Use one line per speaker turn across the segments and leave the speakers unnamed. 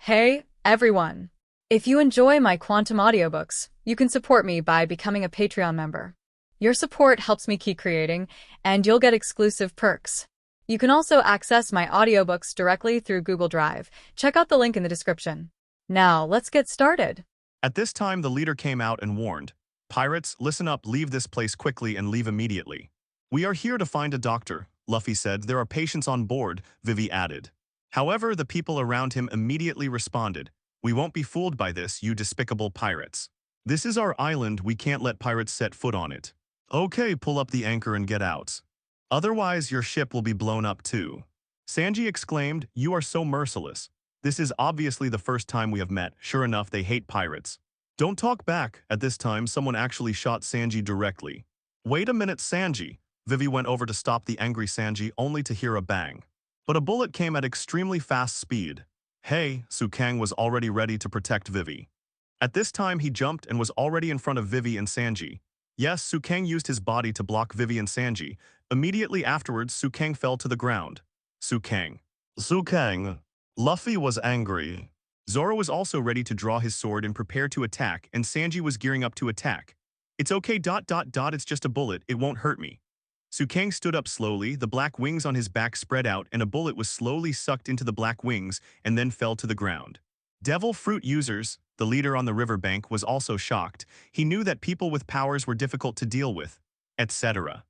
Hey, everyone! If you enjoy my quantum audiobooks, you can support me by becoming a Patreon member. Your support helps me keep creating, and you'll get exclusive perks. You can also access my audiobooks directly through Google Drive. Check out the link in the description. Now, let's get started.
At this time, the leader came out and warned, "Pirates, listen up, leave this place quickly and leave immediately." "We are here to find a doctor," Luffy said. "There are patients on board," Vivi added. However, the people around him immediately responded, "We won't be fooled by this, you despicable pirates. This is our island, we can't let pirates set foot on it. Okay, pull up the anchor and get out. Otherwise, your ship will be blown up too." Sanji exclaimed, "You are so merciless. This is obviously the first time we have met. Sure enough, they hate pirates." "Don't talk back." At this time, someone actually shot Sanji directly. "Wait a minute, Sanji." Vivi went over to stop the angry Sanji only to hear a bang. But a bullet came at extremely fast speed. "Hey," Kang was already ready to protect Vivi. At this time, he jumped and was already in front of Vivi and Sanji. Yes, Kang used his body to block Vivi and Sanji. Immediately afterwards, Kang fell to the ground. Kang. Luffy was angry. Zoro was also ready to draw his sword and prepare to attack, and Sanji was gearing up to attack. "It's okay, it's just a bullet, it won't hurt me." Kang stood up slowly, the black wings on his back spread out, and a bullet was slowly sucked into the black wings and then fell to the ground. Devil Fruit users, the leader on the riverbank, was also shocked. He knew that people with powers were difficult to deal with, etc.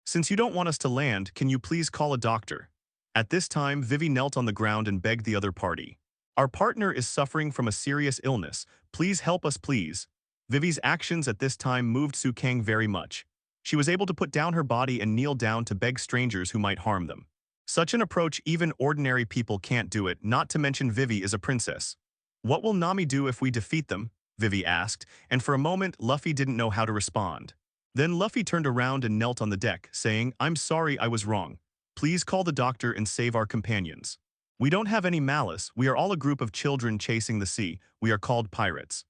"Since you don't want us to land, can you please call a doctor?" At this time, Vivi knelt on the ground and begged the other party. "Our partner is suffering from a serious illness. Please help us, please." Vivi's actions at this time moved Kang very much. She was able to put down her body and kneel down to beg strangers who might harm them. Such an approach, even ordinary people can't do it, not to mention Vivi is a princess. "What will Nami do if we defeat them?" Vivi asked, and for a moment, Luffy didn't know how to respond. Then Luffy turned around and knelt on the deck, saying, "I'm sorry, I was wrong. Please call the doctor and save our companions. We don't have any malice, we are all a group of children chasing the sea, we are called pirates.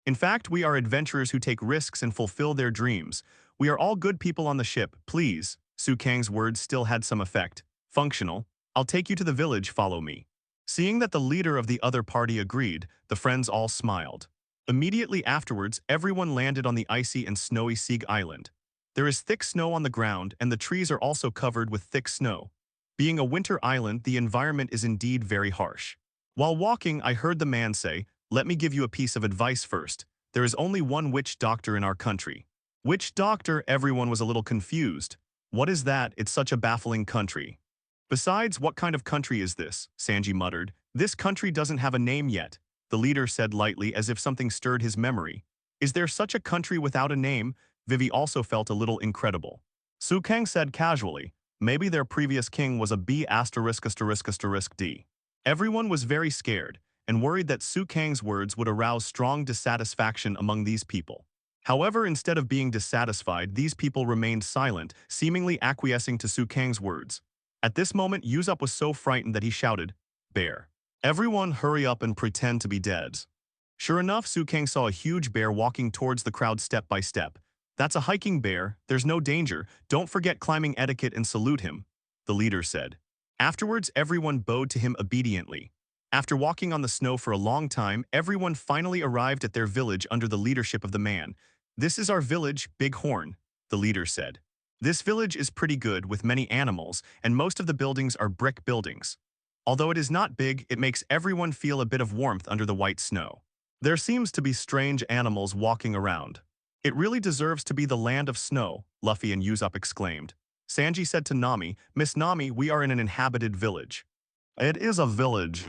In fact, we are adventurers who take risks and fulfill their dreams. We are all good people on the ship, please." Kang's words still had some effect. "Functional. I'll take you to the village, follow me." Seeing that the leader of the other party agreed, the friends all smiled. Immediately afterwards, everyone landed on the icy and snowy Sie Island. There is thick snow on the ground, and the trees are also covered with thick snow. Being a winter island, the environment is indeed very harsh. While walking, I heard the man say, "Let me give you a piece of advice first. There is only one witch doctor in our country." "Witch doctor?" Everyone was a little confused. "What is that? It's such a baffling country." "Besides, what kind of country is this?" Sanji muttered. "This country doesn't have a name yet," the leader said lightly as if something stirred his memory. "Is there such a country without a name?" Vivi also felt a little incredible. Kang said casually, "Maybe their previous king was a B******D." Everyone was very scared and worried that Kang's words would arouse strong dissatisfaction among these people. However, instead of being dissatisfied, these people remained silent, seemingly acquiescing to Kang's words. At this moment, Usopp was so frightened that he shouted, "Bear. Everyone hurry up and pretend to be dead." Sure enough, Kang saw a huge bear walking towards the crowd step by step. "That's a hiking bear, there's no danger, don't forget climbing etiquette and salute him," the leader said. Afterwards, everyone bowed to him obediently. After walking on the snow for a long time, everyone finally arrived at their village under the leadership of the man. "This is our village, Big Horn," the leader said. "This village is pretty good with many animals, and most of the buildings are brick buildings. Although it is not big, it makes everyone feel a bit of warmth under the white snow. There seems to be strange animals walking around. It really deserves to be the land of snow," Luffy and Usopp exclaimed. Sanji said to Nami, "Miss Nami, we are in an inhabited village." "It is a village."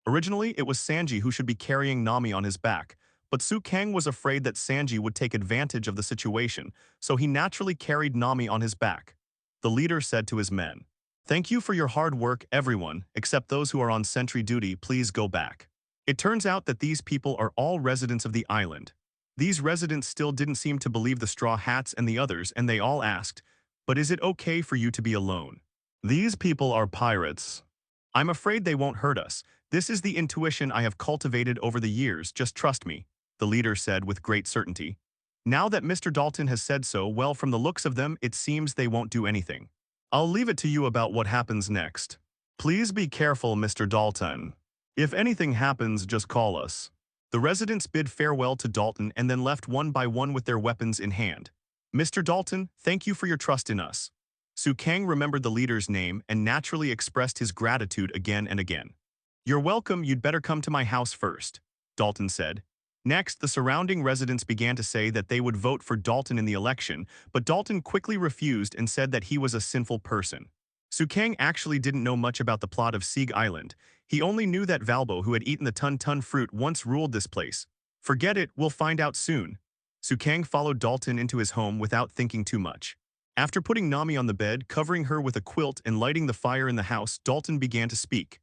Originally, it was Sanji who should be carrying Nami on his back, but Kang was afraid that Sanji would take advantage of the situation, so he naturally carried Nami on his back. The leader said to his men, "Thank you for your hard work, everyone, except those who are on sentry duty, please go back." It turns out that these people are all residents of the island. These residents still didn't seem to believe the Straw Hats and the others, and they all asked, "But is it okay for you to be alone?" "These people are pirates." "I'm afraid they won't hurt us. This is the intuition I have cultivated over the years, just trust me," the leader said with great certainty. "Now that Mr. Dalton has said so, well, from the looks of them, it seems they won't do anything. I'll leave it to you about what happens next. Please be careful, Mr. Dalton." If anything happens, just call us. The residents bid farewell to Dalton and then left one by one with their weapons in hand. Mr. Dalton, thank you for your trust in us. Kang remembered the leader's name and naturally expressed his gratitude again and again. You're welcome, you'd better come to my house first, Dalton said. Next, the surrounding residents began to say that they would vote for Dalton in the election, but Dalton quickly refused and said that he was a sinful person. Kang actually didn't know much about the plot of Sie Island. He only knew that Valpo, who had eaten the tun-tun fruit, once ruled this place. Forget it, we'll find out soon. Kang followed Dalton into his home without thinking too much. After putting Nami on the bed, covering her with a quilt, and lighting the fire in the house, Dalton began to speak.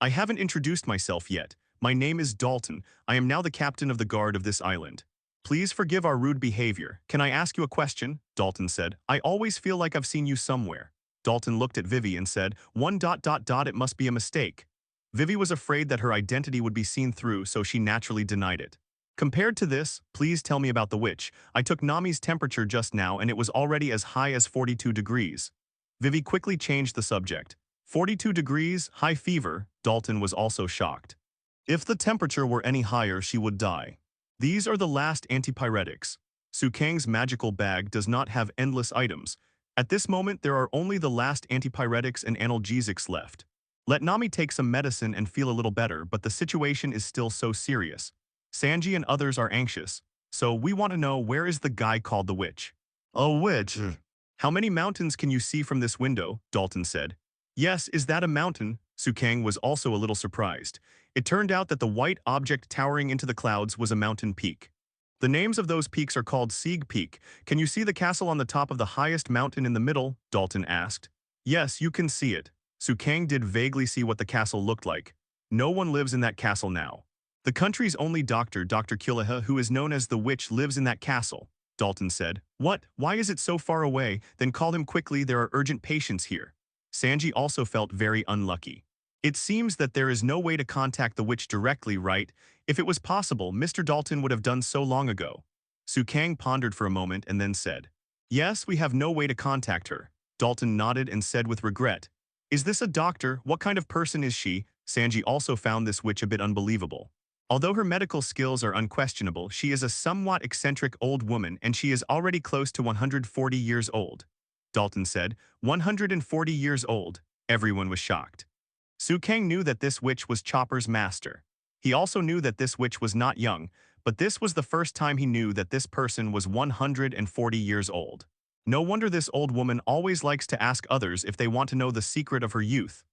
I haven't introduced myself yet. My name is Dalton. I am now the captain of the guard of this island. Please forgive our rude behavior. Can I ask you a question? Dalton said. I always feel like I've seen you somewhere. Dalton looked at Vivi and said, It must be a mistake. Vivi was afraid that her identity would be seen through, so she naturally denied it. Compared to this, please tell me about the witch. I took Nami's temperature just now and it was already as high as 42 degrees. Vivi quickly changed the subject. 42 degrees, high fever. Dalton was also shocked. If the temperature were any higher, she would die. These are the last antipyretics. Kang's magical bag does not have endless items. At this moment, there are only the last antipyretics and analgesics left. Let Nami take some medicine and feel a little better, but the situation is still so serious. Sanji and others are anxious, so we want to know, where is the guy called the witch? A witch? How many mountains can you see from this window? Dalton said. Yes, is that a mountain? Kang was also a little surprised. It turned out that the white object towering into the clouds was a mountain peak. The names of those peaks are called Sieg Peak. Can you see the castle on the top of the highest mountain in the middle? Dalton asked. Yes, you can see it. Kang did vaguely see what the castle looked like. No one lives in that castle now. The country's only doctor, Dr. Kureha, who is known as the witch, lives in that castle. Dalton said. What? Why is it so far away? Then call him quickly, there are urgent patients here. Sanji also felt very unlucky. It seems that there is no way to contact the witch directly, right? If it was possible, Mr. Dalton would have done so long ago. Kang pondered for a moment and then said, Yes, we have no way to contact her. Dalton nodded and said with regret, Is this a doctor? What kind of person is she? Sanji also found this witch a bit unbelievable. Although her medical skills are unquestionable, she is a somewhat eccentric old woman and she is already close to 140 years old. Dalton said, 140 years old. Everyone was shocked. Kang knew that this witch was Chopper's master. He also knew that this witch was not young, but this was the first time he knew that this person was 140 years old. No wonder this old woman always likes to ask others if they want to know the secret of her youth.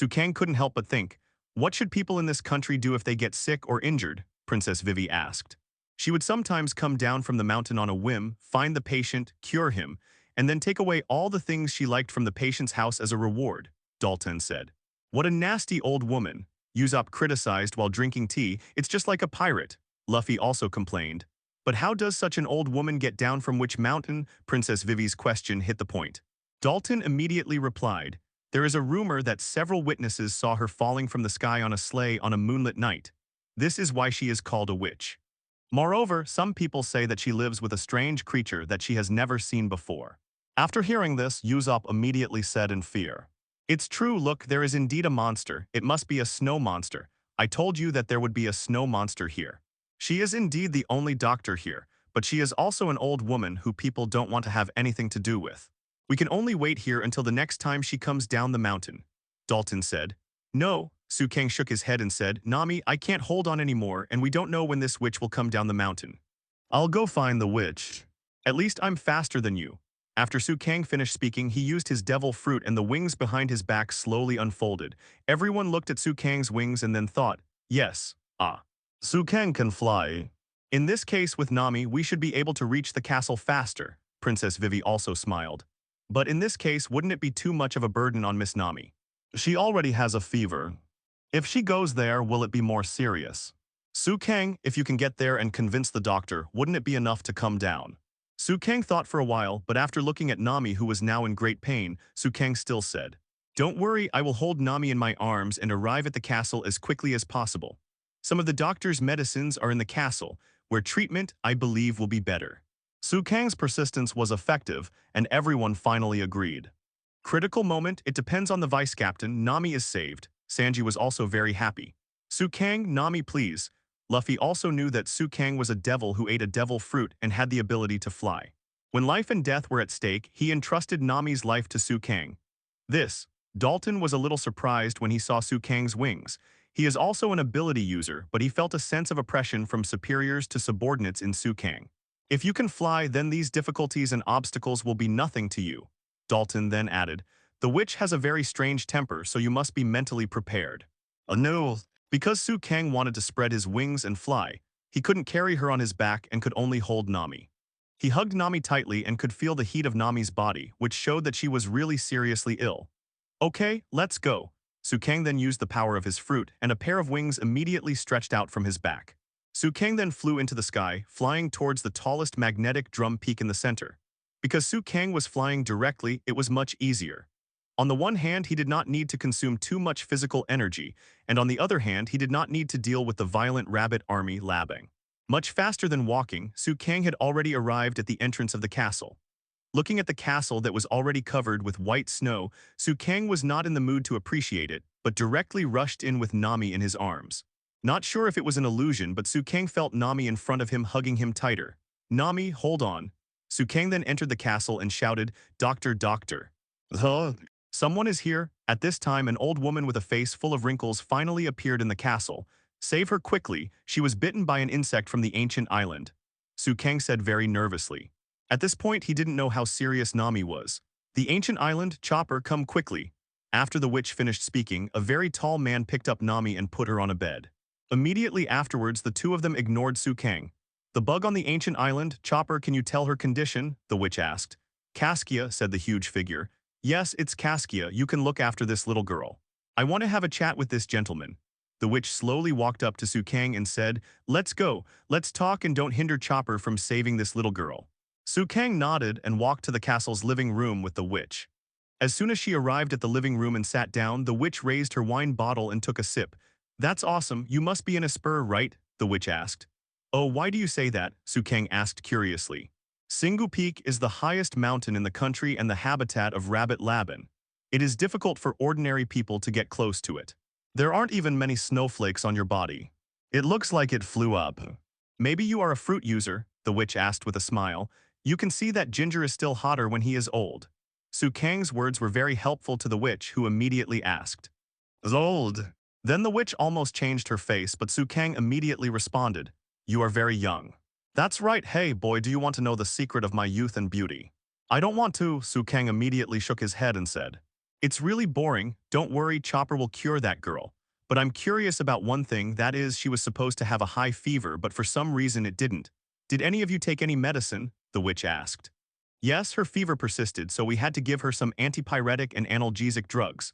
Kang couldn't help but think, what should people in this country do if they get sick or injured? Princess Vivi asked. She would sometimes come down from the mountain on a whim, find the patient, cure him, and then take away all the things she liked from the patient's house as a reward, Dalton said. What a nasty old woman, Usopp criticized while drinking tea. It's just like a pirate, Luffy also complained. But how does such an old woman get down from which mountain? Princess Vivi's question hit the point. Dalton immediately replied, there is a rumor that several witnesses saw her falling from the sky on a sleigh on a moonlit night. This is why she is called a witch. Moreover, some people say that she lives with a strange creature that she has never seen before. After hearing this, Usopp immediately said in fear, It's true, look, there is indeed a monster. It must be a snow monster. I told you that there would be a snow monster here. She is indeed the only doctor here, but she is also an old woman who people don't want to have anything to do with. We can only wait here until the next time she comes down the mountain, Dalton said. No, Kang shook his head and said, Nami, I can't hold on anymore and we don't know when this witch will come down the mountain. I'll go find the witch. At least I'm faster than you. After Kang finished speaking, he used his devil fruit and the wings behind his back slowly unfolded. Everyone looked at Kang's wings and then thought, yes, Kang can fly. In this case with Nami, we should be able to reach the castle faster. Princess Vivi also smiled. But in this case, wouldn't it be too much of a burden on Miss Nami? She already has a fever. If she goes there, will it be more serious? Kang, if you can get there and convince the doctor, wouldn't it be enough to come down? Kang thought for a while, but after looking at Nami, who was now in great pain, Kang still said, Don't worry, I will hold Nami in my arms and arrive at the castle as quickly as possible. Some of the doctor's medicines are in the castle, where treatment, I believe, will be better. Kang's persistence was effective, and everyone finally agreed. Critical moment, it depends on the vice captain. Nami is saved. Sanji was also very happy. Kang, Nami, please. Luffy also knew that Kang was a devil who ate a devil fruit and had the ability to fly. When life and death were at stake, he entrusted Nami's life to Kang. Dalton was a little surprised when he saw Kang's wings. He is also an ability user, but he felt a sense of oppression from superiors to subordinates in Kang. If you can fly, then these difficulties and obstacles will be nothing to you. Dalton then added, the witch has a very strange temper, so you must be mentally prepared. No. Because Kang wanted to spread his wings and fly, he couldn't carry her on his back and could only hold Nami. He hugged Nami tightly and could feel the heat of Nami's body, which showed that she was really seriously ill. Okay, let's go. Kang then used the power of his fruit, and a pair of wings immediately stretched out from his back. Kang then flew into the sky, flying towards the tallest magnetic drum peak in the center. Because Kang was flying directly, it was much easier. On the one hand, he did not need to consume too much physical energy, and on the other hand, he did not need to deal with the violent rabbit army labbing. Much faster than walking, Kang had already arrived at the entrance of the castle. Looking at the castle that was already covered with white snow, Kang was not in the mood to appreciate it, but directly rushed in with Nami in his arms. Not sure if it was an illusion, but Kang felt Nami in front of him hugging him tighter. Nami, hold on. Kang then entered the castle and shouted, Doctor, doctor. Someone is here. At this time, an old woman with a face full of wrinkles finally appeared in the castle. Save her quickly, she was bitten by an insect from the ancient island. Kang said very nervously. At this point, he didn't know how serious Nami was. The ancient island, Chopper, come quickly. After the witch finished speaking, a very tall man picked up Nami and put her on a bed. Immediately afterwards, the two of them ignored Kang. The bug on the ancient island, Chopper, can you tell her condition? The witch asked. Caskia, said the huge figure. Yes, it's Caskia, you can look after this little girl. I want to have a chat with this gentleman. The witch slowly walked up to Kang and said, let's go, let's talk and don't hinder Chopper from saving this little girl. Kang nodded and walked to the castle's living room with the witch. As soon as she arrived at the living room and sat down, the witch raised her wine bottle and took a sip. That's awesome, you must be in a spur, right? The witch asked. Oh, why do you say that? Kang asked curiously. Singu Peak is the highest mountain in the country and the habitat of rabbit laban. It is difficult for ordinary people to get close to it. There aren't even many snowflakes on your body. It looks like it flew up. Maybe you are a fruit user, the witch asked with a smile. You can see that ginger is still hotter when he is old. Kang's words were very helpful to the witch, who immediately asked, is old? Then the witch almost changed her face, but Kang immediately responded, you are very young. That's right, hey boy, do you want to know the secret of my youth and beauty? I don't want to, Kang immediately shook his head and said. It's really boring, don't worry, Chopper will cure that girl. But I'm curious about one thing, that is, she was supposed to have a high fever, but for some reason it didn't. Did any of you take any medicine? The witch asked. Yes, her fever persisted, so we had to give her some antipyretic and analgesic drugs,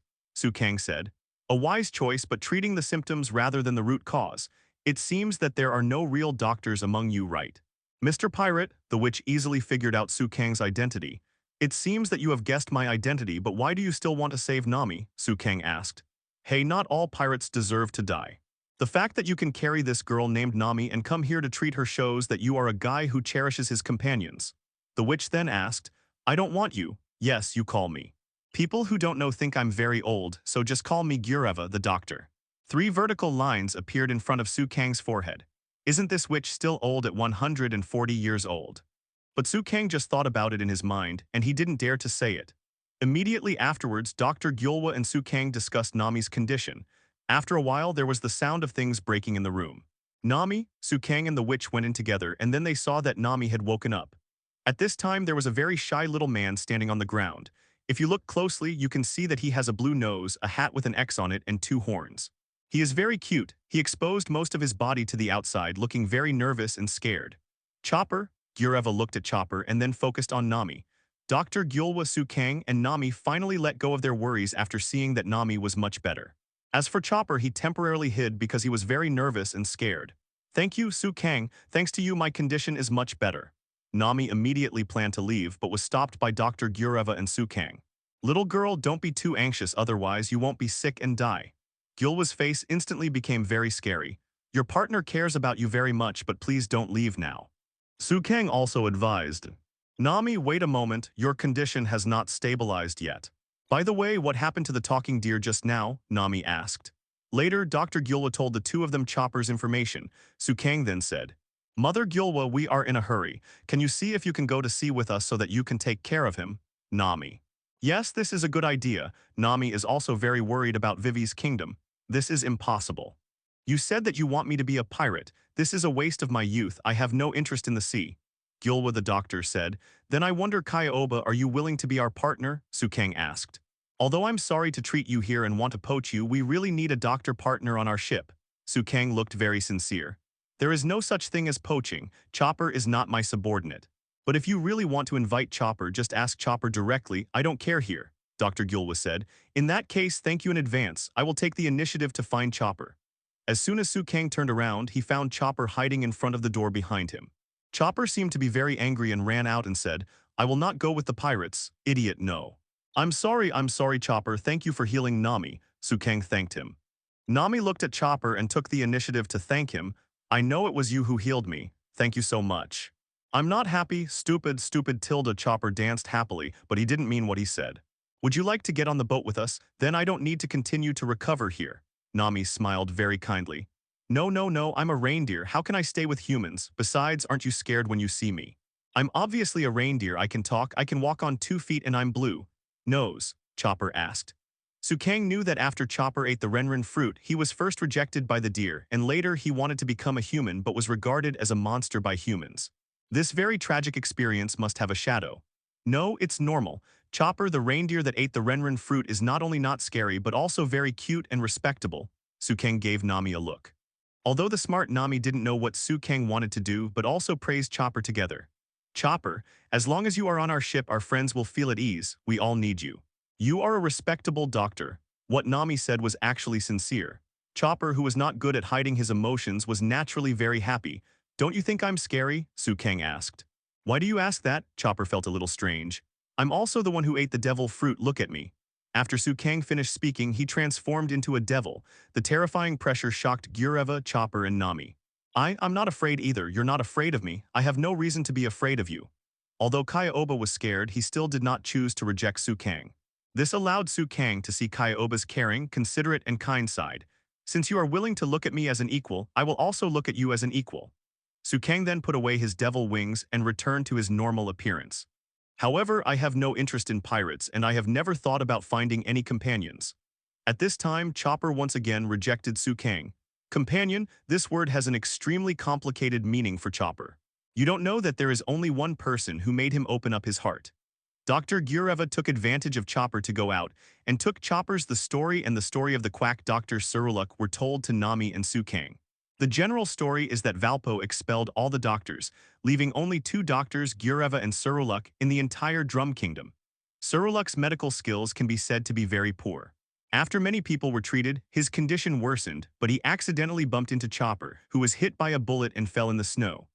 Kang said. A wise choice, but treating the symptoms rather than the root cause. It seems that there are no real doctors among you, right? Mr. Pirate, the witch easily figured out Kang's identity. It seems that you have guessed my identity, but why do you still want to save Nami? Kang asked. Hey, not all pirates deserve to die. The fact that you can carry this girl named Nami and come here to treat her shows that you are a guy who cherishes his companions. The witch then asked, I don't want you. Yes, you call me. People who don't know think I'm very old, so just call me Kureha the doctor. 3 vertical lines appeared in front of Kang's forehead. Isn't this witch still old at 140 years old? But Kang just thought about it in his mind, and he didn't dare to say it. Immediately afterwards, Dr. Gyulwa and Kang discussed Nami's condition. After a while, there was the sound of things breaking in the room. Nami, Kang and the witch went in together, and then they saw that Nami had woken up. At this time, there was a very shy little man standing on the ground. If you look closely, you can see that he has a blue nose, a hat with an X on it, and 2 horns. He is very cute. He exposed most of his body to the outside, looking very nervous and scared. Chopper, Kureha looked at Chopper and then focused on Nami. Dr. Gyulwa, Kang, and Nami finally let go of their worries after seeing that Nami was much better. As for Chopper, he temporarily hid because he was very nervous and scared. Thank you, Kang. Thanks to you, my condition is much better. Nami immediately planned to leave, but was stopped by Dr. Kureha and Kang. Little girl, don't be too anxious, otherwise you won't be sick and die. Gyulwa's face instantly became very scary. Your partner cares about you very much, but please don't leave now. Kang also advised. Nami, wait a moment, your condition has not stabilized yet. By the way, what happened to the talking deer just now? Nami asked. Later, Dr. Gyulwa told the two of them Chopper's information. Kang then said, Mother Gyulwa, we are in a hurry. Can you see if you can go to sea with us so that you can take care of him? Nami. Yes, this is a good idea. Nami is also very worried about Vivi's kingdom. This is impossible. You said that you want me to be a pirate. This is a waste of my youth. I have no interest in the sea. Gyulwa the doctor said. Then I wonder, Kaido, are you willing to be our partner? Kang asked. Although I'm sorry to treat you here and want to poach you, we really need a doctor partner on our ship. Kang looked very sincere. There is no such thing as poaching. Chopper is not my subordinate. But if you really want to invite Chopper, just ask Chopper directly. I don't care here, Dr. Gyulwa said. In that case, thank you in advance. I will take the initiative to find Chopper. As soon as Kang turned around, he found Chopper hiding in front of the door behind him. Chopper seemed to be very angry and ran out and said, I will not go with the pirates. Idiot, no. I'm sorry, Chopper. Thank you for healing Nami. Kang thanked him. Nami looked at Chopper and took the initiative to thank him. I know it was you who healed me. Thank you so much. I'm not happy, stupid, tilde. Chopper danced happily, but he didn't mean what he said. Would you like to get on the boat with us? Then I don't need to continue to recover here. Nami smiled very kindly. No, I'm a reindeer. How can I stay with humans? Besides, aren't you scared when you see me? I'm obviously a reindeer. I can talk, I can walk on 2 feet, and I'm blue. Nose? Chopper asked. Kang knew that after Chopper ate the renren fruit, he was first rejected by the deer, and later he wanted to become a human but was regarded as a monster by humans. This very tragic experience must have a shadow. No, it's normal. Chopper, the reindeer that ate the renren fruit, is not only not scary but also very cute and respectable. Kang gave Nami a look. Although the smart Nami didn't know what Kang wanted to do but also praised Chopper together. Chopper, as long as you are on our ship, our friends will feel at ease. We all need you. You are a respectable doctor. What Nami said was actually sincere. Chopper, who was not good at hiding his emotions, was naturally very happy. Don't you think I'm scary? Kang asked. Why do you ask that? Chopper felt a little strange. I'm also the one who ate the devil fruit. Look at me. After Kang finished speaking, he transformed into a devil. The terrifying pressure shocked Kureha, Chopper, and Nami. I'm not afraid either. You're not afraid of me. I have no reason to be afraid of you. Although Kaido was scared, he still did not choose to reject Kang. This allowed Kang to see Kaido's caring, considerate, and kind side. Since you are willing to look at me as an equal, I will also look at you as an equal. Kang then put away his devil wings and returned to his normal appearance. However, I have no interest in pirates and I have never thought about finding any companions. At this time, Chopper once again rejected Kang. Companion, this word has an extremely complicated meaning for Chopper. You don't know that there is only one person who made him open up his heart. Dr. Kureha took advantage of Chopper to go out, and took Chopper's The Story and the Story of the Quack Doctor Suruluk were told to Nami and Kang. The general story is that Valpo expelled all the doctors, leaving only 2 doctors, Kureha and Suruluk, in the entire Drum Kingdom. Suruluk's medical skills can be said to be very poor. After many people were treated, his condition worsened, but he accidentally bumped into Chopper, who was hit by a bullet and fell in the snow.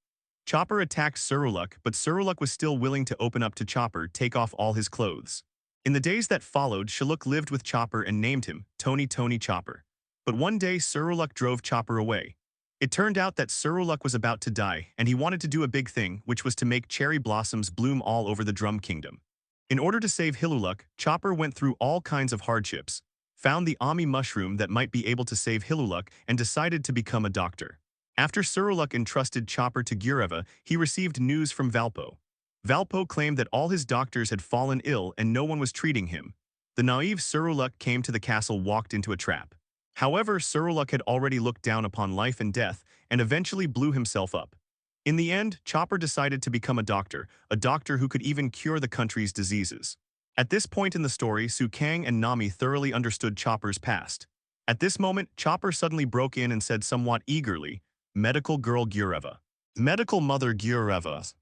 Chopper attacked Suruluk, but Suruluk was still willing to open up to Chopper, take off all his clothes. In the days that followed, Shuluk lived with Chopper and named him Tony Chopper. But one day Suruluk drove Chopper away. It turned out that Suruluk was about to die, and he wanted to do a big thing, which was to make cherry blossoms bloom all over the Drum Kingdom. In order to save Hiluluk, Chopper went through all kinds of hardships, found the Ami mushroom that might be able to save Hiluluk, and decided to become a doctor. After Suruluk entrusted Chopper to Kureha, he received news from Valpo. Valpo claimed that all his doctors had fallen ill and no one was treating him. The naive Suruluk came to the castle, walked into a trap. However, Suruluk had already looked down upon life and death and eventually blew himself up. In the end, Chopper decided to become a doctor who could even cure the country's diseases. At this point in the story, Kang and Nami thoroughly understood Chopper's past. At this moment, Chopper suddenly broke in and said somewhat eagerly, "Medical girl Kureha. Medical mother Kureha."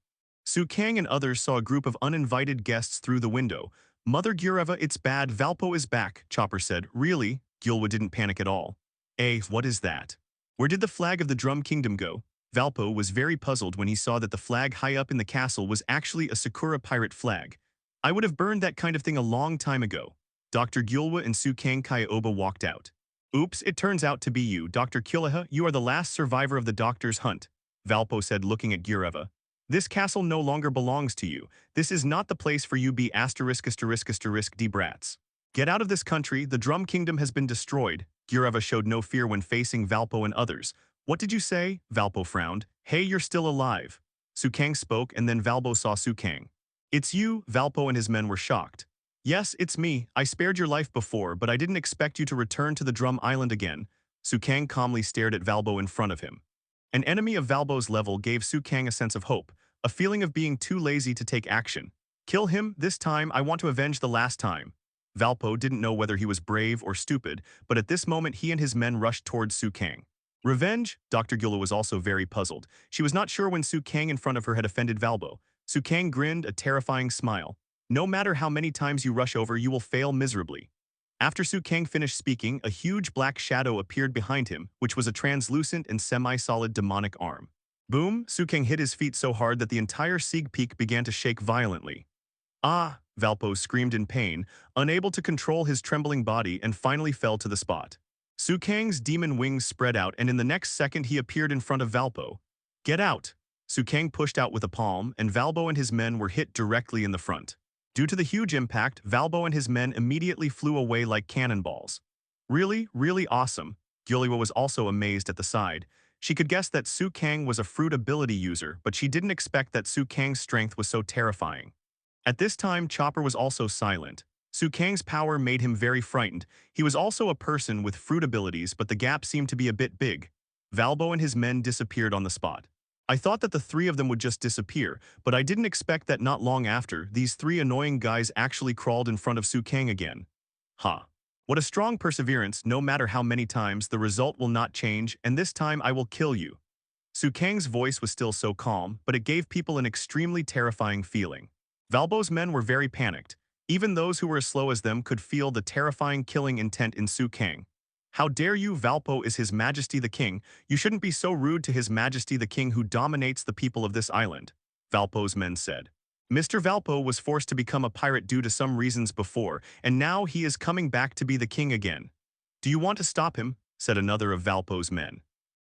Kang and others saw a group of uninvited guests through the window. "Mother Kureha, it's bad, Valpo is back," Chopper said. "Really?" Gyulwa didn't panic at all. What is that? Where did the flag of the Drum Kingdom go? Valpo was very puzzled when he saw that the flag high up in the castle was actually a Sakura pirate flag. "I would have burned that kind of thing a long time ago." Dr. Gyulwa and Kang Kaido walked out. "Oops, it turns out to be you, Dr. Kureha. You are the last survivor of the doctor's hunt," Valpo said, looking at Kureha. "This castle no longer belongs to you. This is not the place for you ****** D brats. Get out of this country, the Drum Kingdom has been destroyed." Kureha showed no fear when facing Valpo and others. What did you say? Valpo frowned. Hey, you're still alive. Kang spoke and then Valpo saw Kang. It's you, Valpo and his men were shocked. Yes, it's me. I spared your life before, but I didn't expect you to return to the Drum Island again. Kang calmly stared at Valpo in front of him. An enemy of Valpo's level gave Kang a sense of hope, a feeling of being too lazy to take action. Kill him, this time I want to avenge the last time. Valpo didn't know whether he was brave or stupid, but at this moment he and his men rushed towards Kang. Revenge? Dr. Gula was also very puzzled. She was not sure when Kang in front of her had offended Valpo. Kang grinned, a terrifying smile. No matter how many times you rush over, you will fail miserably. After Kang finished speaking, a huge black shadow appeared behind him, which was a translucent and semi-solid demonic arm. Boom! Kang hit his feet so hard that the entire Sieg Peak began to shake violently. Ah! Valpo screamed in pain, unable to control his trembling body, and finally fell to the spot. Kang's demon wings spread out, and in the next second he appeared in front of Valpo. Get out! Kang pushed out with a palm, and Valpo and his men were hit directly in the front. Due to the huge impact, Valpo and his men immediately flew away like cannonballs. Really, really awesome. Gula was also amazed at the side. She could guess that Kang was a fruit ability user, but she didn't expect that Kang's strength was so terrifying. At this time, Chopper was also silent. Kang's power made him very frightened. He was also a person with fruit abilities, but the gap seemed to be a bit big. Valpo and his men disappeared on the spot. I thought that the three of them would just disappear, but I didn't expect that not long after, these three annoying guys actually crawled in front of Kang again. Ha. What a strong perseverance, no matter how many times, the result will not change, and this time I will kill you. Kang's voice was still so calm, but it gave people an extremely terrifying feeling. Valpo's men were very panicked. Even those who were as slow as them could feel the terrifying killing intent in Kang. How dare you, Valpo is His Majesty the King. You shouldn't be so rude to His Majesty the King who dominates the people of this island, Valpo's men said. Mr. Valpo was forced to become a pirate due to some reasons before, and now he is coming back to be the king again. Do you want to stop him? Said another of Valpo's men.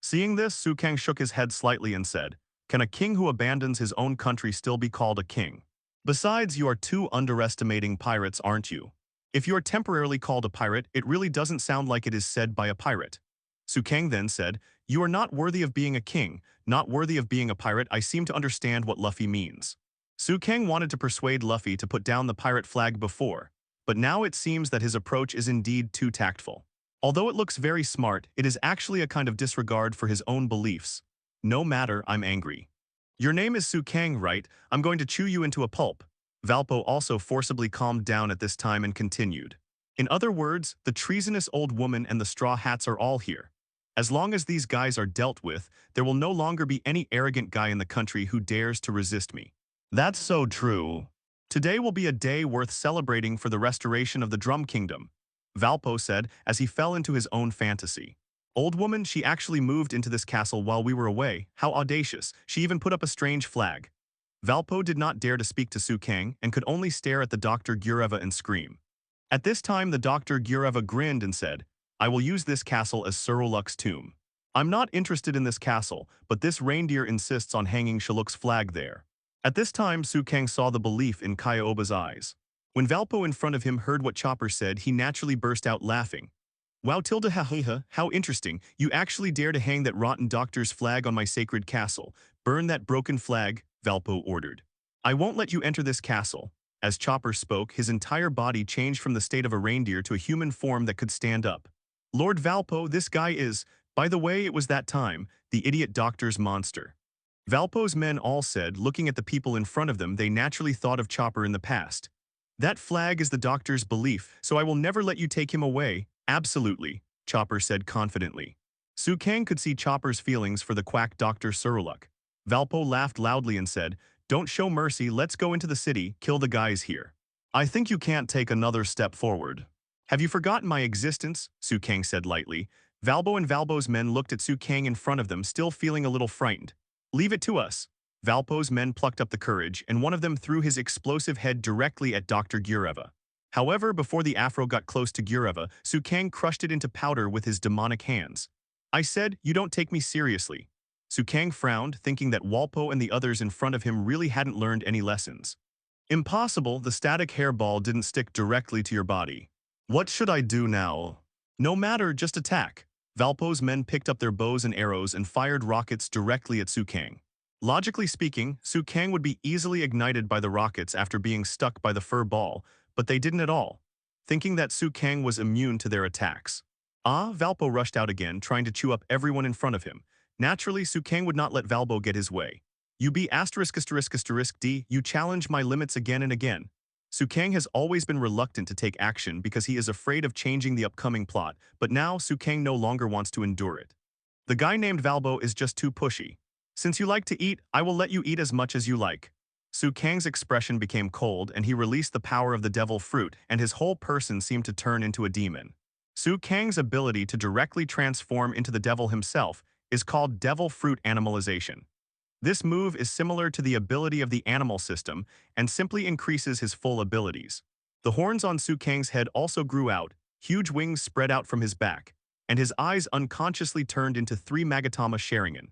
Seeing this, Kang shook his head slightly and said, Can a king who abandons his own country still be called a king? Besides, you are too underestimating pirates, aren't you? If you are temporarily called a pirate, it really doesn't sound like it is said by a pirate. Kang then said, You are not worthy of being a king, not worthy of being a pirate. I seem to understand what Luffy means. Kang wanted to persuade Luffy to put down the pirate flag before, but now it seems that his approach is indeed too tactful. Although it looks very smart, it is actually a kind of disregard for his own beliefs. No matter, I'm angry. Your name is Kang, right? I'm going to chew you into a pulp. Valpo also forcibly calmed down at this time and continued. In other words, the treasonous old woman and the straw hats are all here. As long as these guys are dealt with, there will no longer be any arrogant guy in the country who dares to resist me. That's so true. Today will be a day worth celebrating for the restoration of the Drum Kingdom, Valpo said as he fell into his own fantasy. Old woman, she actually moved into this castle while we were away. How audacious. She even put up a strange flag. Valpo did not dare to speak to Kang and could only stare at the Dr. Kureha and scream. At this time, the Dr. Kureha grinned and said, I will use this castle as Suruluk's tomb. I'm not interested in this castle, but this reindeer insists on hanging Shuluk's flag there. At this time, Kang saw the belief in Kaido's eyes. When Valpo in front of him heard what Chopper said, he naturally burst out laughing. Wow, tilde ha, how interesting. You actually dare to hang that rotten doctor's flag on my sacred castle. Burn that broken flag, Valpo ordered. I won't let you enter this castle. As Chopper spoke, his entire body changed from the state of a reindeer to a human form that could stand up. Lord Valpo, this guy is, by the way, it was that time, the idiot doctor's monster. Valpo's men all said, looking at the people in front of them, they naturally thought of Chopper in the past. That flag is the doctor's belief, so I will never let you take him away. Absolutely, Chopper said confidently. Kang could see Chopper's feelings for the quack Dr. Suruluk. Valpo laughed loudly and said, Don't show mercy, let's go into the city, kill the guys here. I think you can't take another step forward. Have you forgotten my existence? Kang said lightly. Valpo and Valpo's men looked at Kang in front of them, still feeling a little frightened. Leave it to us. Valpo's men plucked up the courage, and one of them threw his explosive head directly at Dr. Kureha. However, before the afro got close to Kureha, Kang crushed it into powder with his demonic hands. I said, you don't take me seriously. Kang frowned, thinking that Valpo and the others in front of him really hadn't learned any lessons. Impossible, the static hairball didn't stick directly to your body. What should I do now? No matter, just attack. Valpo's men picked up their bows and arrows and fired rockets directly at Kang. Logically speaking, Kang would be easily ignited by the rockets after being stuck by the fur ball, but they didn't at all, thinking that Kang was immune to their attacks. Valpo rushed out again, trying to chew up everyone in front of him. Naturally, Kang would not let Valpo get his way. You be *****D, you challenge my limits again and again. Kang has always been reluctant to take action because he is afraid of changing the upcoming plot, but now Kang no longer wants to endure it. The guy named Valpo is just too pushy. Since you like to eat, I will let you eat as much as you like. Kang's expression became cold and he released the power of the devil fruit and his whole person seemed to turn into a demon. Kang's ability to directly transform into the devil himself is called devil fruit animalization. This move is similar to the ability of the animal system and simply increases his full abilities. The horns on Kang's head also grew out, huge wings spread out from his back, and his eyes unconsciously turned into 3 Magatama Sharingan.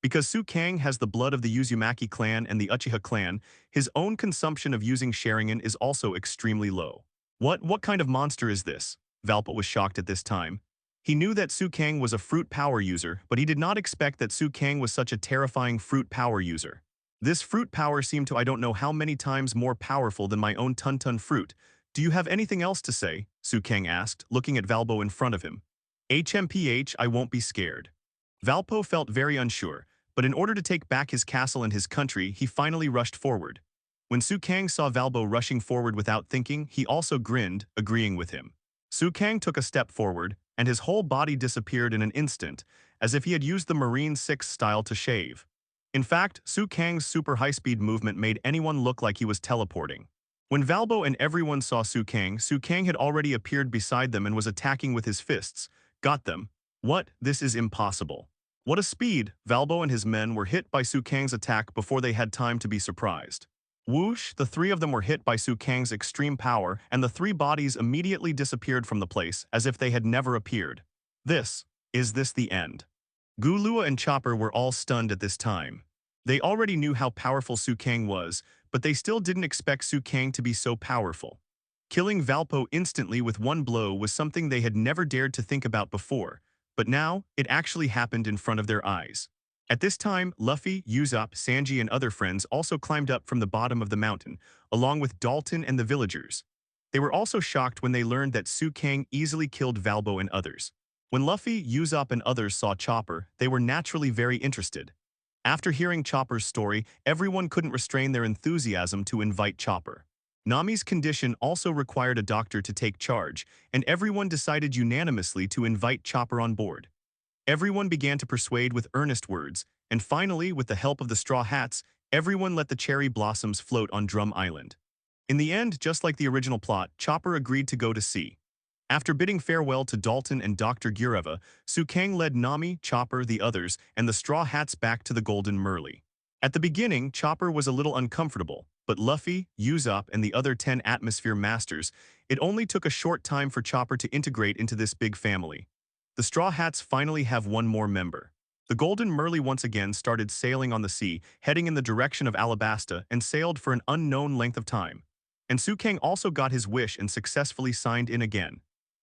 Because Kang has the blood of the Uzumaki clan and the Uchiha clan, his own consumption of using Sharingan is also extremely low. What kind of monster is this? Valpo was shocked at this time. He knew that Kang was a fruit power user, but he did not expect that Kang was such a terrifying fruit power user. This fruit power seemed to I don't know how many times more powerful than my own Tun fruit. Do you have anything else to say? Kang asked, looking at Valpo in front of him. HMPH, I won't be scared. Valpo felt very unsure, but in order to take back his castle and his country, he finally rushed forward. When Kang saw Valpo rushing forward without thinking, he also grinned, agreeing with him. Kang took a step forward, and his whole body disappeared in an instant, as if he had used the Marine 6 style to shave. In fact, Kang's super high-speed movement made anyone look like he was teleporting. When Valpo and everyone saw Kang had already appeared beside them and was attacking with his fists. Got them. What? This is impossible. What a speed! Valpo and his men were hit by Kang's attack before they had time to be surprised. Whoosh, the 3 of them were hit by Kang's extreme power, and the 3 bodies immediately disappeared from the place as if they had never appeared. Is this the end? Gulua and Chopper were all stunned at this time. They already knew how powerful Kang was, but they still didn't expect Kang to be so powerful. Killing Valpo instantly with one blow was something they had never dared to think about before, but now it actually happened in front of their eyes. At this time, Luffy, Usopp, Sanji, and other friends also climbed up from the bottom of the mountain, along with Dalton and the villagers. They were also shocked when they learned that Kang easily killed Valpo and others. When Luffy, Usopp, and others saw Chopper, they were naturally very interested. After hearing Chopper's story, everyone couldn't restrain their enthusiasm to invite Chopper. Nami's condition also required a doctor to take charge, and everyone decided unanimously to invite Chopper on board. Everyone began to persuade with earnest words, and finally, with the help of the Straw Hats, everyone let the cherry blossoms float on Drum Island. In the end, just like the original plot, Chopper agreed to go to sea. After bidding farewell to Dalton and Dr. Gureva, Kang led Nami, Chopper, the others, and the Straw Hats back to the Golden Merly. At the beginning, Chopper was a little uncomfortable, but Luffy, Usopp, and the other 10 Atmosphere Masters, it only took a short time for Chopper to integrate into this big family. The Straw Hats finally have one more member. The Golden Merly once again started sailing on the sea, heading in the direction of Alabasta, and sailed for an unknown length of time. And Kang also got his wish and successfully signed in again.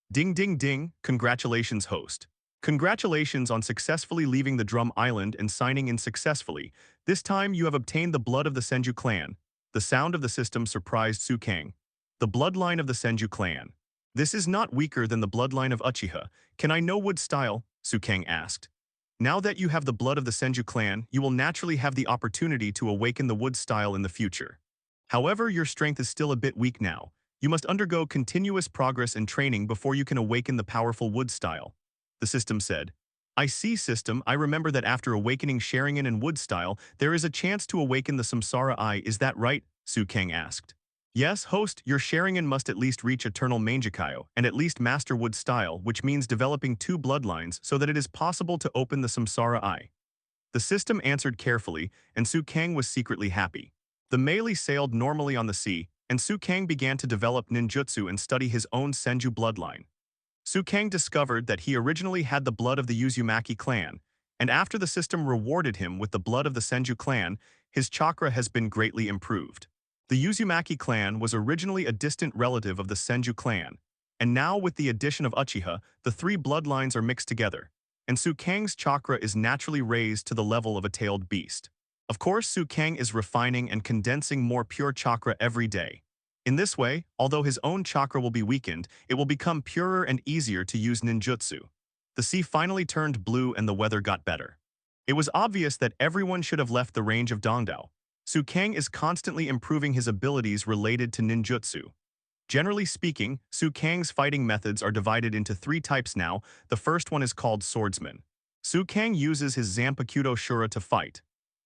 Ding ding ding, congratulations host. Congratulations on successfully leaving the Drum Island and signing in successfully. This time you have obtained the blood of the Senju clan. The sound of the system surprised Kang. The bloodline of the Senju clan. This is not weaker than the bloodline of Uchiha. Can I know wood style? Kang asked. Now that you have the blood of the Senju clan, you will naturally have the opportunity to awaken the wood style in the future. However, your strength is still a bit weak now. You must undergo continuous progress and training before you can awaken the powerful wood style. The system said. I see system, I remember that after awakening Sharingan and wood style, there is a chance to awaken the Samsara Eye, is that right? Kang asked. Yes, host, your Sharingan must at least reach Eternal Mangekyo and at least master wood style, which means developing 2 bloodlines so that it is possible to open the Samsara Eye. The system answered carefully, and Kang was secretly happy. The melee sailed normally on the sea, and Kang began to develop ninjutsu and study his own Senju bloodline. Kang discovered that he originally had the blood of the Uzumaki clan, and after the system rewarded him with the blood of the Senju clan, his chakra has been greatly improved. The Uzumaki clan was originally a distant relative of the Senju clan, and now with the addition of Uchiha, the three bloodlines are mixed together, and Su Kang's chakra is naturally raised to the level of a tailed beast. Of course, Su Kang is refining and condensing more pure chakra every day. In this way, although his own chakra will be weakened, it will become purer and easier to use ninjutsu. The sea finally turned blue and the weather got better. It was obvious that everyone should have left the range of Dongdao. Su Kang is constantly improving his abilities related to ninjutsu. Generally speaking, Su Kang's fighting methods are divided into three types now. The first one is called swordsman. Su Kang uses his Zanpakuto Shura to fight.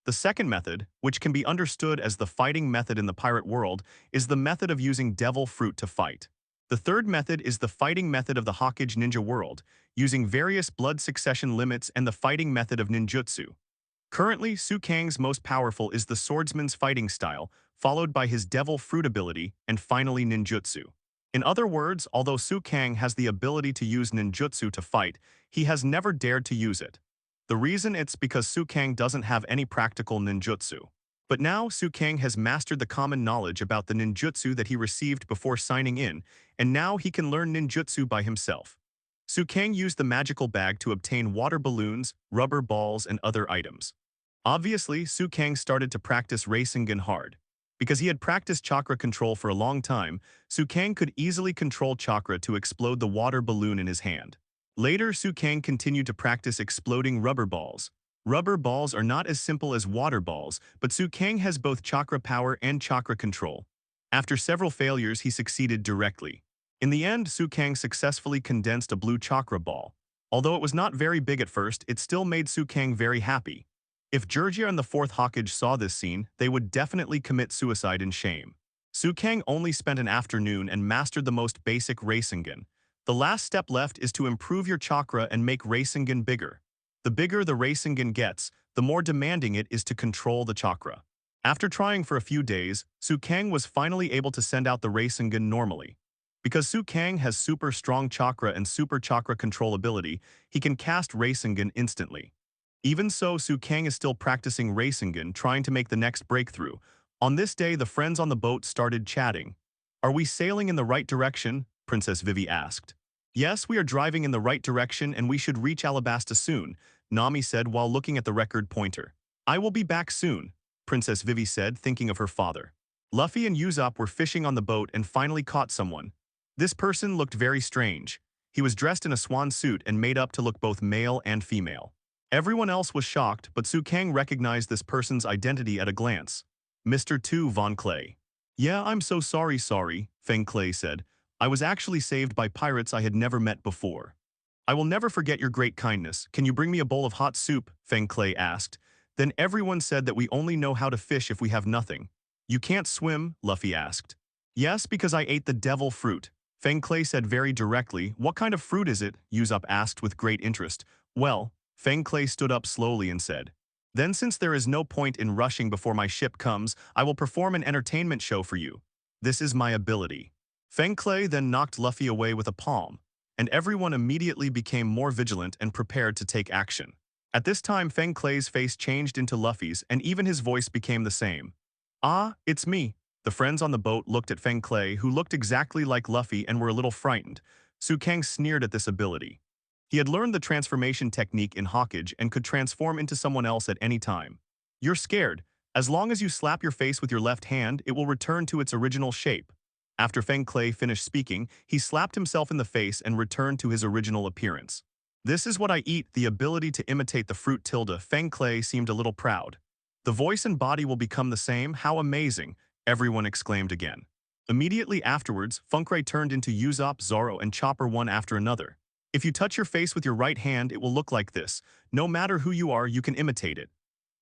The second method, which can be understood as the fighting method in the pirate world, is the method of using devil fruit to fight. The third method is the fighting method of the Hokage ninja world, using various blood succession limits and the fighting method of ninjutsu. Currently, Su Kang's most powerful is the swordsman's fighting style, followed by his devil fruit ability, and finally ninjutsu. In other words, although Su Kang has the ability to use ninjutsu to fight, he has never dared to use it. The reason it's because Su Kang doesn't have any practical ninjutsu. But now Su Kang has mastered the common knowledge about the ninjutsu that he received before signing in, and now he can learn ninjutsu by himself. Su Kang used the magical bag to obtain water balloons, rubber balls, and other items. Obviously, Su Kang started to practice Rasengan hard. Because he had practiced chakra control for a long time, Su Kang could easily control chakra to explode the water balloon in his hand. Later, Su Kang continued to practice exploding rubber balls. Rubber balls are not as simple as water balls, but Su Kang has both chakra power and chakra control. After several failures, he succeeded directly. In the end, Su Kang successfully condensed a blue chakra ball. Although it was not very big at first, it still made Su Kang very happy. If Georgia and the 4th Hokage saw this scene, they would definitely commit suicide in shame. Su Kang only spent an afternoon and mastered the most basic Rasengan. The last step left is to improve your chakra and make Rasengan bigger. The bigger the Rasengan gets, the more demanding it is to control the chakra. After trying for a few days, Su Kang was finally able to send out the Rasengan normally. Because Su Kang has super strong chakra and super chakra control ability, he can cast Rasengan instantly. Even so, Su Kang is still practicing Rasengan, trying to make the next breakthrough. On this day, the friends on the boat started chatting. "Are we sailing in the right direction?" Princess Vivi asked. "Yes, we are driving in the right direction and we should reach Alabasta soon," Nami said while looking at the record pointer. "I will be back soon," Princess Vivi said, thinking of her father. Luffy and Usopp were fishing on the boat and finally caught someone. This person looked very strange. He was dressed in a swan suit and made up to look both male and female. Everyone else was shocked, but Su Kang recognized this person's identity at a glance. Mr. Tu Von Clay. "Yeah, I'm so sorry, Feng Clay said. "I was actually saved by pirates I had never met before." "I will never forget your great kindness. Can you bring me a bowl of hot soup?" Feng Clay asked. "Then everyone said that we only know how to fish if we have nothing." "You can't swim?" Luffy asked. "Yes, because I ate the devil fruit," Feng Clay said very directly. "What kind of fruit is it?" Usopp asked with great interest. "Well," Feng Clay stood up slowly and said, "Then since there is no point in rushing before my ship comes, I will perform an entertainment show for you. This is my ability." Feng Clay then knocked Luffy away with a palm, and everyone immediately became more vigilant and prepared to take action. At this time, Feng Clay's face changed into Luffy's, and even his voice became the same. "Ah, it's me." The friends on the boat looked at Feng Clay, who looked exactly like Luffy, and were a little frightened. Su Kang sneered at this ability. He had learned the transformation technique in Hokage and could transform into someone else at any time. "You're scared. As long as you slap your face with your left hand, it will return to its original shape." After Feng Clay finished speaking, he slapped himself in the face and returned to his original appearance. "This is what I eat, the ability to imitate the fruit tilde." Feng Clay seemed a little proud. "The voice and body will become the same. How amazing!" Everyone exclaimed again. Immediately afterwards, Feng Clay turned into Usopp, Zoro, and Chopper one after another. "If you touch your face with your right hand, it will look like this. No matter who you are, you can imitate it."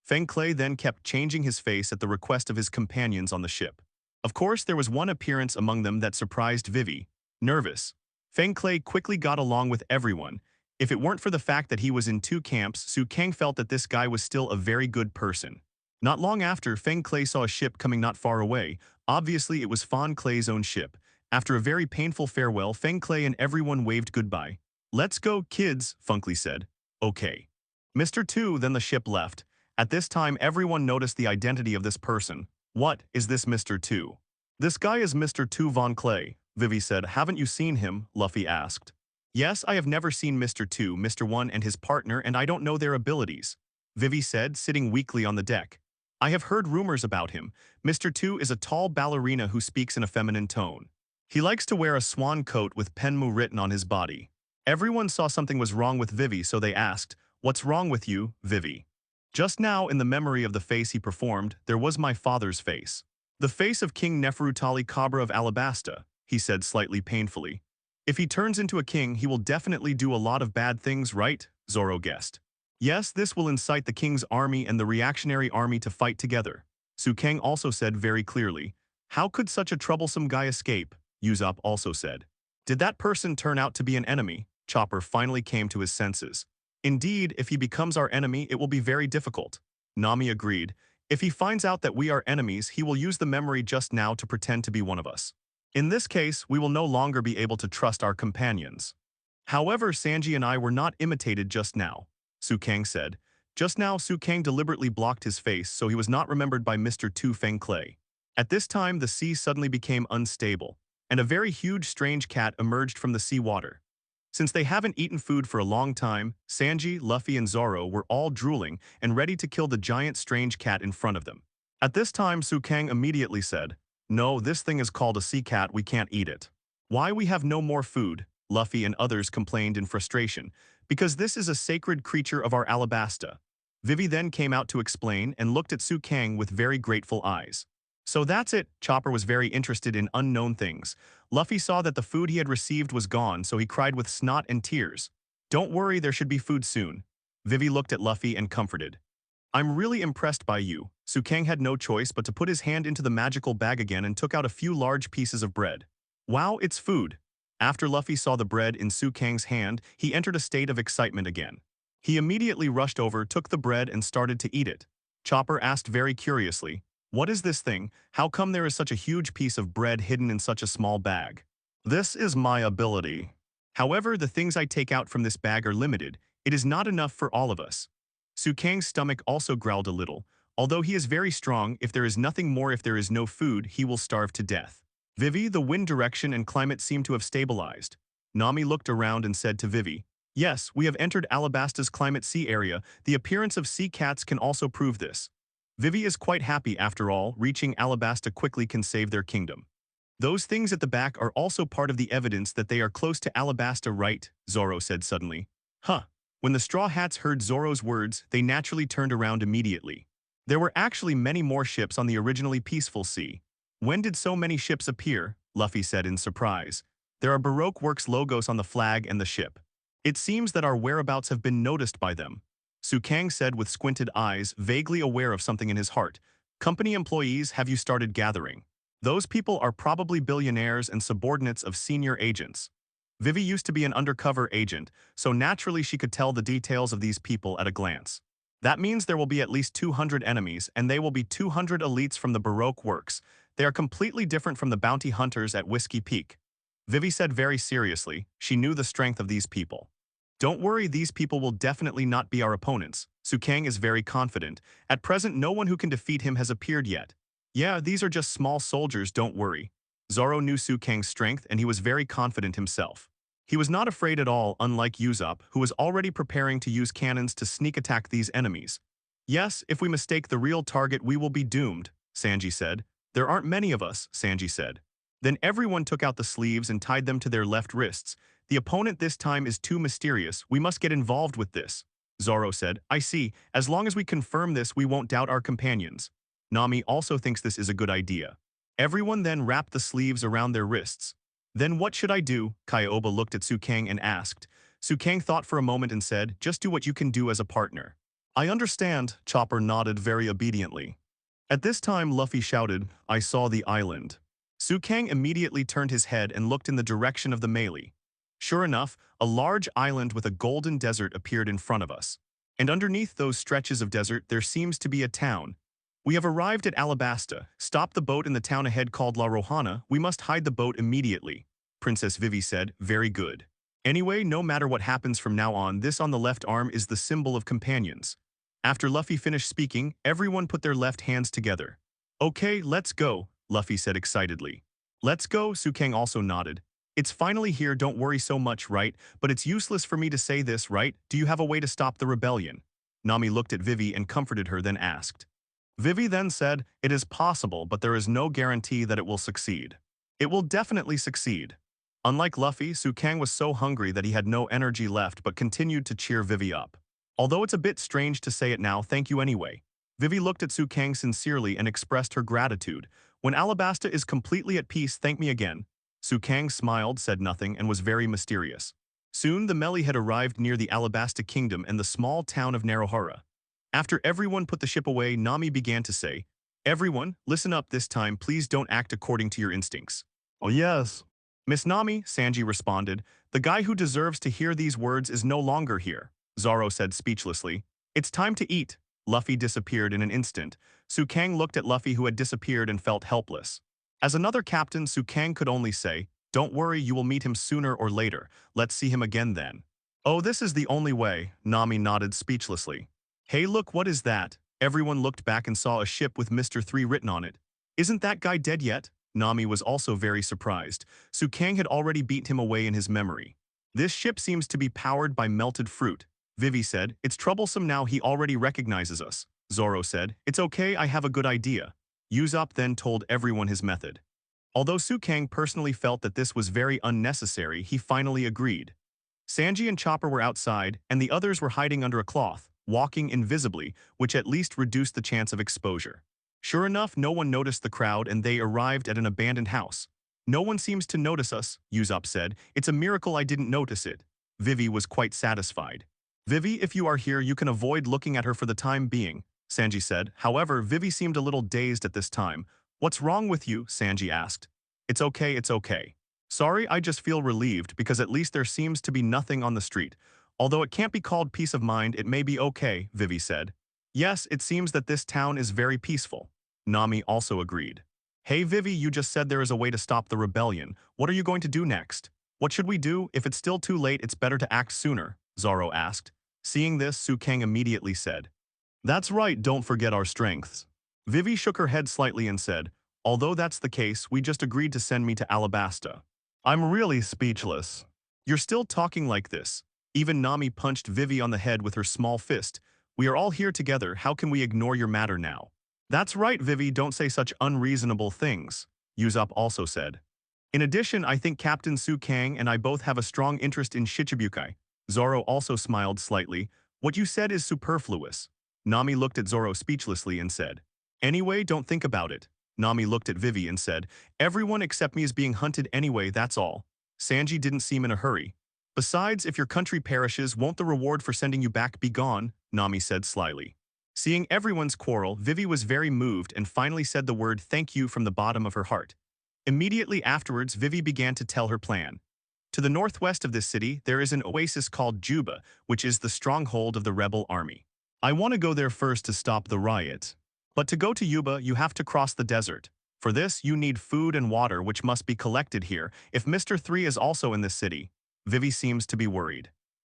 Feng Clay then kept changing his face at the request of his companions on the ship. Of course, there was one appearance among them that surprised Vivi. Nervous. Feng Clay quickly got along with everyone. If it weren't for the fact that he was in two camps, Su Kang felt that this guy was still a very good person. Not long after, Feng Clay saw a ship coming not far away. Obviously, it was Feng Clay's own ship. After a very painful farewell, Feng Clay and everyone waved goodbye. "Let's go, kids," Feng Clay said. "Okay." Mr. Tu, then the ship left. At this time, everyone noticed the identity of this person. "What is this Mr. Tu?" "This guy is Mr. Tu Von Clay," Vivi said. Haven't you seen him? Luffy asked. Yes, I have never seen Mr. 2, Mr. 1 and his partner, and I don't know their abilities, Vivi said, sitting weakly on the deck. I have heard rumors about him. Mr. 2 is a tall ballerina who speaks in a feminine tone. He likes to wear a swan coat with Penmu written on his body. Everyone saw something was wrong with Vivi, so they asked, "What's wrong with you, Vivi?" Just now, in the memory of the face he performed, there was my father's face. The face of King Neferutali Cabra of Alabasta, he said slightly painfully. If he turns into a king, he will definitely do a lot of bad things, right? Zoro guessed. Yes, this will incite the king's army and the reactionary army to fight together. Kang also said very clearly. How could such a troublesome guy escape? Usopp also said. Did that person turn out to be an enemy? Chopper finally came to his senses. Indeed, if he becomes our enemy, it will be very difficult. Nami agreed. If he finds out that we are enemies, he will use the memory just now to pretend to be one of us. In this case, we will no longer be able to trust our companions. However, Sanji and I were not imitated just now, Kang said. Just now, Kang deliberately blocked his face so he was not remembered by Mr. Tu Feng Clay. At this time, the sea suddenly became unstable, and a very huge strange cat emerged from the sea water. Since they haven't eaten food for a long time, Sanji, Luffy, and Zoro were all drooling and ready to kill the giant strange cat in front of them. At this time, Kang immediately said, "No, this thing is called a sea cat, we can't eat it." "Why we have no more food?" Luffy and others complained in frustration. "Because this is a sacred creature of our Alabasta." Vivi then came out to explain and looked at Kang with very grateful eyes. So that's it. Chopper was very interested in unknown things. Luffy saw that the food he had received was gone, so he cried with snot and tears. "Don't worry, there should be food soon." Vivi looked at Luffy and comforted. "I'm really impressed by you." Kang had no choice but to put his hand into the magical bag again and took out a few large pieces of bread. "Wow, it's food." After Luffy saw the bread in Kang's hand, he entered a state of excitement again. He immediately rushed over, took the bread, and started to eat it. Chopper asked very curiously, "What is this thing? How come there is such a huge piece of bread hidden in such a small bag?" "This is my ability. However, the things I take out from this bag are limited. It is not enough for all of us." Kang's stomach also growled a little. Although he is very strong, if there is nothing more, if there is no food, he will starve to death. "Vivi, the wind direction and climate seem to have stabilized." Nami looked around and said to Vivi, "Yes, we have entered Alabasta's climate sea area. The appearance of sea cats can also prove this." Vivi is quite happy after all. Reaching Alabasta quickly can save their kingdom. "Those things at the back are also part of the evidence that they are close to Alabasta, right?" Zoro said suddenly. "Huh." When the Straw Hats heard Zoro's words, they naturally turned around immediately. There were actually many more ships on the originally peaceful sea. "When did so many ships appear?" Luffy said in surprise. "There are Baroque Works logos on the flag and the ship. It seems that our whereabouts have been noticed by them." Kang said with squinted eyes, vaguely aware of something in his heart. "Company employees, have you started gathering? Those people are probably billionaires and subordinates of senior agents." Vivi used to be an undercover agent, so naturally she could tell the details of these people at a glance. "That means there will be at least 200 enemies, and they will be 200 elites from the Baroque Works. They are completely different from the bounty hunters at Whiskey Peak." Vivi said very seriously. She knew the strength of these people. "Don't worry, these people will definitely not be our opponents." Kang is very confident. "At present, no one who can defeat him has appeared yet." "Yeah, these are just small soldiers, don't worry." Zoro knew Kang's strength, and he was very confident himself. He was not afraid at all, unlike Usopp, who was already preparing to use cannons to sneak attack these enemies. "Yes, if we mistake the real target, we will be doomed," Sanji said. "There aren't many of us," Sanji said. Then everyone took out the sleeves and tied them to their left wrists. "The opponent this time is too mysterious. We must get involved with this." Zoro said, "I see. As long as we confirm this, we won't doubt our companions." Nami also thinks this is a good idea. Everyone then wrapped the sleeves around their wrists. "Then what should I do?" Kaido looked at Kang and asked. Kang thought for a moment and said, "Just do what you can do as a partner." "I understand," Chopper nodded very obediently. At this time, Luffy shouted, "I saw the island." Kang immediately turned his head and looked in the direction of the melee. Sure enough, a large island with a golden desert appeared in front of us. And underneath those stretches of desert, there seems to be a town. "We have arrived at Alabasta. Stop the boat in the town ahead called La Rohana. We must hide the boat immediately," Princess Vivi said. "Very good. Anyway, no matter what happens from now on, this on the left arm is the symbol of companions." After Luffy finished speaking, everyone put their left hands together. "Okay, let's go," Luffy said excitedly. Let's go, Kang also nodded. It's finally here, don't worry so much, right? But it's useless for me to say this, right? Do you have a way to stop the rebellion? Nami looked at Vivi and comforted her, then asked. Vivi then said, it is possible, but there is no guarantee that it will succeed. It will definitely succeed. Unlike Luffy, Kang was so hungry that he had no energy left but continued to cheer Vivi up. Although it's a bit strange to say it now, thank you anyway. Vivi looked at Kang sincerely and expressed her gratitude. When Alabasta is completely at peace, thank me again. Kang smiled, said nothing, and was very mysterious. Soon the Meli had arrived near the Alabasta kingdom and the small town of Narohara. After everyone put the ship away, Nami began to say, everyone, listen up this time, please don't act according to your instincts. Oh yes. Miss Nami, Sanji responded, the guy who deserves to hear these words is no longer here. Zoro said speechlessly, it's time to eat. Luffy disappeared in an instant. Kang looked at Luffy who had disappeared and felt helpless. As another captain, Kang could only say, don't worry, you will meet him sooner or later. Let's see him again then. Oh, this is the only way, Nami nodded speechlessly. Hey look, what is that? Everyone looked back and saw a ship with Mr. 3 written on it. Isn't that guy dead yet? Nami was also very surprised. Kang had already beat him away in his memory. This ship seems to be powered by melted fruit. Vivi said, it's troublesome now he already recognizes us. Zoro said, it's okay, I have a good idea. Usopp then told everyone his method. Although Kang personally felt that this was very unnecessary, he finally agreed. Sanji and Chopper were outside, and the others were hiding under a cloth, walking invisibly, which at least reduced the chance of exposure. Sure enough, no one noticed the crowd and they arrived at an abandoned house. No one seems to notice us, Usopp said. It's a miracle I didn't notice it. Vivi was quite satisfied. Vivi, if you are here, you can avoid looking at her for the time being, Sanji said. However, Vivi seemed a little dazed at this time. What's wrong with you? Sanji asked. It's okay, it's okay. Sorry, I just feel relieved because at least there seems to be nothing on the street. Although it can't be called peace of mind, it may be okay, Vivi said. Yes, it seems that this town is very peaceful. Nami also agreed. Hey Vivi, you just said there is a way to stop the rebellion. What are you going to do next? What should we do? If it's still too late, it's better to act sooner, Zoro asked. Seeing this, Kang immediately said, that's right, don't forget our strengths. Vivi shook her head slightly and said, although that's the case, we just agreed to send me to Alabasta. I'm really speechless. You're still talking like this. Even Nami punched Vivi on the head with her small fist. We are all here together, how can we ignore your matter now? That's right, Vivi, don't say such unreasonable things, Usopp also said. In addition, I think Captain Kang and I both have a strong interest in Shichibukai. Zoro also smiled slightly. What you said is superfluous. Nami looked at Zoro speechlessly and said, anyway, don't think about it. Nami looked at Vivi and said, everyone except me is being hunted anyway, that's all. Sanji didn't seem in a hurry. Besides, if your country perishes, won't the reward for sending you back be gone? Nami said slyly. Seeing everyone's quarrel, Vivi was very moved and finally said the word thank you from the bottom of her heart. Immediately afterwards, Vivi began to tell her plan. To the northwest of this city, there is an oasis called Yuba, which is the stronghold of the rebel army. I want to go there first to stop the riot. But to go to Yuba, you have to cross the desert. For this, you need food and water, which must be collected here. If Mr. 3 is also in this city, Vivi seems to be worried.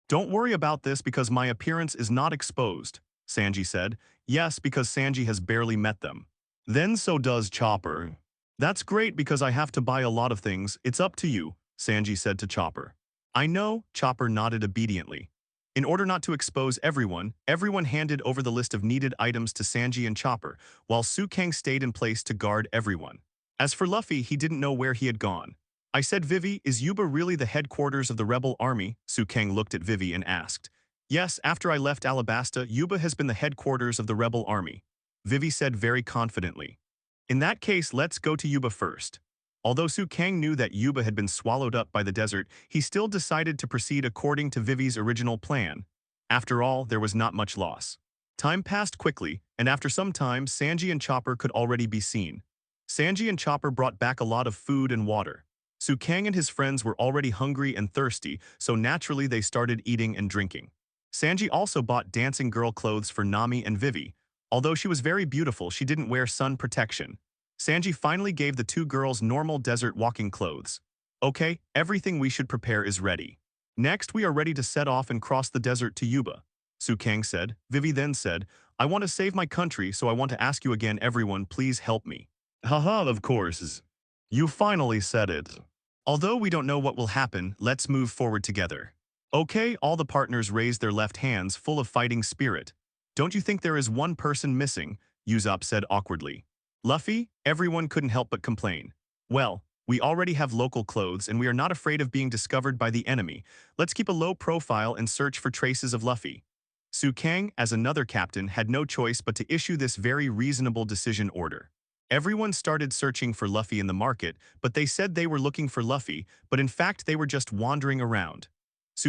Don't worry about this because my appearance is not exposed, Sanji said. Yes, because Sanji has barely met them. Then so does Chopper. That's great because I have to buy a lot of things. It's up to you, Sanji said to Chopper. I know, Chopper nodded obediently. In order not to expose everyone handed over the list of needed items to Sanji and Chopper, while Kang stayed in place to guard everyone. As for Luffy, he didn't know where he had gone. I said, Vivi, is Yuba really the headquarters of the rebel army? Kang looked at Vivi and asked. Yes, after I left Alabasta, Yuba has been the headquarters of the rebel army, Vivi said very confidently. In that case, let's go to Yuba first. Although Kang knew that Yuba had been swallowed up by the desert, he still decided to proceed according to Vivi's original plan. After all, there was not much loss. Time passed quickly, and after some time, Sanji and Chopper could already be seen. Sanji and Chopper brought back a lot of food and water. Kang and his friends were already hungry and thirsty, so naturally they started eating and drinking. Sanji also bought dancing girl clothes for Nami and Vivi. Although she was very beautiful, she didn't wear sun protection. Sanji finally gave the two girls normal desert walking clothes. Okay, everything we should prepare is ready. Next, we are ready to set off and cross the desert to Yuba, Kang said. Vivi then said, I want to save my country, so I want to ask you again, everyone, please help me. Haha, of course. You finally said it. Although we don't know what will happen, let's move forward together. Okay, all the partners raised their left hands full of fighting spirit. Don't you think there is one person missing? Usopp said awkwardly. Luffy, everyone couldn't help but complain. Well, we already have local clothes and we are not afraid of being discovered by the enemy. Let's keep a low profile and search for traces of Luffy. Kang, as another captain, had no choice but to issue this very reasonable decision order. Everyone started searching for Luffy in the market, but they said they were looking for Luffy, but in fact they were just wandering around.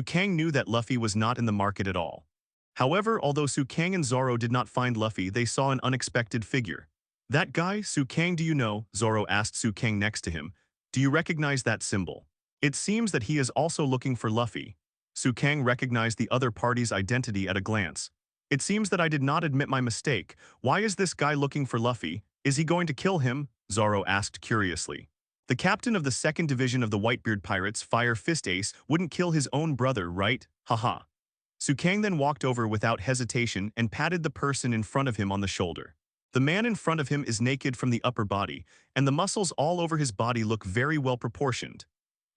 Kang knew that Luffy was not in the market at all. However, although Kang and Zoro did not find Luffy, they saw an unexpected figure. That guy, Kang, do you know? Zoro asked Kang next to him. Do you recognize that symbol? It seems that he is also looking for Luffy. Kang recognized the other party's identity at a glance. It seems that I did not admit my mistake. Why is this guy looking for Luffy? Is he going to kill him? Zoro asked curiously. The captain of the 2nd Division of the Whitebeard Pirates, Fire Fist Ace, wouldn't kill his own brother, right? Haha. Kang then walked over without hesitation and patted the person in front of him on the shoulder. The man in front of him is naked from the upper body, and the muscles all over his body look very well proportioned.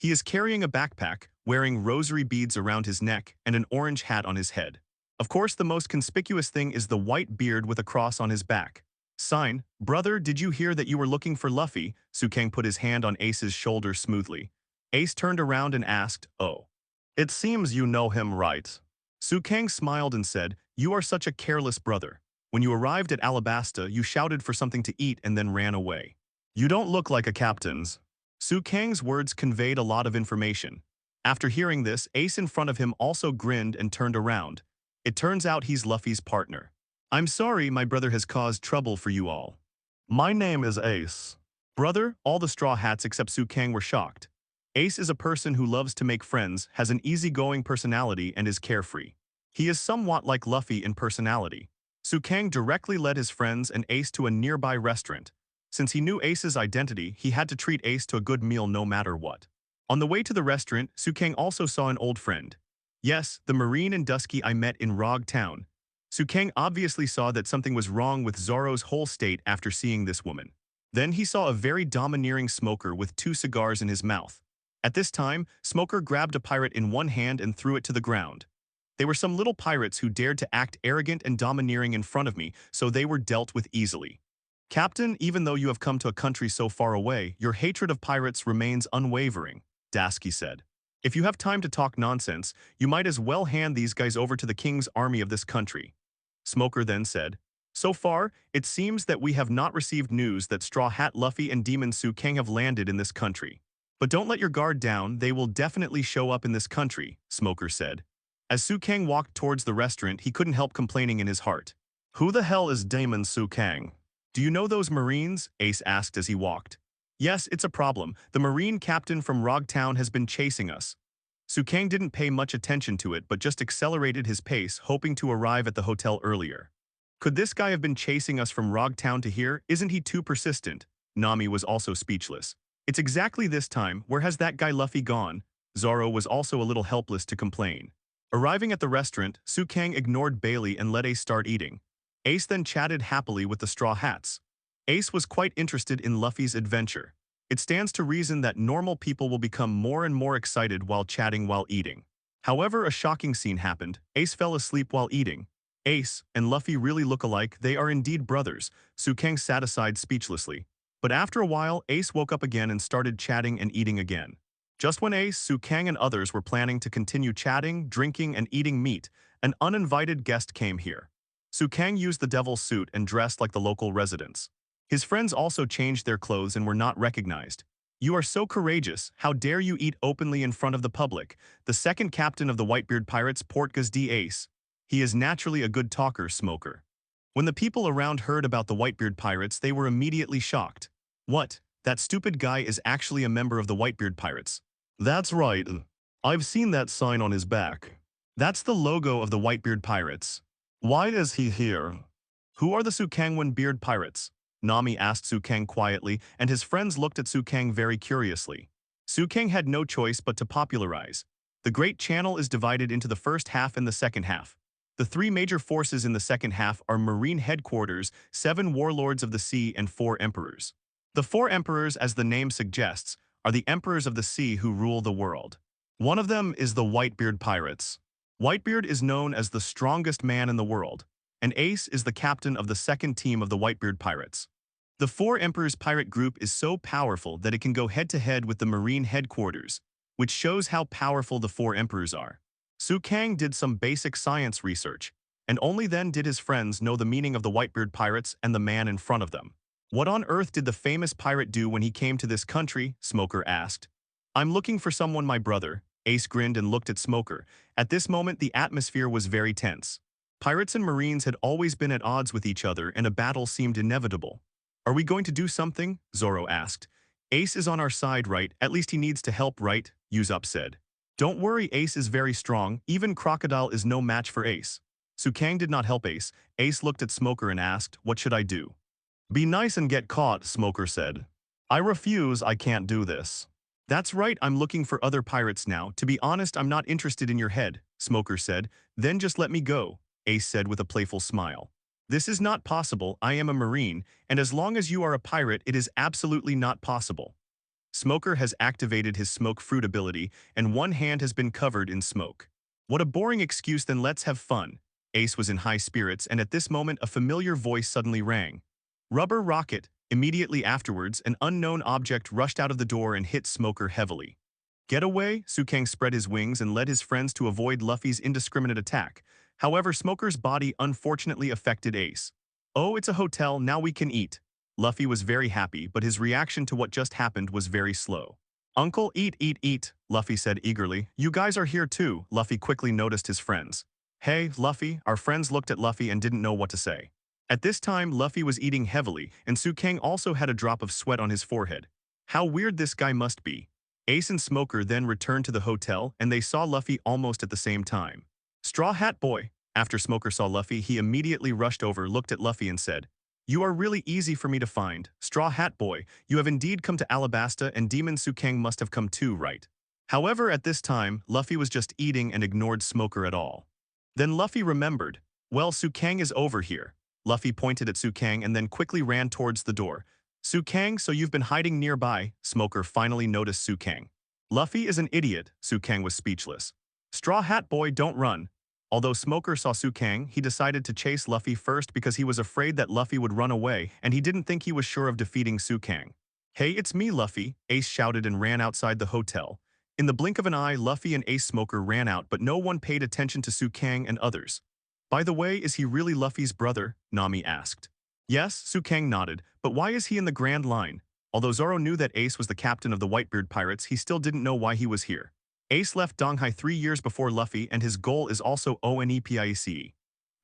He is carrying a backpack, wearing rosary beads around his neck and an orange hat on his head. Of course, the most conspicuous thing is the white beard with a cross on his back. Sign, brother, did you hear that you were looking for Luffy? Kang put his hand on Ace's shoulder smoothly. Ace turned around and asked, oh. It seems you know him, right? Kang smiled and said, you are such a careless brother. When you arrived at Alabasta, you shouted for something to eat and then ran away. You don't look like a captain's. Kang's words conveyed a lot of information. After hearing this, Ace in front of him also grinned and turned around. It turns out he's Luffy's partner. I'm sorry my brother has caused trouble for you all. My name is Ace. Brother, all the Straw Hats except Kang were shocked. Ace is a person who loves to make friends, has an easygoing personality, and is carefree. He is somewhat like Luffy in personality. Kang directly led his friends and Ace to a nearby restaurant. Since he knew Ace's identity, he had to treat Ace to a good meal no matter what. On the way to the restaurant, Kang also saw an old friend. Yes, the Marine and Dusky I met in Rog Town. Kang obviously saw that something was wrong with Zoro's whole state after seeing this woman. Then he saw a very domineering Smoker with 2 cigars in his mouth. At this time, Smoker grabbed a pirate in one hand and threw it to the ground. They were some little pirates who dared to act arrogant and domineering in front of me, so they were dealt with easily. Captain, even though you have come to a country so far away, your hatred of pirates remains unwavering, Dusky said. If you have time to talk nonsense, you might as well hand these guys over to the king's army of this country. Smoker then said, so far, it seems that we have not received news that Straw Hat Luffy and Demon Kang have landed in this country. But don't let your guard down, they will definitely show up in this country, Smoker said. As Kang walked towards the restaurant, he couldn't help complaining in his heart. Who the hell is Demon Kang? Do you know those Marines? Ace asked as he walked. Yes, it's a problem. The Marine captain from Rog Town has been chasing us. Kang didn't pay much attention to it but just accelerated his pace, hoping to arrive at the hotel earlier. Could this guy have been chasing us from Rog Town to here? Isn't he too persistent? Nami was also speechless. It's exactly this time. Where has that guy Luffy gone? Zoro was also a little helpless to complain. Arriving at the restaurant, Kang ignored Bailey and let Ace start eating. Ace then chatted happily with the Straw Hats. Ace was quite interested in Luffy's adventure. It stands to reason that normal people will become more and more excited while chatting while eating. However, a shocking scene happened. Ace fell asleep while eating. Ace and Luffy really look alike. They are indeed brothers. Kang sat aside speechlessly. But after a while, Ace woke up again and started chatting and eating again. Just when Ace, Kang and others were planning to continue chatting, drinking, and eating meat, an uninvited guest came here. Kang used the devil's suit and dressed like the local residents. His friends also changed their clothes and were not recognized. You are so courageous, how dare you eat openly in front of the public, the 2nd captain of the Whitebeard Pirates, Portgas D. Ace. He is naturally a good talker, Smoker. When the people around heard about the Whitebeard Pirates, they were immediately shocked. What? That stupid guy is actually a member of the Whitebeard Pirates. That's right. I've seen that sign on his back. That's the logo of the Whitebeard Pirates. Why is he here? Who are the Sukangwan Beard Pirates? Nami asked Kang quietly, and his friends looked at Kang very curiously. Kang had no choice but to popularize. The Great Channel is divided into the first half and the second half. The 3 major forces in the second half are Marine Headquarters, 7 Warlords of the Sea, and 4 Emperors. The four emperors, as the name suggests, are the emperors of the sea who rule the world. One of them is the Whitebeard Pirates. Whitebeard is known as the strongest man in the world, and Ace is the captain of the second team of the Whitebeard Pirates. The Four Emperors pirate group is so powerful that it can go head-to-head with the Marine headquarters, which shows how powerful the Four Emperors are. Kang did some basic science research, and only then did his friends know the meaning of the Whitebeard Pirates and the man in front of them. What on earth did the famous pirate do when he came to this country? Smoker asked. I'm looking for someone, my brother. Ace grinned and looked at Smoker. At this moment, the atmosphere was very tense. Pirates and Marines had always been at odds with each other, and a battle seemed inevitable. Are we going to do something? Zoro asked. Ace is on our side, right? At least he needs to help, right? Usopp said. Don't worry, Ace is very strong. Even Crocodile is no match for Ace. Kang did not help Ace. Ace looked at Smoker and asked, what should I do? Be nice and get caught, Smoker said. I refuse, I can't do this. That's right, I'm looking for other pirates now. To be honest, I'm not interested in your head, Smoker said. Then just let me go, Ace said with a playful smile. This is not possible, I am a Marine, and as long as you are a pirate, it is absolutely not possible. Smoker has activated his smoke fruit ability, and one hand has been covered in smoke. What a boring excuse, then let's have fun. Ace was in high spirits, and at this moment a familiar voice suddenly rang. Rubber rocket. Immediately afterwards, an unknown object rushed out of the door and hit Smoker heavily. Get away! Kang spread his wings and led his friends to avoid Luffy's indiscriminate attack. However, Smoker's body unfortunately affected Ace. Oh, it's a hotel, now we can eat. Luffy was very happy, but his reaction to what just happened was very slow. Uncle, eat, eat, eat, Luffy said eagerly. You guys are here too. Luffy quickly noticed his friends. Hey, Luffy, our friends looked at Luffy and didn't know what to say. At this time, Luffy was eating heavily, and Kang also had a drop of sweat on his forehead. How weird this guy must be. Ace and Smoker then returned to the hotel, and they saw Luffy almost at the same time. Straw Hat Boy. After Smoker saw Luffy, he immediately rushed over, looked at Luffy and said, You are really easy for me to find. Straw Hat Boy, you have indeed come to Alabasta, and Demon Kang must have come too, right? However, at this time, Luffy was just eating and ignored Smoker at all. Then Luffy remembered, well, Kang is over here. Luffy pointed at Kang and then quickly ran towards the door. Kang, so you've been hiding nearby? Smoker finally noticed Kang. Luffy is an idiot. Kang was speechless. Straw Hat Boy, don't run. Although Smoker saw Kang, he decided to chase Luffy first because he was afraid that Luffy would run away, and he didn't think he was sure of defeating Kang. Hey, it's me, Luffy, Ace shouted and ran outside the hotel. In the blink of an eye, Luffy and Ace Smoker ran out, but no one paid attention to Kang and others. By the way, is he really Luffy's brother? Nami asked. Yes, Kang nodded, but why is he in the Grand Line? Although Zoro knew that Ace was the captain of the Whitebeard Pirates, he still didn't know why he was here. Ace left Donghai 3 years before Luffy, and his goal is also ONEPICE.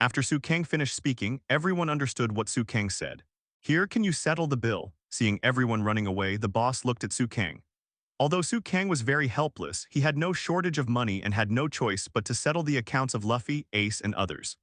After Kang finished speaking, everyone understood what Kang said. Here, can you settle the bill? Seeing everyone running away, the boss looked at Kang. Although Kang was very helpless, he had no shortage of money and had no choice but to settle the accounts of Luffy, Ace, and others.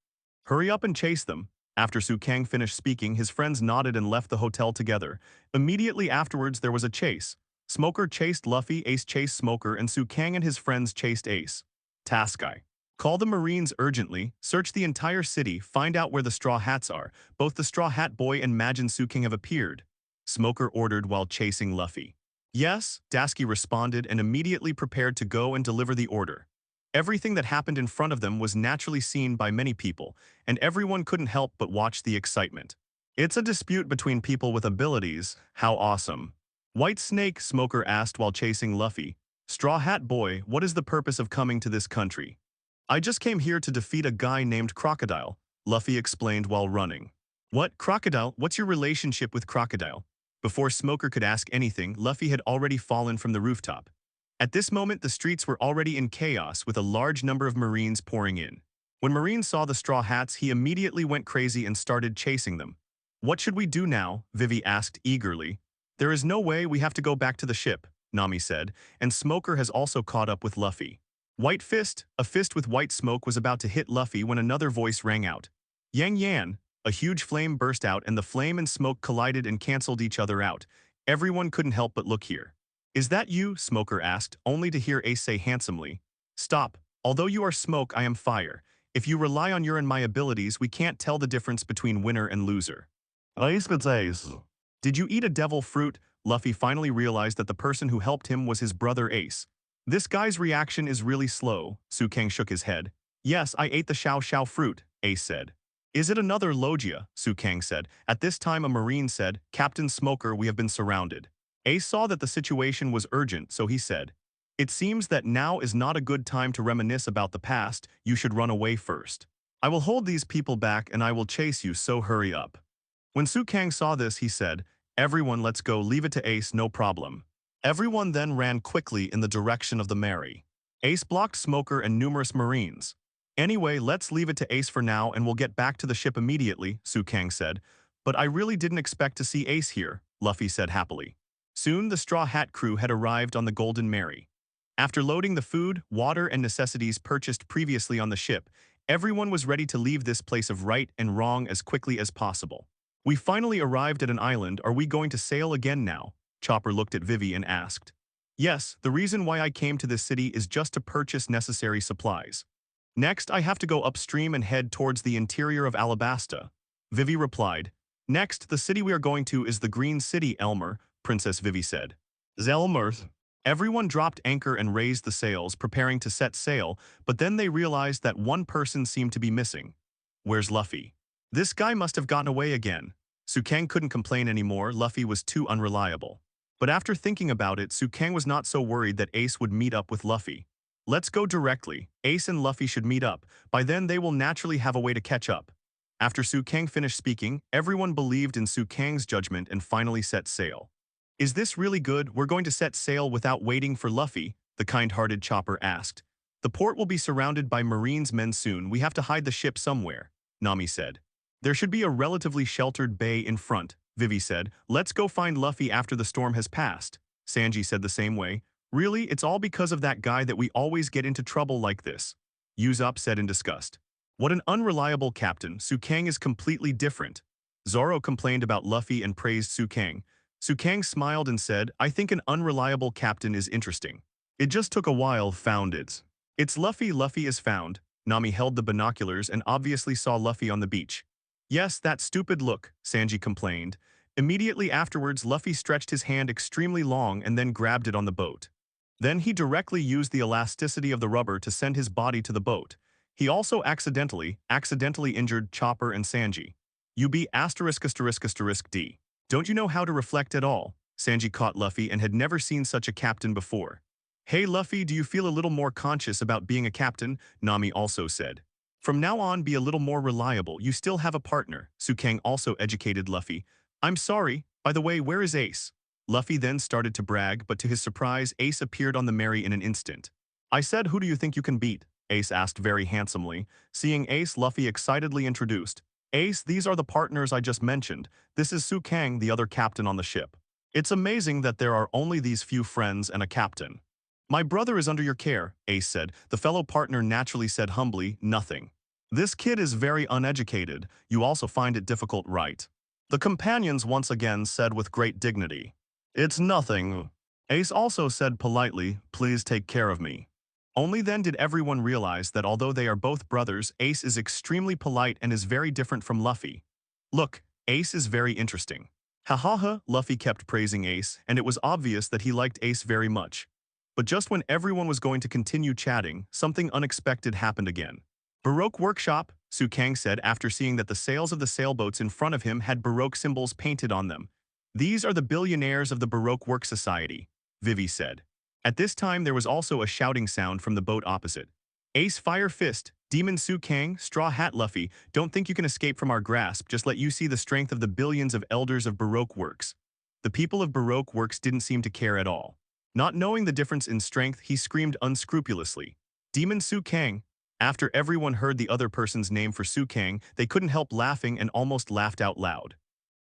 Hurry up and chase them. After Kang finished speaking, his friends nodded and left the hotel together. Immediately afterwards, there was a chase. Smoker chased Luffy, Ace chased Smoker, and Kang and his friends chased Ace. Task Guy. Call the Marines urgently, search the entire city, find out where the Straw Hats are. Both the Straw Hat Boy and Majin Kang have appeared. Smoker ordered while chasing Luffy. Yes, Dasky responded and immediately prepared to go and deliver the order. Everything that happened in front of them was naturally seen by many people, and everyone couldn't help but watch the excitement. It's a dispute between people with abilities. How awesome. White Snake, Smoker asked while chasing Luffy. Straw Hat Boy, what is the purpose of coming to this country? I just came here to defeat a guy named Crocodile, Luffy explained while running. What, Crocodile? What's your relationship with Crocodile? Before Smoker could ask anything, Luffy had already fallen from the rooftop. At this moment, the streets were already in chaos with a large number of Marines pouring in. When Marine saw the Straw Hats, he immediately went crazy and started chasing them. What should we do now? Vivi asked eagerly. There is no way, we have to go back to the ship, Nami said, and Smoker has also caught up with Luffy. White Fist, a fist with white smoke, was about to hit Luffy when another voice rang out. Yang Yan. A huge flame burst out and the flame and smoke collided and cancelled each other out. Everyone couldn't help but look here. Is that you? Smoker asked, only to hear Ace say handsomely. Stop. Although you are smoke, I am fire. If you rely on your and my abilities, we can't tell the difference between winner and loser. Ace gets Ace. Did you eat a devil fruit? Luffy finally realized that the person who helped him was his brother Ace. This guy's reaction is really slow. Kang shook his head. Yes, I ate the Xiao Xiao fruit, Ace said. Is it another Logia? Kang said. At this time a marine said, Captain Smoker, we have been surrounded. Ace saw that the situation was urgent, so he said, it seems that now is not a good time to reminisce about the past, you should run away first. I will hold these people back and I will chase you, so hurry up. When Kang saw this, he said, everyone let's go, leave it to Ace, no problem. Everyone then ran quickly in the direction of the Mary. Ace blocked Smoker and numerous marines. Anyway, let's leave it to Ace for now and we'll get back to the ship immediately, Kang said. But I really didn't expect to see Ace here, Luffy said happily. Soon the Straw Hat crew had arrived on the Golden Mary. After loading the food, water, and necessities purchased previously on the ship, everyone was ready to leave this place of right and wrong as quickly as possible. We finally arrived at an island, are we going to sail again now? Chopper looked at Vivi and asked. Yes, the reason why I came to this city is just to purchase necessary supplies. Next, I have to go upstream and head towards the interior of Alabasta. Vivi replied. Next, the city we are going to is the Green City, Elmer, Princess Vivi said. Zelmer. Everyone dropped anchor and raised the sails, preparing to set sail, but then they realized that one person seemed to be missing. Where's Luffy? This guy must have gotten away again. Kang couldn't complain anymore, Luffy was too unreliable. But after thinking about it, Kang was not so worried that Ace would meet up with Luffy. Let's go directly, Ace and Luffy should meet up, by then they will naturally have a way to catch up. After Kang finished speaking, everyone believed in Kang's judgment and finally set sail. Is this really good? We're going to set sail without waiting for Luffy, the kind-hearted Chopper asked. The port will be surrounded by Marines men soon, we have to hide the ship somewhere, Nami said. There should be a relatively sheltered bay in front, Vivi said. Let's go find Luffy after the storm has passed. Sanji said the same way. Really, it's all because of that guy that we always get into trouble like this. Usopp said in disgust. What an unreliable captain, Kang is completely different. Zoro complained about Luffy and praised Kang. Kang smiled and said, I think an unreliable captain is interesting. It just took a while, found it. It's Luffy, Luffy is found. Nami held the binoculars and obviously saw Luffy on the beach. Yes, that stupid look, Sanji complained. Immediately afterwards, Luffy stretched his hand extremely long and then grabbed it on the boat. Then he directly used the elasticity of the rubber to send his body to the boat. He also accidentally injured Chopper and Sanji. UB ****D. Don't you know how to reflect at all? Sanji caught Luffy and had never seen such a captain before. Hey Luffy, do you feel a little more conscious about being a captain? Nami also said. From now on, be a little more reliable, you still have a partner. Kang also educated Luffy. I'm sorry, by the way, where is Ace? Luffy then started to brag, but to his surprise, Ace appeared on the Mary in an instant. I said, who do you think you can beat? Ace asked very handsomely. Seeing Ace, Luffy excitedly introduced. Ace, these are the partners I just mentioned. This is Kang, the other captain on the ship. It's amazing that there are only these few friends and a captain. My brother is under your care, Ace said. The fellow partner naturally said humbly, nothing. This kid is very uneducated. You also find it difficult, right? The companions once again said with great dignity. It's nothing. Ace also said politely, please take care of me. Only then did everyone realize that although they are both brothers, Ace is extremely polite and is very different from Luffy. Look, Ace is very interesting. Ha ha ha, Luffy kept praising Ace, and it was obvious that he liked Ace very much. But just when everyone was going to continue chatting, something unexpected happened again. Baroque Workshop, Kang said after seeing that the sails of the sailboats in front of him had Baroque symbols painted on them. These are the billionaires of the Baroque Works Society, Vivi said. At this time there was also a shouting sound from the boat opposite. Ace Fire Fist, Demon Kang, Straw Hat Luffy, don't think you can escape from our grasp, just let you see the strength of the billions of elders of Baroque Works. The people of Baroque Works didn't seem to care at all. Not knowing the difference in strength, he screamed unscrupulously. Demon Kang. After everyone heard the other person's name for Kang, they couldn't help laughing and almost laughed out loud.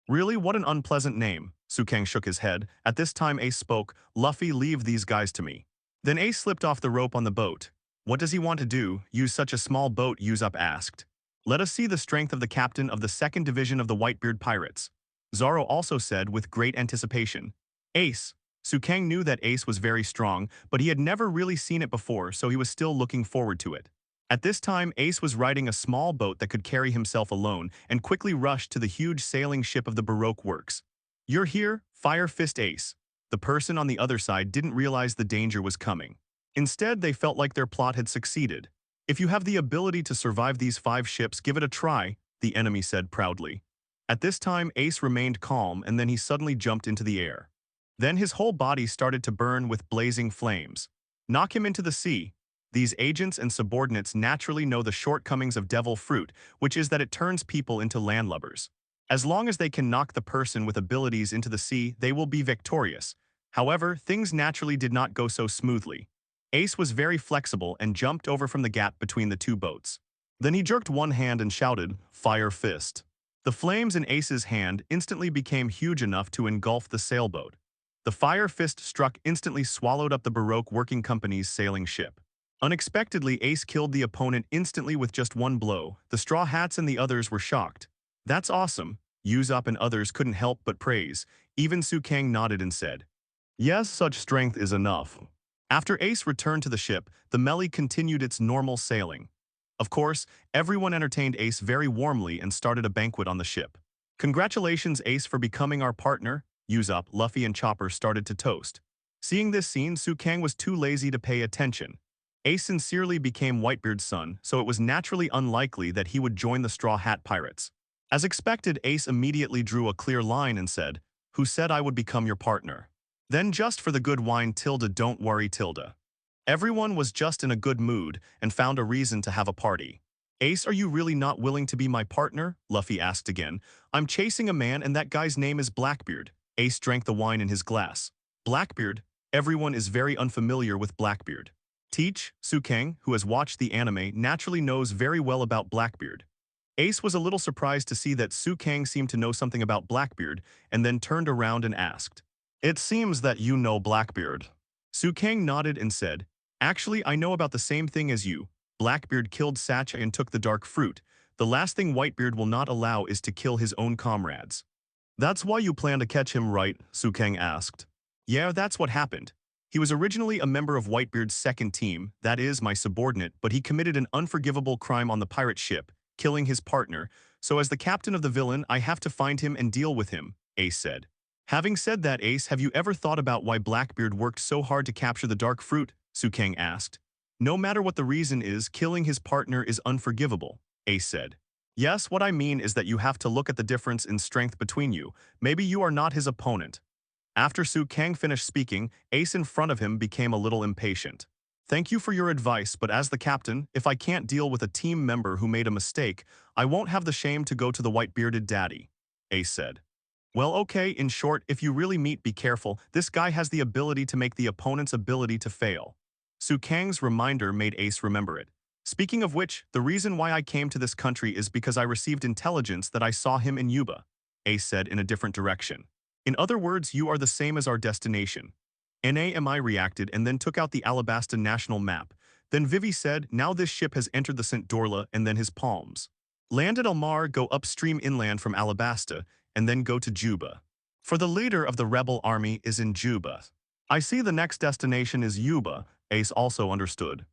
Really, what an unpleasant name. Kang shook his head. At this time Ace spoke, Luffy, leave these guys to me. Then Ace slipped off the rope on the boat. What does he want to do? Use such a small boat, Usopp asked. Let us see the strength of the captain of the 2nd Division of the Whitebeard Pirates. Zoro also said with great anticipation. Ace. Kang knew that Ace was very strong, but he had never really seen it before, so he was still looking forward to it. At this time, Ace was riding a small boat that could carry himself alone and quickly rushed to the huge sailing ship of the Baroque Works. "You're here, Fire Fist Ace." The person on the other side didn't realize the danger was coming. Instead, they felt like their plot had succeeded. "If you have the ability to survive these 5 ships, give it a try," the enemy said proudly. At this time, Ace remained calm and then he suddenly jumped into the air. Then his whole body started to burn with blazing flames. "Knock him into the sea." These agents and subordinates naturally know the shortcomings of devil fruit, which is that it turns people into landlubbers. As long as they can knock the person with abilities into the sea, they will be victorious. However, things naturally did not go so smoothly. Ace was very flexible and jumped over from the gap between the 2 boats. Then he jerked one hand and shouted, "Fire Fist." The flames in Ace's hand instantly became huge enough to engulf the sailboat. The Fire Fist struck instantly swallowed up the Baroque Working Company's sailing ship. Unexpectedly, Ace killed the opponent instantly with just one blow. The Straw Hats and the others were shocked. "That's awesome." Usopp and others couldn't help but praise. Even Kang nodded and said, "Yes, such strength is enough." After Ace returned to the ship, the melee continued its normal sailing. Of course, everyone entertained Ace very warmly and started a banquet on the ship. "Congratulations, Ace, for becoming our partner." Usopp, Luffy, and Chopper started to toast. Seeing this scene, Kang was too lazy to pay attention. Ace sincerely became Whitebeard's son, so it was naturally unlikely that he would join the Straw Hat Pirates. As expected, Ace immediately drew a clear line and said, "Who said I would become your partner?" Then just for the good wine, don't worry, Tilda. Everyone was just in a good mood and found a reason to have a party. "Ace, are you really not willing to be my partner?" Luffy asked again. "I'm chasing a man and that guy's name is Blackbeard." Ace drank the wine in his glass. Blackbeard? Everyone is very unfamiliar with Blackbeard. Teach, Kang, who has watched the anime, naturally knows very well about Blackbeard. Ace was a little surprised to see that Kang seemed to know something about Blackbeard and then turned around and asked, "It seems that you know Blackbeard." Kang nodded and said, "Actually, I know about the same thing as you. Blackbeard killed Sacha and took the dark fruit. The last thing Whitebeard will not allow is to kill his own comrades." "That's why you plan to catch him, right?" Kang asked. "Yeah, that's what happened. He was originally a member of Whitebeard's second team, that is, my subordinate, but he committed an unforgivable crime on the pirate ship, killing his partner, so as the captain of the villain, I have to find him and deal with him," Ace said. "Having said that, Ace, have you ever thought about why Blackbeard worked so hard to capture the dark fruit?" Kang asked. "No matter what the reason is, killing his partner is unforgivable," Ace said. "Yes, what I mean is that you have to look at the difference in strength between you. Maybe you are not his opponent." After Kang finished speaking, Ace in front of him became a little impatient. "Thank you for your advice, but as the captain, if I can't deal with a team member who made a mistake, I won't have the shame to go to the white-bearded daddy," Ace said. "Well, okay, in short, if you really meet, be careful. This guy has the ability to make the opponent's ability to fail." Kang's reminder made Ace remember it. "Speaking of which, the reason why I came to this country is because I received intelligence that I saw him in Yuba," Ace said in a different direction. "In other words, you are the same as our destination." Nami reacted and then took out the Alabasta national map. Then Vivi said, "Now this ship has entered the St. Dorla and then his palms. Land at Almar, go upstream inland from Alabasta, and then go to Juba. For the leader of the rebel army is in Juba. I see the next destination is Yuba," Ace also understood.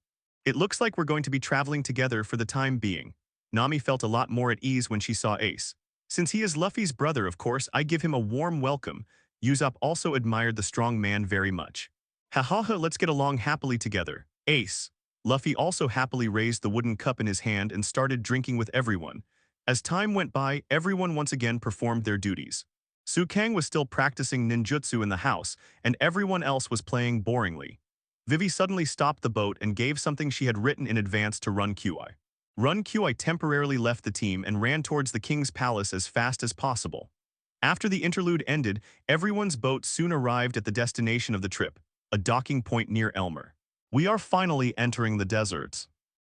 "It looks like we're going to be traveling together for the time being." Nami felt a lot more at ease when she saw Ace. "Since he is Luffy's brother, of course, I give him a warm welcome." Usopp also admired the strong man very much. "Ha ha ha, let's get along happily together. Ace." Luffy also happily raised the wooden cup in his hand and started drinking with everyone. As time went by, everyone once again performed their duties. Kang was still practicing ninjutsu in the house, and everyone else was playing boringly. Vivi suddenly stopped the boat and gave something she had written in advance to Run Qi. Run Qi temporarily left the team and ran towards the king's palace as fast as possible. After the interlude ended, everyone's boat soon arrived at the destination of the trip, a docking point near Elmer. "We are finally entering the deserts.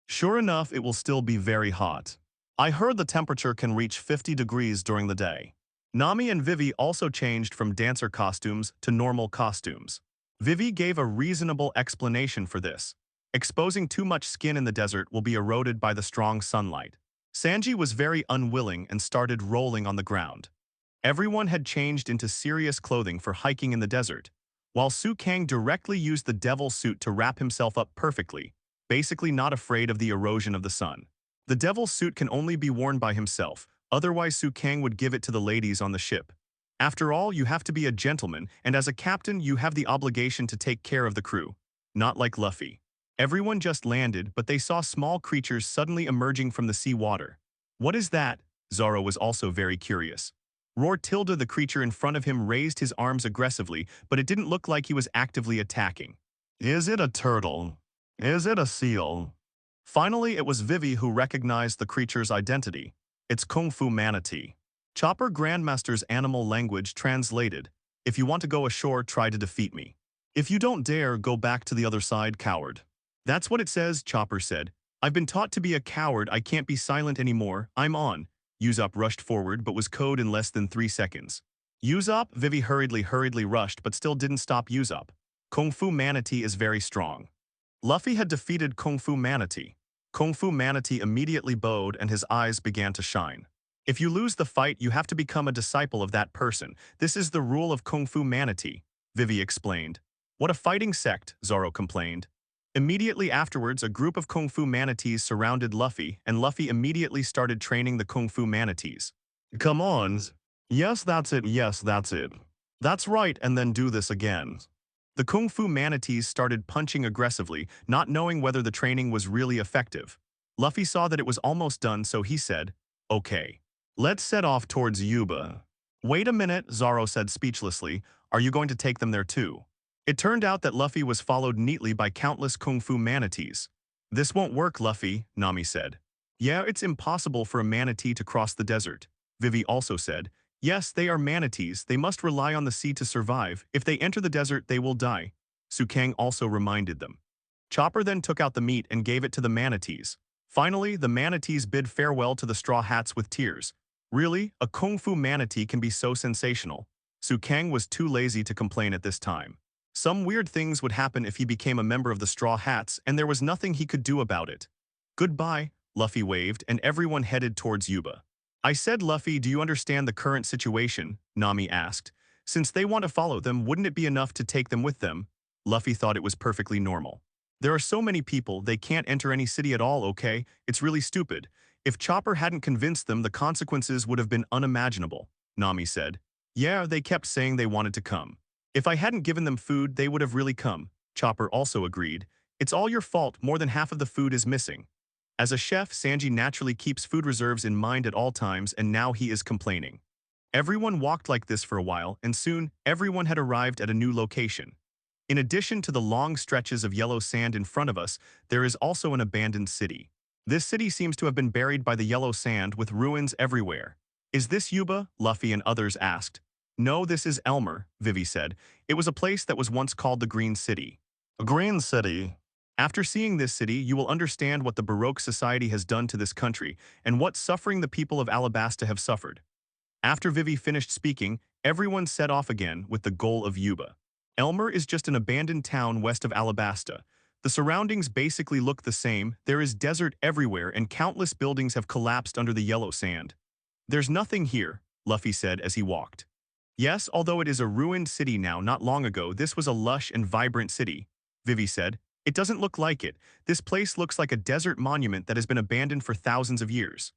Sure enough, it will still be very hot. I heard the temperature can reach 50 degrees during the day." Nami and Vivi also changed from dancer costumes to normal costumes. Vivi gave a reasonable explanation for this. Exposing too much skin in the desert will be eroded by the strong sunlight. Sanji was very unwilling and started rolling on the ground. Everyone had changed into serious clothing for hiking in the desert, while Kang directly used the devil suit to wrap himself up perfectly, basically not afraid of the erosion of the sun. The devil suit can only be worn by himself, otherwise Kang would give it to the ladies on the ship. After all, you have to be a gentleman, and as a captain, you have the obligation to take care of the crew. Not like Luffy. Everyone just landed, but they saw small creatures suddenly emerging from the sea water. What is that? Zoro was also very curious. Roar Tilda, the creature in front of him, raised his arms aggressively, but it didn't look like he was actively attacking. Is it a turtle? Is it a seal? Finally, it was Vivi who recognized the creature's identity. It's Kung Fu Manatee. Chopper Grandmaster's animal language translated, "If you want to go ashore, try to defeat me. If you don't dare, go back to the other side, coward." That's what it says, Chopper said. I've been taught to be a coward, I can't be silent anymore, I'm on. Usopp rushed forward but was KO'd in less than 3 seconds. Usopp, Vivi hurriedly rushed but still didn't stop Usopp. Kung Fu Manatee is very strong. Luffy had defeated Kung Fu Manatee. Kung Fu Manatee immediately bowed and his eyes began to shine. If you lose the fight, you have to become a disciple of that person. This is the rule of Kung Fu Manatee, Vivi explained. What a fighting sect, Zoro complained. Immediately afterwards, a group of Kung Fu Manatees surrounded Luffy, and Luffy immediately started training the Kung Fu Manatees. Come on. Yes, that's it. Yes, that's it. That's right, and then do this again. The Kung Fu Manatees started punching aggressively, not knowing whether the training was really effective. Luffy saw that it was almost done, so he said, "Okay. Let's set off towards Yuba." Wait a minute, Zoro said speechlessly. Are you going to take them there too? It turned out that Luffy was followed neatly by countless Kung Fu Manatees. This won't work, Luffy, Nami said. Yeah, it's impossible for a manatee to cross the desert. Vivi also said, yes, they are manatees, they must rely on the sea to survive. If they enter the desert, they will die. Kang also reminded them. Chopper then took out the meat and gave it to the manatees. Finally, the manatees bid farewell to the Straw Hats with tears. Really, a Kung Fu Manatee can be so sensational. Kang was too lazy to complain at this time. Some weird things would happen if he became a member of the Straw Hats, and there was nothing he could do about it. Goodbye, Luffy waved, and everyone headed towards Yuba. I said, Luffy, do you understand the current situation? Nami asked. Since they want to follow them, wouldn't it be enough to take them with them? Luffy thought it was perfectly normal. There are so many people, they can't enter any city at all, okay? It's really stupid. If Chopper hadn't convinced them, the consequences would have been unimaginable, Nami said. Yeah, they kept saying they wanted to come. If I hadn't given them food, they would have really come, Chopper also agreed. It's all your fault, more than half of the food is missing. As a chef, Sanji naturally keeps food reserves in mind at all times, and now he is complaining. Everyone walked like this for a while, and soon, everyone had arrived at a new location. In addition to the long stretches of yellow sand in front of us, there is also an abandoned city. This city seems to have been buried by the yellow sand with ruins everywhere. Is this Yuba? Luffy and others asked. No, this is Elmer, Vivi said. It was a place that was once called the Green City. A Green City? After seeing this city, you will understand what the Baroque society has done to this country and what suffering the people of Alabasta have suffered. After Vivi finished speaking, everyone set off again with the goal of Yuba. Elmer is just an abandoned town west of Alabasta. The surroundings basically look the same, there is desert everywhere and countless buildings have collapsed under the yellow sand. There's nothing here, Luffy said as he walked. Yes, although it is a ruined city now, not long ago this was a lush and vibrant city, Vivi said. It doesn't look like it. This place looks like a desert monument that has been abandoned for thousands of years.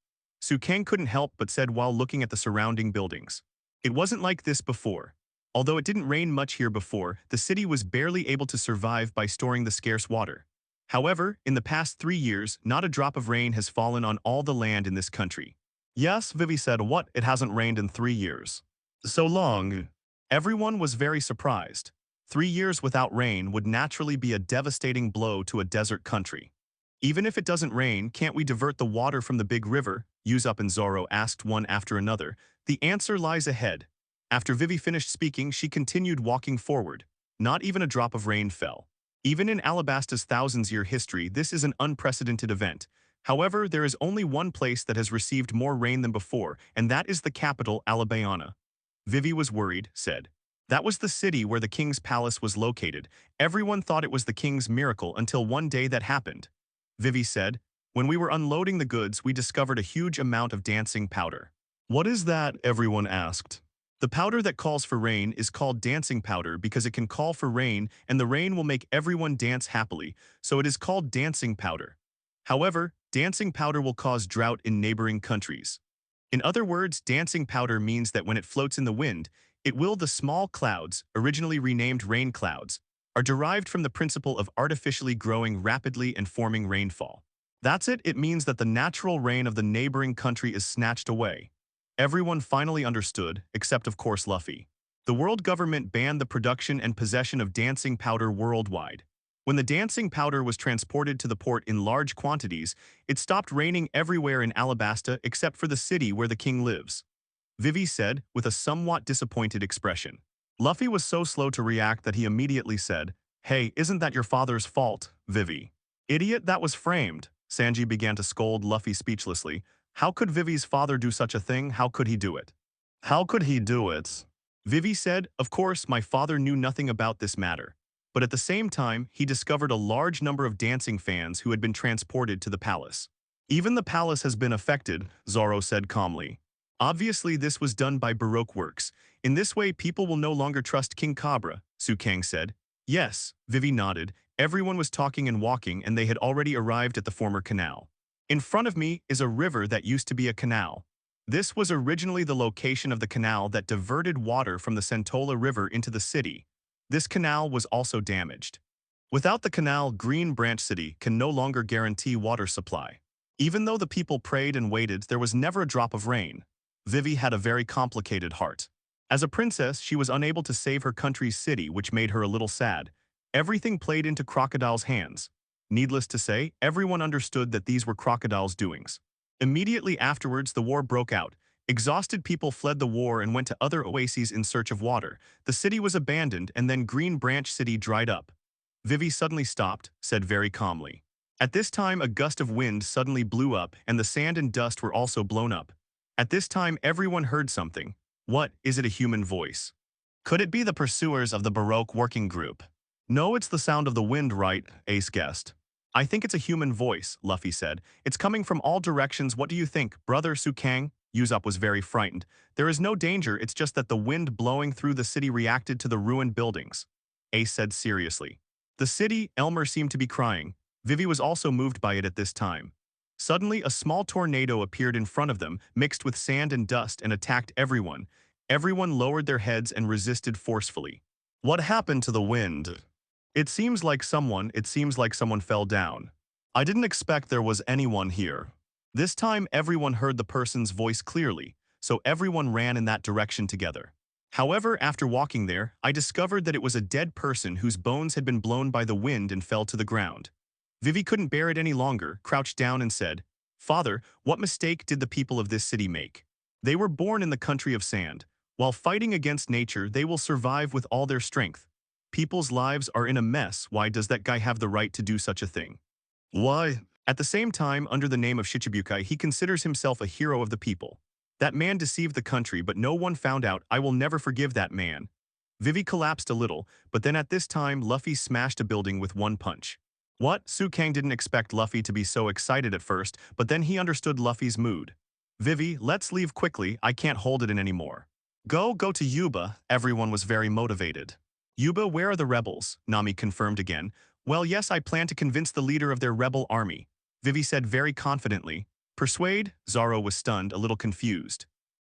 Kang couldn't help but said while looking at the surrounding buildings. It wasn't like this before. Although it didn't rain much here before, the city was barely able to survive by storing the scarce water. However, in the past 3 years, not a drop of rain has fallen on all the land in this country. Yes, Vivi said, what? It hasn't rained in 3 years. So long. Everyone was very surprised. 3 years without rain would naturally be a devastating blow to a desert country. Even if it doesn't rain, can't we divert the water from the big river? Usopp and Zoro asked one after another. The answer lies ahead. After Vivi finished speaking, she continued walking forward. Not even a drop of rain fell. Even in Alabasta's thousands-year history, this is an unprecedented event. However, there is only one place that has received more rain than before, and that is the capital, Albana. Vivi was worried, said. That was the city where the king's palace was located. Everyone thought it was the king's miracle until one day that happened. Vivi said, when we were unloading the goods, we discovered a huge amount of dancing powder. What is that? Everyone asked. The powder that calls for rain is called dancing powder because it can call for rain and the rain will make everyone dance happily, so it is called dancing powder. However, dancing powder will cause drought in neighboring countries. In other words, dancing powder means that when it floats in the wind, The small clouds, originally renamed rain clouds, are derived from the principle of artificially growing rapidly and forming rainfall. That's it. It means that the natural rain of the neighboring country is snatched away. Everyone finally understood, except of course Luffy. The world government banned the production and possession of dancing powder worldwide. When the dancing powder was transported to the port in large quantities, it stopped raining everywhere in Alabasta except for the city where the king lives. Vivi said, with a somewhat disappointed expression. Luffy was so slow to react that he immediately said, "Hey, isn't that your father's fault, Vivi?" "Idiot, that was framed." Sanji began to scold Luffy speechlessly. How could Vivi's father do such a thing? How could he do it? How could he do it? Vivi said, "Of course, my father knew nothing about this matter. But at the same time, he discovered a large number of dancing fans who had been transported to the palace. Even the palace has been affected," Zoro said calmly. "Obviously, this was done by Baroque Works. In this way, people will no longer trust King Cobra," Kang said. "Yes," Vivi nodded. Everyone was talking and walking, and they had already arrived at the former canal. "In front of me is a river that used to be a canal. This was originally the location of the canal that diverted water from the Sentola River into the city. This canal was also damaged. Without the canal, Green Branch City can no longer guarantee water supply. Even though the people prayed and waited, there was never a drop of rain." Vivi had a very complicated heart. As a princess, she was unable to save her country's city, which made her a little sad. Everything played into Crocodile's hands. Needless to say, everyone understood that these were Crocodile's doings. Immediately afterwards, the war broke out. Exhausted people fled the war and went to other oases in search of water. The city was abandoned, and then Green Branch City dried up. Vivi suddenly stopped, said very calmly. At this time, a gust of wind suddenly blew up, and the sand and dust were also blown up. At this time, everyone heard something. What? Is it a human voice? Could it be the pursuers of the Baroque working group? No, it's the sound of the wind, right? Ace guessed. I think it's a human voice, Luffy said. It's coming from all directions. What do you think, brother Kang? Usopp was very frightened. There is no danger, it's just that the wind blowing through the city reacted to the ruined buildings. Ace said seriously. The city, Elmer seemed to be crying. Vivi was also moved by it at this time. Suddenly, a small tornado appeared in front of them, mixed with sand and dust, and attacked everyone. Everyone lowered their heads and resisted forcefully. What happened to the wind? It seems like someone fell down. I didn't expect there was anyone here. This time, everyone heard the person's voice clearly, so everyone ran in that direction together. However, after walking there, I discovered that it was a dead person whose bones had been blown by the wind and fell to the ground. Vivi couldn't bear it any longer, crouched down and said, "Father, what mistake did the people of this city make? They were born in the country of sand. While fighting against nature, they will survive with all their strength. People's lives are in a mess. Why does that guy have the right to do such a thing? Why?" At the same time, under the name of Shichibukai, he considers himself a hero of the people. That man deceived the country, but no one found out. I will never forgive that man. Vivi collapsed a little, but then at this time, Luffy smashed a building with one punch. What? Kang didn't expect Luffy to be so excited at first, but then he understood Luffy's mood. Vivi, let's leave quickly, I can't hold it in anymore. Go to Yuba, everyone was very motivated. Yuba, where are the rebels? Nami confirmed again. Well, yes, I plan to convince the leader of their rebel army. Vivi said very confidently. Persuade? Zoro was stunned, a little confused.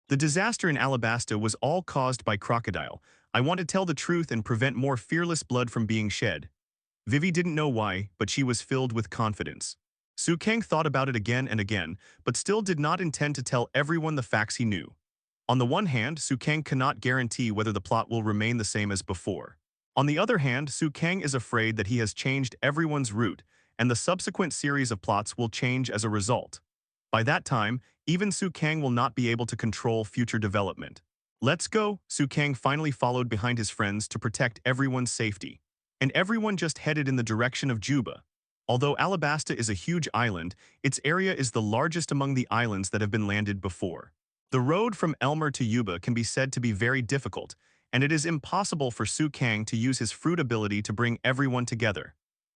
The disaster in Alabasta was all caused by Crocodile. I want to tell the truth and prevent more fearless blood from being shed. Vivi didn't know why, but she was filled with confidence. Kang thought about it again and again, but still did not intend to tell everyone the facts he knew. On the one hand, Kang cannot guarantee whether the plot will remain the same as before. On the other hand, Kang is afraid that he has changed everyone's route, and the subsequent series of plots will change as a result. By that time, even Kang will not be able to control future development. Let's go, Kang finally followed behind his friends to protect everyone's safety. And everyone just headed in the direction of Juba. Although Alabasta is a huge island, its area is the largest among the islands that have been landed before. The road from Elmer to Yuba can be said to be very difficult, and it is impossible for Kang to use his fruit ability to bring everyone together.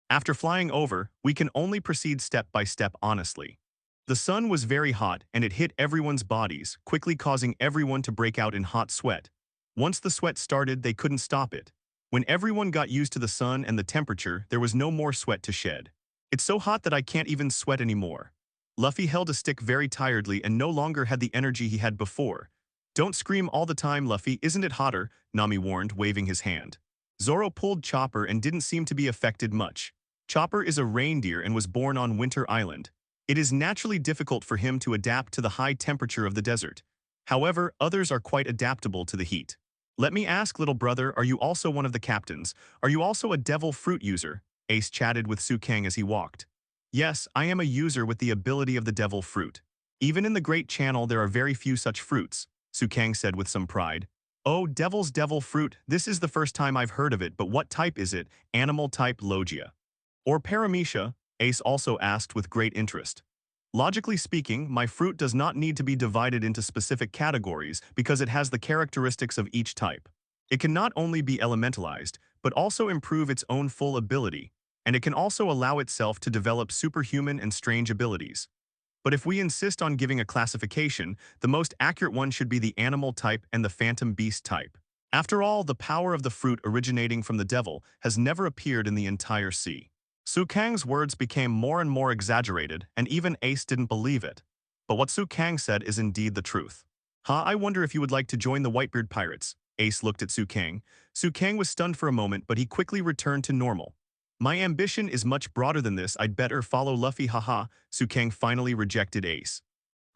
After flying over, we can only proceed step by step honestly. The sun was very hot and it hit everyone's bodies, quickly causing everyone to break out in hot sweat. Once the sweat started, they couldn't stop it. When everyone got used to the sun and the temperature, there was no more sweat to shed. It's so hot that I can't even sweat anymore. Luffy held a stick very tiredly and no longer had the energy he had before. Don't scream all the time, Luffy, isn't it hotter? Nami warned, waving his hand. Zoro pulled Chopper and didn't seem to be affected much. Chopper is a reindeer and was born on Winter Island. It is naturally difficult for him to adapt to the high temperature of the desert. However, others are quite adaptable to the heat. Let me ask, little brother, are you also one of the captains? Are you also a devil fruit user? Ace chatted with Kang as he walked. Yes, I am a user with the ability of the devil fruit. Even in the Great Channel there are very few such fruits, Kang said with some pride. Oh, devil's devil fruit, this is the first time I've heard of it, but what type is it? Animal type Logia. Or Paramecia? Ace also asked with great interest. Logically speaking, my fruit does not need to be divided into specific categories because it has the characteristics of each type. It can not only be elementalized, but also improve its own full ability, and it can also allow itself to develop superhuman and strange abilities. But if we insist on giving a classification, the most accurate one should be the animal type and the phantom beast type. After all, the power of the fruit originating from the devil has never appeared in the entire sea. Kang's words became more and more exaggerated, and even Ace didn't believe it. But what Kang said is indeed the truth. I wonder if you would like to join the Whitebeard Pirates. Ace looked at Kang. Kang was stunned for a moment, but he quickly returned to normal. My ambition is much broader than this, I'd better follow Luffy, haha. Kang finally rejected Ace.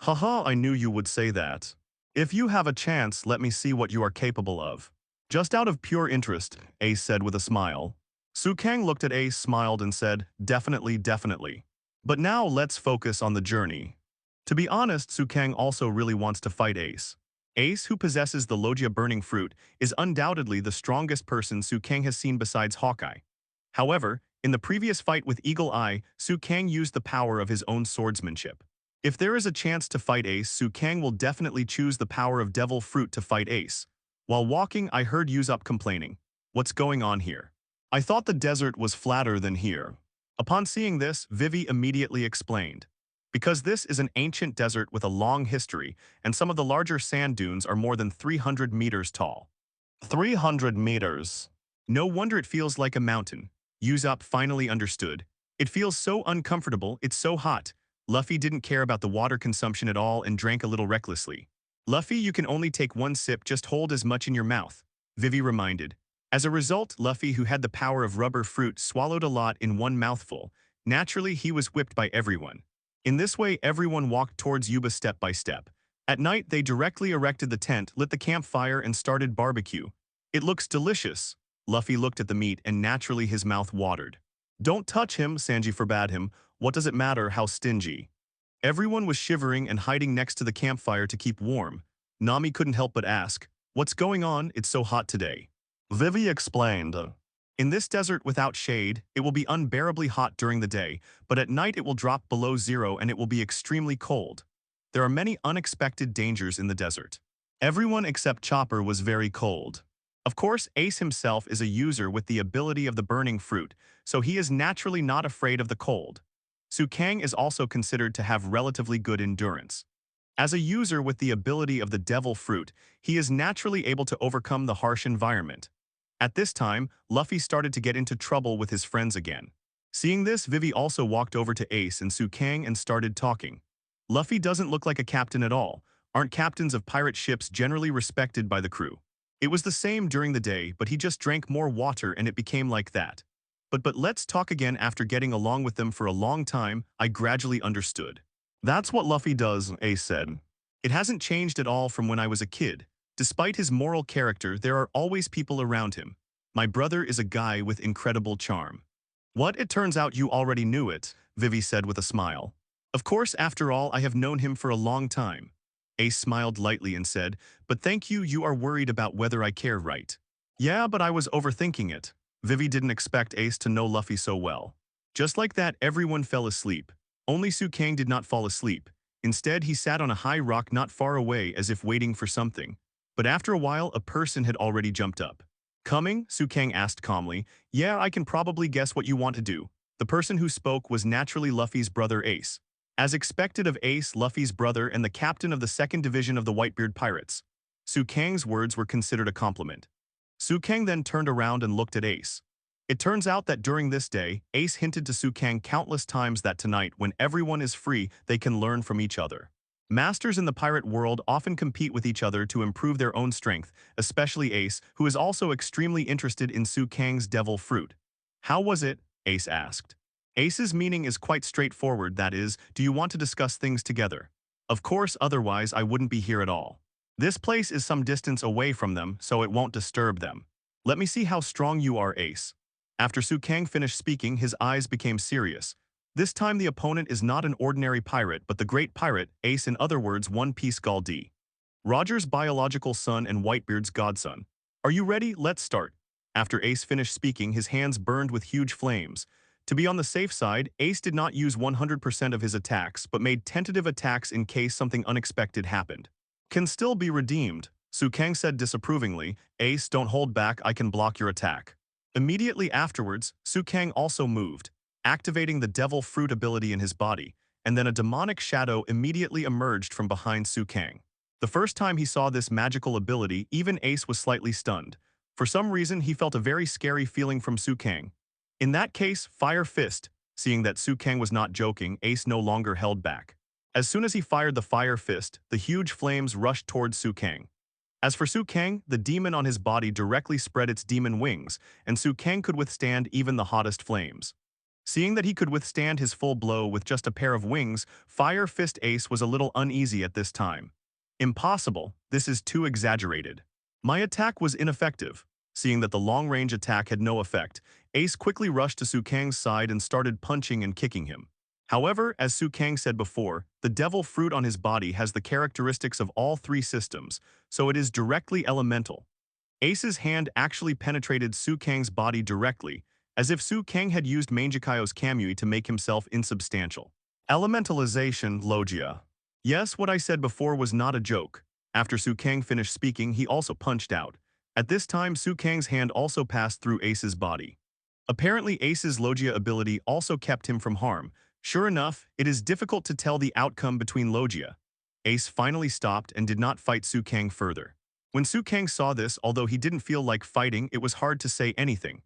Haha, I knew you would say that. If you have a chance, let me see what you are capable of. Just out of pure interest, Ace said with a smile. Kang looked at Ace, smiled and said, definitely, definitely. But now let's focus on the journey. To be honest, Kang also really wants to fight Ace. Ace, who possesses the Logia burning fruit, is undoubtedly the strongest person Kang has seen besides Hawkeye. However, in the previous fight with Eagle Eye, Kang used the power of his own swordsmanship. If there is a chance to fight Ace, Kang will definitely choose the power of Devil Fruit to fight Ace. While walking, I heard Usopp complaining. What's going on here? I thought the desert was flatter than here. Upon seeing this, Vivi immediately explained. Because this is an ancient desert with a long history, and some of the larger sand dunes are more than 300 meters tall. 300 meters. No wonder it feels like a mountain. Usopp finally understood. It feels so uncomfortable, it's so hot. Luffy didn't care about the water consumption at all and drank a little recklessly. Luffy, you can only take one sip, just hold as much in your mouth, Vivi reminded. As a result, Luffy, who had the power of rubber fruit, swallowed a lot in one mouthful. Naturally, he was whipped by everyone. In this way, everyone walked towards Yuba step by step. At night, they directly erected the tent, lit the campfire, and started barbecue. It looks delicious. Luffy looked at the meat and naturally his mouth watered. Don't touch him, Sanji forbade him. What does it matter how stingy? Everyone was shivering and hiding next to the campfire to keep warm. Nami couldn't help but ask, what's going on? It's so hot today. Vivi explained. In this desert without shade, it will be unbearably hot during the day, but at night it will drop below zero and it will be extremely cold. There are many unexpected dangers in the desert. Everyone except Chopper was very cold. Of course, Ace himself is a user with the ability of the burning fruit, so he is naturally not afraid of the cold. Kang is also considered to have relatively good endurance. As a user with the ability of the devil fruit, he is naturally able to overcome the harsh environment. At this time, Luffy started to get into trouble with his friends again. Seeing this, Vivi also walked over to Ace and Kang and started talking. Luffy doesn't look like a captain at all. Aren't captains of pirate ships generally respected by the crew? It was the same during the day, but he just drank more water and it became like that. But let's talk again. After getting along with them for a long time, I gradually understood. That's what Luffy does, Ace said. It hasn't changed at all from when I was a kid. Despite his moral character, there are always people around him. My brother is a guy with incredible charm. What? It turns out you already knew it, Vivi said with a smile. Of course, after all, I have known him for a long time. Ace smiled lightly and said, but thank you, you are worried about whether I care, right? Yeah, but I was overthinking it. Vivi didn't expect Ace to know Luffy so well. Just like that, everyone fell asleep. Only Kang did not fall asleep. Instead, he sat on a high rock not far away as if waiting for something. But after a while, a person had already jumped up. Coming? Kang asked calmly. Yeah, I can probably guess what you want to do. The person who spoke was naturally Luffy's brother Ace. As expected of Ace, Luffy's brother and the captain of the 2nd Division of the Whitebeard Pirates. Kang's words were considered a compliment. Kang then turned around and looked at Ace. It turns out that during this day, Ace hinted to Kang countless times that tonight, when everyone is free, they can learn from each other. Masters in the pirate world often compete with each other to improve their own strength, especially Ace, who is also extremely interested in Su Kang's devil fruit. How was it? Ace asked. Ace's meaning is quite straightforward, that is, do you want to discuss things together? Of course, otherwise I wouldn't be here at all. This place is some distance away from them, so it won't disturb them. Let me see how strong you are, Ace. After Su Kang finished speaking, his eyes became serious. This time the opponent is not an ordinary pirate, but the great pirate, Ace, in other words, One Piece Galdi. Roger's biological son and Whitebeard's godson. Are you ready? Let's start. After Ace finished speaking, his hands burned with huge flames. To be on the safe side, Ace did not use 100% of his attacks, but made tentative attacks in case something unexpected happened. Can still be redeemed, Su Kang said disapprovingly. Ace, don't hold back, I can block your attack. Immediately afterwards, Su Kang also moved, activating the devil fruit ability in his body, and then a demonic shadow immediately emerged from behind Su Kang. The first time he saw this magical ability, even Ace was slightly stunned. For some reason, he felt a very scary feeling from Su Kang. In that case, Fire Fist. Seeing that Su Kang was not joking, Ace no longer held back. As soon as he fired the Fire Fist, the huge flames rushed towards Su Kang. As for Su Kang, the demon on his body directly spread its demon wings, and Su Kang could withstand even the hottest flames. Seeing that he could withstand his full blow with just a pair of wings, Fire Fist Ace was a little uneasy at this time. Impossible, this is too exaggerated. My attack was ineffective. Seeing that the long-range attack had no effect, Ace quickly rushed to Su Kang's side and started punching and kicking him. However, as Su Kang said before, the devil fruit on his body has the characteristics of all three systems, so it is directly elemental. Ace's hand actually penetrated Su Kang's body directly, as if Su Kang had used Mangekyo's Kamui to make himself insubstantial. Elementalization, Logia. Yes, what I said before was not a joke. After Su Kang finished speaking, he also punched out. At this time, Su Kang's hand also passed through Ace's body. Apparently, Ace's Logia ability also kept him from harm. Sure enough, it is difficult to tell the outcome between Logia. Ace finally stopped and did not fight Su Kang further. When Su Kang saw this, although he didn't feel like fighting, it was hard to say anything.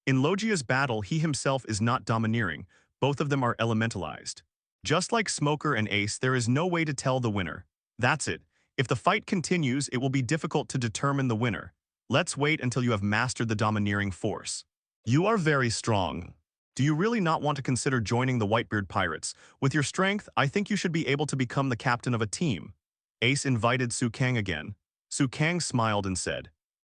In Logia's battle, he himself is not domineering. Both of them are elementalized. Just like Smoker and Ace, there is no way to tell the winner. That's it. If the fight continues, it will be difficult to determine the winner. Let's wait until you have mastered the domineering force. You are very strong. Do you really not want to consider joining the Whitebeard Pirates? With your strength, I think you should be able to become the captain of a team. Ace invited Su Kang again. Su Kang smiled and said,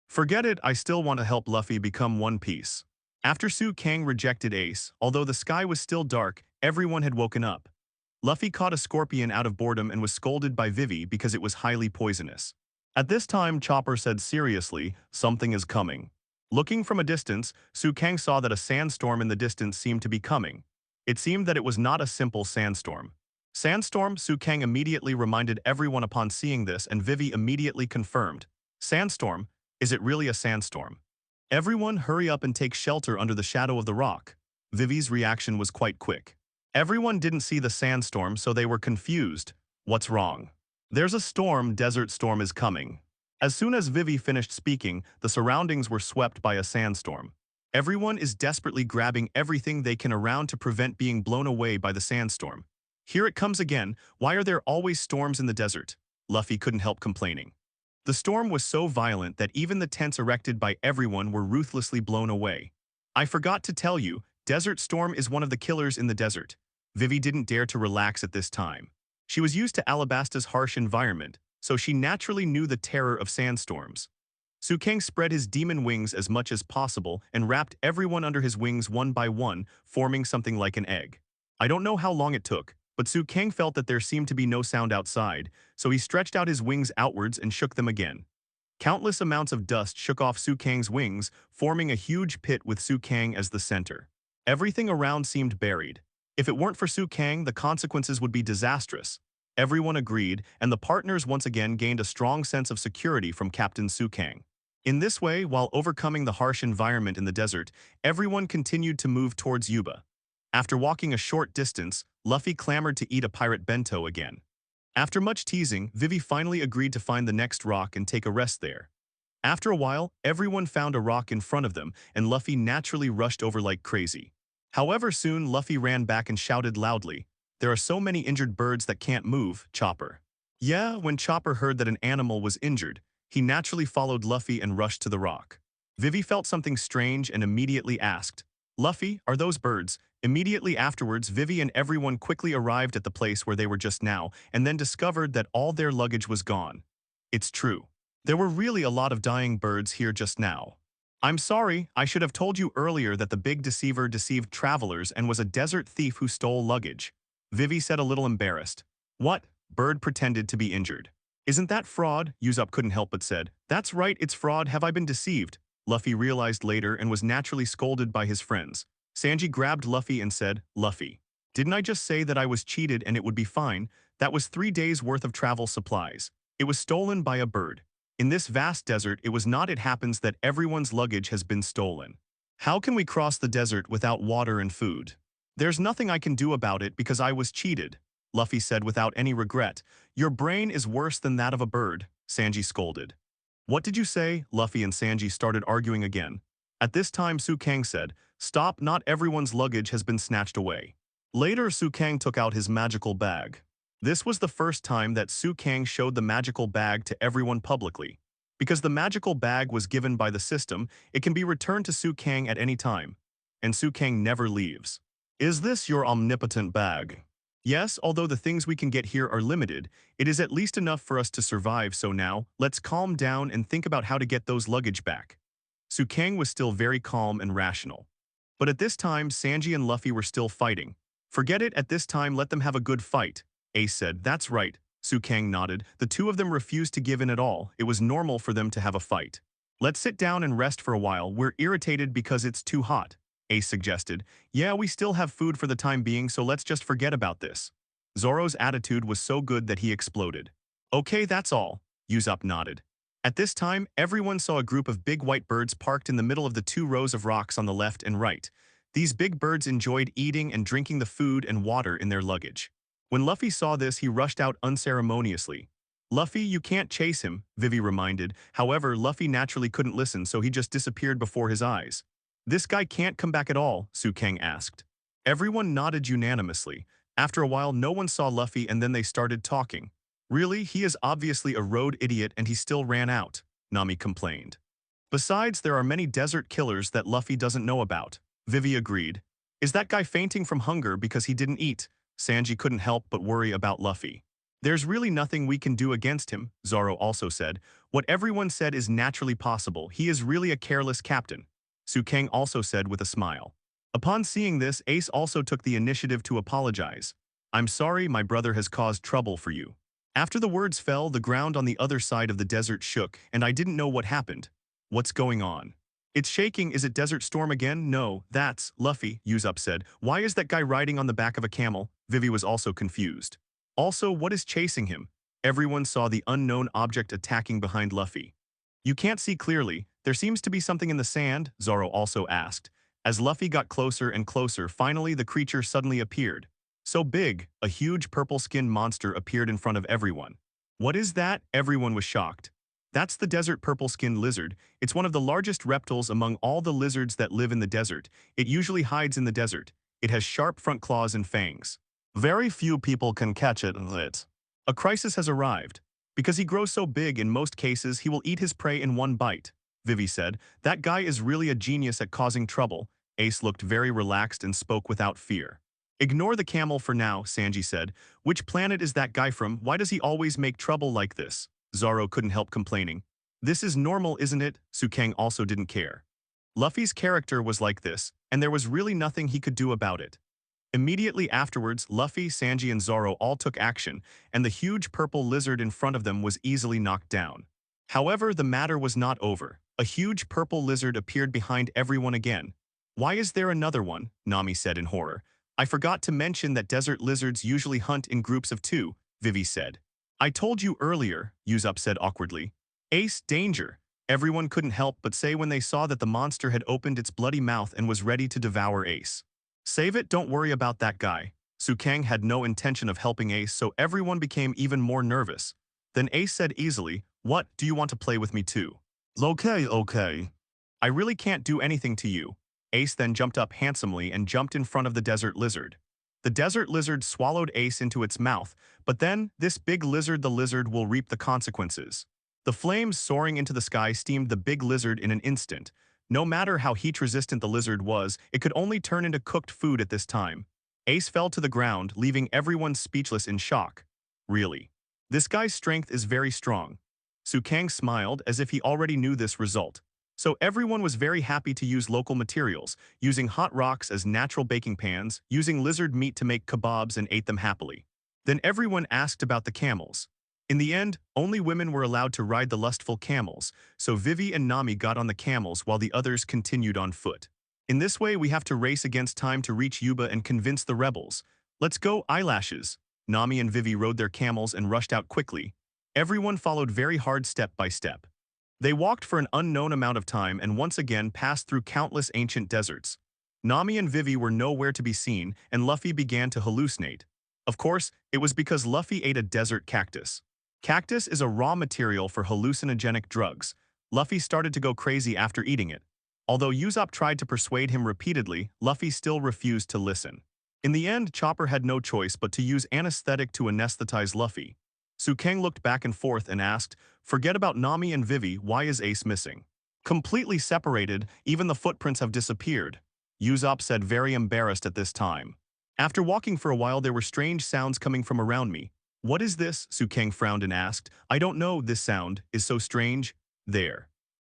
forget it, I still want to help Luffy become One Piece. After Su Kang rejected Ace, although the sky was still dark, everyone had woken up. Luffy caught a scorpion out of boredom and was scolded by Vivi because it was highly poisonous. At this time, Chopper said seriously, something is coming. Looking from a distance, Su Kang saw that a sandstorm in the distance seemed to be coming. It seemed that it was not a simple sandstorm. Sandstorm, Su Kang immediately reminded everyone upon seeing this, and Vivi immediately confirmed. Sandstorm? Is it really a sandstorm? Everyone hurry up and take shelter under the shadow of the rock. Vivi's reaction was quite quick. Everyone didn't see the sandstorm, so they were confused. What's wrong? There's a storm, desert storm is coming. As soon as Vivi finished speaking, the surroundings were swept by a sandstorm. Everyone is desperately grabbing everything they can around to prevent being blown away by the sandstorm. Here it comes again, why are there always storms in the desert? Luffy couldn't help complaining. The storm was so violent that even the tents erected by everyone were ruthlessly blown away. I forgot to tell you, Desert Storm is one of the killers in the desert. Vivi didn't dare to relax at this time. She was used to Alabasta's harsh environment, so she naturally knew the terror of sandstorms. Su Kang spread his demon wings as much as possible and wrapped everyone under his wings one by one, forming something like an egg. I don't know how long it took, but Su Kang felt that there seemed to be no sound outside, so he stretched out his wings outwards and shook them again. Countless amounts of dust shook off Su Kang's wings, forming a huge pit with Su Kang as the center. Everything around seemed buried. If it weren't for Su Kang, the consequences would be disastrous. Everyone agreed, and the partners once again gained a strong sense of security from Captain Su Kang. In this way, while overcoming the harsh environment in the desert, everyone continued to move towards Yuba. After walking a short distance, Luffy clamored to eat a pirate bento again. After much teasing, Vivi finally agreed to find the next rock and take a rest there. After a while, everyone found a rock in front of them, and Luffy naturally rushed over like crazy. However, soon Luffy ran back and shouted loudly, "There are so many injured birds that can't move, Chopper." Yeah, when Chopper heard that an animal was injured, he naturally followed Luffy and rushed to the rock. Vivi felt something strange and immediately asked, Luffy, are those birds? Immediately afterwards, Vivi and everyone quickly arrived at the place where they were just now and then discovered that all their luggage was gone. It's true. There were really a lot of dying birds here just now. I'm sorry, I should have told you earlier that the big deceiver deceived travelers and was a desert thief who stole luggage. Vivi said a little embarrassed. What? Bird pretended to be injured. Isn't that fraud? Usopp couldn't help but said. That's right, it's fraud, have I been deceived? Luffy realized later and was naturally scolded by his friends. Sanji grabbed Luffy and said, Luffy, didn't I just say that I was cheated and it would be fine? That was 3 days worth of travel supplies. It was stolen by a bird. In this vast desert, it was not it happens that everyone's luggage has been stolen. How can we cross the desert without water and food? There's nothing I can do about it because I was cheated, Luffy said without any regret. Your brain is worse than that of a bird, Sanji scolded. What did you say? Luffy and Sanji started arguing again. At this time Su Kang said, Stop, not everyone's luggage has been snatched away. Later Su Kang took out his magical bag. This was the first time that Su Kang showed the magical bag to everyone publicly. Because the magical bag was given by the system, it can be returned to Su Kang at any time. And Su Kang never leaves. Is this your omnipotent bag? Yes, although the things we can get here are limited, it is at least enough for us to survive, so now, let's calm down and think about how to get those luggage back. Su Kang was still very calm and rational. But at this time, Sanji and Luffy were still fighting. Forget it, at this time let them have a good fight. Ace said, That's right. Su Kang nodded. The two of them refused to give in at all. It was normal for them to have a fight. Let's sit down and rest for a while. We're irritated because it's too hot. Ace suggested. Yeah, we still have food for the time being, so let's just forget about this. Zoro's attitude was so good that he exploded. Okay, that's all. Usopp nodded. At this time, everyone saw a group of big white birds parked in the middle of the 2 rows of rocks on the left and right. These big birds enjoyed eating and drinking the food and water in their luggage. When Luffy saw this, he rushed out unceremoniously. Luffy, you can't chase him, Vivi reminded. However, Luffy naturally couldn't listen, so he just disappeared before his eyes. This guy can't come back at all, Su Kang asked. Everyone nodded unanimously. After a while, no one saw Luffy and then they started talking. Really, he is obviously a road idiot and he still ran out, Nami complained. Besides, there are many desert killers that Luffy doesn't know about, Vivi agreed. Is that guy fainting from hunger because he didn't eat? Sanji couldn't help but worry about Luffy. There's really nothing we can do against him, Zoro also said. What everyone said is naturally possible. He is really a careless captain. Su Kang also said with a smile. Upon seeing this, Ace also took the initiative to apologize. I'm sorry, my brother has caused trouble for you. After the words fell, the ground on the other side of the desert shook, and I didn't know what happened. What's going on? It's shaking. Is it Desert Storm again? No, that's Luffy, Usopp said. Why is that guy riding on the back of a camel? Vivi was also confused. Also, what is chasing him? Everyone saw the unknown object attacking behind Luffy. You can't see clearly. There seems to be something in the sand, Zoro also asked. As Luffy got closer and closer, finally the creature suddenly appeared. So big, a huge purple-skinned monster appeared in front of everyone. What is that? Everyone was shocked. That's the desert purple-skinned lizard. It's one of the largest reptiles among all the lizards that live in the desert. It usually hides in the desert. It has sharp front claws and fangs. Very few people can catch it. A crisis has arrived. Because he grows so big, in most cases he will eat his prey in one bite, Vivi said. That guy is really a genius at causing trouble. Ace looked very relaxed and spoke without fear. Ignore the camel for now, Sanji said. Which planet is that guy from? Why does he always make trouble like this? Zoro couldn't help complaining. This is normal, isn't it? Su Kang also didn't care. Luffy's character was like this, and there was really nothing he could do about it. Immediately afterwards, Luffy, Sanji, and Zoro all took action, and the huge purple lizard in front of them was easily knocked down. However, the matter was not over. A huge purple lizard appeared behind everyone again. Why is there another one? Nami said in horror. I forgot to mention that desert lizards usually hunt in groups of 2, Vivi said. I told you earlier, Usopp said awkwardly. Ace, danger. Everyone couldn't help but say when they saw that the monster had opened its bloody mouth and was ready to devour Ace. Save it, don't worry about that guy. Su Kang had no intention of helping Ace, so everyone became even more nervous. Then Ace said easily, What, do you want to play with me too? Okay. I really can't do anything to you. Ace then jumped up handsomely and jumped in front of the desert lizard. The desert lizard swallowed Ace into its mouth, but then, this big lizard, the lizard will reap the consequences. The flames soaring into the sky steamed the big lizard in an instant. No matter how heat-resistant the lizard was, it could only turn into cooked food at this time. Ace fell to the ground, leaving everyone speechless in shock. Really? This guy's strength is very strong. Kang smiled as if he already knew this result. So everyone was very happy to use local materials, using hot rocks as natural baking pans, using lizard meat to make kebabs and ate them happily. Then everyone asked about the camels. In the end, only women were allowed to ride the lustful camels, so Vivi and Nami got on the camels while the others continued on foot. In this way we have to race against time to reach Yuba and convince the rebels. Let's go, eyelashes! Nami and Vivi rode their camels and rushed out quickly. Everyone followed very hard step by step. They walked for an unknown amount of time and once again passed through countless ancient deserts. Nami and Vivi were nowhere to be seen, and Luffy began to hallucinate. Of course, it was because Luffy ate a desert cactus. Cactus is a raw material for hallucinogenic drugs. Luffy started to go crazy after eating it. Although Usopp tried to persuade him repeatedly, Luffy still refused to listen. In the end, Chopper had no choice but to use anesthetic to anesthetize Luffy. Kang looked back and forth and asked, "Forget about Nami and Vivi, why is Ace missing?" "Completely separated, even the footprints have disappeared," Usopp said, very embarrassed at this time. "After walking for a while there were strange sounds coming from around me." "What is this?" Kang frowned and asked. "I don't know, this sound is so strange." There.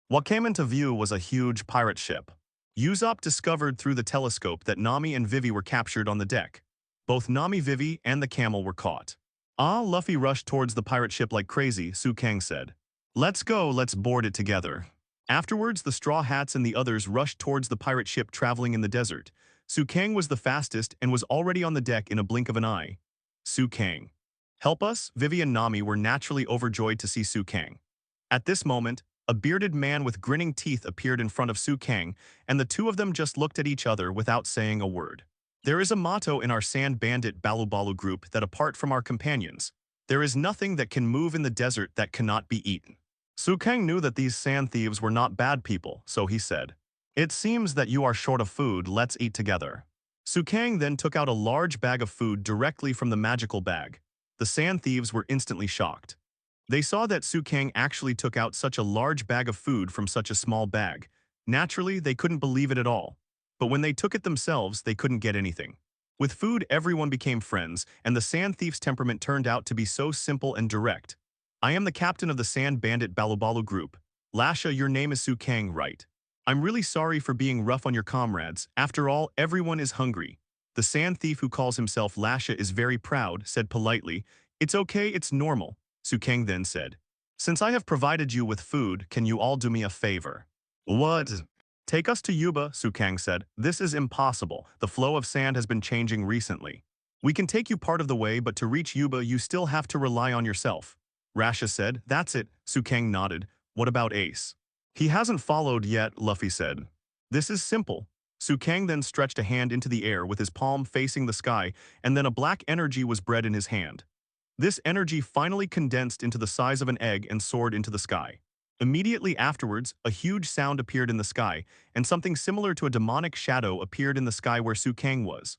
What came into view was a huge pirate ship. Usopp discovered through the telescope that Nami and Vivi were captured on the deck. Both Nami, Vivi, and the camel were caught. Luffy rushed towards the pirate ship like crazy, Kang said. "Let's go, let's board it together." Afterwards, the Straw Hats and the others rushed towards the pirate ship traveling in the desert. Kang was the fastest and was already on the deck in a blink of an eye. Kang. "Help us?" Vivi and Nami were naturally overjoyed to see Kang. At this moment, a bearded man with grinning teeth appeared in front of Kang, and the two of them just looked at each other without saying a word. There is a motto in our Sand Bandit Balu group that apart from our companions, there is nothing that can move in the desert that cannot be eaten. Kang knew that these sand thieves were not bad people, so he said, "It seems that you are short of food, let's eat together." Kang then took out a large bag of food directly from the magical bag. The sand thieves were instantly shocked. They saw that Kang actually took out such a large bag of food from such a small bag. Naturally, they couldn't believe it at all. But when they took it themselves, they couldn't get anything. With food, everyone became friends, and the sand thief's temperament turned out to be so simple and direct. "I am the captain of the Sand Bandit Balu group. Lasha, your name is Kang, right? I'm really sorry for being rough on your comrades. After all, everyone is hungry." The sand thief who calls himself Lasha is very proud, said politely, "It's okay, it's normal." Kang then said, "Since I have provided you with food, can you all do me a favor?" "What?" "Take us to Yuba," Kang said. "This is impossible. The flow of sand has been changing recently. We can take you part of the way, but to reach Yuba you still have to rely on yourself." Rasha said, "That's it." Kang nodded. "What about Ace?" "He hasn't followed yet," Luffy said. "This is simple." Kang then stretched a hand into the air with his palm facing the sky, and then a black energy was bred in his hand. This energy finally condensed into the size of an egg and soared into the sky. Immediately afterwards, a huge sound appeared in the sky, and something similar to a demonic shadow appeared in the sky where Kang was.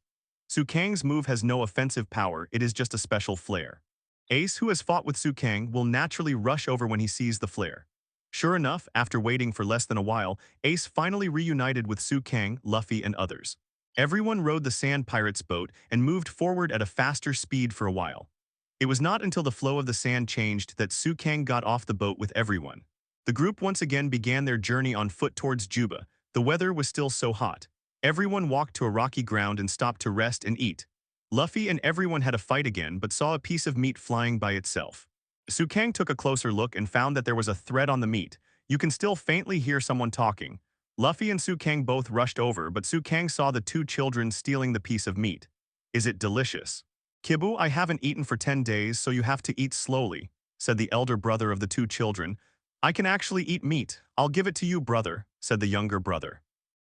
Kang's move has no offensive power, it is just a special flare. Ace, who has fought with Kang, will naturally rush over when he sees the flare. Sure enough, after waiting for less than a while, Ace finally reunited with Kang, Luffy, and others. Everyone rode the Sand Pirates boat and moved forward at a faster speed for a while. It was not until the flow of the sand changed that Kang got off the boat with everyone. The group once again began their journey on foot towards Juba. The weather was still so hot. Everyone walked to a rocky ground and stopped to rest and eat. Luffy and everyone had a fight again but saw a piece of meat flying by itself. Kang took a closer look and found that there was a thread on the meat. You can still faintly hear someone talking. Luffy and Kang both rushed over, but Kang saw the two children stealing the piece of meat. "Is it delicious?" "Kibu, I haven't eaten for 10 days, so you have to eat slowly," said the elder brother of the two children. "I can actually eat meat. I'll give it to you, brother," said the younger brother.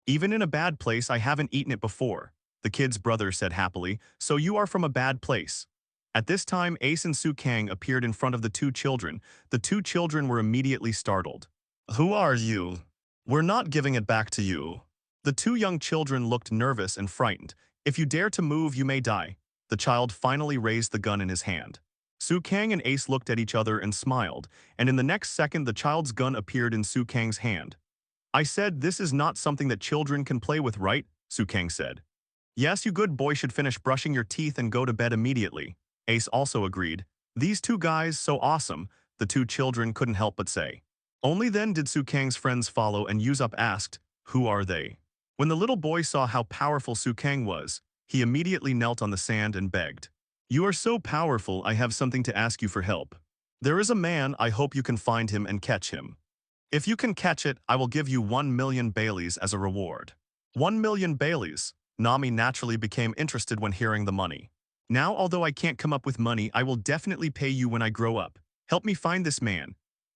"Even in a bad place, I haven't eaten it before," the kid's brother said happily. "So you are from a bad place." At this time, Ace and Kang appeared in front of the two children. The two children were immediately startled. "Who are you? We're not giving it back to you." The two young children looked nervous and frightened. If you dare to move, you may die. The child finally raised the gun in his hand. Su Kang and Ace looked at each other and smiled, and in the next second the child's gun appeared in Su Kang's hand. I said this is not something that children can play with, right? Su Kang said. Yes, you good boy should finish brushing your teeth and go to bed immediately. Ace also agreed. These two guys, so awesome, the two children couldn't help but say. Only then did Su Kang's friends follow and Yuba asked, who are they? When the little boy saw how powerful Su Kang was, he immediately knelt on the sand and begged. You are so powerful, I have something to ask you for help. There is a man, I hope you can find him and catch him. If you can catch it, I will give you 1 million Baileys as a reward. 1 million Baileys. Nami naturally became interested when hearing the money. Now, although I can't come up with money, I will definitely pay you when I grow up. Help me find this man.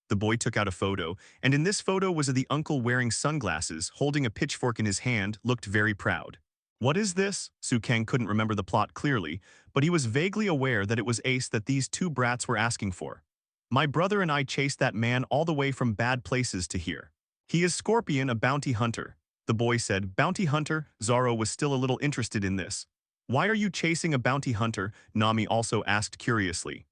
The boy took out a photo, and in this photo was the uncle wearing sunglasses, holding a pitchfork in his hand, looked very proud. What is this? Su Kang couldn't remember the plot clearly, but he was vaguely aware that it was Ace that these two brats were asking for. My brother and I chased that man all the way from bad places to here. He is Scorpion, a bounty hunter. The boy said, bounty hunter? Zoro was still a little interested in this. Why are you chasing a bounty hunter? Nami also asked curiously.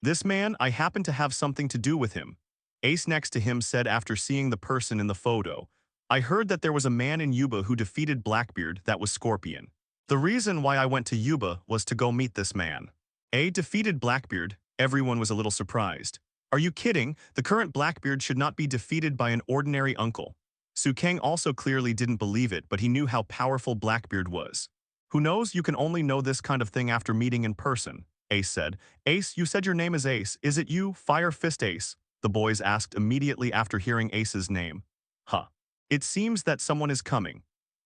This man, I happen to have something to do with him. Ace next to him said after seeing the person in the photo. I heard that there was a man in Yuba who defeated Blackbeard, that was Scorpion. The reason why I went to Yuba was to go meet this man. Defeated Blackbeard? Everyone was a little surprised. Are you kidding? The current Blackbeard should not be defeated by an ordinary uncle. Su Kang also clearly didn't believe it, but he knew how powerful Blackbeard was. Who knows, you can only know this kind of thing after meeting in person, Ace said. Ace, you said your name is Ace. Is it you, Fire Fist Ace? The boys asked immediately after hearing Ace's name. Huh. It seems that someone is coming.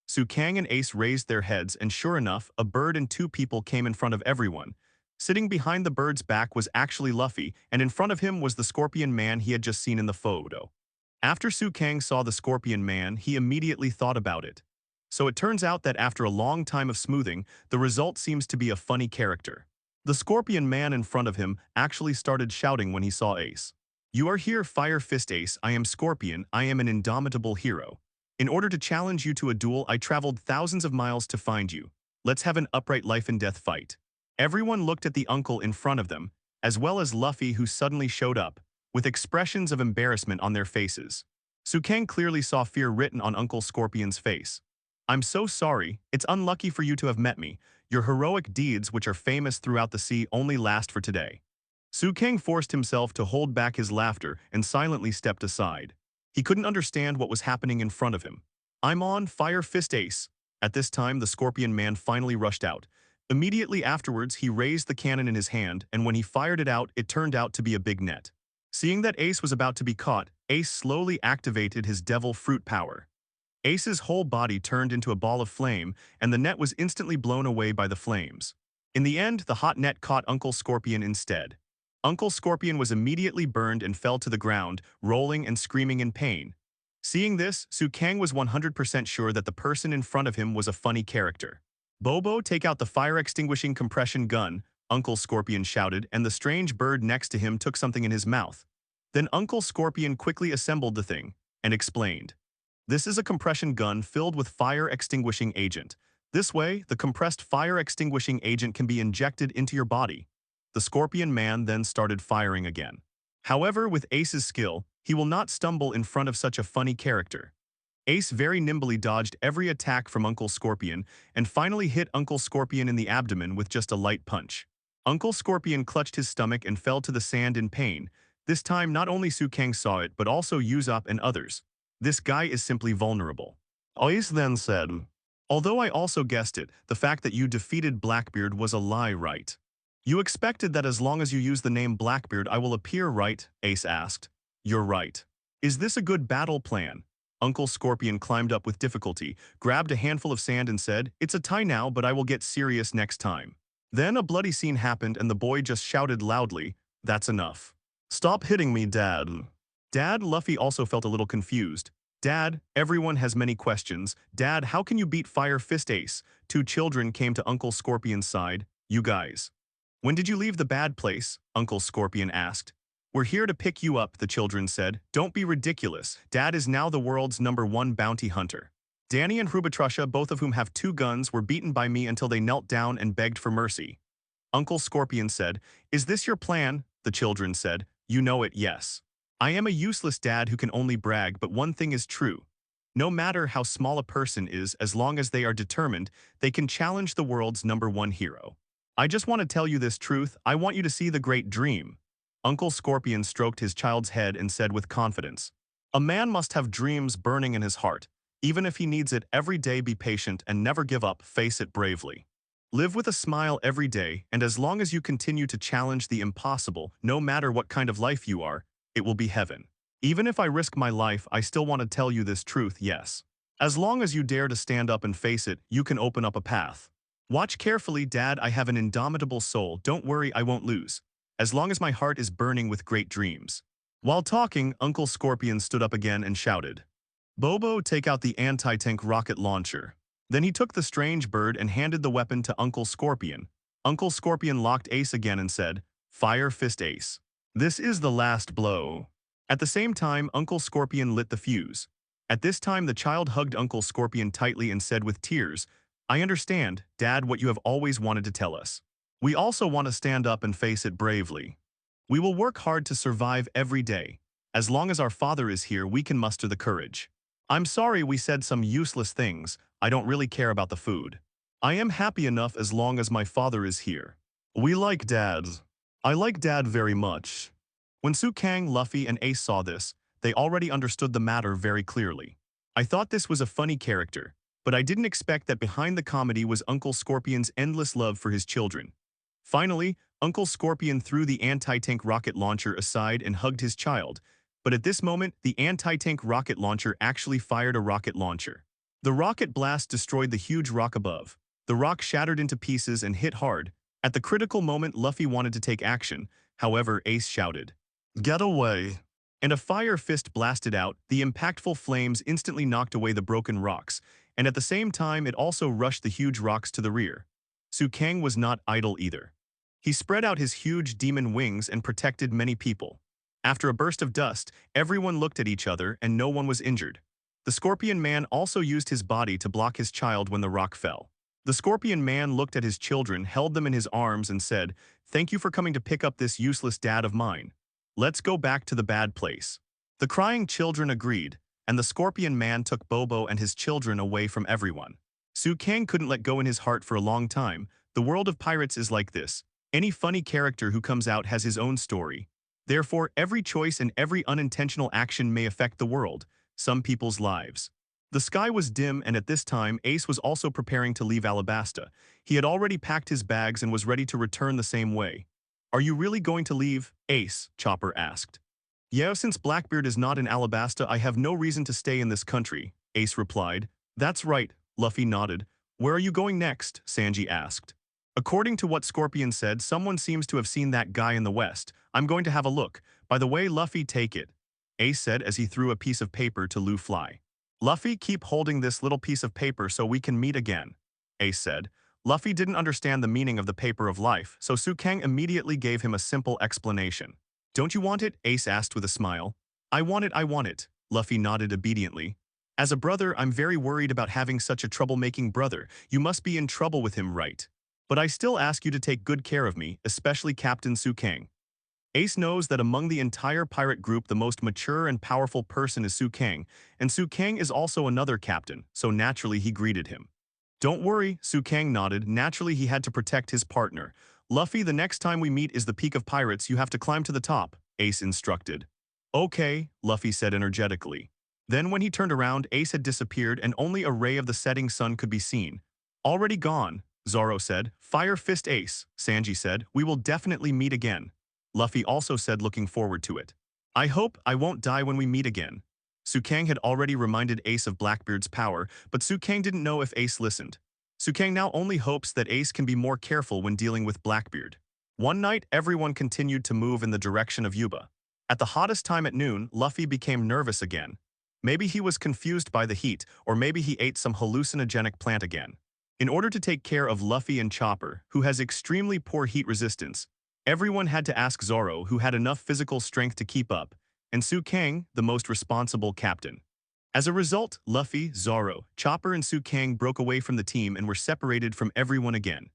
Su Kang and Ace raised their heads, and sure enough, a bird and two people came in front of everyone. Sitting behind the bird's back was actually Luffy, and in front of him was the Scorpion man he had just seen in the photo. After Su Kang saw the Scorpion man, he immediately thought about it. So it turns out that after a long time of smoothing, the result seems to be a funny character. The Scorpion man in front of him actually started shouting when he saw Ace. You are here, Fire Fist Ace. I am Scorpion. I am an indomitable hero. In order to challenge you to a duel, I traveled thousands of miles to find you. Let's have an upright life and death fight. Everyone looked at the uncle in front of them, as well as Luffy, who suddenly showed up, with expressions of embarrassment on their faces. Su Kang clearly saw fear written on Uncle Scorpion's face. I'm so sorry. It's unlucky for you to have met me. Your heroic deeds, which are famous throughout the sea, only last for today. Su Kang forced himself to hold back his laughter and silently stepped aside. He couldn't understand what was happening in front of him. I'm on, Fire Fist Ace. At this time, the Scorpion man finally rushed out. Immediately afterwards, he raised the cannon in his hand, and when he fired it out, it turned out to be a big net. Seeing that Ace was about to be caught, Ace slowly activated his devil fruit power. Ace's whole body turned into a ball of flame, and the net was instantly blown away by the flames. In the end, the hot net caught Uncle Scorpion instead. Uncle Scorpion was immediately burned and fell to the ground, rolling and screaming in pain. Seeing this, Su Kang was 100% sure that the person in front of him was a funny character. Bobo, take out the fire-extinguishing compression gun, Uncle Scorpion shouted, and the strange bird next to him took something in his mouth. Then Uncle Scorpion quickly assembled the thing and explained. This is a compression gun filled with fire-extinguishing agent. This way, the compressed fire-extinguishing agent can be injected into your body. The Scorpion man then started firing again. However, with Ace's skill, he will not stumble in front of such a funny character. Ace very nimbly dodged every attack from Uncle Scorpion and finally hit Uncle Scorpion in the abdomen with just a light punch. Uncle Scorpion clutched his stomach and fell to the sand in pain. This time, not only Su Kang saw it, but also Usopp and others. This guy is simply vulnerable. Ace then said, although I also guessed it, the fact that you defeated Blackbeard was a lie, right? You expected that as long as you use the name Blackbeard, I will appear, right? Ace asked. You're right. Is this a good battle plan? Uncle Scorpion climbed up with difficulty, grabbed a handful of sand and said, it's a tie now, but I will get serious next time. Then a bloody scene happened and the boy just shouted loudly, that's enough. Stop hitting me, Dad. Dad, Luffy also felt a little confused. Dad, everyone has many questions. Dad, how can you beat Fire Fist Ace? Two children came to Uncle Scorpion's side. You guys. When did you leave the bad place? Uncle Scorpion asked. We're here to pick you up, the children said. Don't be ridiculous. Dad is now the world's #1 bounty hunter. Danny and Hrubatrusha, both of whom have 2 guns, were beaten by me until they knelt down and begged for mercy. Uncle Scorpion said, "Is this your plan?" The children said, "You know it, yes. I am a useless dad who can only brag, but one thing is true. No matter how small a person is, as long as they are determined, they can challenge the world's #1 hero. I just want to tell you this truth. I want you to see the great dream." Uncle Scorpion stroked his child's head and said with confidence, "A man must have dreams burning in his heart. Even if he needs it every day, be patient and never give up, face it bravely. Live with a smile every day, and as long as you continue to challenge the impossible, no matter what kind of life you are, it will be heaven. Even if I risk my life, I still want to tell you this truth, yes. As long as you dare to stand up and face it, you can open up a path. Watch carefully, Dad, I have an indomitable soul. Don't worry, I won't lose. As long as my heart is burning with great dreams." While talking, Uncle Scorpion stood up again and shouted, "Bobo, take out the anti-tank rocket launcher." Then he took the strange bird and handed the weapon to Uncle Scorpion. Uncle Scorpion locked Ace again and said, "Fire fist, Ace. This is the last blow." At the same time, Uncle Scorpion lit the fuse. At this time, the child hugged Uncle Scorpion tightly and said with tears, "I understand, Dad, what you have always wanted to tell us. We also want to stand up and face it bravely. We will work hard to survive every day. As long as our father is here, we can muster the courage. I'm sorry we said some useless things. I don't really care about the food. I am happy enough as long as my father is here. We like Dad. I like Dad very much." When Kang, Luffy, and Ace saw this, they already understood the matter very clearly. I thought this was a funny character, but I didn't expect that behind the comedy was Uncle Scorpion's endless love for his children. Finally, Uncle Scorpion threw the anti-tank rocket launcher aside and hugged his child, but at this moment, the anti-tank rocket launcher actually fired a rocket launcher. The rocket blast destroyed the huge rock above. The rock shattered into pieces and hit hard. At the critical moment, Luffy wanted to take action. However, Ace shouted, "Get away!" And a fire fist blasted out. The impactful flames instantly knocked away the broken rocks, and at the same time, it also rushed the huge rocks to the rear. Kang was not idle either. He spread out his huge demon wings and protected many people. After a burst of dust, everyone looked at each other and no one was injured. The Scorpion Man also used his body to block his child when the rock fell. The Scorpion Man looked at his children, held them in his arms, and said, "Thank you for coming to pick up this useless dad of mine. Let's go back to the bad place." The crying children agreed, and the Scorpion Man took Bobo and his children away from everyone. Kang couldn't let go in his heart for a long time. The world of pirates is like this. Any funny character who comes out has his own story. Therefore, every choice and every unintentional action may affect the world, some people's lives. The sky was dim, and at this time, Ace was also preparing to leave Alabasta. He had already packed his bags and was ready to return the same way. "Are you really going to leave, Ace?" Chopper asked. "Yeah, since Blackbeard is not in Alabasta, I have no reason to stay in this country," Ace replied. "That's right," Luffy nodded. "Where are you going next?" Sanji asked. "According to what Scorpion said, someone seems to have seen that guy in the west. I'm going to have a look. By the way, Luffy, take it," Ace said as he threw a piece of paper to Lu Fly. "Luffy, keep holding this little piece of paper so we can meet again," Ace said. Luffy didn't understand the meaning of the paper of life, so Kang immediately gave him a simple explanation. "Don't you want it?" Ace asked with a smile. I want it," Luffy nodded obediently. "As a brother, I'm very worried about having such a troublemaking brother. You must be in trouble with him, right? But I still ask you to take good care of me, especially Captain Kang." Ace knows that among the entire pirate group, the most mature and powerful person is Kang, and Kang is also another captain, so naturally he greeted him. "Don't worry," Kang nodded. Naturally, he had to protect his partner. "Luffy, the next time we meet is the peak of pirates. You have to climb to the top," Ace instructed. "Okay," Luffy said energetically. Then when he turned around, Ace had disappeared and only a ray of the setting sun could be seen. "Already gone," Zoro said. "Fire fist, Ace," Sanji said. "We will definitely meet again." Luffy also said, looking forward to it. "I hope I won't die when we meet again." Kang had already reminded Ace of Blackbeard's power, but Kang didn't know if Ace listened. Kang now only hopes that Ace can be more careful when dealing with Blackbeard. One night, everyone continued to move in the direction of Yuba. At the hottest time at noon, Luffy became nervous again. Maybe he was confused by the heat, or maybe he ate some hallucinogenic plant again. In order to take care of Luffy and Chopper, who has extremely poor heat resistance, everyone had to ask Zoro, who had enough physical strength to keep up, and Kang, the most responsible captain. As a result, Luffy, Zoro, Chopper and Su Kang broke away from the team and were separated from everyone again.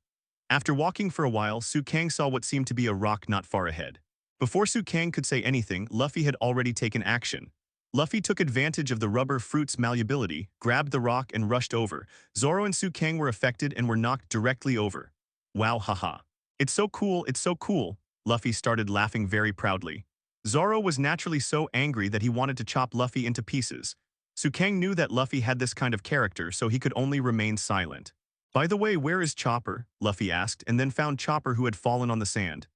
After walking for a while, Su Kang saw what seemed to be a rock not far ahead. Before Su Kang could say anything, Luffy had already taken action. Luffy took advantage of the rubber fruit's malleability, grabbed the rock and rushed over. Zoro and Su Kang were affected and were knocked directly over. Wow, haha. It's so cool, Luffy started laughing very proudly. Zoro was naturally so angry that he wanted to chop Luffy into pieces. Su Kang knew that Luffy had this kind of character, so he could only remain silent. By the way, where is Chopper? Luffy asked, and then found Chopper who had fallen on the sand.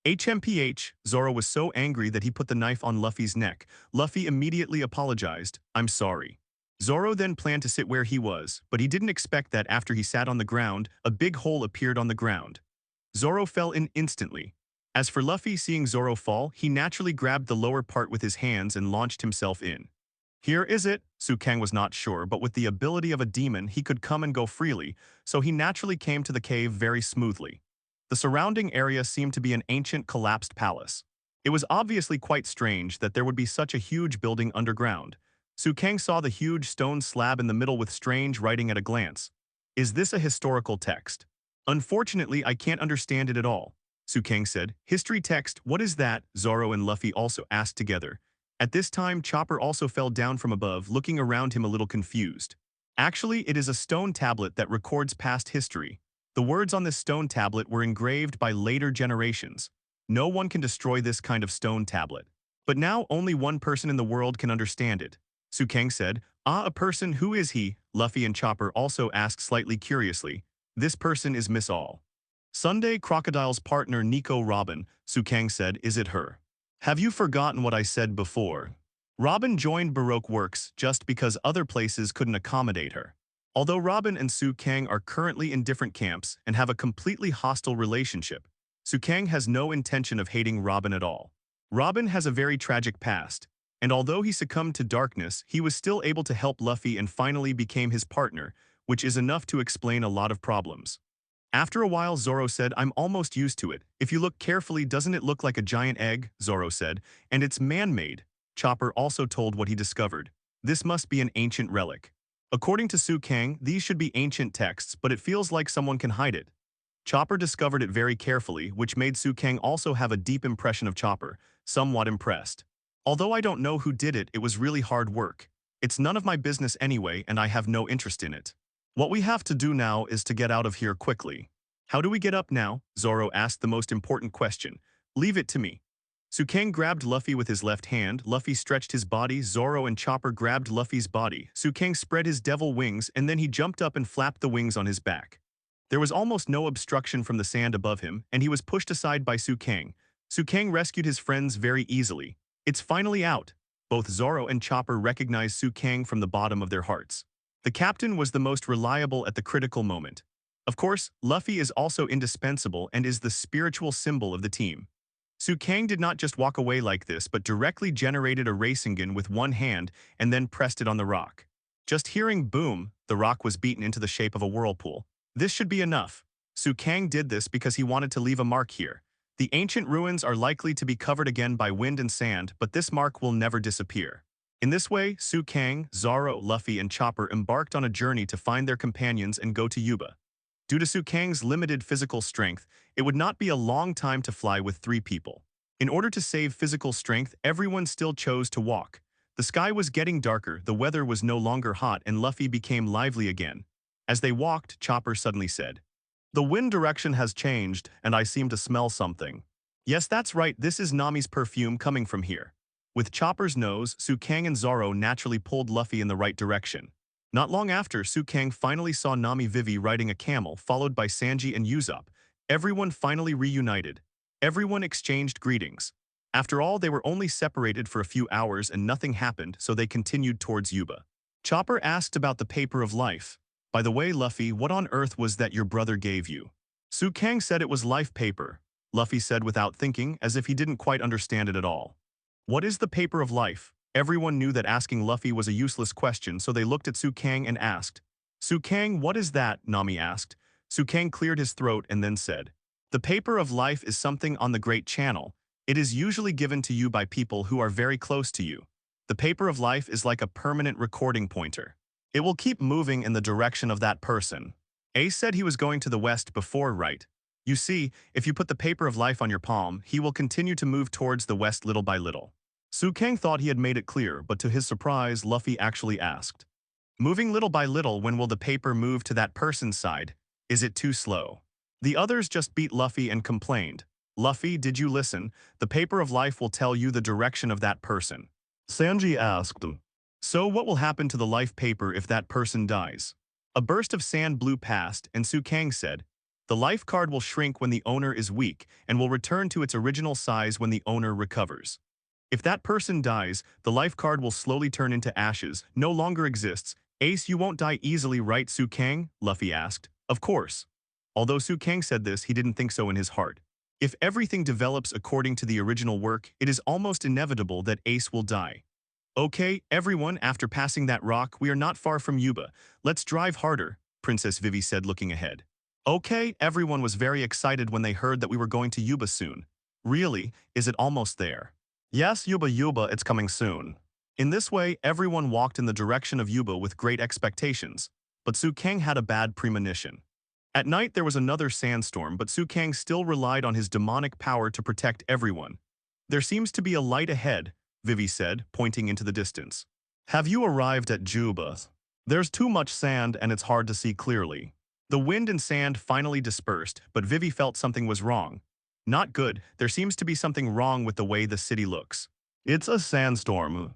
HMPH, Zoro was so angry that he put the knife on Luffy's neck. Luffy immediately apologized, I'm sorry. Zoro then planned to sit where he was, but he didn't expect that after he sat on the ground, a big hole appeared on the ground. Zoro fell in instantly. As for Luffy, seeing Zoro fall, he naturally grabbed the lower part with his hands and launched himself in. Here is it, Su Kang was not sure, but with the ability of a demon, he could come and go freely, so he naturally came to the cave very smoothly. The surrounding area seemed to be an ancient collapsed palace. It was obviously quite strange that there would be such a huge building underground. Su Kang saw the huge stone slab in the middle with strange writing at a glance. Is this a historical text? Unfortunately, I can't understand it at all. Su Kang said, history text, what is that? Zoro and Luffy also asked together. At this time, Chopper also fell down from above, looking around him a little confused. Actually, it is a stone tablet that records past history. The words on this stone tablet were engraved by later generations. No one can destroy this kind of stone tablet. But now only one person in the world can understand it. Su Kang said, a person, who is he? Luffy and Chopper also asked slightly curiously. This person is Miss All. Sunday Crocodile's partner Nico Robin, Su Kang said, is it her? Have you forgotten what I said before? Robin joined Baroque Works just because other places couldn't accommodate her. Although Robin and Su Kang are currently in different camps and have a completely hostile relationship, Su Kang has no intention of hating Robin at all. Robin has a very tragic past, and although he succumbed to darkness, he was still able to help Luffy and finally became his partner, which is enough to explain a lot of problems. After a while, Zoro said, I'm almost used to it. If you look carefully, doesn't it look like a giant egg? Zoro said, and it's man-made. Chopper also told what he discovered. This must be an ancient relic. According to Su Kang, these should be ancient texts, but it feels like someone can hide it. Chopper discovered it very carefully, which made Su Kang also have a deep impression of Chopper, somewhat impressed. Although I don't know who did it, it was really hard work. It's none of my business anyway, and I have no interest in it. What we have to do now is to get out of here quickly. How do we get up now? Zoro asked the most important question. Leave it to me. Su Kang grabbed Luffy with his left hand, Luffy stretched his body, Zoro and Chopper grabbed Luffy's body. Su Kang spread his devil wings and then he jumped up and flapped the wings on his back. There was almost no obstruction from the sand above him, and he was pushed aside by Su Kang. Su Kang rescued his friends very easily. It's finally out. Both Zoro and Chopper recognized Su Kang from the bottom of their hearts. The captain was the most reliable at the critical moment. Of course, Luffy is also indispensable and is the spiritual symbol of the team. Su Kang did not just walk away like this, but directly generated a Rasengan with one hand and then pressed it on the rock. Just hearing boom, the rock was beaten into the shape of a whirlpool. This should be enough. Su Kang did this because he wanted to leave a mark here. The ancient ruins are likely to be covered again by wind and sand, but this mark will never disappear. In this way, Su Kang, Zoro, Luffy, and Chopper embarked on a journey to find their companions and go to Yuba. Due to Su Kang's limited physical strength, it would not be a long time to fly with 3 people. In order to save physical strength, everyone still chose to walk. The sky was getting darker, the weather was no longer hot, and Luffy became lively again. As they walked, Chopper suddenly said, "The wind direction has changed, and I seem to smell something." Yes, that's right, this is Nami's perfume coming from here. With Chopper's nose, Su Kang and Zoro naturally pulled Luffy in the right direction. Not long after, Su Kang finally saw Nami Vivi riding a camel, followed by Sanji and Usopp. Everyone finally reunited. Everyone exchanged greetings. After all, they were only separated for a few hours and nothing happened, so they continued towards Yuba. Chopper asked about the paper of life. By the way, Luffy, what on earth was that your brother gave you? Su Kang said it was life paper. Luffy said without thinking, as if he didn't quite understand it at all. What is the paper of life? Everyone knew that asking Luffy was a useless question, so they looked at Su Kang and asked. Su Kang, what is that? Nami asked. Su Kang cleared his throat and then said, the paper of life is something on the Great Channel. It is usually given to you by people who are very close to you. The paper of life is like a permanent recording pointer. It will keep moving in the direction of that person. Ace said he was going to the west before, right? You see, if you put the paper of life on your palm, he will continue to move towards the west little by little. Kang thought he had made it clear, but to his surprise, Luffy actually asked, moving little by little, when will the paper move to that person's side? Is it too slow? The others just beat Luffy and complained, Luffy, did you listen? The paper of life will tell you the direction of that person. Sanji asked him, so what will happen to the life paper if that person dies? A burst of sand blew past, and Kang said, the life card will shrink when the owner is weak and will return to its original size when the owner recovers. If that person dies, the life card will slowly turn into ashes, no longer exists. Ace, you won't die easily, right, Kang? Luffy asked. Of course. Although Kang said this, he didn't think so in his heart. If everything develops according to the original work, it is almost inevitable that Ace will die. Okay, everyone, after passing that rock, we are not far from Yuba. Let's drive harder, Princess Vivi said, looking ahead. Okay, everyone was very excited when they heard that we were going to Yuba soon. Really, is it almost there? Yes, Yuba, it's coming soon. In this way, everyone walked in the direction of Yuba with great expectations, but Kang had a bad premonition. At night there was another sandstorm, but Kang still relied on his demonic power to protect everyone. There seems to be a light ahead, Vivi said, pointing into the distance. Have you arrived at Juba? There's too much sand and it's hard to see clearly. The wind and sand finally dispersed, but Vivi felt something was wrong. Not good, there seems to be something wrong with the way the city looks. It's a sandstorm.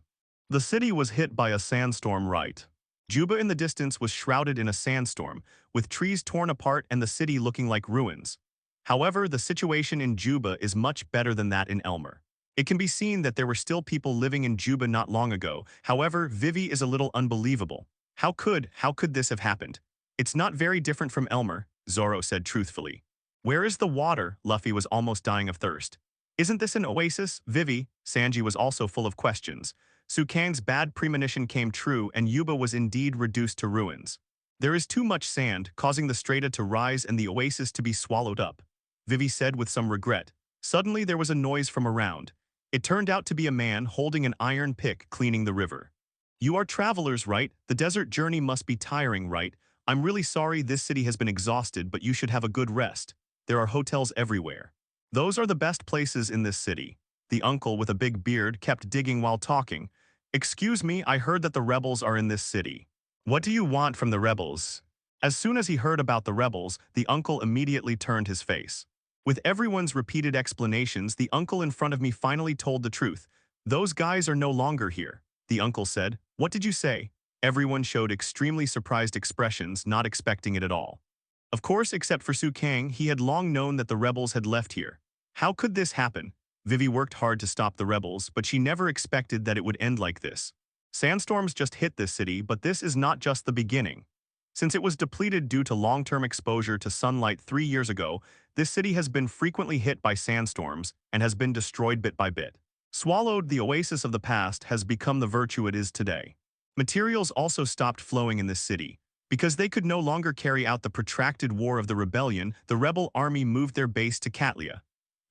The city was hit by a sandstorm, right? Juba in the distance was shrouded in a sandstorm, with trees torn apart and the city looking like ruins. However, the situation in Juba is much better than that in Elmer. It can be seen that there were still people living in Juba not long ago. However, Vivi is a little unbelievable. How could this have happened? It's not very different from Elmer, Zoro said truthfully. Where is the water? Luffy was almost dying of thirst. Isn't this an oasis? Vivi, Sanji was also full of questions. Kang's bad premonition came true and Yuba was indeed reduced to ruins. There is too much sand, causing the strata to rise and the oasis to be swallowed up, Vivi said with some regret. Suddenly there was a noise from around. It turned out to be a man holding an iron pick cleaning the river. You are travelers, right? The desert journey must be tiring, right? I'm really sorry this city has been exhausted, but you should have a good rest. There are hotels everywhere. Those are the best places in this city. The uncle with a big beard kept digging while talking. Excuse me, I heard that the rebels are in this city. What do you want from the rebels? As soon as he heard about the rebels, the uncle immediately turned his face. With everyone's repeated explanations, the uncle in front of me finally told the truth. Those guys are no longer here, the uncle said. What did you say? Everyone showed extremely surprised expressions, not expecting it at all. Of course, except for Kang, he had long known that the rebels had left here. How could this happen? Vivi worked hard to stop the rebels, but she never expected that it would end like this. Sandstorms just hit this city, but this is not just the beginning. Since it was depleted due to long-term exposure to sunlight 3 years ago, this city has been frequently hit by sandstorms and has been destroyed bit by bit. Swallowed, the oasis of the past has become the virtue it is today. Materials also stopped flowing in this city. Because they could no longer carry out the protracted war of the rebellion, the rebel army moved their base to Katlia,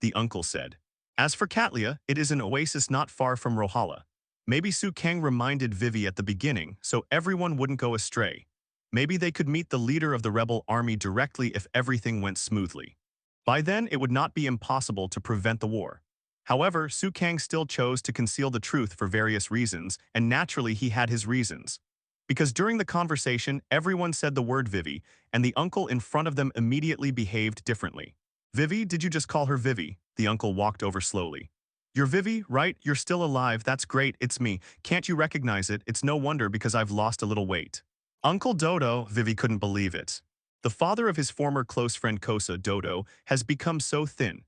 the uncle said. As for Katlia, it is an oasis not far from Rohala. Maybe Kang reminded Vivi at the beginning, so everyone wouldn't go astray. Maybe they could meet the leader of the rebel army directly if everything went smoothly. By then, it would not be impossible to prevent the war. However, Kang still chose to conceal the truth for various reasons, and naturally he had his reasons. Because during the conversation, everyone said the word Vivi, and the uncle in front of them immediately behaved differently. Vivi, did you just call her Vivi? The uncle walked over slowly. You're Vivi, right? You're still alive, that's great, it's me. Can't you recognize it? It's no wonder because I've lost a little weight. Uncle Dodo, Vivi couldn't believe it. The father of his former close friend Kosa, Dodo, has become so thin.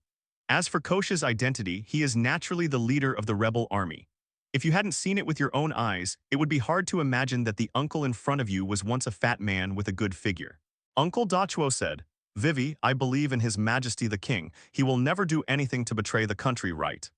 As for Kosha's identity, he is naturally the leader of the rebel army. If you hadn't seen it with your own eyes, it would be hard to imagine that the uncle in front of you was once a fat man with a good figure. Uncle Dachuo said, Vivi, I believe in His Majesty the King. He will never do anything to betray the country, right?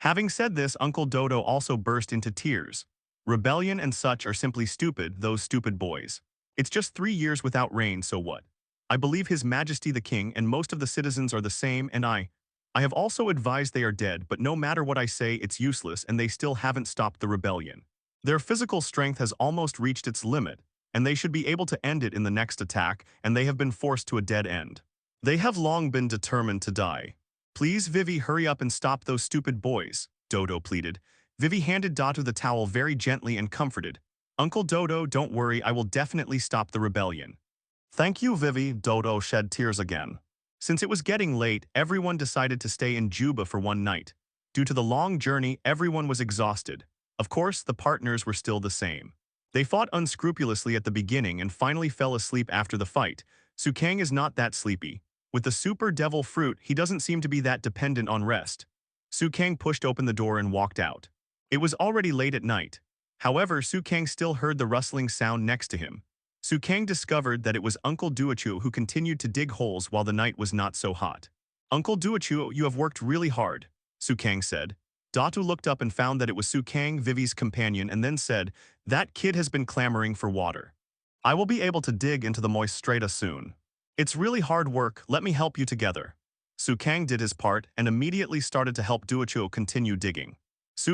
Having said this, Uncle Dodo also burst into tears. Rebellion and such are simply stupid, those stupid boys. It's just 3 years without rain, so what? I believe His Majesty the King and most of the citizens are the same, and I I have also advised they are dead, but no matter what I say, it's useless and they still haven't stopped the rebellion. Their physical strength has almost reached its limit, and they should be able to end it in the next attack, and they have been forced to a dead end. They have long been determined to die. Please, Vivi, hurry up and stop those stupid boys, Dodo pleaded. Vivi handed Dodo the towel very gently and comforted. Uncle Dodo, don't worry, I will definitely stop the rebellion. Thank you, Vivi, Dodo shed tears again. Since it was getting late, everyone decided to stay in Yuba for one night. Due to the long journey, everyone was exhausted. Of course, the partners were still the same. They fought unscrupulously at the beginning and finally fell asleep after the fight. Kang is not that sleepy. With the super devil fruit, he doesn't seem to be that dependent on rest. Kang pushed open the door and walked out. It was already late at night. However, Kang still heard the rustling sound next to him. Kang discovered that it was Uncle Duochu who continued to dig holes while the night was not so hot. Uncle Duochu, you have worked really hard, Kang said. Datu looked up and found that it was Kang, Vivi's companion, and then said, that kid has been clamoring for water. I will be able to dig into the moist strata soon. It's really hard work, let me help you together. Kang did his part and immediately started to help Duochu continue digging.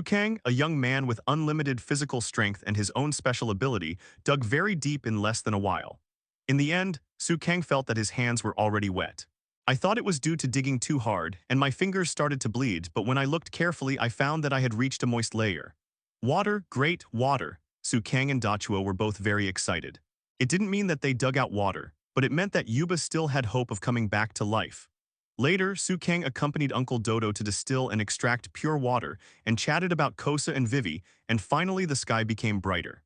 Kang, a young man with unlimited physical strength and his own special ability, dug very deep in less than a while. In the end, Kang felt that his hands were already wet. I thought it was due to digging too hard, and my fingers started to bleed, but when I looked carefully I found that I had reached a moist layer. Water, great water. Kang and Dachuo were both very excited. It didn't mean that they dug out water, but it meant that Yuba still had hope of coming back to life. Later, Kang accompanied Uncle Dodo to distill and extract pure water and chatted about Kosa and Vivi, and finally the sky became brighter.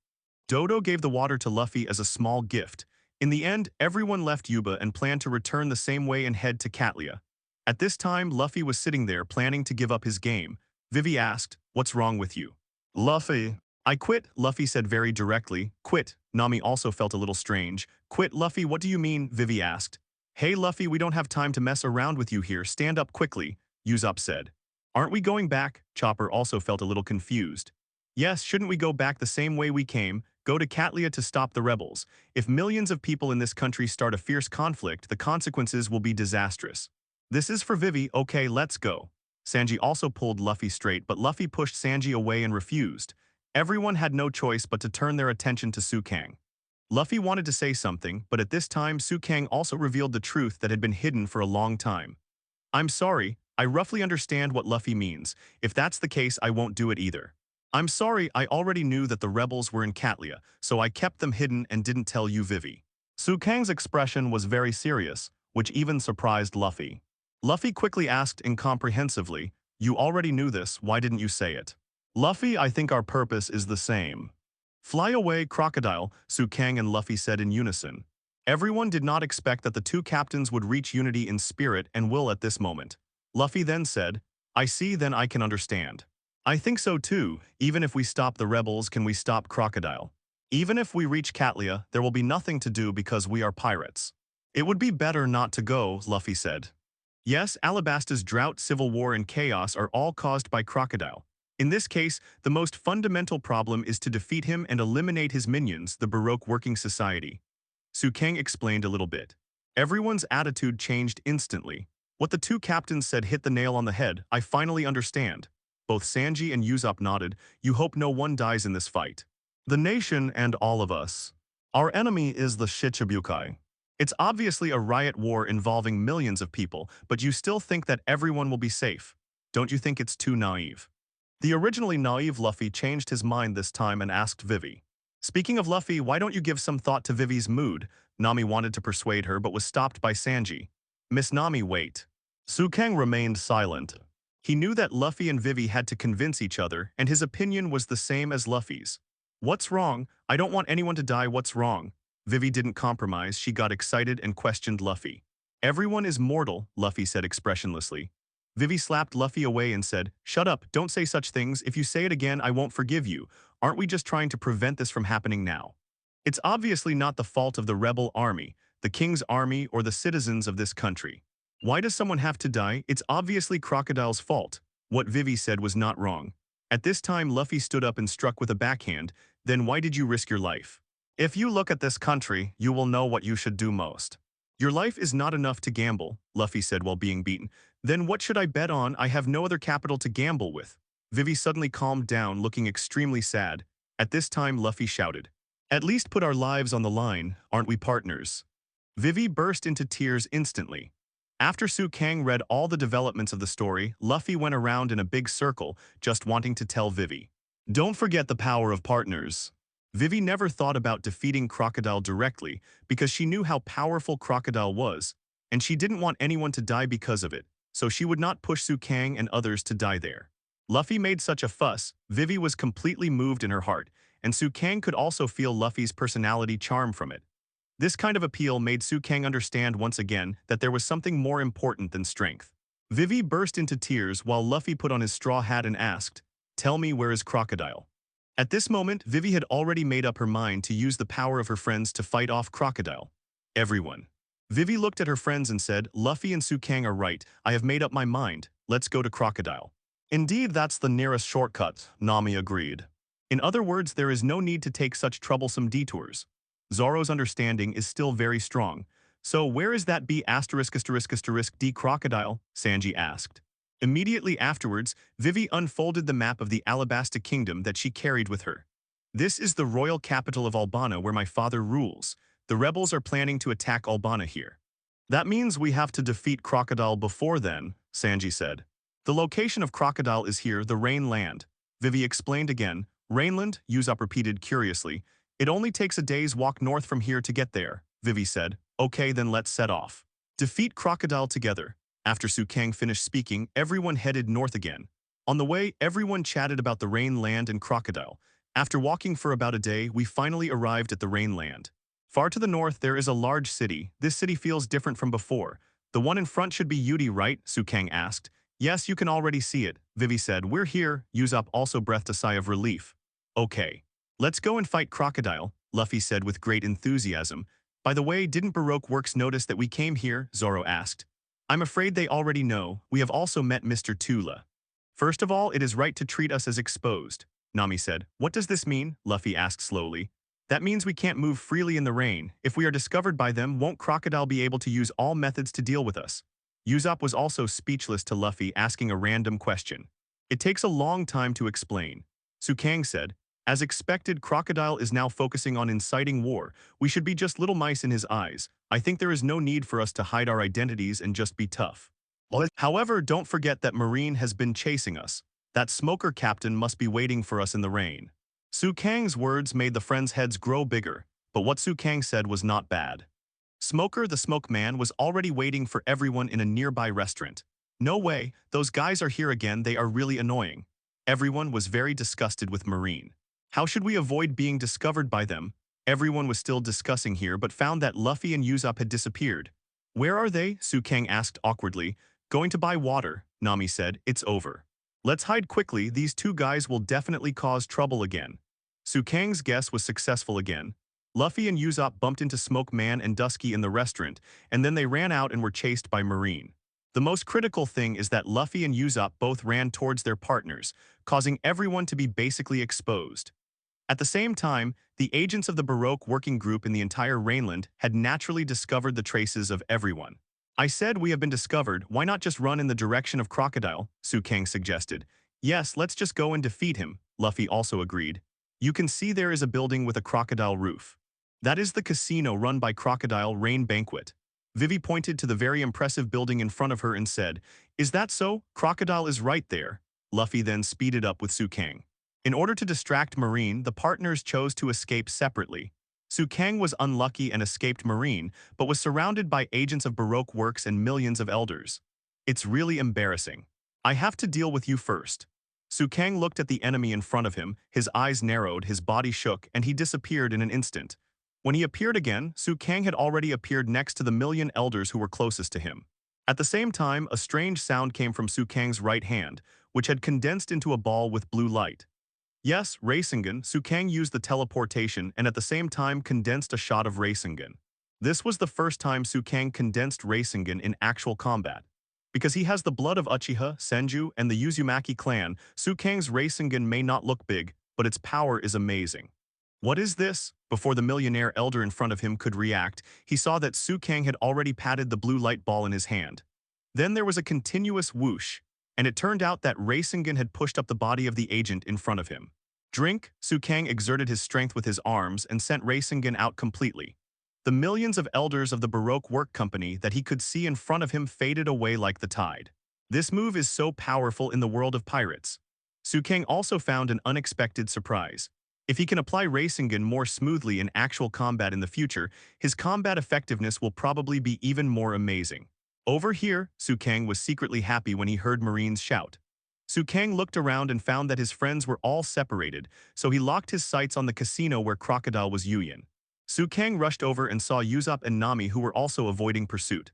Dodo gave the water to Luffy as a small gift. In the end, everyone left Yuba and planned to return the same way and head to Katlia. At this time, Luffy was sitting there planning to give up his game. Vivi asked, what's wrong with you? Luffy. I quit, Luffy said very directly. Quit. Nami also felt a little strange. Quit, Luffy, what do you mean? Vivi asked. Hey Luffy, we don't have time to mess around with you here, stand up quickly, Usopp said. Aren't we going back? Chopper also felt a little confused. Yes, shouldn't we go back the same way we came, go to Katlia to stop the rebels? If millions of people in this country start a fierce conflict, the consequences will be disastrous. This is for Vivi, okay, let's go. Sanji also pulled Luffy straight, but Luffy pushed Sanji away and refused. Everyone had no choice but to turn their attention to Kang. Luffy wanted to say something, but at this time Kang also revealed the truth that had been hidden for a long time. I'm sorry, I roughly understand what Luffy means. If that's the case, I won't do it either. I'm sorry, I already knew that the rebels were in Katlia, so I kept them hidden and didn't tell you, Vivi. Kang's expression was very serious, which even surprised Luffy. Luffy quickly asked incomprehensively, you already knew this, why didn't you say it? Luffy, I think our purpose is the same. Fly away, crocodile, Kang and Luffy said in unison. Everyone did not expect that the two captains would reach unity in spirit and will at this moment. Luffy then said, I see, then I can understand. I think so too. Even if we stop the rebels, can we stop Crocodile? Even if we reach Katlia, there will be nothing to do because we are pirates. It would be better not to go, Luffy said. Yes, Alabasta's drought, civil war, and chaos are all caused by Crocodile. In this case, the most fundamental problem is to defeat him and eliminate his minions, the Baroque Working Society. Kang explained a little bit. Everyone's attitude changed instantly. What the two captains said hit the nail on the head. I finally understand. Both Sanji and Usopp nodded. You hope no one dies in this fight. The nation and all of us. Our enemy is the Shichibukai. It's obviously a riot war involving millions of people, but you still think that everyone will be safe. Don't you think it's too naive? The originally naive Luffy changed his mind this time and asked Vivi. Speaking of Luffy, why don't you give some thought to Vivi's mood? Nami wanted to persuade her but was stopped by Sanji. Miss Nami, wait. Kang remained silent. He knew that Luffy and Vivi had to convince each other, and his opinion was the same as Luffy's. What's wrong? I don't want anyone to die, what's wrong? Vivi didn't compromise, she got excited and questioned Luffy. Everyone is mortal, Luffy said expressionlessly. Vivi slapped Luffy away and said, shut up, don't say such things, if you say it again I won't forgive you. Aren't we just trying to prevent this from happening now? It's obviously not the fault of the rebel army, the king's army, or the citizens of this country. Why does someone have to die? It's obviously Crocodile's fault. What Vivi said was not wrong. At this time Luffy stood up and struck with a backhand. Then why did you risk your life? If you look at this country, you will know what you should do most. Your life is not enough to gamble, Luffy said while being beaten. Then what should I bet on? I have no other capital to gamble with. Vivi suddenly calmed down, looking extremely sad. At this time, Luffy shouted, "At least put our lives on the line, aren't we partners?" Vivi burst into tears instantly. After Kang read all the developments of the story, Luffy went around in a big circle, just wanting to tell Vivi, "Don't forget the power of partners." Vivi never thought about defeating Crocodile directly because she knew how powerful Crocodile was, and she didn't want anyone to die because of it, so she would not push Kang and others to die there. Luffy made such a fuss, Vivi was completely moved in her heart, and Kang could also feel Luffy's personality charm from it. This kind of appeal made Kang understand once again that there was something more important than strength. Vivi burst into tears while Luffy put on his straw hat and asked, "Tell me, where is Crocodile?" At this moment, Vivi had already made up her mind to use the power of her friends to fight off Crocodile. Everyone. Vivi looked at her friends and said, "Luffy and Kang are right, I have made up my mind, let's go to Crocodile." "Indeed, that's the nearest shortcut," Nami agreed. "In other words, there is no need to take such troublesome detours." Zoro's understanding is still very strong. "So where is that B******** D crocodile?" Sanji asked. Immediately afterwards, Vivi unfolded the map of the Alabasta kingdom that she carried with her. "This is the royal capital of Albana where my father rules. The rebels are planning to attack Albana here. That means we have to defeat Crocodile before then," Sanji said. "The location of Crocodile is here, the Rain Land." Vivi explained again. "Rainland?" Usopp repeated curiously. "It only takes a day's walk north from here to get there," Vivi said. "Okay, then let's set off. Defeat Crocodile together." After Kang finished speaking, everyone headed north again. On the way, everyone chatted about the Rain Land and Crocodile. After walking for about a day, we finally arrived at the Rain Land. Far to the north, there is a large city. This city feels different from before. "The one in front should be Yudi, right?" Kang asked. "Yes, you can already see it," Vivi said. "We're here." Usopp also breathed a sigh of relief. "Okay. Let's go and fight Crocodile," Luffy said with great enthusiasm. "By the way, didn't Baroque Works notice that we came here?" Zoro asked. "I'm afraid they already know. We have also met Mr. Tula. First of all, it is right to treat us as exposed," Nami said. "What does this mean?" Luffy asked slowly. "That means we can't move freely in the rain. If we are discovered by them, won't Crocodile be able to use all methods to deal with us?" Usopp was also speechless to Luffy, asking a random question. "It takes a long time to explain." Kang said, "As expected, Crocodile is now focusing on inciting war. We should be just little mice in his eyes. I think there is no need for us to hide our identities and just be tough. However, don't forget that Marine has been chasing us. That smoker captain must be waiting for us in the rain." Kang's words made the friends' heads grow bigger, but what Kang said was not bad. Smoker, the smoke man, was already waiting for everyone in a nearby restaurant. "No way, those guys are here again, they are really annoying." Everyone was very disgusted with Marine. How should we avoid being discovered by them? Everyone was still discussing here but found that Luffy and Usopp had disappeared. "Where are they?" Kang asked awkwardly. "Going to buy water," Nami said. "It's over. Let's hide quickly, these two guys will definitely cause trouble again." Kang's guess was successful again. Luffy and Usopp bumped into Smoke Man and Dusky in the restaurant, and then they ran out and were chased by Marine. The most critical thing is that Luffy and Usopp both ran towards their partners, causing everyone to be basically exposed. At the same time, the agents of the Baroque working group in the entire Rainland had naturally discovered the traces of everyone. "I said we have been discovered, why not just run in the direction of Crocodile?" Kang suggested. "Yes, let's just go and defeat him," Luffy also agreed. "You can see there is a building with a crocodile roof. That is the casino run by Crocodile Rain Banquet." Vivi pointed to the very impressive building in front of her and said, "Is that so? Crocodile is right there." Luffy then speeded up with Kang. In order to distract Marine, the partners chose to escape separately. Kang was unlucky and escaped Marine, but was surrounded by agents of Baroque Works and millions of elders. "It's really embarrassing. I have to deal with you first." Kang looked at the enemy in front of him, his eyes narrowed, his body shook, and he disappeared in an instant. When he appeared again, Kang had already appeared next to the million elders who were closest to him. At the same time, a strange sound came from Kang's right hand, which had condensed into a ball with blue light. Yes, Rasengan, Kang used the teleportation and at the same time condensed a shot of Rasengan. This was the first time Kang condensed Rasengan in actual combat. Because he has the blood of Uchiha, Senju, and the Uzumaki clan, Kang's Rasengan may not look big, but its power is amazing. "What is this?" Before the millionaire elder in front of him could react, he saw that Kang had already patted the blue light ball in his hand. Then there was a continuous whoosh, and it turned out that Rasengan had pushed up the body of the agent in front of him. Drink, Kang exerted his strength with his arms and sent Rasengan out completely. The millions of elders of the Baroque Work Company that he could see in front of him faded away like the tide. This move is so powerful in the world of pirates. Kang also found an unexpected surprise. If he can apply Rasengan more smoothly in actual combat in the future, his combat effectiveness will probably be even more amazing. Over here, Kang was secretly happy when he heard Marines shout. Kang looked around and found that his friends were all separated, so he locked his sights on the casino where Crocodile was Yuyin. Kang rushed over and saw Yuba and Nami, who were also avoiding pursuit.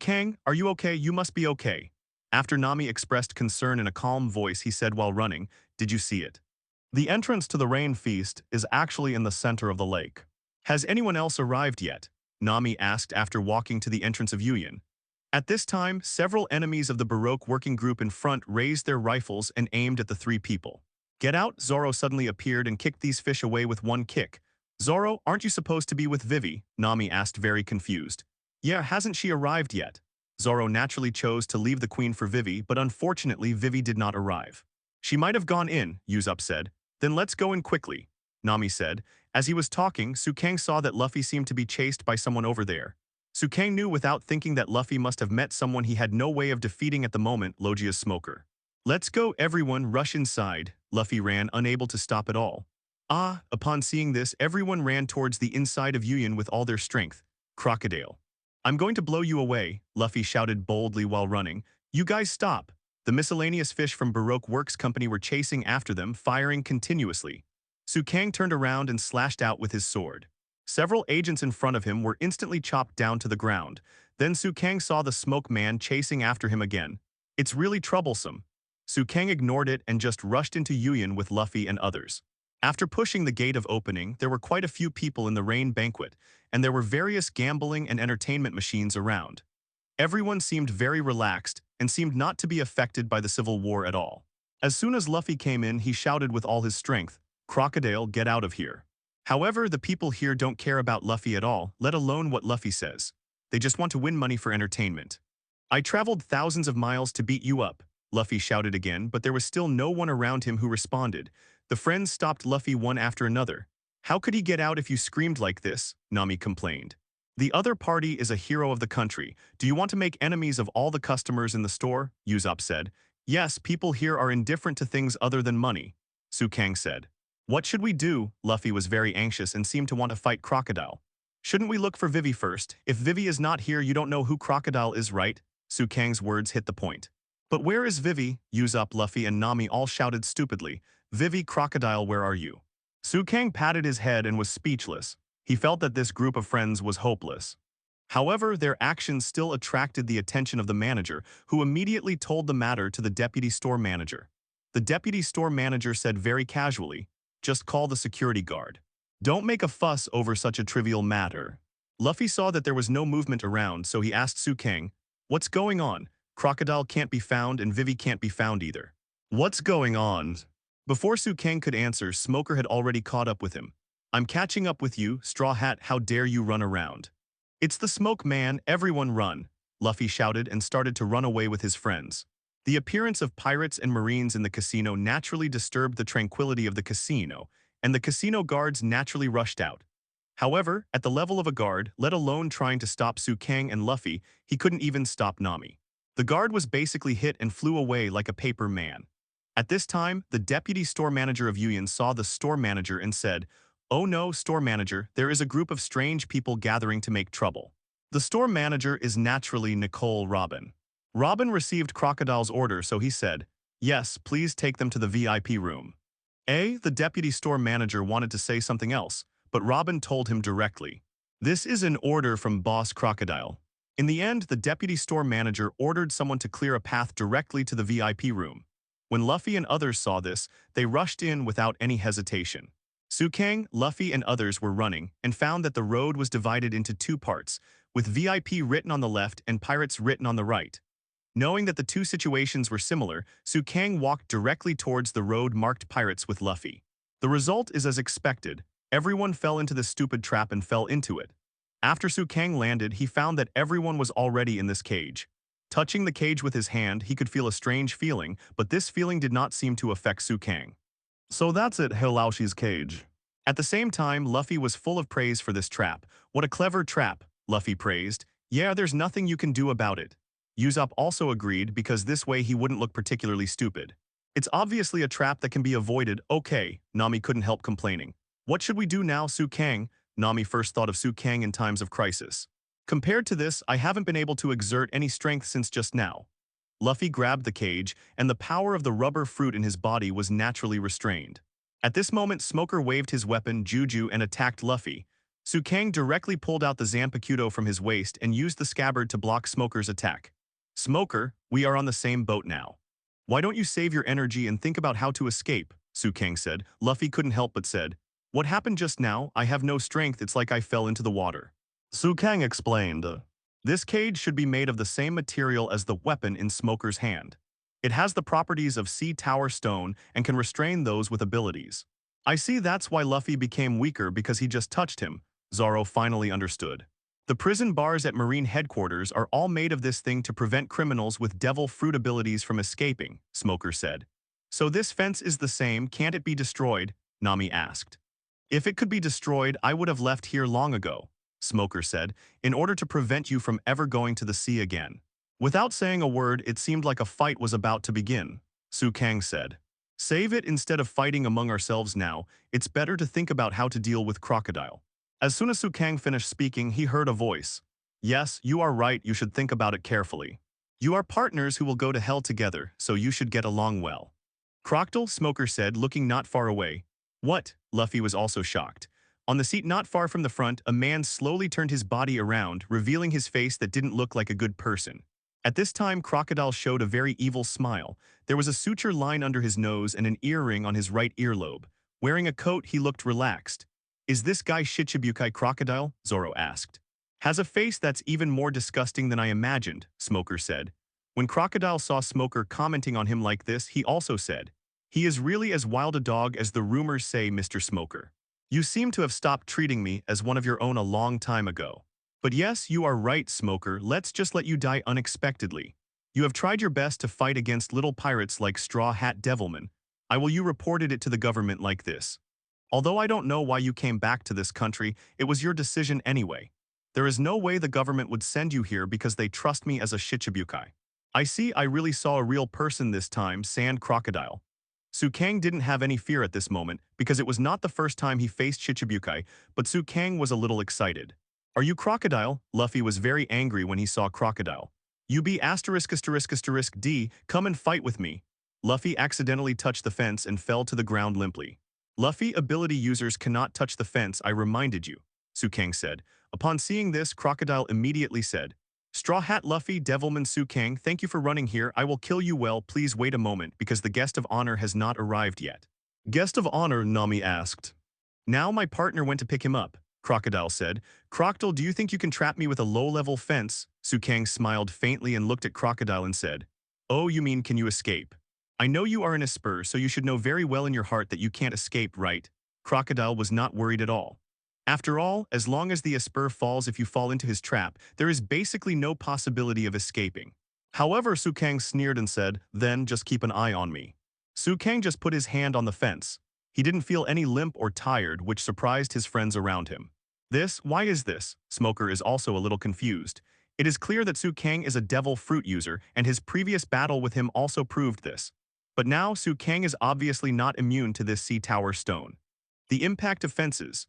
Kang, are you okay? You must be okay. After Nami expressed concern in a calm voice, he said while running, "Did you see it? The entrance to the rain feast is actually in the center of the lake." "Has anyone else arrived yet?" Nami asked after walking to the entrance of Yuyin. At this time, several enemies of the Baroque working group in front raised their rifles and aimed at the three people. "Get out!" Zoro suddenly appeared and kicked these fish away with one kick. "Zoro, aren't you supposed to be with Vivi?" Nami asked, very confused. "Yeah, hasn't she arrived yet?" Zoro naturally chose to leave the queen for Vivi, but unfortunately Vivi did not arrive. "She might have gone in," Usopp said. "Then let's go in quickly," Nami said. As he was talking, Kang saw that Luffy seemed to be chased by someone over there. Kang knew without thinking that Luffy must have met someone he had no way of defeating at the moment, Logia's smoker. "Let's go, everyone, rush inside." Luffy ran, unable to stop at all. Upon seeing this, everyone ran towards the inside of Yuyin with all their strength. "Crocodile. I'm going to blow you away," Luffy shouted boldly while running. "You guys stop." The miscellaneous fish from Baroque Works Company were chasing after them, firing continuously. Kang turned around and slashed out with his sword. Several agents in front of him were instantly chopped down to the ground. Then Kang saw the smoke man chasing after him again. "It's really troublesome." Kang ignored it and just rushed into Yuyin with Luffy and others. After pushing the gate of opening, there were quite a few people in the rain banquet, and there were various gambling and entertainment machines around. Everyone seemed very relaxed and seemed not to be affected by the civil war at all. As soon as Luffy came in, he shouted with all his strength, "Crocodile, get out of here." However, the people here don't care about Luffy at all, let alone what Luffy says. They just want to win money for entertainment. "I traveled thousands of miles to beat you up," Luffy shouted again, but there was still no one around him who responded. The friends stopped Luffy one after another. "How could he get out if you screamed like this?" Nami complained. "The other party is a hero of the country. Do you want to make enemies of all the customers in the store?" Usopp said. "Yes, people here are indifferent to things other than money," Kang said. "What should we do?" Luffy was very anxious and seemed to want to fight Crocodile. "Shouldn't we look for Vivi first? If Vivi is not here, you don't know who Crocodile is, right?" Kang's words hit the point. "But where is Vivi?" Usopp, Luffy, and Nami all shouted stupidly. "Vivi, Crocodile, where are you?" Kang patted his head and was speechless. He felt that this group of friends was hopeless. However, their actions still attracted the attention of the manager, who immediately told the matter to the deputy store manager. The deputy store manager said very casually, "Just call the security guard. Don't make a fuss over such a trivial matter." Luffy saw that there was no movement around, so he asked Kang, "What's going on? Crocodile can't be found and Vivi can't be found either. What's going on?" Before Kang could answer, Smoker had already caught up with him. "I'm catching up with you, Straw Hat, how dare you run around?" "It's the smoke man, everyone run," Luffy shouted and started to run away with his friends. The appearance of pirates and marines in the casino naturally disturbed the tranquility of the casino, and the casino guards naturally rushed out. However, at the level of a guard, let alone trying to stop Kang and Luffy, he couldn't even stop Nami. The guard was basically hit and flew away like a paper man. At this time, the deputy store manager of Yuyin saw the store manager and said, "Oh no, store manager, there is a group of strange people gathering to make trouble." The store manager is naturally Nicole Robin. Robin received Crocodile's order, so he said, "Yes, please take them to the VIP room." The deputy store manager wanted to say something else, but Robin told him directly, "This is an order from Boss Crocodile." In the end, the deputy store manager ordered someone to clear a path directly to the VIP room. When Luffy and others saw this, they rushed in without any hesitation. Kang, Luffy, and others were running and found that the road was divided into two parts, with VIP written on the left and pirates written on the right. Knowing that the two situations were similar, Kang walked directly towards the road marked pirates with Luffy. The result is as expected. Everyone fell into the stupid trap and fell into it. After Kang landed, he found that everyone was already in this cage. Touching the cage with his hand, he could feel a strange feeling, but this feeling did not seem to affect Su Kang. So that's it, Hilaoshi's cage. At the same time, Luffy was full of praise for this trap. What a clever trap, Luffy praised. Yeah, there's nothing you can do about it. Usopp also agreed because this way he wouldn't look particularly stupid. It's obviously a trap that can be avoided. Okay, Nami couldn't help complaining. What should we do now, Su Kang? Nami first thought of Su Kang in times of crisis. Compared to this, I haven't been able to exert any strength since just now. Luffy grabbed the cage, and the power of the rubber fruit in his body was naturally restrained. At this moment, Smoker waved his weapon, Juju, and attacked Luffy. Su Kang directly pulled out the Zanpakuto from his waist and used the scabbard to block Smoker's attack. Smoker, we are on the same boat now. Why don't you save your energy and think about how to escape, Su Kang said. Luffy couldn't help but said, what happened just now? I have no strength, it's like I fell into the water. Su Kang explained, this cage should be made of the same material as the weapon in Smoker's hand. It has the properties of Sea Tower Stone and can restrain those with abilities. I see that's why Luffy became weaker because he just touched him, Zoro finally understood. The prison bars at Marine headquarters are all made of this thing to prevent criminals with devil fruit abilities from escaping, Smoker said. So this fence is the same, can't it be destroyed? Nami asked. If it could be destroyed, I would have left here long ago, Smoker said, in order to prevent you from ever going to the sea again. Without saying a word, it seemed like a fight was about to begin. Su Kang said, save it instead of fighting among ourselves now, it's better to think about how to deal with Crocodile. As soon as Su Kang finished speaking, he heard a voice. Yes, you are right, you should think about it carefully. You are partners who will go to hell together, so you should get along well. Crocodile, Smoker said, looking not far away. What? Luffy was also shocked. On the seat not far from the front, a man slowly turned his body around, revealing his face that didn't look like a good person. At this time, Crocodile showed a very evil smile. There was a suture line under his nose and an earring on his right earlobe. Wearing a coat, he looked relaxed. Is this guy Shichibukai Crocodile? Zoro asked. Has a face that's even more disgusting than I imagined, Smoker said. When Crocodile saw Smoker commenting on him like this, he also said, he is really as wild a dog as the rumors say, Mr. Smoker. You seem to have stopped treating me as one of your own a long time ago. But yes, you are right, Smoker, let's just let you die unexpectedly. You have tried your best to fight against little pirates like Straw Hat Devilman. You reported it to the government like this. Although I don't know why you came back to this country, it was your decision anyway. There is no way the government would send you here because they trust me as a Shichibukai. I see I really saw a real person this time, Sand Crocodile. Su Kang didn't have any fear at this moment because it was not the first time he faced Shichibukai, but Su Kang was a little excited. Are you Crocodile? Luffy was very angry when he saw Crocodile. You be ****D, come and fight with me. Luffy accidentally touched the fence and fell to the ground limply. Luffy ability users cannot touch the fence, I reminded you, Su Kang said. Upon seeing this, Crocodile immediately said, Straw Hat Luffy, Devilman Su Kang, thank you for running here. I will kill you well, please wait a moment because the guest of honor has not arrived yet. Guest of honor, Nami asked. Now my partner went to pick him up, Crocodile said. Crocodile, do you think you can trap me with a low-level fence? Su Kang smiled faintly and looked at Crocodile and said, oh, you mean can you escape? I know you are an Esper, so you should know very well in your heart that you can't escape, right? Crocodile was not worried at all. After all, as long as the Esper falls if you fall into his trap, there is basically no possibility of escaping. However, Su Kang sneered and said, then just keep an eye on me. Su Kang just put his hand on the fence. He didn't feel any limp or tired, which surprised his friends around him. Why is this? Smoker is also a little confused. It is clear that Su Kang is a devil fruit user, and his previous battle with him also proved this. But now, Su Kang is obviously not immune to this Sea Tower Stone. The impact of fences.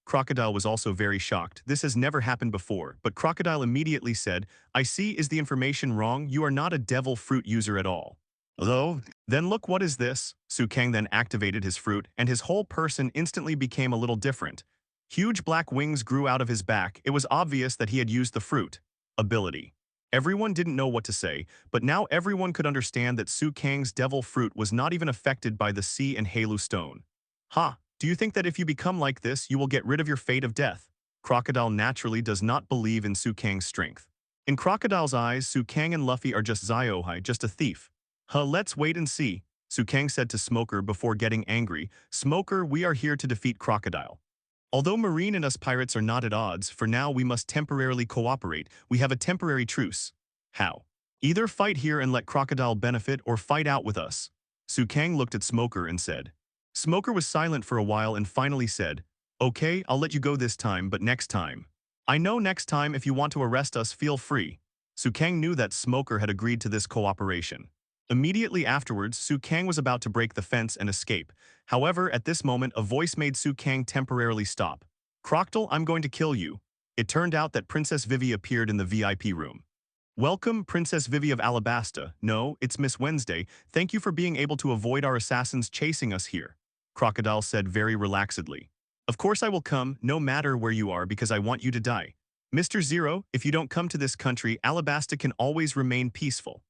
Crocodile was also very shocked. This has never happened before, but Crocodile immediately said, I see, is the information wrong? You are not a devil fruit user at all. Though, then look, what is this? Su Kang then activated his fruit, and his whole person instantly became a little different. Huge black wings grew out of his back. It was obvious that he had used the fruit ability. Everyone didn't know what to say, but now everyone could understand that Su Kang's devil fruit was not even affected by the sea and Halu stone. Do you think that if you become like this, you will get rid of your fate of death? Crocodile naturally does not believe in Su Kang's strength. In Crocodile's eyes, Su Kang and Luffy are just Ziohai, just a thief. Let's wait and see, Su Kang said to Smoker before getting angry. Smoker, we are here to defeat Crocodile. Although Marine and us pirates are not at odds, for now we must temporarily cooperate. We have a temporary truce. How? Either fight here and let Crocodile benefit or fight out with us. Su Kang looked at Smoker and said. Smoker was silent for a while and finally said, Okay, I'll let you go this time, but next time. I know next time if you want to arrest us, feel free. Su Kang knew that Smoker had agreed to this cooperation. Immediately afterwards, Su Kang was about to break the fence and escape. However, at this moment, a voice made Su Kang temporarily stop. Crocodile, I'm going to kill you. It turned out that Princess Vivi appeared in the VIP room. Welcome, Princess Vivi of Alabasta. No, it's Miss Wednesday. Thank you for being able to avoid our assassins chasing us here. Crocodile said very relaxedly. Of course I will come, no matter where you are, because I want you to die. Mr. Zero, if you don't come to this country, Alabasta can always remain peaceful.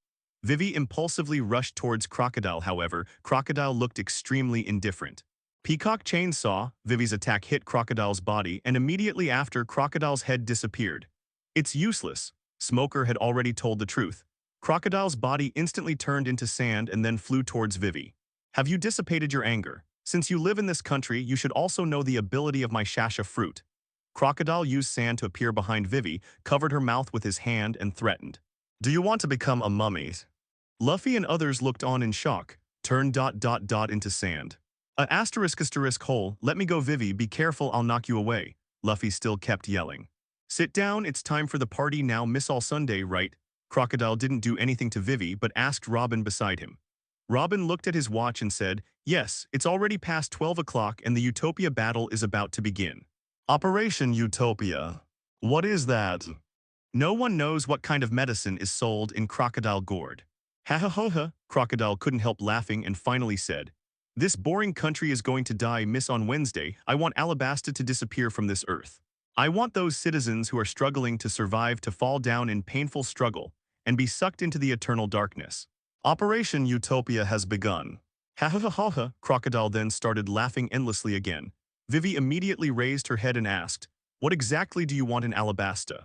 Vivi impulsively rushed towards Crocodile. However, Crocodile looked extremely indifferent. Peacock chainsaw, Vivi's attack hit Crocodile's body, and immediately after, Crocodile's head disappeared. It's useless. Smoker had already told the truth. Crocodile's body instantly turned into sand and then flew towards Vivi. Have you dissipated your anger? Since you live in this country, you should also know the ability of my shasha fruit. Crocodile used sand to appear behind Vivi, covered her mouth with his hand, and threatened. Do you want to become a mummy? Luffy and others looked on in shock, turned ... into sand. Asterisk hole, let me go Vivi, be careful, I'll knock you away. Luffy still kept yelling. Sit down, it's time for the party now, Miss All Sunday, right? Crocodile didn't do anything to Vivi but asked Robin beside him. Robin looked at his watch and said, Yes, it's already past 12 o'clock and the Utopia battle is about to begin. Operation Utopia. What is that? No one knows what kind of medicine is sold in Crocodile Gourd. Ha ha ha ha, Crocodile couldn't help laughing and finally said, This boring country is going to die, Miss. On Wednesday, I want Alabasta to disappear from this earth. I want those citizens who are struggling to survive to fall down in painful struggle and be sucked into the eternal darkness. Operation Utopia has begun. Ha ha ha ha ha, Crocodile then started laughing endlessly again. Vivi immediately raised her head and asked, What exactly do you want in Alabasta?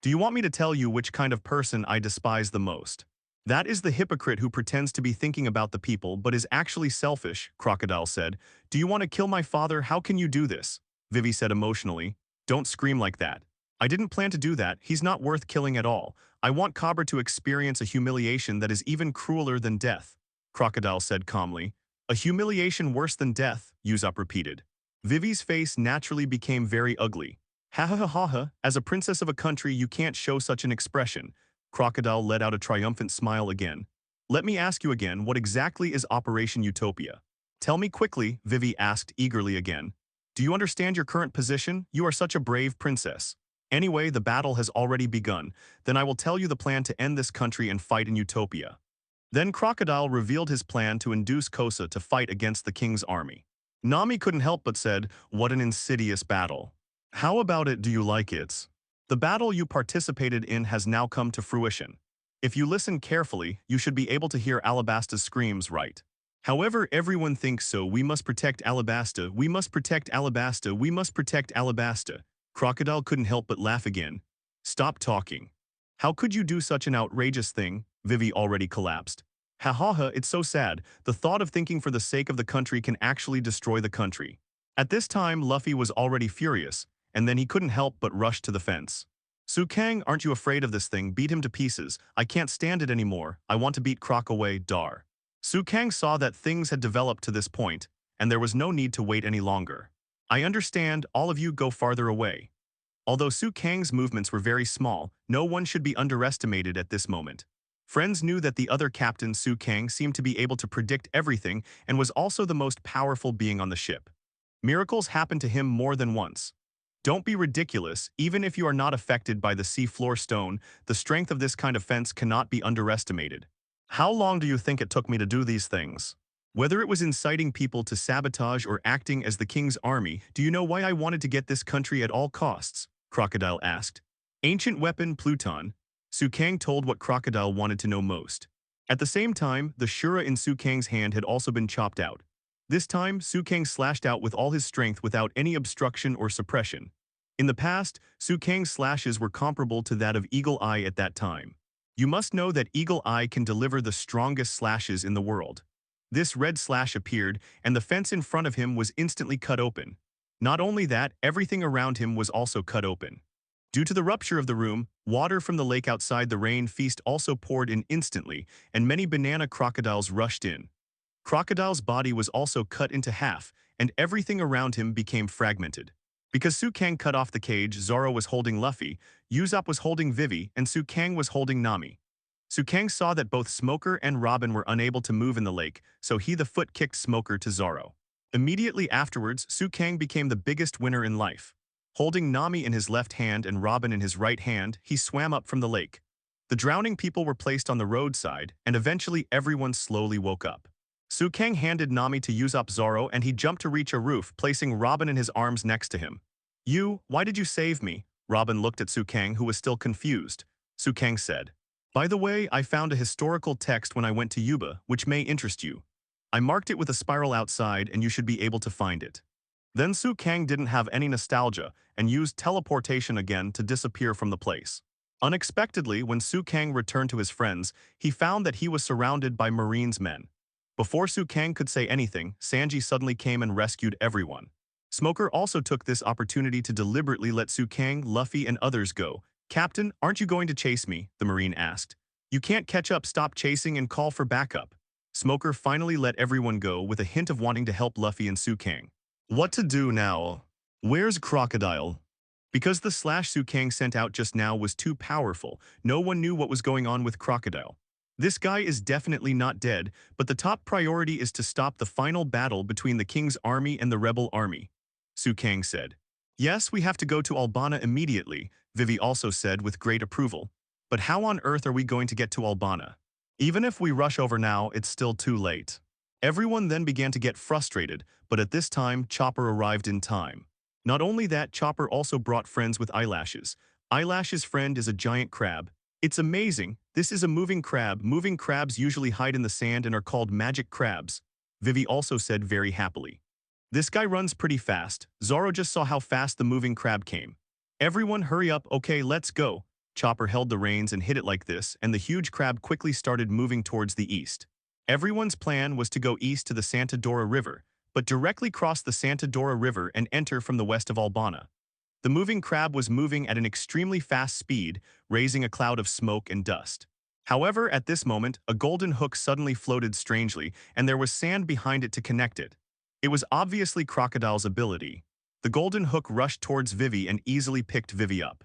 Do you want me to tell you which kind of person I despise the most? That is the hypocrite who pretends to be thinking about the people but is actually selfish, Crocodile said. Do you want to kill my father? How can you do this? Vivi said emotionally. Don't scream like that. I didn't plan to do that, he's not worth killing at all. I want Cobra to experience a humiliation that is even crueler than death. Crocodile said calmly. A humiliation worse than death, Usopp repeated. Vivi's face naturally became very ugly. Ha ha ha ha ha, as a princess of a country you can't show such an expression. Crocodile let out a triumphant smile again. Let me ask you again, what exactly is Operation Utopia? Tell me quickly, Vivi asked eagerly again. Do you understand your current position? You are such a brave princess. Anyway, the battle has already begun. Then I will tell you the plan to end this country and fight in Utopia. Then Crocodile revealed his plan to induce Kosa to fight against the king's army. Nami couldn't help but said, What an insidious battle. How about it, do you like it? The battle you participated in has now come to fruition. If you listen carefully, you should be able to hear Alabasta's screams right. However, everyone thinks so. We must protect Alabasta, we must protect Alabasta, we must protect Alabasta. Crocodile couldn't help but laugh again. Stop talking. How could you do such an outrageous thing? Vivi already collapsed. Ha ha ha, it's so sad. The thought of thinking for the sake of the country can actually destroy the country. At this time, Luffy was already furious, and then he couldn't help but rush to the fence. Su Kang, aren't you afraid of this thing? Beat him to pieces. I can't stand it anymore. I want to beat Croc away, dar. Su Kang saw that things had developed to this point, and there was no need to wait any longer. I understand, all of you go farther away. Although Su Kang's movements were very small, no one should be underestimated at this moment. Friends knew that the other captain, Su Kang, seemed to be able to predict everything and was also the most powerful being on the ship. Miracles happened to him more than once. Don't be ridiculous, even if you are not affected by the sea floor stone, the strength of this kind of fence cannot be underestimated. How long do you think it took me to do these things? Whether it was inciting people to sabotage or acting as the king's army, do you know why I wanted to get this country at all costs? Crocodile asked. Ancient weapon Pluton. Su Kang told what Crocodile wanted to know most. At the same time, the Shura in Su Kang's hand had also been chopped out. This time, Su Kang slashed out with all his strength without any obstruction or suppression. In the past, Su Kang's slashes were comparable to that of Eagle Eye at that time. You must know that Eagle Eye can deliver the strongest slashes in the world. This red slash appeared, and the fence in front of him was instantly cut open. Not only that, everything around him was also cut open. Due to the rupture of the room, water from the lake outside the rain feast also poured in instantly, and many banana crocodiles rushed in. Crocodile's body was also cut into half, and everything around him became fragmented. Because Su Kang cut off the cage, Zoro was holding Luffy, Usopp was holding Vivi, and Su Kang was holding Nami. Su Kang saw that both Smoker and Robin were unable to move in the lake, so he the foot kicked Smoker to Zoro. Immediately afterwards, Su Kang became the biggest winner in life. Holding Nami in his left hand and Robin in his right hand, he swam up from the lake. The drowning people were placed on the roadside, and eventually everyone slowly woke up. Su Kang handed Nami to Usopp Zoro and he jumped to reach a roof, placing Robin in his arms next to him. Why did you save me? Robin looked at Su Kang, who was still confused. Su Kang said, "By the way, I found a historical text when I went to Yuba, which may interest you. I marked it with a spiral outside and you should be able to find it." Then Su Kang didn't have any nostalgia and used teleportation again to disappear from the place. Unexpectedly, when Su Kang returned to his friends, he found that he was surrounded by Marine's men. Before Su Kang could say anything, Sanji suddenly came and rescued everyone. Smoker also took this opportunity to deliberately let Su Kang, Luffy, and others go. "Captain, aren't you going to chase me?" the Marine asked. "You can't catch up, stop chasing and call for backup." Smoker finally let everyone go with a hint of wanting to help Luffy and Su Kang. What to do now? Where's Crocodile? Because the slash Su Kang sent out just now was too powerful, no one knew what was going on with Crocodile. This guy is definitely not dead, but the top priority is to stop the final battle between the King's army and the rebel army. Su Kang said. "Yes, we have to go to Albana immediately," Vivi also said with great approval. "But how on earth are we going to get to Albana? Even if we rush over now, it's still too late." Everyone then began to get frustrated, but at this time, Chopper arrived in time. Not only that, Chopper also brought friends with eyelashes. Eyelash's friend is a giant crab. It's amazing, this is a moving crab. Moving crabs usually hide in the sand and are called magic crabs. Vivi also said very happily. "This guy runs pretty fast." Zoro just saw how fast the moving crab came. "Everyone hurry up, okay, let's go." Chopper held the reins and hit it like this, and the huge crab quickly started moving towards the east. Everyone's plan was to go east to the Santa Dora River, but directly cross the Santa Dora River and enter from the west of Albana. The moving crab was moving at an extremely fast speed, raising a cloud of smoke and dust. However, at this moment, a golden hook suddenly floated strangely, and there was sand behind it to connect it. It was obviously Crocodile's ability. The golden hook rushed towards Vivi and easily picked Vivi up.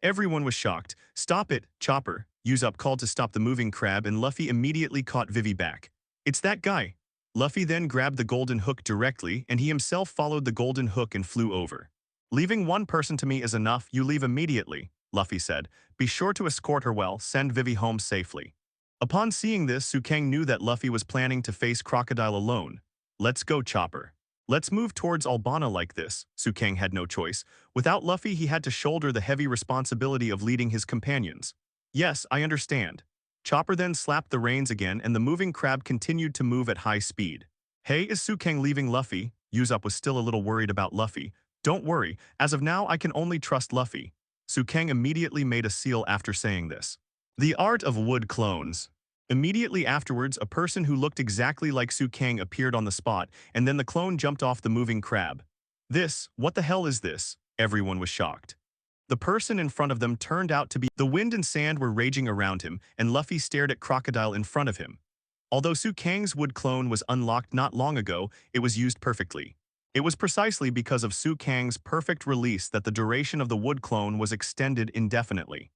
Everyone was shocked. "Stop it, Chopper." Usopp called to stop the moving crab and Luffy immediately caught Vivi back. "It's that guy." Luffy then grabbed the golden hook directly and he himself followed the golden hook and flew over. "Leaving one person to me is enough, you leave immediately," Luffy said. "Be sure to escort her well, send Vivi home safely." Upon seeing this, Su Kang knew that Luffy was planning to face Crocodile alone. "Let's go, Chopper. Let's move towards Albana like this." Su Kang had no choice. Without Luffy, he had to shoulder the heavy responsibility of leading his companions. "Yes, I understand." Chopper then slapped the reins again and the moving crab continued to move at high speed. "Hey, is Su Kang leaving Luffy?" Usopp was still a little worried about Luffy. "Don't worry, as of now I can only trust Luffy." Su Kang immediately made a seal after saying this. The art of wood clones. Immediately afterwards, a person who looked exactly like Su Kang appeared on the spot, and then the clone jumped off the moving crab. What the hell is this? Everyone was shocked. The person in front of them turned out to be the wind and sand were raging around him, and Luffy stared at Crocodile in front of him. Although Su Kang's wood clone was unlocked not long ago, it was used perfectly. It was precisely because of Su Kang's perfect release that the duration of the wood clone was extended indefinitely.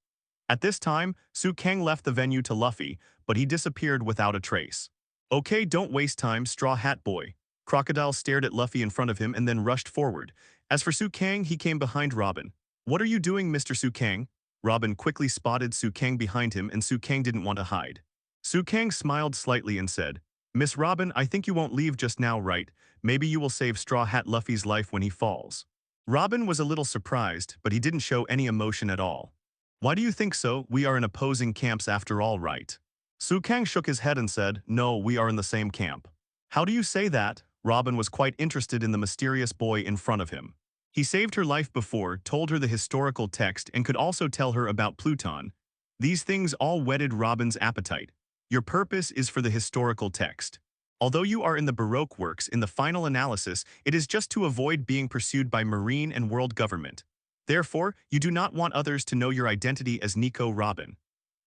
At this time, Su Kang left the venue to Luffy, but he disappeared without a trace. "Okay, don't waste time, Straw Hat Boy." Crocodile stared at Luffy in front of him and then rushed forward. As for Su Kang, he came behind Robin. "What are you doing, Mr. Su Kang?" Robin quickly spotted Su Kang behind him and Su Kang didn't want to hide. Su Kang smiled slightly and said, "Miss Robin, I think you won't leave just now, right? Maybe you will save Straw Hat Luffy's life when he falls." Robin was a little surprised, but he didn't show any emotion at all. "Why do you think so? We are in opposing camps after all, right?" Su Kang shook his head and said, "No, we are in the same camp." "How do you say that?" Robin was quite interested in the mysterious boy in front of him. He saved her life before, told her the historical text, and could also tell her about Pluton. These things all whetted Robin's appetite. "Your purpose is for the historical text. Although you are in the Baroque Works, in the final analysis, it is just to avoid being pursued by Marine and world government. Therefore, you do not want others to know your identity as Nico Robin.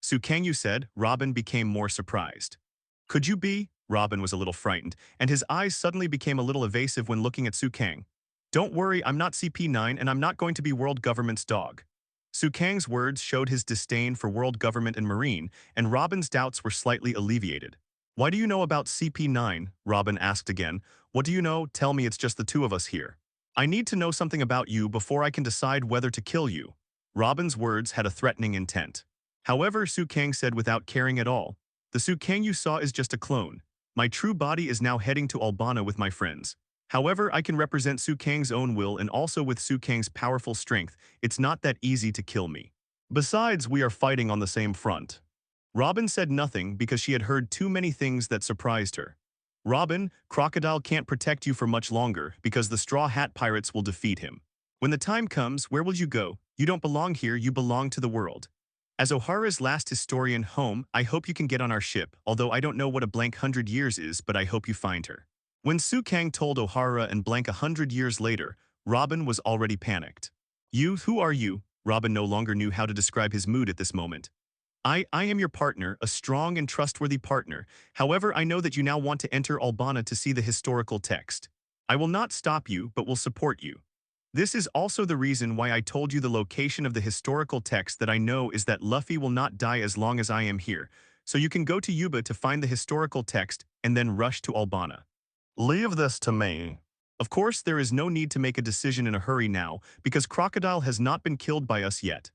Sukangu said. Robin became more surprised. Could you be? Robin was a little frightened, and his eyes suddenly became a little evasive when looking at Sukang. Don't worry, I'm not CP9 and I'm not going to be world government's dog. Sukang's words showed his disdain for world government and marine, and Robin's doubts were slightly alleviated. Why do you know about CP9? Robin asked again. What do you know? Tell me it's just the two of us here. I need to know something about you before I can decide whether to kill you. Robin's words had a threatening intent. However, Sukang said without caring at all, the Sukang you saw is just a clone. My true body is now heading to Albana with my friends. However, I can represent Sukang's own will, and also with Sukang's powerful strength, it's not that easy to kill me. Besides, we are fighting on the same front. Robin said nothing because she had heard too many things that surprised her. Robin, Crocodile can't protect you for much longer because the Straw Hat Pirates will defeat him. When the time comes, where will you go? You don't belong here, you belong to the world. As O'Hara's last historian home, I hope you can get on our ship, although I don't know what a blank 100 years is, but I hope you find her. When Sukang told O'Hara and blank 100 years later, Robin was already panicked. Who are you? Robin no longer knew how to describe his mood at this moment. I am your partner, a strong and trustworthy partner. However, I know that you now want to enter Albana to see the historical text. I will not stop you, but will support you. This is also the reason why I told you the location of the historical text that I know is that Luffy will not die as long as I am here, so you can go to Yuba to find the historical text and then rush to Albana. Leave this to me. Of course, there is no need to make a decision in a hurry now, because Crocodile has not been killed by us yet.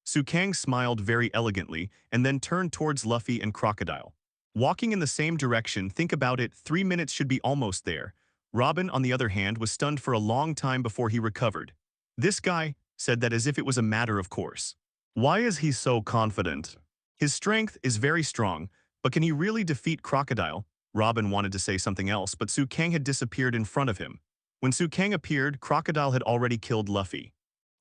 Sukang smiled very elegantly and then turned towards Luffy and Crocodile. Walking in the same direction, think about it, 3 minutes should be almost there. Robin, on the other hand, was stunned for a long time before he recovered. This guy said that as if it was a matter of course. Why is he so confident? His strength is very strong, but can he really defeat Crocodile? Robin wanted to say something else, but Sukang had disappeared in front of him. When Sukang appeared, Crocodile had already killed Luffy.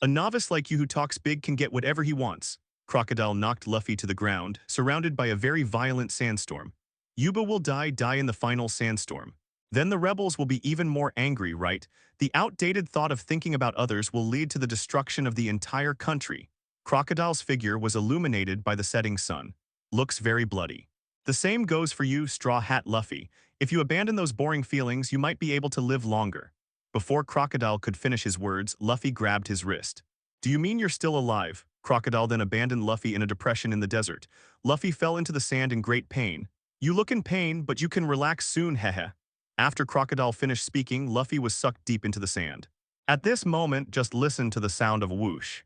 A novice like you who talks big can get whatever he wants. Crocodile knocked Luffy to the ground, surrounded by a very violent sandstorm. Yuba will die in the final sandstorm. Then the rebels will be even more angry, right? The outdated thought of thinking about others will lead to the destruction of the entire country. Crocodile's figure was illuminated by the setting sun. Looks very bloody. The same goes for you, Straw Hat Luffy. If you abandon those boring feelings, you might be able to live longer. Before Crocodile could finish his words, Luffy grabbed his wrist. Do you mean you're still alive? Crocodile then abandoned Luffy in a depression in the desert. Luffy fell into the sand in great pain. You look in pain, but you can relax soon, hehe. After Crocodile finished speaking, Luffy was sucked deep into the sand. At this moment, just listen to the sound of whoosh.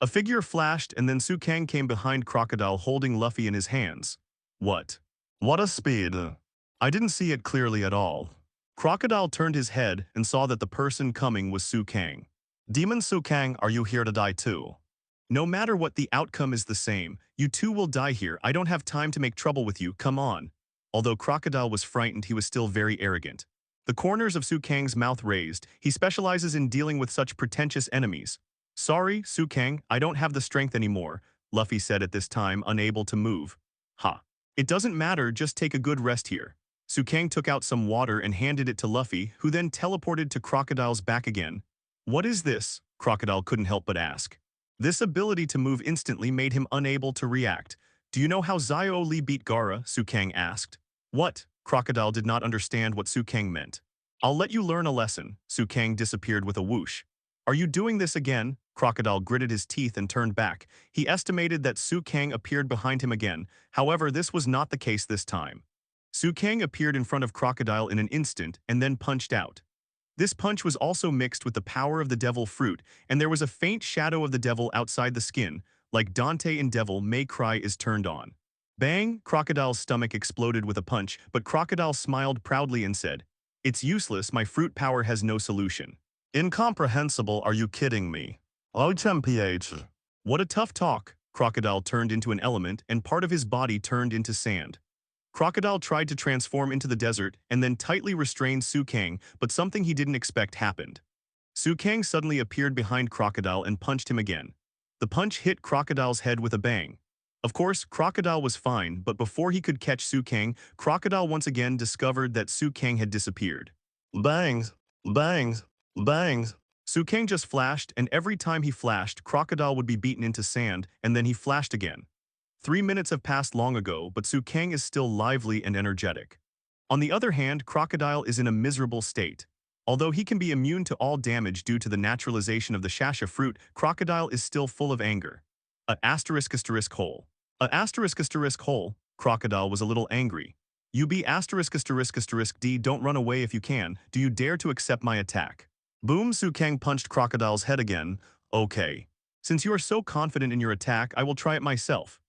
A figure flashed, and then Sukang came behind Crocodile holding Luffy in his hands. What? What a speed! I didn't see it clearly at all. Crocodile turned his head and saw that the person coming was Sukang. Demon Sukang, are you here to die too? No matter what, the outcome is the same. You too will die here. I don't have time to make trouble with you, come on. Although Crocodile was frightened, he was still very arrogant. The corners of Sukang's mouth raised. He specializes in dealing with such pretentious enemies. Sorry, Sukang, I don't have the strength anymore, Luffy said at this time, unable to move. Ha. It doesn't matter, just take a good rest here. Sukang took out some water and handed it to Luffy, who then teleported to Crocodile's back again. What is this? Crocodile couldn't help but ask. This ability to move instantly made him unable to react. Do you know how Zio Lee beat Gaara? Sukang asked. What? Crocodile did not understand what Sukang meant. I'll let you learn a lesson. Sukang disappeared with a whoosh. Are you doing this again? Crocodile gritted his teeth and turned back. He estimated that Sukang appeared behind him again. However, this was not the case this time. Sukang appeared in front of Crocodile in an instant and then punched out. This punch was also mixed with the power of the devil fruit, and there was a faint shadow of the devil outside the skin, like Dante in Devil May Cry is turned on. Bang! Crocodile's stomach exploded with a punch, but Crocodile smiled proudly and said, It's useless, my fruit power has no solution. Incomprehensible, are you kidding me? OTMPH. What a tough talk. Crocodile turned into an element and part of his body turned into sand. Crocodile tried to transform into the desert and then tightly restrained Sukang, but something he didn't expect happened. Sukang suddenly appeared behind Crocodile and punched him again. The punch hit Crocodile's head with a bang. Of course, Crocodile was fine, but before he could catch Sukang, Crocodile once again discovered that Sukang had disappeared. Bangs, bangs, bangs. Kang just flashed, and every time he flashed, Crocodile would be beaten into sand, and then he flashed again. 3 minutes have passed long ago, but Kang is still lively and energetic. On the other hand, Crocodile is in a miserable state. Although he can be immune to all damage due to the naturalization of the shasha fruit, Crocodile is still full of anger. Hole. Hole. Crocodile was a little angry. Ub D, don't run away if you can. Do you dare to accept my attack? Boom, Kang punched Crocodile's head again. Okay. Since you are so confident in your attack, I will try it myself.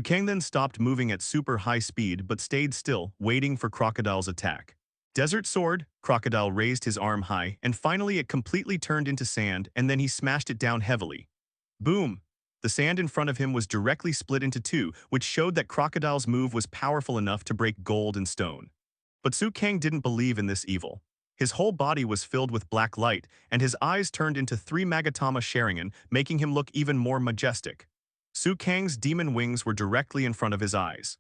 Kang then stopped moving at super high speed but stayed still, waiting for Crocodile's attack. Desert Sword. Crocodile raised his arm high, and finally it completely turned into sand, and then he smashed it down heavily. Boom! The sand in front of him was directly split into two, which showed that Crocodile's move was powerful enough to break gold and stone. But Kang didn't believe in this evil. His whole body was filled with black light, and his eyes turned into 3 Magatama Sharingan, making him look even more majestic. Kang's demon wings were directly in front of his eyes.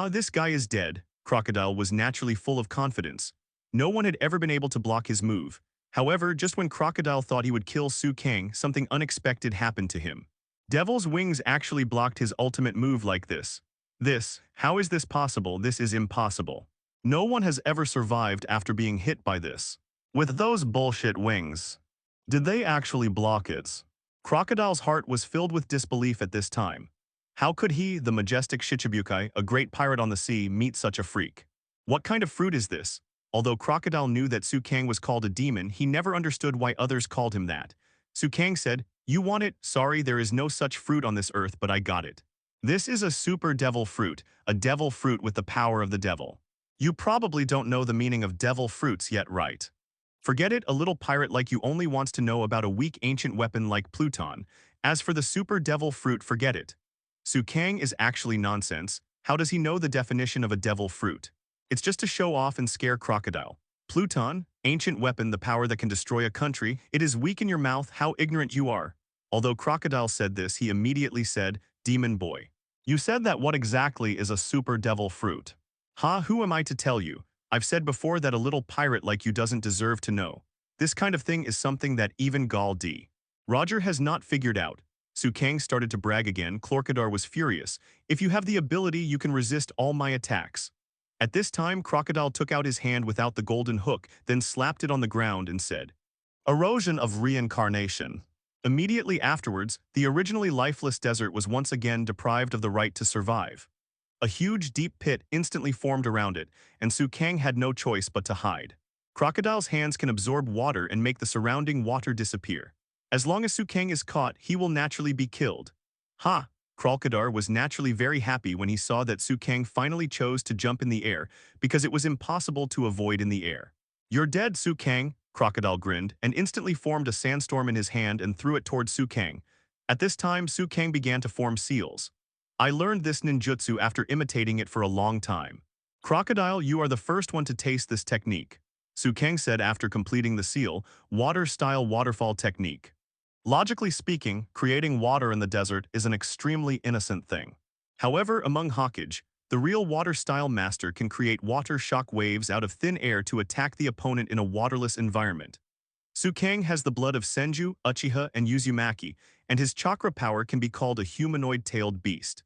This guy is dead. Crocodile was naturally full of confidence. No one had ever been able to block his move. However, just when Crocodile thought he would kill Kang, something unexpected happened to him. Devil's wings actually blocked his ultimate move like this. How is this possible? This is impossible. No one has ever survived after being hit by this. With those bullshit wings. Did they actually block it? Crocodile's heart was filled with disbelief at this time. How could he, the majestic Shichibukai, a great pirate on the sea, meet such a freak? What kind of fruit is this? Although Crocodile knew that Kang was called a demon, he never understood why others called him that. Kang said, "You want it? Sorry, there is no such fruit on this earth, but I got it. This is a super devil fruit, a devil fruit with the power of the devil. You probably don't know the meaning of devil fruits yet, right? Forget it, a little pirate like you only wants to know about a weak ancient weapon like Pluton. As for the super devil fruit, forget it. Kang is actually nonsense. How does he know the definition of a devil fruit? It's just to show off and scare Crocodile. Pluton, ancient weapon, the power that can destroy a country. It is weak in your mouth, how ignorant you are." Although Crocodile said this, he immediately said, "Demon boy. You said that. What exactly is a super devil fruit?" Who am I to tell you? I've said before that a little pirate like you doesn't deserve to know. This kind of thing is something that even Gal D. Roger has not figured out. Kang started to brag again. Crocodile was furious. "If you have the ability, you can resist all my attacks." At this time, Crocodile took out his hand without the golden hook, then slapped it on the ground and said, "Erosion of reincarnation." Immediately afterwards, the originally lifeless desert was once again deprived of the right to survive. A huge deep pit instantly formed around it, and Kang had no choice but to hide. Crocodile's hands can absorb water and make the surrounding water disappear. As long as Kang is caught, he will naturally be killed. Crocodile was naturally very happy when he saw that Kang finally chose to jump in the air, because it was impossible to avoid in the air. "You're dead, Kang," Crocodile grinned, and instantly formed a sandstorm in his hand and threw it toward Kang. At this time, Kang began to form seals. "I learned this ninjutsu after imitating it for a long time. Crocodile, you are the first one to taste this technique," Kang said after completing the seal, water-style waterfall technique. Logically speaking, creating water in the desert is an extremely innocent thing. However, among Hokage, the real water-style master can create water shock waves out of thin air to attack the opponent in a waterless environment. Kang has the blood of Senju, Uchiha, and Uzumaki, and his chakra power can be called a humanoid-tailed beast.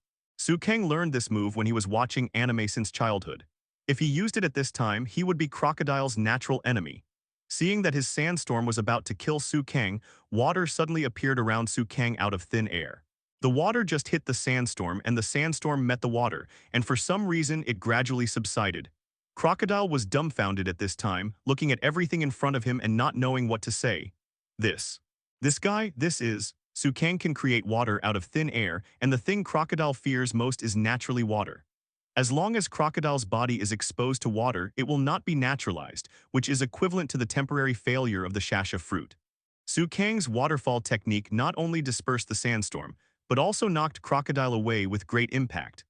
Kang learned this move when he was watching anime since childhood. If he used it at this time, he would be Crocodile's natural enemy. Seeing that his sandstorm was about to kill Kang, water suddenly appeared around Kang out of thin air. The water just hit the sandstorm, and the sandstorm met the water, and for some reason it gradually subsided. Crocodile was dumbfounded at this time, looking at everything in front of him and not knowing what to say. This is, Kang can create water out of thin air, and the thing Crocodile fears most is naturally water. As long as Crocodile's body is exposed to water, it will not be naturalized, which is equivalent to the temporary failure of the shasha fruit. Kang's waterfall technique not only dispersed the sandstorm, but also knocked Crocodile away with great impact.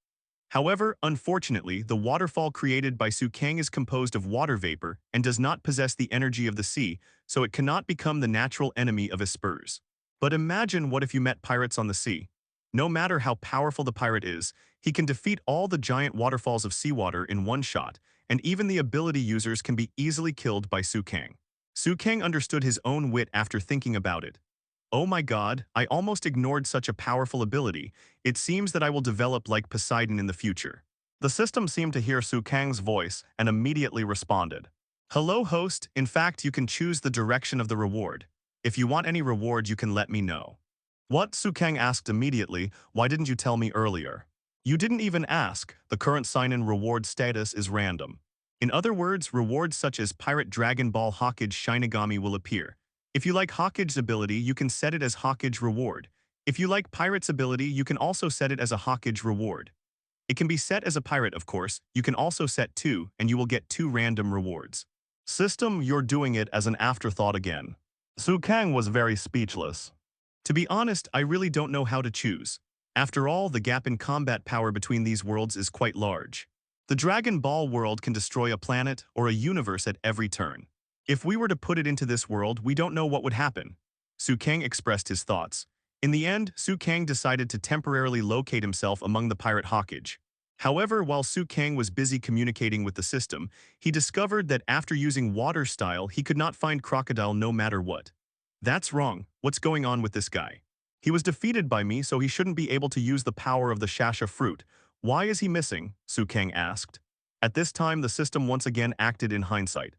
However, unfortunately, the waterfall created by Kang is composed of water vapor and does not possess the energy of the sea, so it cannot become the natural enemy of his spurs. But imagine what if you met pirates on the sea. No matter how powerful the pirate is, he can defeat all the giant waterfalls of seawater in one shot, and even the ability users can be easily killed by Kang. Su Kang understood his own wit after thinking about it. Oh my god, I almost ignored such a powerful ability. It seems that I will develop like Poseidon in the future. The system seemed to hear Su Kang's voice and immediately responded. Hello host, in fact you can choose the direction of the reward. If you want any reward you can let me know. What? Su Kang asked immediately, why didn't you tell me earlier? You didn't even ask, the current sign-in reward status is random. In other words, rewards such as Pirate Dragon Ball Hokage Shinigami will appear. If you like Hokage's ability, you can set it as Hokage reward. If you like Pirate's ability, you can also set it as a Hokage reward. It can be set as a pirate, of course. You can also set 2, and you will get 2 random rewards. System, you're doing it as an afterthought again. Su Kang was very speechless. To be honest, I really don't know how to choose. After all, the gap in combat power between these worlds is quite large. The Dragon Ball world can destroy a planet or a universe at every turn. If we were to put it into this world, we don't know what would happen. Su Kang expressed his thoughts. In the end, Su Kang decided to temporarily locate himself among the pirate Hokage. However, while Su Kang was busy communicating with the system, he discovered that after using water style, he could not find Crocodile no matter what. That's wrong. What's going on with this guy? He was defeated by me, so he shouldn't be able to use the power of the Shasha fruit. Why is he missing? Su Kang asked. At this time, the system once again acted in hindsight.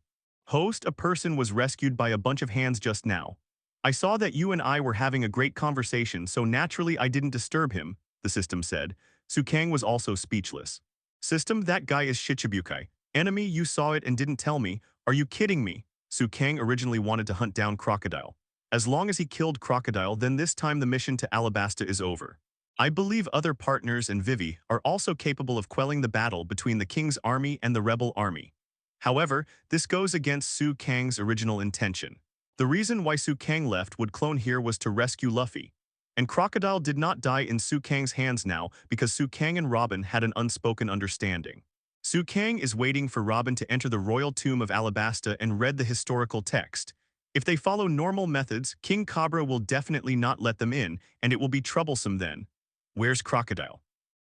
Host, a person was rescued by a bunch of hands just now. I saw that you and I were having a great conversation, so naturally I didn't disturb him, the system said. Su Kang was also speechless. System, that guy is Shichibukai. Enemy, you saw it and didn't tell me. Are you kidding me? Su Kang originally wanted to hunt down Crocodile. As long as he killed Crocodile, then this time the mission to Alabasta is over. I believe other partners and Vivi are also capable of quelling the battle between the King's army and the rebel army. However, this goes against Su Kang's original intention. The reason why Su Kang left Wood Clone here was to rescue Luffy. And Crocodile did not die in Su Kang's hands now because Su Kang and Robin had an unspoken understanding. Su Kang is waiting for Robin to enter the royal tomb of Alabasta and read the historical text. If they follow normal methods, King Cobra will definitely not let them in, and it will be troublesome then. Where's Crocodile?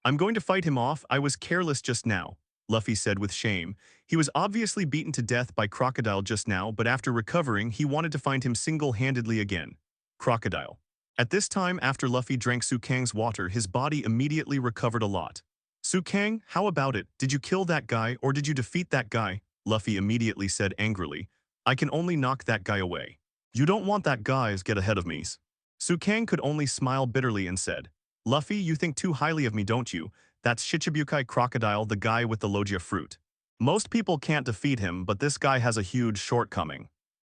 I'm going to fight him off. I was careless just now, Luffy said with shame. He was obviously beaten to death by Crocodile just now, but after recovering, he wanted to find him single-handedly again. Crocodile. At this time, after Luffy drank Su Kang's water, his body immediately recovered a lot. Su Kang, how about it? Did you kill that guy or did you defeat that guy? Luffy immediately said angrily. I can only knock that guy away. You don't want that guys get ahead of me. Su Kang could only smile bitterly and said, Luffy, you think too highly of me, don't you? That's Shichibukai Crocodile, the guy with the Logia fruit. Most people can't defeat him, but this guy has a huge shortcoming.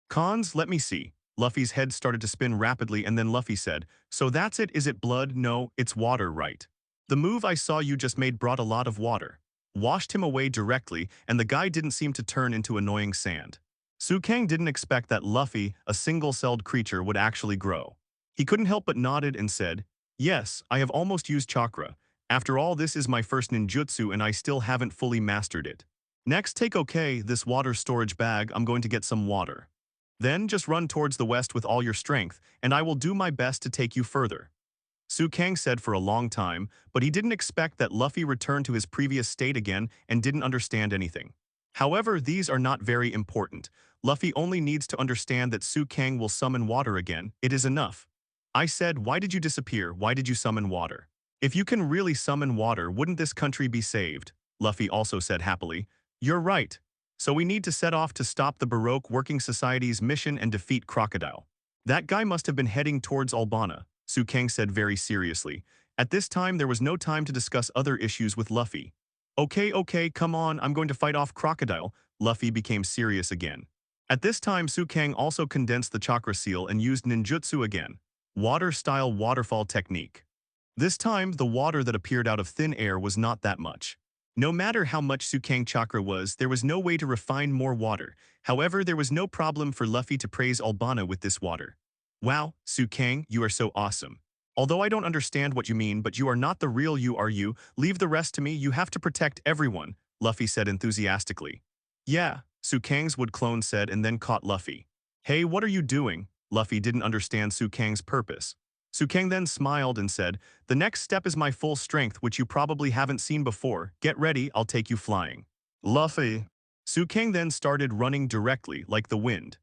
Cons, let me see. Luffy's head started to spin rapidly and then Luffy said, so that's it, is it blood? No, it's water, right? The move I saw you just made brought a lot of water. Washed him away directly, and the guy didn't seem to turn into annoying sand. Su Kang didn't expect that Luffy, a single-celled creature, would actually grow. He couldn't help but nodded and said, yes, I have almost used chakra. After all, this is my first ninjutsu and I still haven't fully mastered it. Next, take this water storage bag, I'm going to get some water. Then just run towards the west with all your strength, and I will do my best to take you further. Su Kang said for a long time, but he didn't expect that Luffy returned to his previous state again and didn't understand anything. However, these are not very important. Luffy only needs to understand that Su Kang will summon water again. It is enough. I said, why did you disappear? Why did you summon water? If you can really summon water, wouldn't this country be saved? Luffy also said happily. You're right. So we need to set off to stop the Baroque Working Society's mission and defeat Crocodile. That guy must have been heading towards Albana, Su Kang said very seriously. At this time, there was no time to discuss other issues with Luffy. Okay, come on, I'm going to fight off Crocodile. Luffy became serious again. At this time, Su Kang also condensed the chakra seal and used ninjutsu again. Water-style waterfall technique. This time, the water that appeared out of thin air was not that much. No matter how much Su Kang chakra was, there was no way to refine more water. However, there was no problem for Luffy to praise Albana with this water. Wow, Su Kang, you are so awesome. Although I don't understand what you mean, but you are not the real you, are you? Leave the rest to me, you have to protect everyone, Luffy said enthusiastically. Yeah, Su Kang's wood clone said and then caught Luffy. Hey, what are you doing? Luffy didn't understand Su Kang's purpose. Su Kang then smiled and said, the next step is my full strength, which you probably haven't seen before. Get ready, I'll take you flying. Luffy. Su Kang then started running directly like the wind.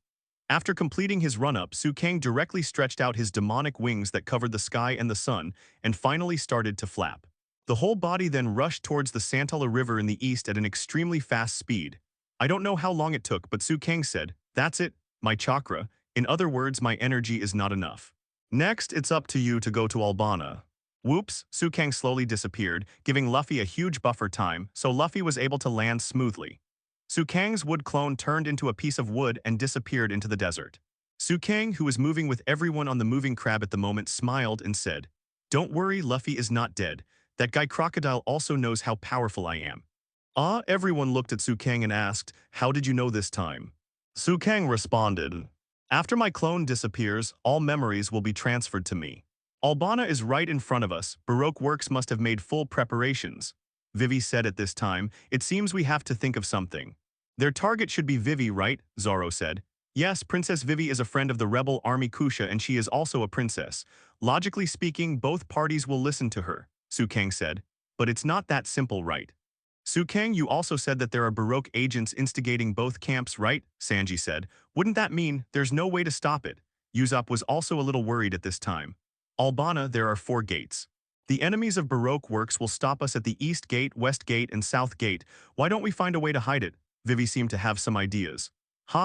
After completing his run-up, Kang directly stretched out his demonic wings that covered the sky and the sun, and finally started to flap. The whole body then rushed towards the Santala River in the east at an extremely fast speed. I don't know how long it took, but Kang said, "That's it, my chakra. In other words, my energy is not enough. Next, it's up to you to go to Albana." Whoops, Kang slowly disappeared, giving Luffy a huge buffer time, so Luffy was able to land smoothly. Kang's wood clone turned into a piece of wood and disappeared into the desert. Kang, who was moving with everyone on the moving crab at the moment, smiled and said, "Don't worry, Luffy is not dead. That guy Crocodile also knows how powerful I am." Everyone looked at Kang and asked, "How did you know this time?" Kang responded, "After my clone disappears, all memories will be transferred to me. Albana is right in front of us. Baroque Works must have made full preparations." Vivi said at this time, "It seems we have to think of something." "Their target should be Vivi, right?" Zoro said. "Yes, Princess Vivi is a friend of the rebel army Kusha and she is also a princess. Logically speaking, both parties will listen to her," Kang said. "But it's not that simple, right?" "Kang, you also said that there are Baroque agents instigating both camps, right?" Sanji said. "Wouldn't that mean there's no way to stop it?" Usopp was also a little worried at this time. "Albana, there are 4 gates. The enemies of Baroque Works will stop us at the East Gate, West Gate, and South Gate. Why don't we find a way to hide it?" Vivi seemed to have some ideas.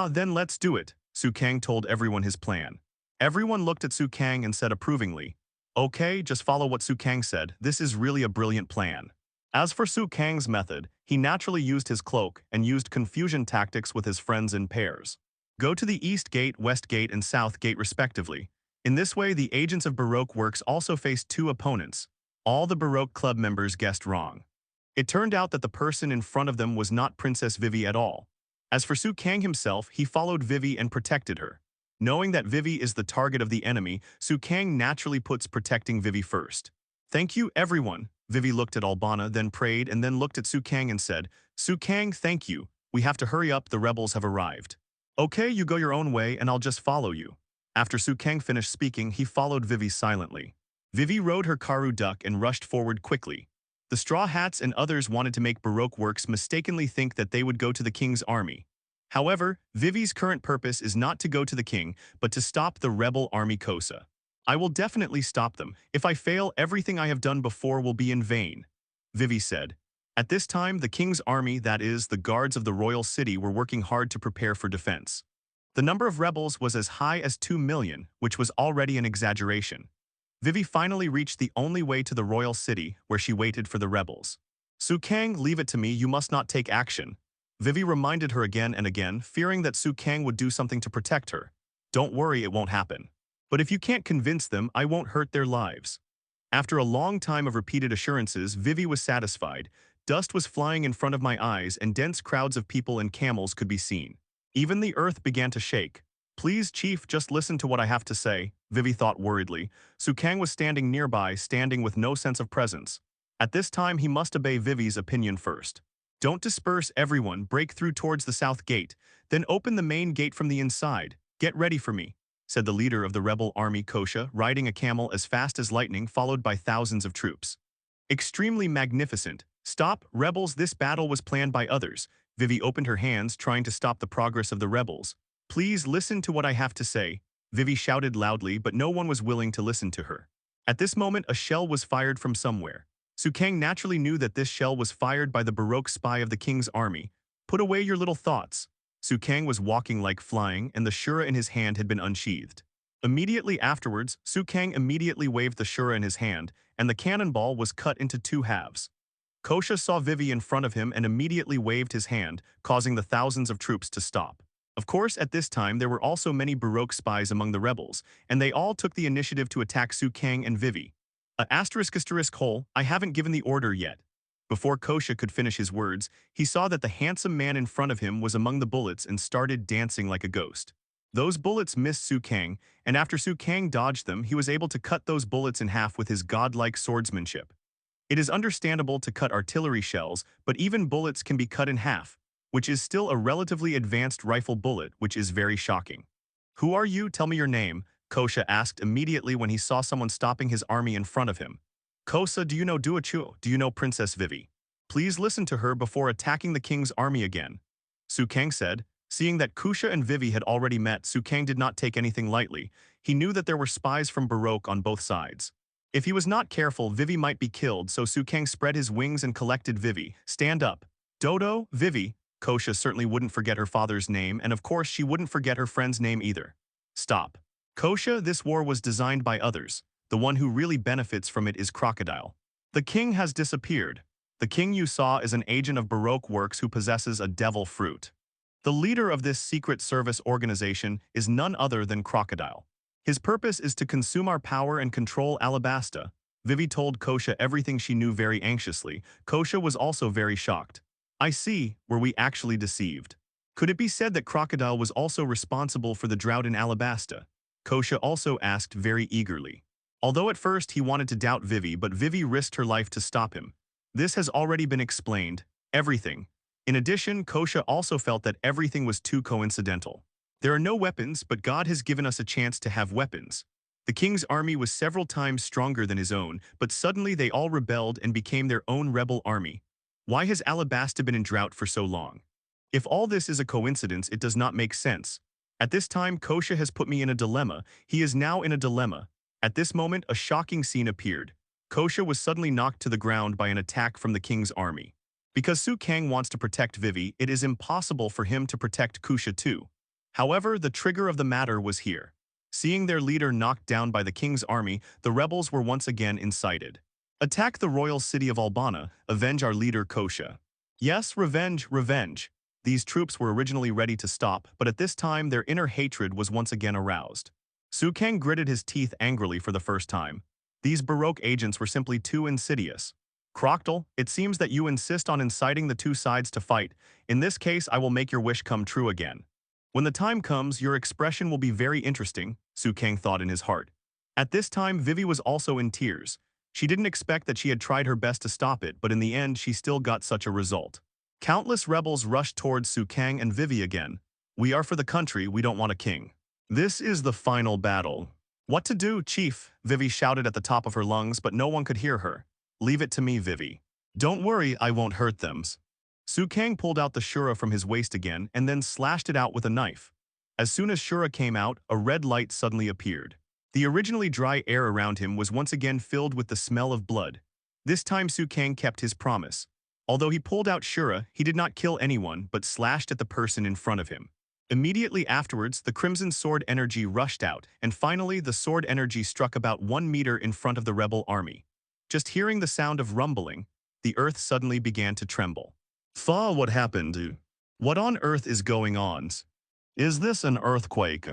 Then let's do it," Kang told everyone his plan. Everyone looked at Kang and said approvingly, "Okay, just follow what Kang said. This is really a brilliant plan." As for Kang's method, he naturally used his cloak and used confusion tactics with his friends in pairs. Go to the East Gate, West Gate, and South Gate respectively. In this way, the agents of Baroque Works also faced 2 opponents. All the Baroque Club members guessed wrong. It turned out that the person in front of them was not Princess Vivi at all. As for Kang himself, he followed Vivi and protected her. Knowing that Vivi is the target of the enemy, Kang naturally puts protecting Vivi first. "Thank you, everyone." Vivi looked at Albana, then prayed, and then looked at Kang and said, "Kang, thank you. We have to hurry up, the rebels have arrived." "Okay, you go your own way and I'll just follow you." After Kang finished speaking, he followed Vivi silently. Vivi rode her Karu duck and rushed forward quickly. The Straw Hats and others wanted to make Baroque Works mistakenly think that they would go to the king's army. However, Vivi's current purpose is not to go to the king, but to stop the rebel army Kosa. "I will definitely stop them. If I fail, everything I have done before will be in vain," Vivi said. At this time, the king's army, that is, the guards of the royal city, were working hard to prepare for defense. The number of rebels was as high as 2 million, which was already an exaggeration. Vivi finally reached the only way to the royal city, where she waited for the rebels. Kang, leave it to me, you must not take action." Vivi reminded her again and again, fearing that Kang would do something to protect her. "Don't worry, it won't happen. But if you can't convince them, I won't hurt their lives." After a long time of repeated assurances, Vivi was satisfied. Dust was flying in front of my eyes and dense crowds of people and camels could be seen. Even the earth began to shake. "Please, Chief, just listen to what I have to say," Vivi thought worriedly. Kang was standing nearby, standing with no sense of presence. At this time, he must obey Vivi's opinion first. "Don't disperse, everyone. Break through towards the south gate. Then open the main gate from the inside. Get ready for me," said the leader of the rebel army Kosha, riding a camel as fast as lightning, followed by thousands of troops. "Extremely magnificent. Stop, rebels, this battle was planned by others." Vivi opened her hands, trying to stop the progress of the rebels. "Please listen to what I have to say," Vivi shouted loudly, but no one was willing to listen to her. At this moment, a shell was fired from somewhere. Kang naturally knew that this shell was fired by the Baroque spy of the king's army. "Put away your little thoughts." Kang was walking like flying, and the shura in his hand had been unsheathed. Immediately afterwards, Kang immediately waved the shura in his hand, and the cannonball was cut into 2 halves. Kosha saw Vivi in front of him and immediately waved his hand, causing the thousands of troops to stop. Of course, at this time there were also many Baroque spies among the rebels, and they all took the initiative to attack Kang and Vivi. I haven't given the order yet. Before Kosha could finish his words, he saw that the handsome man in front of him was among the bullets and started dancing like a ghost. Those bullets missed Kang, and after Kang dodged them, he was able to cut those bullets in half with his godlike swordsmanship. It is understandable to cut artillery shells, but even bullets can be cut in half, which is still a relatively advanced rifle bullet, which is very shocking. "Who are you? Tell me your name," Kosha asked immediately when he saw someone stopping his army in front of him. "Kosa, do you know Duachu? Do you know Princess Vivi? Please listen to her before attacking the king's army again," Kang said. Seeing that Kusha and Vivi had already met, Kang did not take anything lightly. He knew that there were spies from Baroque on both sides. If he was not careful, Vivi might be killed, so Kang spread his wings and collected Vivi. Stand up. Dodo, Vivi. Kosha certainly wouldn't forget her father's name, and of course she wouldn't forget her friend's name either. Stop. Kosha, this war was designed by others. The one who really benefits from it is Crocodile. The king has disappeared. The king you saw is an agent of Baroque Works who possesses a devil fruit. The leader of this secret service organization is none other than Crocodile. His purpose is to consume our power and control Alabasta. Vivi told Kosha everything she knew very anxiously. Kosha was also very shocked. I see, were we actually deceived? Could it be said that Crocodile was also responsible for the drought in Alabasta? Kosha also asked very eagerly. Although at first he wanted to doubt Vivi, but Vivi risked her life to stop him. This has already been explained. Everything. In addition, Kosha also felt that everything was too coincidental. There are no weapons, but God has given us a chance to have weapons. The king's army was several times stronger than his own, but suddenly they all rebelled and became their own rebel army. Why has Alabasta been in drought for so long? If all this is a coincidence, it does not make sense. At this time, Kosha has put me in a dilemma. He is now in a dilemma. At this moment, a shocking scene appeared. Kosha was suddenly knocked to the ground by an attack from the king's army. Because Kang wants to protect Vivi, it is impossible for him to protect Kusha too. However, the trigger of the matter was here. Seeing their leader knocked down by the king's army, the rebels were once again incited. Attack the royal city of Albana, avenge our leader Kosha. Yes, revenge, revenge. These troops were originally ready to stop, but at this time their inner hatred was once again aroused. Kang gritted his teeth angrily for the first time. These Baroque agents were simply too insidious. Crocodile, it seems that you insist on inciting the two sides to fight. In this case, I will make your wish come true again. When the time comes, your expression will be very interesting, Kang thought in his heart. At this time, Vivi was also in tears. She didn't expect that she had tried her best to stop it, but in the end, she still got such a result. Countless rebels rushed towards Kang and Vivi again. We are for the country, we don't want a king. This is the final battle. What to do, chief? Vivi shouted at the top of her lungs, but no one could hear her. Leave it to me, Vivi. Don't worry, I won't hurt them. Kang pulled out the shura from his waist again and then slashed it out with a knife. As soon as shura came out, a red light suddenly appeared. The originally dry air around him was once again filled with the smell of blood. This time Kang kept his promise. Although he pulled out shura, he did not kill anyone but slashed at the person in front of him. Immediately afterwards, the crimson sword energy rushed out, and finally the sword energy struck about 1 meter in front of the rebel army. Just hearing the sound of rumbling, the earth suddenly began to tremble. Fa, what happened? What on earth is going on? Is this an earthquake?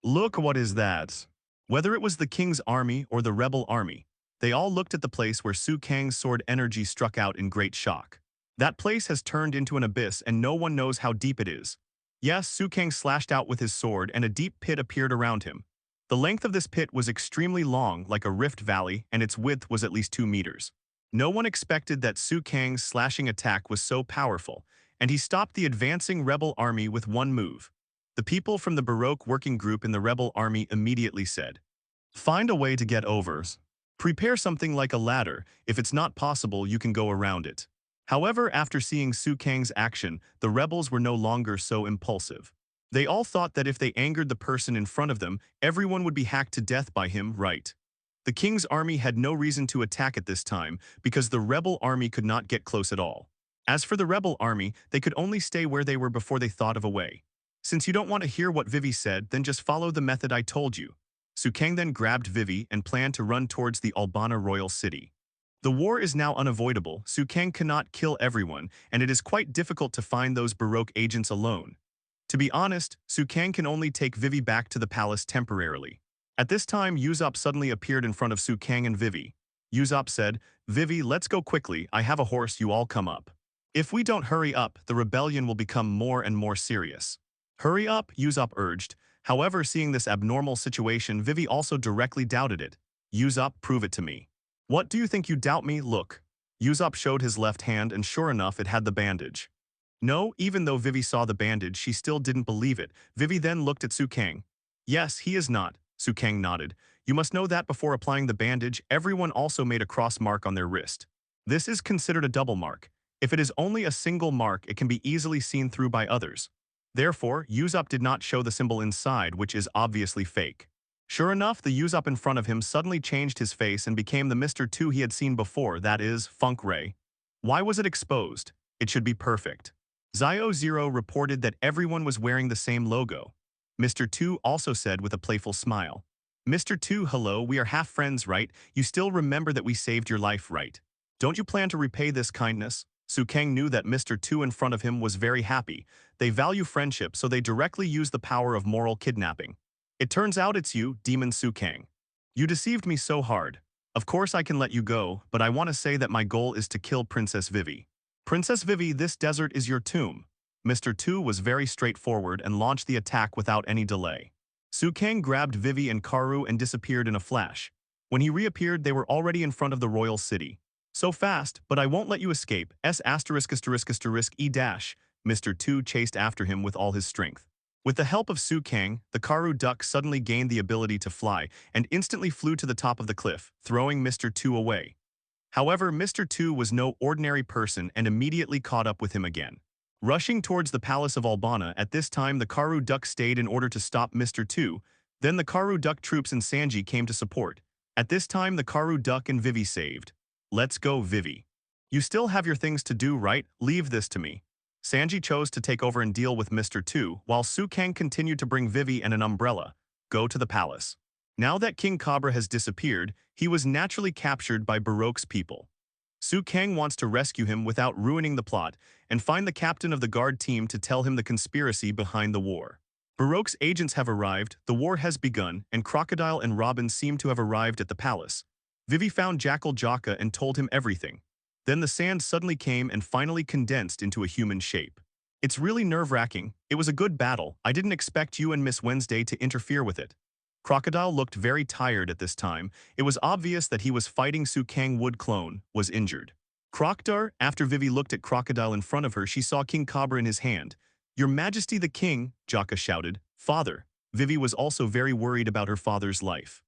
Look, what is that? Whether it was the king's army or the rebel army, they all looked at the place where Kang's sword energy struck out in great shock. That place has turned into an abyss and no one knows how deep it is. Yes, Kang slashed out with his sword and a deep pit appeared around him. The length of this pit was extremely long, like a rift valley, and its width was at least 2 meters. No one expected that Kang's slashing attack was so powerful, and he stopped the advancing rebel army with one move. The people from the Baroque working group in the rebel army immediately said, "Find a way to get over. Prepare something like a ladder. If it's not possible, you can go around it." However, after seeing Kang's action, the rebels were no longer so impulsive. They all thought that if they angered the person in front of them, everyone would be hacked to death by him, right? The king's army had no reason to attack at this time because the rebel army could not get close at all. As for the rebel army, they could only stay where they were before they thought of a way. Since you don't want to hear what Vivi said, then just follow the method I told you. Kang then grabbed Vivi and planned to run towards the Albana royal city. The war is now unavoidable. Kang cannot kill everyone, and it is quite difficult to find those Baroque agents alone. To be honest, Kang can only take Vivi back to the palace temporarily. At this time, Usopp suddenly appeared in front of Kang and Vivi. Usopp said, "Vivi, let's go quickly, I have a horse, you all come up. If we don't hurry up, the rebellion will become more and more serious." "Hurry up," Usopp urged. However, seeing this abnormal situation, Vivi also directly doubted it. "Usopp, prove it to me." "What, do you think you doubt me? Look." Usopp showed his left hand and sure enough, it had the bandage. No, even though Vivi saw the bandage, she still didn't believe it. Vivi then looked at Kang. "Yes, he is not." Kang nodded. "You must know that before applying the bandage, everyone also made a cross mark on their wrist. This is considered a double mark. If it is only a single mark, it can be easily seen through by others. Therefore, Usopp did not show the symbol inside, which is obviously fake. Sure enough, the Usopp in front of him suddenly changed his face and became the Mr. 2 he had seen before, that is, Funk Ray. Why was it exposed? It should be perfect. Zio Zero reported that everyone was wearing the same logo. Mr. 2 also said with a playful smile. Mr. 2, hello, we are half friends, right? You still remember that we saved your life, right? Don't you plan to repay this kindness? Su Kang knew that Mr. 2 in front of him was very happy. They value friendship, so they directly use the power of moral kidnapping. It turns out it's you, Demon Su Kang. You deceived me so hard. Of course I can let you go, but I want to say that my goal is to kill Princess Vivi. Princess Vivi, this desert is your tomb. Mr. 2 was very straightforward and launched the attack without any delay. Su Kang grabbed Vivi and Karu and disappeared in a flash. When he reappeared, they were already in front of the royal city. So fast, but I won't let you escape. S********E-. Mr. 2 chased after him with all his strength. With the help of Su Kang, the Karu duck suddenly gained the ability to fly and instantly flew to the top of the cliff, throwing Mr. 2 away. However, Mr. 2 was no ordinary person and immediately caught up with him again. Rushing towards the palace of Albana, at this time the Karu duck stayed in order to stop Mr. 2. Then the Karu duck troops and Sanji came to support. At this time the Karu duck and Vivi saved. Let's go, Vivi. You still have your things to do, right? Leave this to me. Sanji chose to take over and deal with Mr. 2, while Su Kang continued to bring Vivi and an umbrella. Go to the palace. Now that King Cobra has disappeared, he was naturally captured by Baroque's people. Su Kang wants to rescue him without ruining the plot and find the captain of the guard team to tell him the conspiracy behind the war. Baroque's agents have arrived, the war has begun, and Crocodile and Robin seem to have arrived at the palace. Vivi found Jackal Jaka and told him everything. Then the sand suddenly came and finally condensed into a human shape. It's really nerve-wracking. It was a good battle. I didn't expect you and Miss Wednesday to interfere with it. Crocodile looked very tired at this time. It was obvious that he was fighting Su Kang Wood clone, was injured. Crocodile, after Vivi looked at Crocodile in front of her, she saw King Cobra in his hand. Your Majesty the King, Jaka shouted. Father. Vivi was also very worried about her father's life.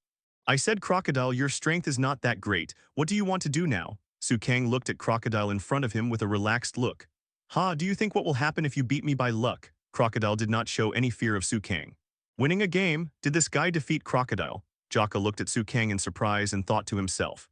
I said, Crocodile, your strength is not that great. What do you want to do now? Su Kang looked at Crocodile in front of him with a relaxed look. Ha, do you think what will happen if you beat me by luck? Crocodile did not show any fear of Su Kang. Winning a game? Did this guy defeat Crocodile? Jaka looked at Su Kang in surprise and thought to himself.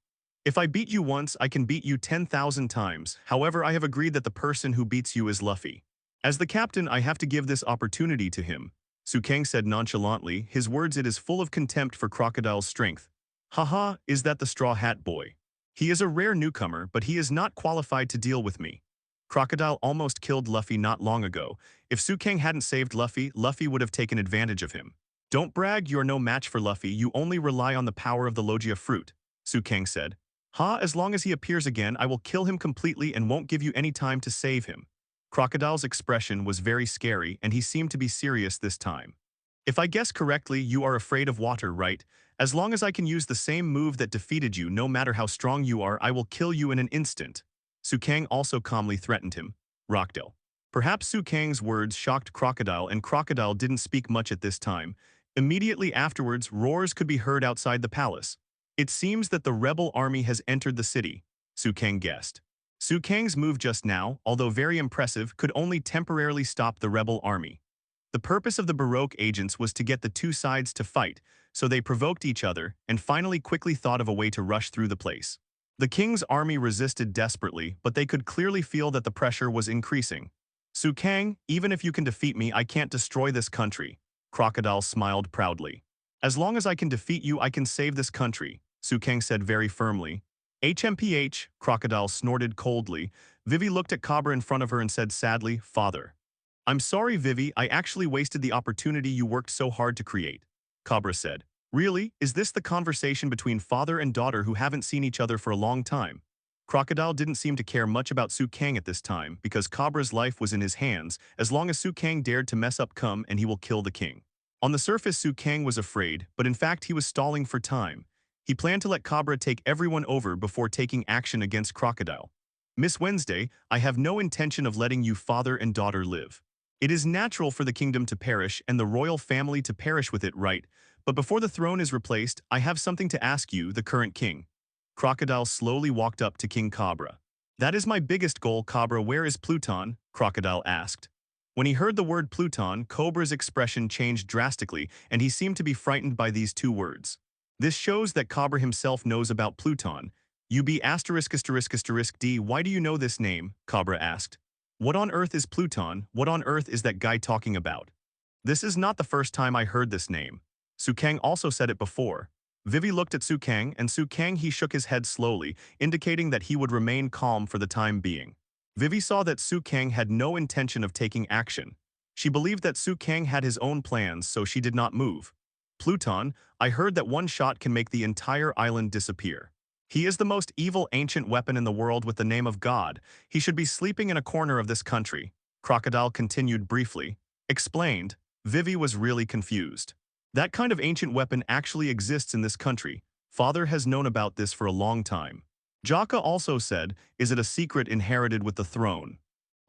If I beat you once, I can beat you 10,000 times. However, I have agreed that the person who beats you is Luffy. As the captain, I have to give this opportunity to him. Su Kang said nonchalantly, his words it is full of contempt for Crocodile's strength. Haha, is that the Straw Hat Boy? He is a rare newcomer, but he is not qualified to deal with me. Crocodile almost killed Luffy not long ago. If Su Kang hadn't saved Luffy, Luffy would have taken advantage of him. Don't brag, you are no match for Luffy, you only rely on the power of the Logia fruit, Su Kang said. Ha, as long as he appears again, I will kill him completely and won't give you any time to save him. Crocodile's expression was very scary and he seemed to be serious this time. If I guess correctly, you are afraid of water, right? As long as I can use the same move that defeated you, no matter how strong you are, I will kill you in an instant. Su Kang also calmly threatened him. Rockdale. Perhaps Su Kang's words shocked Crocodile and Crocodile didn't speak much at this time. Immediately afterwards, roars could be heard outside the palace. It seems that the rebel army has entered the city, Su Kang guessed. Su Kang's move just now, although very impressive, could only temporarily stop the rebel army. The purpose of the Baroque agents was to get the two sides to fight, so they provoked each other and finally quickly thought of a way to rush through the place. The king's army resisted desperately, but they could clearly feel that the pressure was increasing. Su Kang, even if you can defeat me, I can't destroy this country. Crocodile smiled proudly. As long as I can defeat you, I can save this country, Su Kang said very firmly. HMPH, Crocodile snorted coldly. Vivi looked at Cobra in front of her and said sadly, Father. I'm sorry, Vivi, I actually wasted the opportunity you worked so hard to create. Cobra said. Really? Is this the conversation between father and daughter who haven't seen each other for a long time? Crocodile didn't seem to care much about Su Kang at this time because Cobra's life was in his hands. As long as Su Kang dared to mess up, come and he will kill the king. On the surface, Su Kang was afraid, but in fact he was stalling for time. He planned to let Cobra take everyone over before taking action against Crocodile. Miss Wednesday, I have no intention of letting you father and daughter live. It is natural for the kingdom to perish and the royal family to perish with it, right? But before the throne is replaced, I have something to ask you, the current king. Crocodile slowly walked up to King Cobra. That is my biggest goal, Cobra. Where is Pluton? Crocodile asked. When he heard the word Pluton, Cobra's expression changed drastically, and he seemed to be frightened by these two words. This shows that Cobra himself knows about Pluton. UB ********* D. Why do you know this name? Cobra asked. What on earth is Pluton? What on earth is that guy talking about? This is not the first time I heard this name. Su Kang also said it before. Vivi looked at Su Kang, and Su Kang he shook his head slowly, indicating that he would remain calm for the time being. Vivi saw that Su Kang had no intention of taking action. She believed that Su Kang had his own plans, so she did not move. Pluton, I heard that one shot can make the entire island disappear. He is the most evil ancient weapon in the world with the name of God. He should be sleeping in a corner of this country. Crocodile continued briefly. Explained. Vivi was really confused. That kind of ancient weapon actually exists in this country. Father has known about this for a long time. Jaka also said, is it a secret inherited with the throne?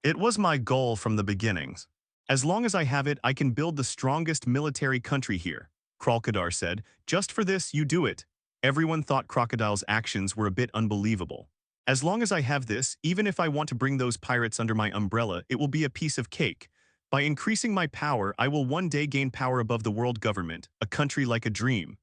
It was my goal from the beginnings. As long as I have it, I can build the strongest military country here. Crocodile said, just for this, you do it. Everyone thought Crocodile's actions were a bit unbelievable. As long as I have this, even if I want to bring those pirates under my umbrella, it will be a piece of cake. By increasing my power, I will one day gain power above the world government, a country like a dream.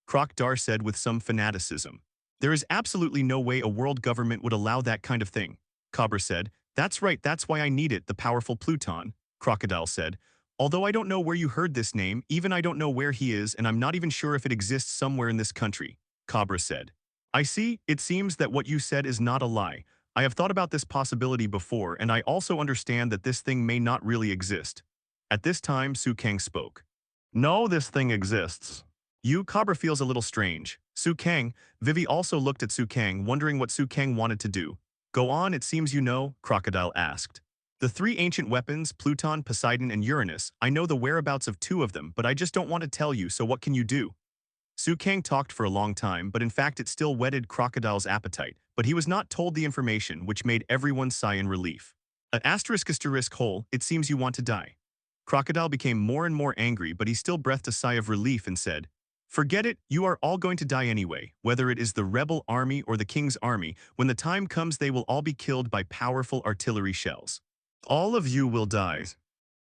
Crocodile said with some fanaticism. There is absolutely no way a world government would allow that kind of thing. Cobra said, that's right, that's why I need it, the powerful Pluton. Crocodile said, although I don't know where you heard this name, even I don't know where he is, and I'm not even sure if it exists somewhere in this country. Cobra said, I see, it seems that what you said is not a lie. I have thought about this possibility before, and I also understand that this thing may not really exist. At this time, Su Kang spoke. No, this thing exists. Cobra feels a little strange. Su Kang, Vivi also looked at Su Kang, wondering what Su Kang wanted to do. Go on, it seems you know, Crocodile asked. The three ancient weapons, Pluton, Poseidon, and Uranus, I know the whereabouts of two of them, but I just don't want to tell you, so what can you do? Su Kang talked for a long time, but in fact it still whetted Crocodile's appetite, but he was not told the information, which made everyone sigh in relief. At **** hole, it seems you want to die. Crocodile became more and more angry, but he still breathed a sigh of relief and said, forget it, you are all going to die anyway, whether it is the rebel army or the king's army. When the time comes, they will all be killed by powerful artillery shells. All of you will die.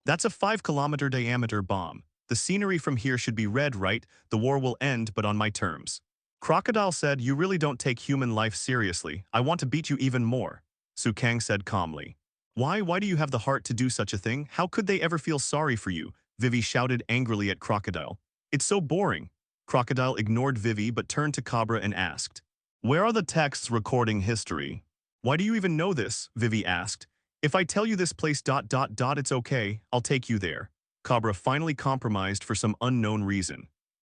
That's a 5-kilometer diameter bomb. The scenery from here should be red, right? The war will end, but on my terms. Crocodile said, you really don't take human life seriously. I want to beat you even more. Su Kang said calmly. Why do you have the heart to do such a thing? How could they ever feel sorry for you? Vivi shouted angrily at Crocodile. It's so boring. Crocodile ignored Vivi but turned to Cobra and asked, where are the texts recording history? Why do you even know this? Vivi asked. If I tell you this place ... it's okay, I'll take you there. Cobra finally compromised for some unknown reason.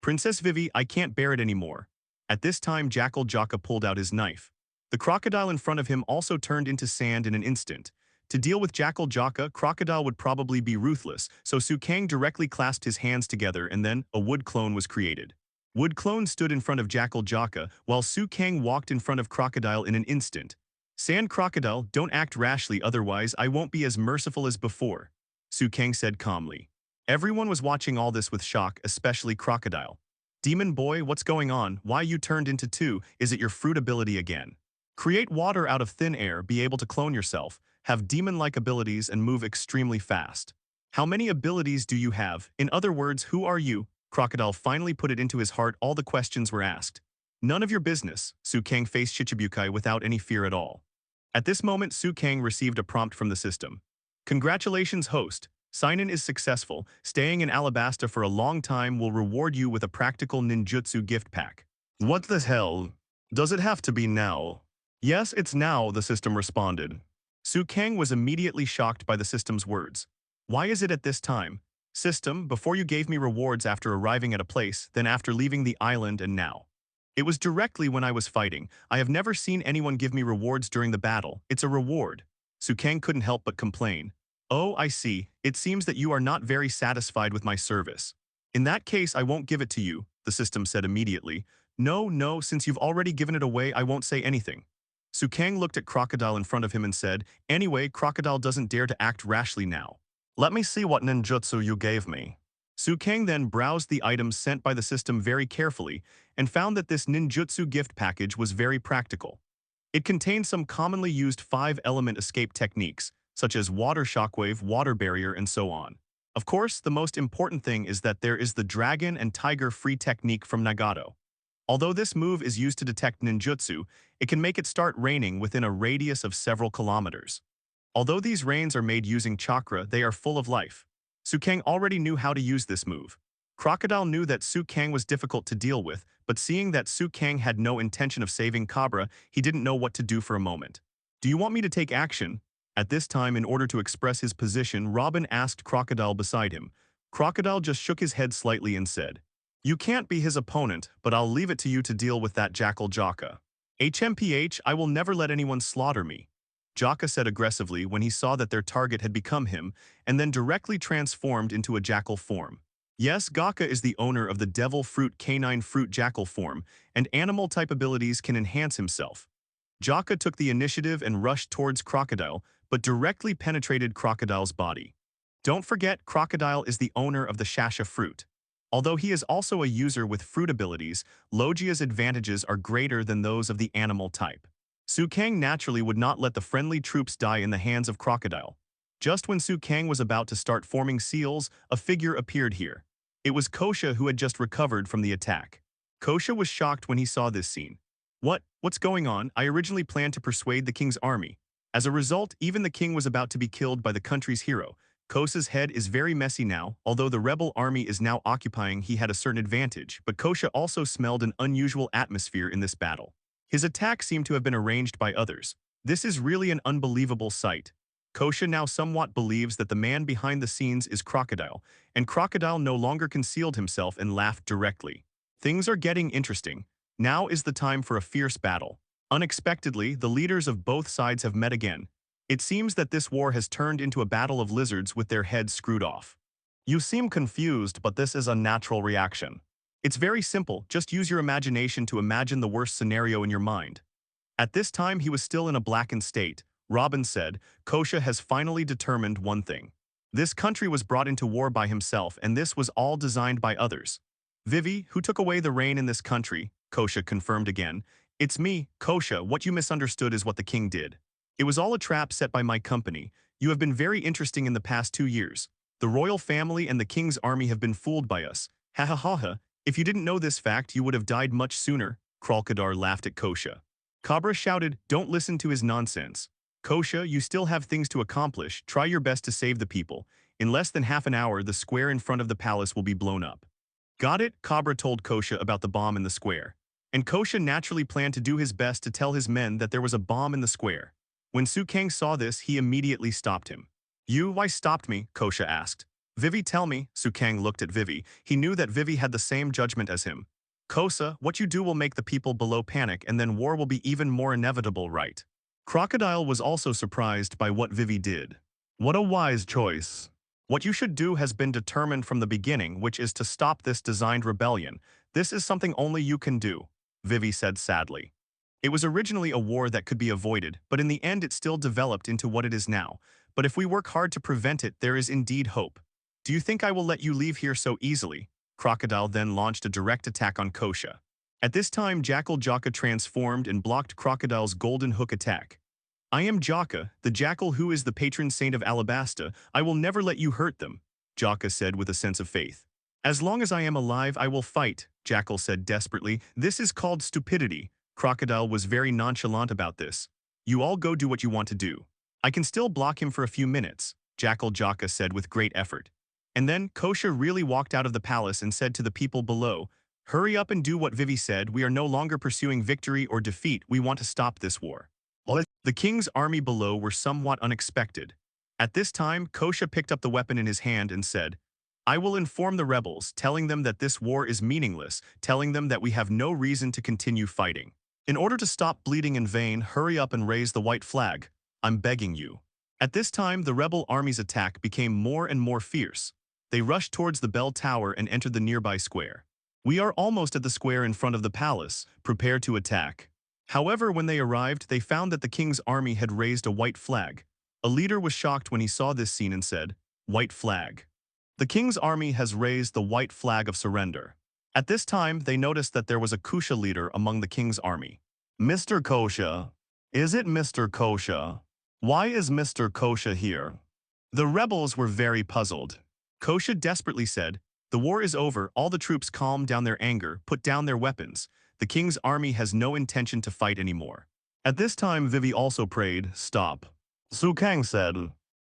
Princess Vivi, I can't bear it anymore. At this time, Jackal Jaka pulled out his knife. The crocodile in front of him also turned into sand in an instant. To deal with Jackal Jaka, Crocodile would probably be ruthless, so Su Kang directly clasped his hands together and then a wood clone was created. Wood clone stood in front of Jackal Jaka, while Su Kang walked in front of Crocodile in an instant. Sand Crocodile, don't act rashly, otherwise I won't be as merciful as before. Su Kang said calmly. Everyone was watching all this with shock, especially Crocodile. Demon boy, what's going on? Why you turned into two? Is it your fruit ability again? Create water out of thin air, be able to clone yourself, have demon-like abilities and move extremely fast. How many abilities do you have? In other words, who are you? Crocodile finally put it into his heart, all the questions were asked. None of your business. Su Kang faced Shichibukai without any fear at all. At this moment, Su Kang received a prompt from the system. Congratulations, host. Sign-in is successful. Staying in Alabasta for a long time will reward you with a practical ninjutsu gift pack. What the hell? Does it have to be now? Yes, it's now, the system responded. Su Kang was immediately shocked by the system's words. Why is it at this time? System, before you gave me rewards after arriving at a place, then after leaving the island and now. It was directly when I was fighting. I have never seen anyone give me rewards during the battle. It's a reward. Su Kang couldn't help but complain. Oh, I see. It seems that you are not very satisfied with my service. In that case, I won't give it to you, the system said immediately. No, since you've already given it away, I won't say anything. Su Kang looked at Crocodile in front of him and said, anyway, Crocodile doesn't dare to act rashly now. Let me see what ninjutsu you gave me. Su Kang then browsed the items sent by the system very carefully and found that this ninjutsu gift package was very practical. It contained some commonly used 5-element escape techniques, such as water shockwave, water barrier, and so on. Of course, the most important thing is that there is the dragon and tiger free technique from Nagato. Although this move is used to detect ninjutsu, it can make it start raining within a radius of several kilometers. Although these rains are made using chakra, they are full of life. Su Kang already knew how to use this move. Crocodile knew that Su Kang was difficult to deal with, but seeing that Su Kang had no intention of saving Cobra, he didn't know what to do for a moment. "Do you want me to take action?" At this time, in order to express his position, Robin asked Crocodile beside him. Crocodile just shook his head slightly and said, "You can't be his opponent, but I'll leave it to you to deal with that jackal Jaka." "HMPH, I will never let anyone slaughter me," Jaka said aggressively when he saw that their target had become him, and then directly transformed into a jackal form. Yes, Gaka is the owner of the Devil Fruit Canine Fruit Jackal form, and animal-type abilities can enhance himself. Jaka took the initiative and rushed towards Crocodile, but directly penetrated Crocodile's body. Don't forget, Crocodile is the owner of the Shasha fruit. Although he is also a user with fruit abilities, Logia's advantages are greater than those of the animal type. Su Kang naturally would not let the friendly troops die in the hands of Crocodile. Just when Su Kang was about to start forming seals, a figure appeared here. It was Kosha, who had just recovered from the attack. Kosha was shocked when he saw this scene. What's going on? I originally planned to persuade the king's army. As a result, even the king was about to be killed by the country's hero. Kosha's head is very messy now. Although the rebel army is now occupying, he had a certain advantage, but Kosha also smelled an unusual atmosphere in this battle. His attack seemed to have been arranged by others. This is really an unbelievable sight. Kosha now somewhat believes that the man behind the scenes is Crocodile, and Crocodile no longer concealed himself and laughed directly. Things are getting interesting. Now is the time for a fierce battle. Unexpectedly, the leaders of both sides have met again. It seems that this war has turned into a battle of lizards with their heads screwed off. You seem confused, but this is a natural reaction. It's very simple, just use your imagination to imagine the worst scenario in your mind. At this time he was still in a blackened state. Robin said, Kosha has finally determined one thing. This country was brought into war by himself, and this was all designed by others. Vivi, who took away the rain in this country, Kosha confirmed again. It's me, Kosha. What you misunderstood is what the king did. It was all a trap set by my company. You have been very interesting in the past 2 years. The royal family and the king's army have been fooled by us. Ha ha ha ha. If you didn't know this fact, you would have died much sooner. Crocodile laughed at Kosha. Cobra shouted, don't listen to his nonsense. Kosha, you still have things to accomplish. Try your best to save the people. In less than half an hour, the square in front of the palace will be blown up. Got it? Cobra told Kosha about the bomb in the square. And Kosha naturally planned to do his best to tell his men that there was a bomb in the square. When Su Kang saw this, he immediately stopped him. Why stopped me? Kosha asked. Vivi, tell me. Su Kang looked at Vivi. He knew that Vivi had the same judgment as him. Kosa, what you do will make the people below panic, and then war will be even more inevitable, right? Crocodile was also surprised by what Vivi did. What a wise choice. What you should do has been determined from the beginning, which is to stop this designed rebellion. This is something only you can do, Vivi said sadly. It was originally a war that could be avoided, but in the end it still developed into what it is now. But if we work hard to prevent it, there is indeed hope. Do you think I will let you leave here so easily? Crocodile then launched a direct attack on Kosha. At this time, Jackal Jaka transformed and blocked Crocodile's golden hook attack. I am Jaka, the jackal who is the patron saint of Alabasta. I will never let you hurt them, Jaka said with a sense of faith. As long as I am alive, I will fight, Jackal said desperately. This is called stupidity. Crocodile was very nonchalant about this. You all go do what you want to do. I can still block him for a few minutes, Jackal Jaka said with great effort. And then Kosha really walked out of the palace and said to the people below, hurry up and do what Vivi said. We are no longer pursuing victory or defeat. We want to stop this war. The king's army below were somewhat unexpected. At this time, Kosha picked up the weapon in his hand and said, I will inform the rebels, telling them that this war is meaningless, telling them that we have no reason to continue fighting. In order to stop bleeding in vain, hurry up and raise the white flag. I'm begging you. At this time, the rebel army's attack became more and more fierce. They rushed towards the bell tower and entered the nearby square. We are almost at the square in front of the palace. Prepare to attack. However, when they arrived, they found that the king's army had raised a white flag. A leader was shocked when he saw this scene and said, white flag. The king's army has raised the white flag of surrender. At this time, they noticed that there was a Kusha leader among the king's army. Mr. Kosha. Is it Mr. Kosha? Why is Mr. Kosha here? The rebels were very puzzled. Kosha desperately said, "The war is over, all the troops calm down their anger, put down their weapons. The king's army has no intention to fight anymore." At this time Vivi also prayed, "Stop." Su Kang said,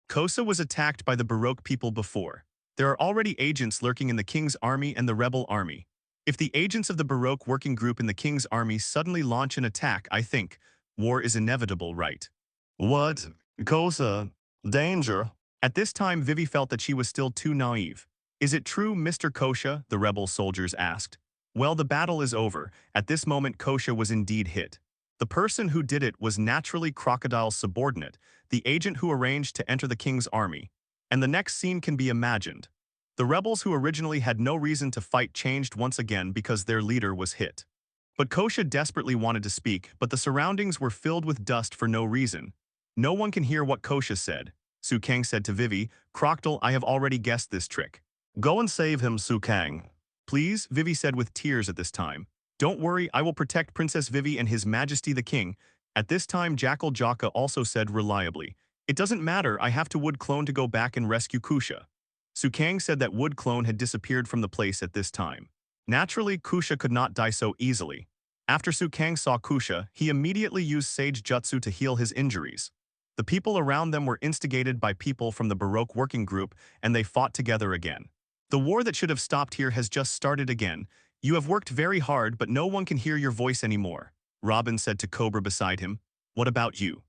"Kosa was attacked by the Baroque people before. There are already agents lurking in the king's army and the rebel army. If the agents of the Baroque working group in the king's army suddenly launch an attack, I think war is inevitable, right?" What? Kosa? Danger? At this time Vivi felt that she was still too naive. "Is it true, Mr. Kosha?" the rebel soldiers asked. Well, the battle is over. At this moment Kosha was indeed hit. The person who did it was naturally Crocodile's subordinate, the agent who arranged to enter the king's army. And the next scene can be imagined. The rebels who originally had no reason to fight changed once again because their leader was hit. But Kosha desperately wanted to speak, but the surroundings were filled with dust for no reason. No one can hear what Kosha said. Su Kang said to Vivi, "Crocodile, I have already guessed this trick. Go and save him, Su Kang." "Please," Vivi said with tears at this time. "Don't worry, I will protect Princess Vivi and His Majesty the King." At this time Jackal Jaka also said reliably, "It doesn't matter, I have to Wood Clone to go back and rescue Kusha." Su Kang said that Wood Clone had disappeared from the place at this time. Naturally, Kusha could not die so easily. After Su Kang saw Kusha, he immediately used Sage Jutsu to heal his injuries. The people around them were instigated by people from the Baroque working group, and they fought together again. "The war that should have stopped here has just started again. You have worked very hard, but no one can hear your voice anymore," Robin said to Cobra beside him. "What about you?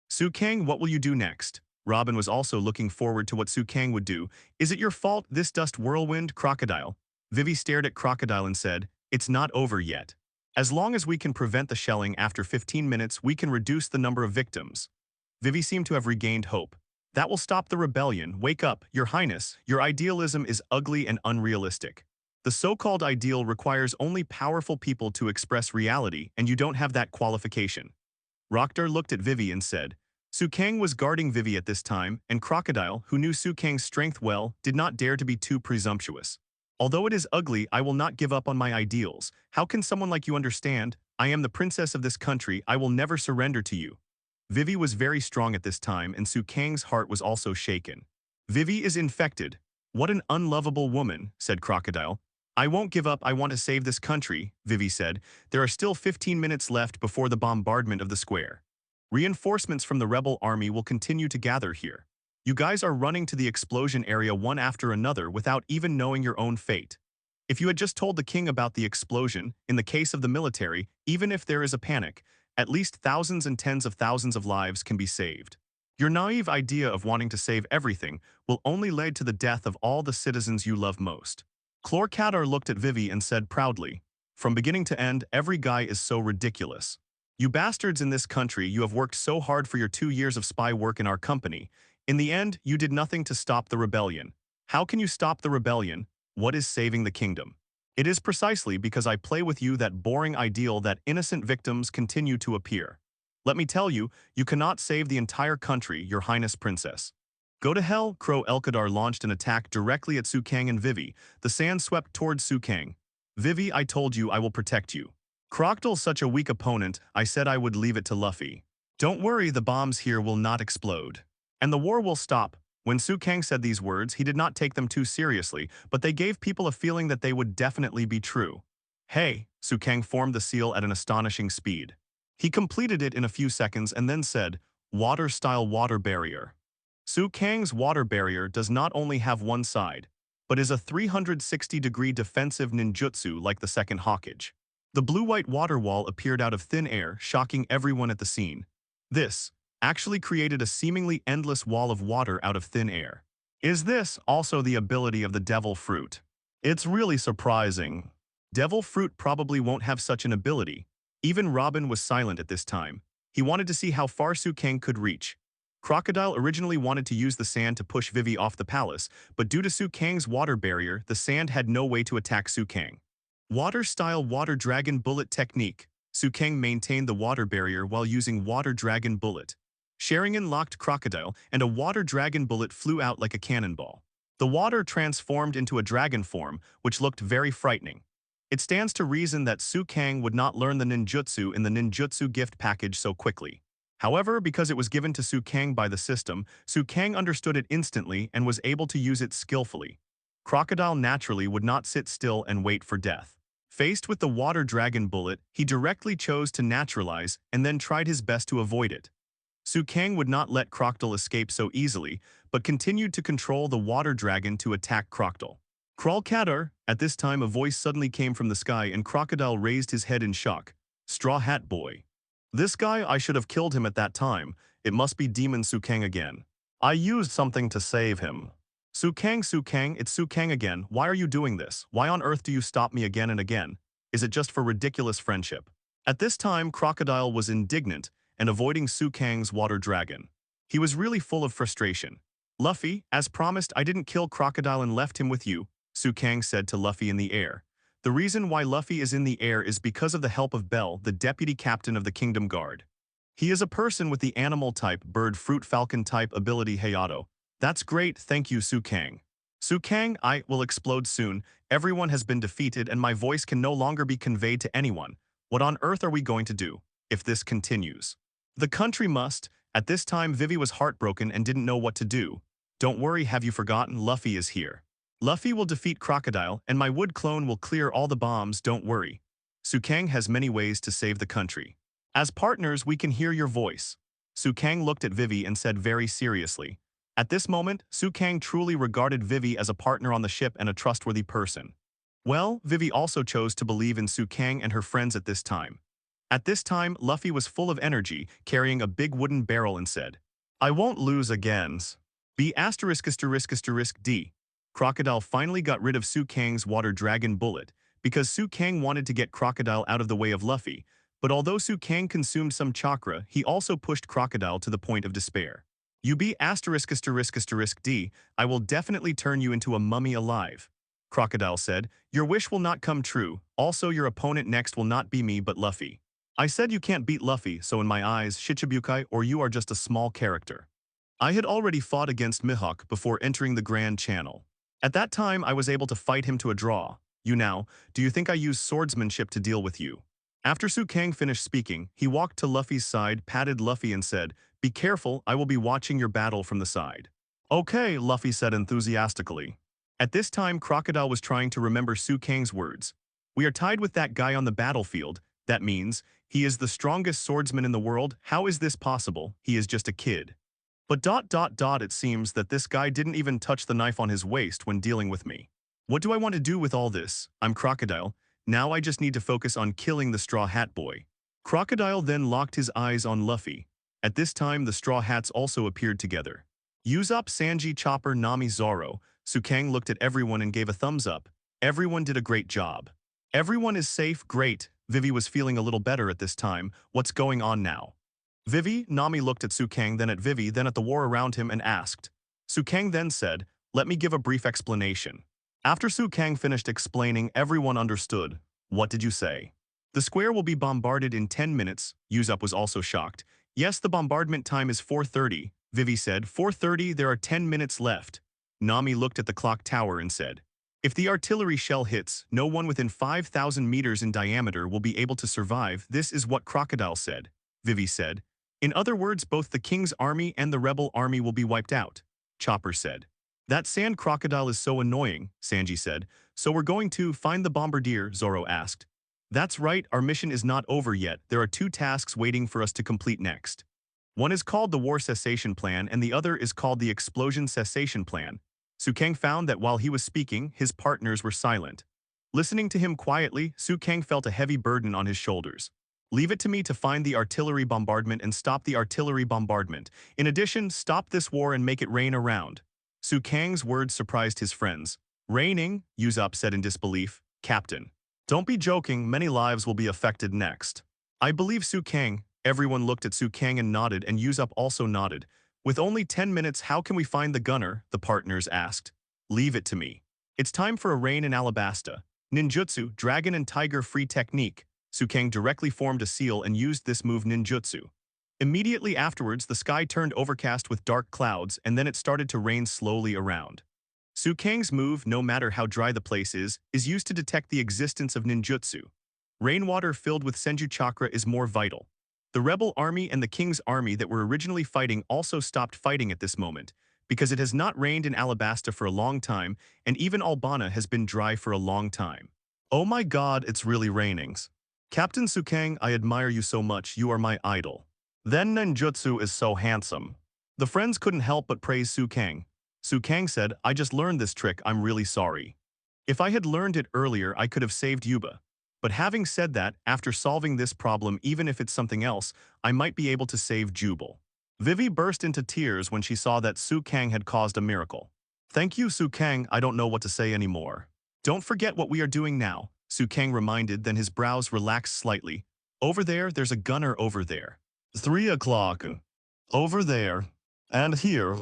Su Kang, what will you do next?" Robin was also looking forward to what Su Kang would do. "Is it your fault, this dust whirlwind, Crocodile?" Vivi stared at Crocodile and said, "It's not over yet. As long as we can prevent the shelling after 15 minutes, we can reduce the number of victims." Vivi seemed to have regained hope. "That will stop the rebellion. Wake up, Your Highness. Your idealism is ugly and unrealistic. The so-called ideal requires only powerful people to express reality, and you don't have that qualification." Rockdar looked at Vivi and said, Su Kang was guarding Vivi at this time, and Crocodile, who knew Su Kang's strength well, did not dare to be too presumptuous. "Although it is ugly, I will not give up on my ideals. How can someone like you understand? I am the princess of this country. I will never surrender to you." Vivi was very strong at this time, and Su Kang's heart was also shaken. "Vivi is infected. What an unlovable woman," said Crocodile. "I won't give up, I want to save this country," Vivi said. "There are still 15 minutes left before the bombardment of the square. Reinforcements from the rebel army will continue to gather here. You guys are running to the explosion area one after another without even knowing your own fate. If you had just told the king about the explosion, in the case of the military, even if there is a panic, at least thousands and tens of thousands of lives can be saved. Your naive idea of wanting to save everything will only lead to the death of all the citizens you love most." Chlorcatar looked at Vivi and said proudly, "From beginning to end, every guy is so ridiculous. You bastards in this country, you have worked so hard for your 2 years of spy work in our company. In the end, you did nothing to stop the rebellion. How can you stop the rebellion? What is saving the kingdom? It is precisely because I play with you that boring ideal that innocent victims continue to appear. Let me tell you, you cannot save the entire country, Your Highness Princess." "Go to hell!" Crow Elkadar launched an attack directly at Su Kang and Vivi. The sand swept towards Su Kang. "Vivi, I told you I will protect you. Crocodile's such a weak opponent, I said I would leave it to Luffy. Don't worry, the bombs here will not explode. And the war will stop." When Su Kang said these words, he did not take them too seriously, but they gave people a feeling that they would definitely be true. "Hey!" Su Kang formed the seal at an astonishing speed. He completed it in a few seconds and then said, "Water-style water barrier." Su Kang's water barrier does not only have one side, but is a 360-degree defensive ninjutsu like the second Hokage. The blue-white water wall appeared out of thin air, shocking everyone at the scene. This actually created a seemingly endless wall of water out of thin air. Is this also the ability of the Devil Fruit? It's really surprising. Devil Fruit probably won't have such an ability. Even Robin was silent at this time. He wanted to see how far Su Kang could reach. Crocodile originally wanted to use the sand to push Vivi off the palace, but due to Su Kang's water barrier, the sand had no way to attack Su Kang. Water-style water dragon bullet technique. Su Kang maintained the water barrier while using water dragon bullet. Sharingan locked Crocodile, and a water dragon bullet flew out like a cannonball. The water transformed into a dragon form, which looked very frightening. It stands to reason that Su Kang would not learn the ninjutsu in the ninjutsu gift package so quickly. However, because it was given to Su Kang by the system, Su Kang understood it instantly and was able to use it skillfully. Crocodile naturally would not sit still and wait for death. Faced with the water dragon bullet, he directly chose to naturalize and then tried his best to avoid it. Su Kang would not let Crocodile escape so easily, but continued to control the water dragon to attack Crocodile. Kralkadar, at this time a voice suddenly came from the sky and Crocodile raised his head in shock. Straw Hat Boy. This guy, I should have killed him at that time. It must be Demon Su Kang again. I used something to save him. Su Kang, it's Su Kang again. Why are you doing this? Why on earth do you stop me again and again? Is it just for ridiculous friendship? At this time, Crocodile was indignant and avoiding Su Kang's water dragon. He was really full of frustration. Luffy, as promised, I didn't kill Crocodile and left him with you, Su Kang said to Luffy in the air. The reason why Luffy is in the air is because of the help of Bell, the deputy captain of the Kingdom Guard. He is a person with the animal type, bird, fruit, falcon type ability Hayato. That's great, thank you Su Kang. Su Kang, I will explode soon. Everyone has been defeated and my voice can no longer be conveyed to anyone. What on earth are we going to do if this continues? The country must. At this time Vivi was heartbroken and didn't know what to do. Don't worry, have you forgotten? Luffy is here. Luffy will defeat Crocodile and my wood clone will clear all the bombs, don't worry. Su Kang has many ways to save the country. As partners, we can hear your voice. Su Kang looked at Vivi and said very seriously. At this moment, Su Kang truly regarded Vivi as a partner on the ship and a trustworthy person. Well, Vivi also chose to believe in Su Kang and her friends at this time. At this time, Luffy was full of energy, carrying a big wooden barrel and said, I won't lose again. B************. D. Crocodile finally got rid of Su Kang's water dragon bullet, because Su Kang wanted to get Crocodile out of the way of Luffy, but although Su Kang consumed some chakra, he also pushed Crocodile to the point of despair. You be*********. D. I will definitely turn you into a mummy alive. Crocodile said, your wish will not come true, also your opponent next will not be me but Luffy. I said you can't beat Luffy, so in my eyes, Shichibukai, or you are just a small character. I had already fought against Mihawk before entering the Grand Channel. At that time, I was able to fight him to a draw. You now, do you think I use swordsmanship to deal with you? After Su Kang finished speaking, he walked to Luffy's side, patted Luffy and said, be careful, I will be watching your battle from the side. Okay, Luffy said enthusiastically. At this time, Crocodile was trying to remember Su Kang's words. We are tied with that guy on the battlefield. That means, he is the strongest swordsman in the world. How is this possible? He is just a kid. But ... it seems that this guy didn't even touch the knife on his waist when dealing with me. What do I want to do with all this? I'm Crocodile. Now I just need to focus on killing the Straw Hat Boy. Crocodile then locked his eyes on Luffy. At this time the Straw Hats also appeared together. Usopp, Sanji, Chopper, Nami, Zoro. Su Kang looked at everyone and gave a thumbs up. Everyone did a great job. Everyone is safe, great. Vivi was feeling a little better at this time. What's going on now? Vivi, Nami looked at Su Kang, then at Vivi, then at the war around him and asked. Su Kang then said, let me give a brief explanation. After Su Kang finished explaining, everyone understood. What did you say? The square will be bombarded in 10 minutes. Usopp was also shocked. Yes, the bombardment time is 4:30. Vivi said, 4:30, there are 10 minutes left. Nami looked at the clock tower and said, if the artillery shell hits, no one within 5,000 meters in diameter will be able to survive. This is what Crocodile said. Vivi said, in other words, both the King's army and the rebel army will be wiped out. Chopper said, that sand crocodile is so annoying, Sanji said. So we're going to find the bombardier, Zoro asked. That's right, our mission is not over yet. There are 2 tasks waiting for us to complete next. One is called the War Cessation Plan and the other is called the Explosion Cessation Plan. Su Kang found that while he was speaking, his partners were silent. Listening to him quietly, Su Kang felt a heavy burden on his shoulders. Leave it to me to find the artillery bombardment and stop the artillery bombardment. In addition, stop this war and make it rain around. Su Kang's words surprised his friends. Raining, Usopp said in disbelief. Captain. Don't be joking, many lives will be affected next. I believe Su Kang. Everyone looked at Su Kang and nodded, and Usopp also nodded. With only 10 minutes, how can we find the gunner? The partners asked. Leave it to me. It's time for a rain in Alabasta. Ninjutsu, Dragon and Tiger Free Technique. Su Kang directly formed a seal and used this move ninjutsu. Immediately afterwards, the sky turned overcast with dark clouds, and then it started to rain slowly around. Su Kang's move, no matter how dry the place is used to detect the existence of ninjutsu. Rainwater filled with Senju chakra is more vital. The rebel army and the king's army that were originally fighting also stopped fighting at this moment, because it has not rained in Alabasta for a long time, and even Albana has been dry for a long time. Oh my god, it's really raining. Captain Sukang, I admire you so much, you are my idol. Then ninjutsu is so handsome. The friends couldn't help but praise Sukang. Sukang said, I just learned this trick, I'm really sorry. If I had learned it earlier, I could have saved Yuba. But having said that, after solving this problem, even if it's something else, I might be able to save Jubal. Vivi burst into tears when she saw that Sukang had caused a miracle. Thank you, Sukang, I don't know what to say anymore. Don't forget what we are doing now, Sukang reminded, then his brows relaxed slightly. Over there, there's a gunner over there. 3 o'clock. Over there. And here.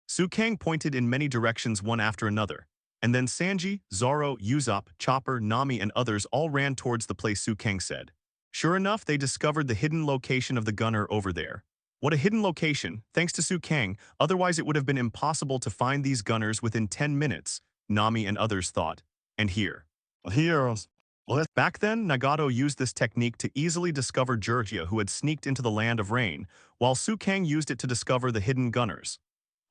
Sukang pointed in many directions one after another. And then Sanji, Zoro, Usopp, Chopper, Nami and others all ran towards the place Sukang said. Sure enough, they discovered the hidden location of the gunner over there. What a hidden location, thanks to Sukang, otherwise it would have been impossible to find these gunners within 10 minutes, Nami and others thought. And here. Back then, Nagato used this technique to easily discover Jiraiya who had sneaked into the land of rain, while Sukang used it to discover the hidden gunners.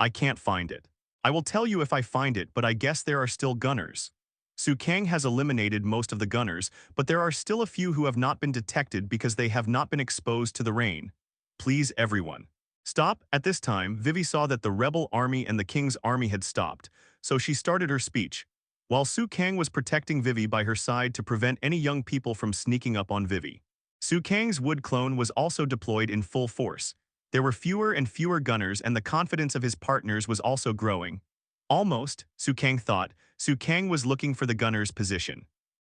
I can't find it. I will tell you if I find it, but I guess there are still gunners. Sukang has eliminated most of the gunners, but there are still a few who have not been detected because they have not been exposed to the rain. Please, everyone. Stop. At this time, Vivi saw that the rebel army and the king's army had stopped, so she started her speech. While Sukang was protecting Vivi by her side to prevent any young people from sneaking up on Vivi. Sukang's wood clone was also deployed in full force. There were fewer and fewer gunners and the confidence of his partners was also growing. Almost, Sukang thought, Sukang was looking for the gunner's position.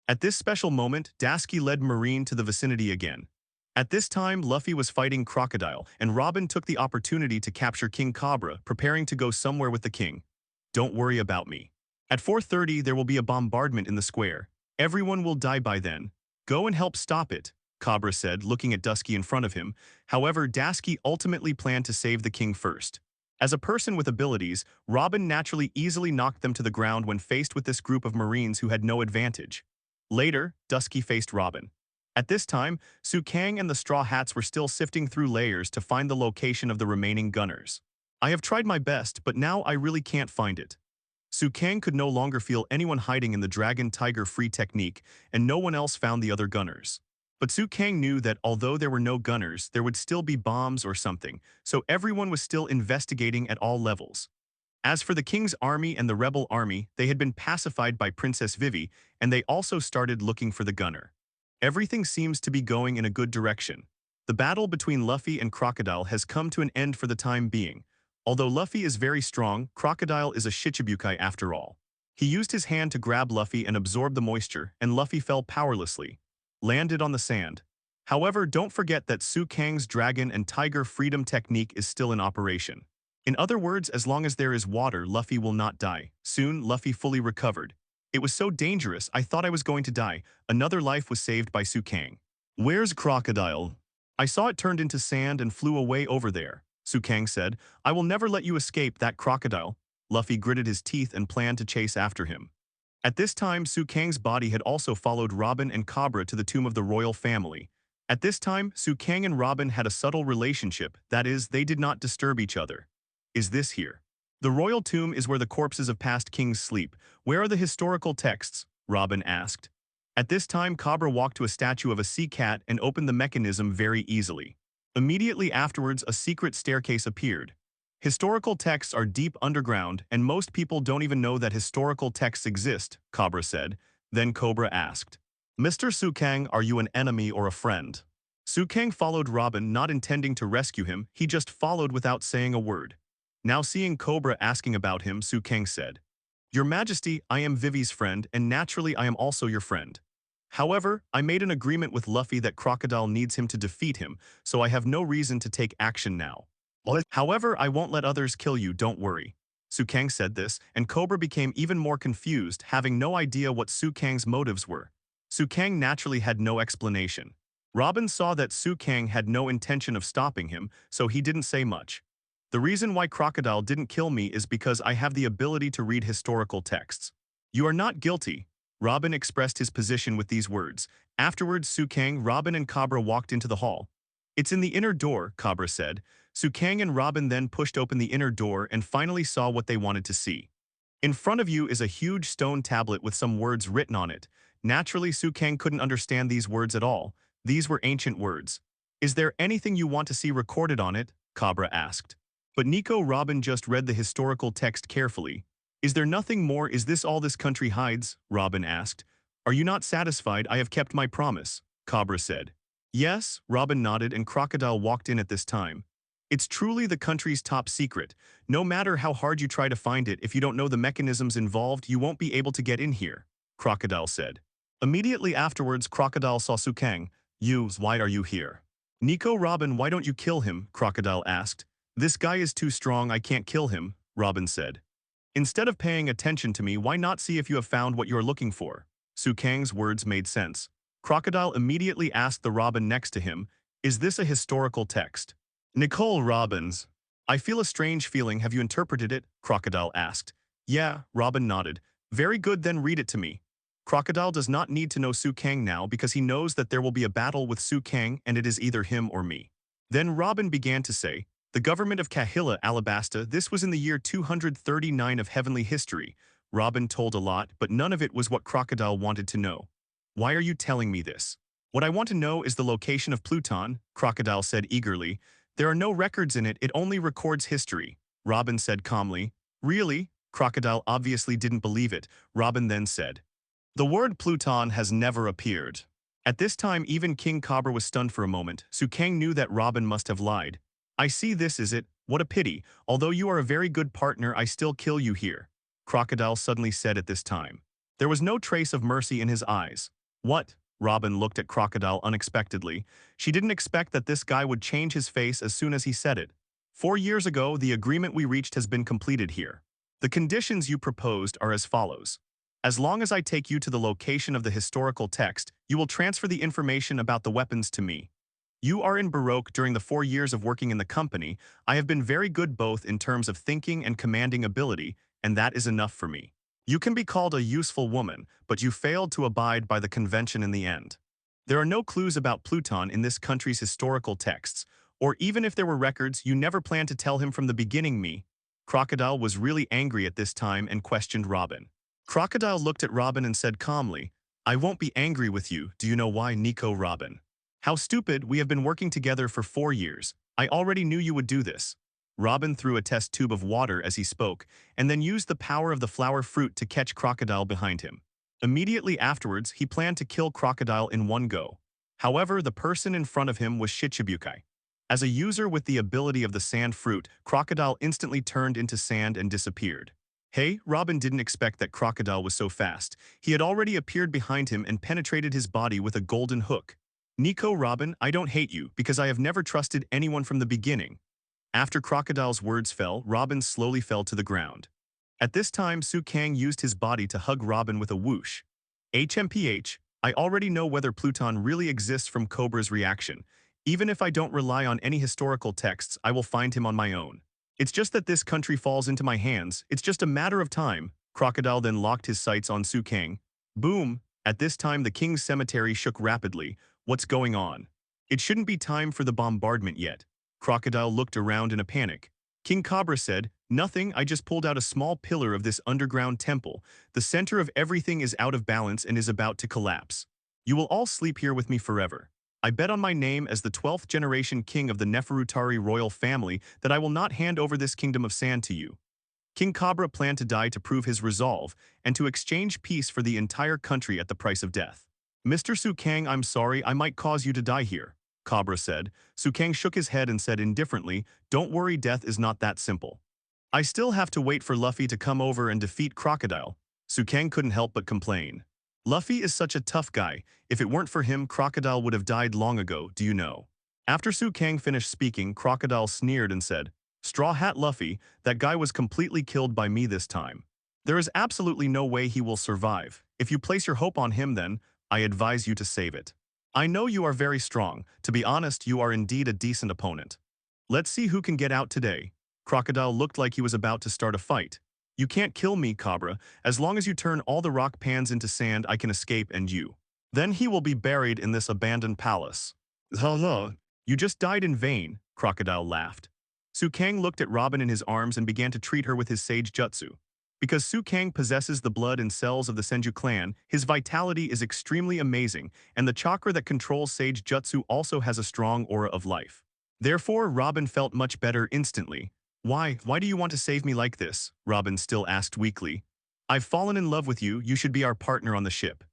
At this special moment, Dasky led Marine to the vicinity again. At this time, Luffy was fighting Crocodile, and Robin took the opportunity to capture King Cobra, preparing to go somewhere with the king. Don't worry about me. At 4:30, there will be a bombardment in the square. Everyone will die by then. Go and help stop it, Cobra said, looking at Dusky in front of him. However, Dasky ultimately planned to save the king first. As a person with abilities, Robin naturally easily knocked them to the ground when faced with this group of Marines who had no advantage. Later, Dusky faced Robin. At this time, Sukang and the Straw Hats were still sifting through layers to find the location of the remaining gunners. I have tried my best, but now I really can't find it. Sukang could no longer feel anyone hiding in the Dragon Tiger Free technique, and no one else found the other gunners. But Sukang knew that although there were no gunners, there would still be bombs or something, so everyone was still investigating at all levels. As for the king's army and the rebel army, they had been pacified by Princess Vivi, and they also started looking for the gunner. Everything seems to be going in a good direction. The battle between Luffy and Crocodile has come to an end for the time being. Although Luffy is very strong, Crocodile is a Shichibukai after all. He used his hand to grab Luffy and absorb the moisture, and Luffy fell powerlessly. Landed on the sand. However, don't forget that Sukang's Dragon and Tiger Freedom technique is still in operation. In other words, as long as there is water, Luffy will not die. Soon, Luffy fully recovered. It was so dangerous, I thought I was going to die. Another life was saved by Sukang. Where's Crocodile? I saw it turned into sand and flew away over there, Sukang said. I will never let you escape that crocodile. Luffy gritted his teeth and planned to chase after him. At this time, Sukang's body had also followed Robin and Cobra to the tomb of the royal family. At this time, Sukang and Robin had a subtle relationship, that is, they did not disturb each other. Is this here? The royal tomb is where the corpses of past kings sleep. Where are the historical texts? Robin asked. At this time, Cobra walked to a statue of a sea cat and opened the mechanism very easily. Immediately afterwards, a secret staircase appeared. Historical texts are deep underground, and most people don't even know that historical texts exist, Cobra said. Then Cobra asked, Mr. Sukang, are you an enemy or a friend? Sukang followed Robin, not intending to rescue him, he just followed without saying a word. Now seeing Cobra asking about him, Sukang said, Your Majesty, I am Vivi's friend, and naturally I am also your friend. However, I made an agreement with Luffy that Crocodile needs him to defeat him, so I have no reason to take action now. However, I won't let others kill you, don't worry. Sukang said this, and Cobra became even more confused, having no idea what Sukang's motives were. Sukang naturally had no explanation. Robin saw that Sukang had no intention of stopping him, so he didn't say much. The reason why Crocodile didn't kill me is because I have the ability to read historical texts. You are not guilty. Robin expressed his position with these words. Afterwards, Sukang, Robin and Cobra walked into the hall. It's in the inner door, Cobra said. Kang and Robin then pushed open the inner door and finally saw what they wanted to see. In front of you is a huge stone tablet with some words written on it. Naturally, Kang couldn't understand these words at all. These were ancient words. Is there anything you want to see recorded on it? Cobra asked. But Nico Robin just read the historical text carefully. Is there nothing more? Is this all this country hides? Robin asked. Are you not satisfied? I have kept my promise, Cobra said. Yes, Robin nodded and Crocodile walked in at this time. It's truly the country's top secret. No matter how hard you try to find it, if you don't know the mechanisms involved, you won't be able to get in here, Crocodile said. Immediately afterwards, Crocodile saw Kang. Why are you here? Nico Robin, why don't you kill him? Crocodile asked. This guy is too strong, I can't kill him, Robin said. Instead of paying attention to me, why not see if you have found what you are looking for? Kang's words made sense. Crocodile immediately asked the Robin next to him, is this a historical text? Nicole Robbins. I feel a strange feeling, have you interpreted it? Crocodile asked. Yeah, Robin nodded. Very good, then read it to me. Crocodile does not need to know Kang now because he knows that there will be a battle with Kang and it is either him or me. Then Robin began to say, the government of Kahila, Alabasta, this was in the year 239 of heavenly history. Robin told a lot, but none of it was what Crocodile wanted to know. Why are you telling me this? What I want to know is the location of Pluton, Crocodile said eagerly. There are no records in it, it only records history. Robin said calmly. Really? Crocodile obviously didn't believe it. Robin then said, the word Pluton has never appeared. At this time, even King Cobra was stunned for a moment. Kang knew that Robin must have lied. I see, this is it. What a pity. Although you are a very good partner, I still kill you here, Crocodile suddenly said at this time. There was no trace of mercy in his eyes. What? Robin looked at Crocodile unexpectedly. She didn't expect that this guy would change his face as soon as he said it. 4 years ago, the agreement we reached has been completed here. The conditions you proposed are as follows. As long as I take you to the location of the historical text, you will transfer the information about the weapons to me. You are in Baroque during the 4 years of working in the company. I have been very good both in terms of thinking and commanding ability, and that is enough for me. You can be called a useful woman, but you failed to abide by the convention in the end. There are no clues about Pluton in this country's historical texts, or even if there were records, you never planned to tell him from the beginning me. Crocodile was really angry at this time and questioned Robin. Crocodile looked at Robin and said calmly, I won't be angry with you, do you know why, Nico Robin? How stupid, we have been working together for 4 years. I already knew you would do this. Robin threw a test tube of water as he spoke, and then used the power of the flower fruit to catch Crocodile behind him. Immediately afterwards, he planned to kill Crocodile in one go. However, the person in front of him was Shichibukai. As a user with the ability of the sand fruit, Crocodile instantly turned into sand and disappeared. Hey, Robin didn't expect that Crocodile was so fast. He had already appeared behind him and penetrated his body with a golden hook. Nico Robin, I don't hate you, because I have never trusted anyone from the beginning. After Crocodile's words fell, Robin slowly fell to the ground. At this time, Kang used his body to hug Robin with a whoosh. HMPH, I already know whether Pluton really exists from Cobra's reaction. Even if I don't rely on any historical texts, I will find him on my own. It's just that this country falls into my hands. It's just a matter of time. Crocodile then locked his sights on Kang. Boom! At this time, the king's cemetery shook rapidly. What's going on? It shouldn't be time for the bombardment yet. Crocodile looked around in a panic. King Cobra said, nothing, I just pulled out a small pillar of this underground temple. The center of everything is out of balance and is about to collapse. You will all sleep here with me forever. I bet on my name as the 12th generation king of the Neferutari royal family that I will not hand over this kingdom of sand to you. King Cobra planned to die to prove his resolve and to exchange peace for the entire country at the price of death. Mr. Kang, I'm sorry, I might cause you to die here, Cobra said. Kang shook his head and said indifferently, don't worry, death is not that simple. I still have to wait for Luffy to come over and defeat Crocodile. Kang couldn't help but complain. Luffy is such a tough guy. If it weren't for him, Crocodile would have died long ago, do you know? After Kang finished speaking, Crocodile sneered and said, Straw Hat Luffy, that guy was completely killed by me this time. There is absolutely no way he will survive. If you place your hope on him then, I advise you to save it. I know you are very strong. To be honest, you are indeed a decent opponent. Let's see who can get out today. Crocodile looked like he was about to start a fight. You can't kill me, Cobra. As long as you turn all the rock pans into sand, I can escape and you. Then he will be buried in this abandoned palace. Hello. You just died in vain, Crocodile laughed. Su Kang looked at Robin in his arms and began to treat her with his sage jutsu. Because Su Kang possesses the blood and cells of the Senju clan, his vitality is extremely amazing, and the chakra that controls sage jutsu also has a strong aura of life. Therefore, Robin felt much better instantly. Why do you want to save me like this? Robin still asked weakly. I've fallen in love with you, you should be our partner on the ship.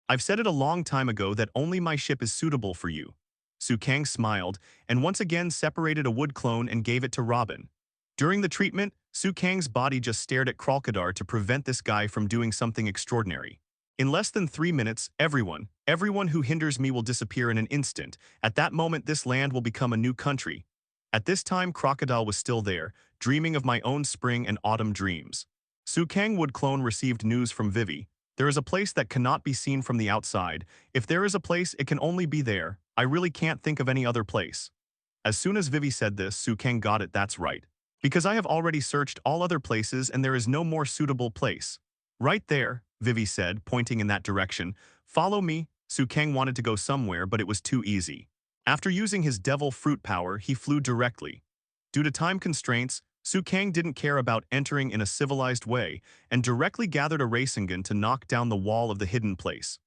I've said it a long time ago that only my ship is suitable for you. Su Kang smiled, and once again separated a wood clone and gave it to Robin. During the treatment, Su Kang's body just stared at Crocodile to prevent this guy from doing something extraordinary. In less than 3 minutes, everyone who hinders me will disappear in an instant. At that moment, this land will become a new country. At this time, Crocodile was still there, dreaming of my own spring and autumn dreams. Su Kang wood clone received news from Vivi. There is a place that cannot be seen from the outside. If there is a place, it can only be there. I really can't think of any other place. As soon as Vivi said this, Su Kang got it, that's right. Because I have already searched all other places and there is no more suitable place. Right there, Vivi said, pointing in that direction. Follow me. Su Kang wanted to go somewhere, but it was too easy. After using his devil fruit power, he flew directly. Due to time constraints, Su Kang didn't care about entering in a civilized way and directly gathered a Rasengan to knock down the wall of the hidden place.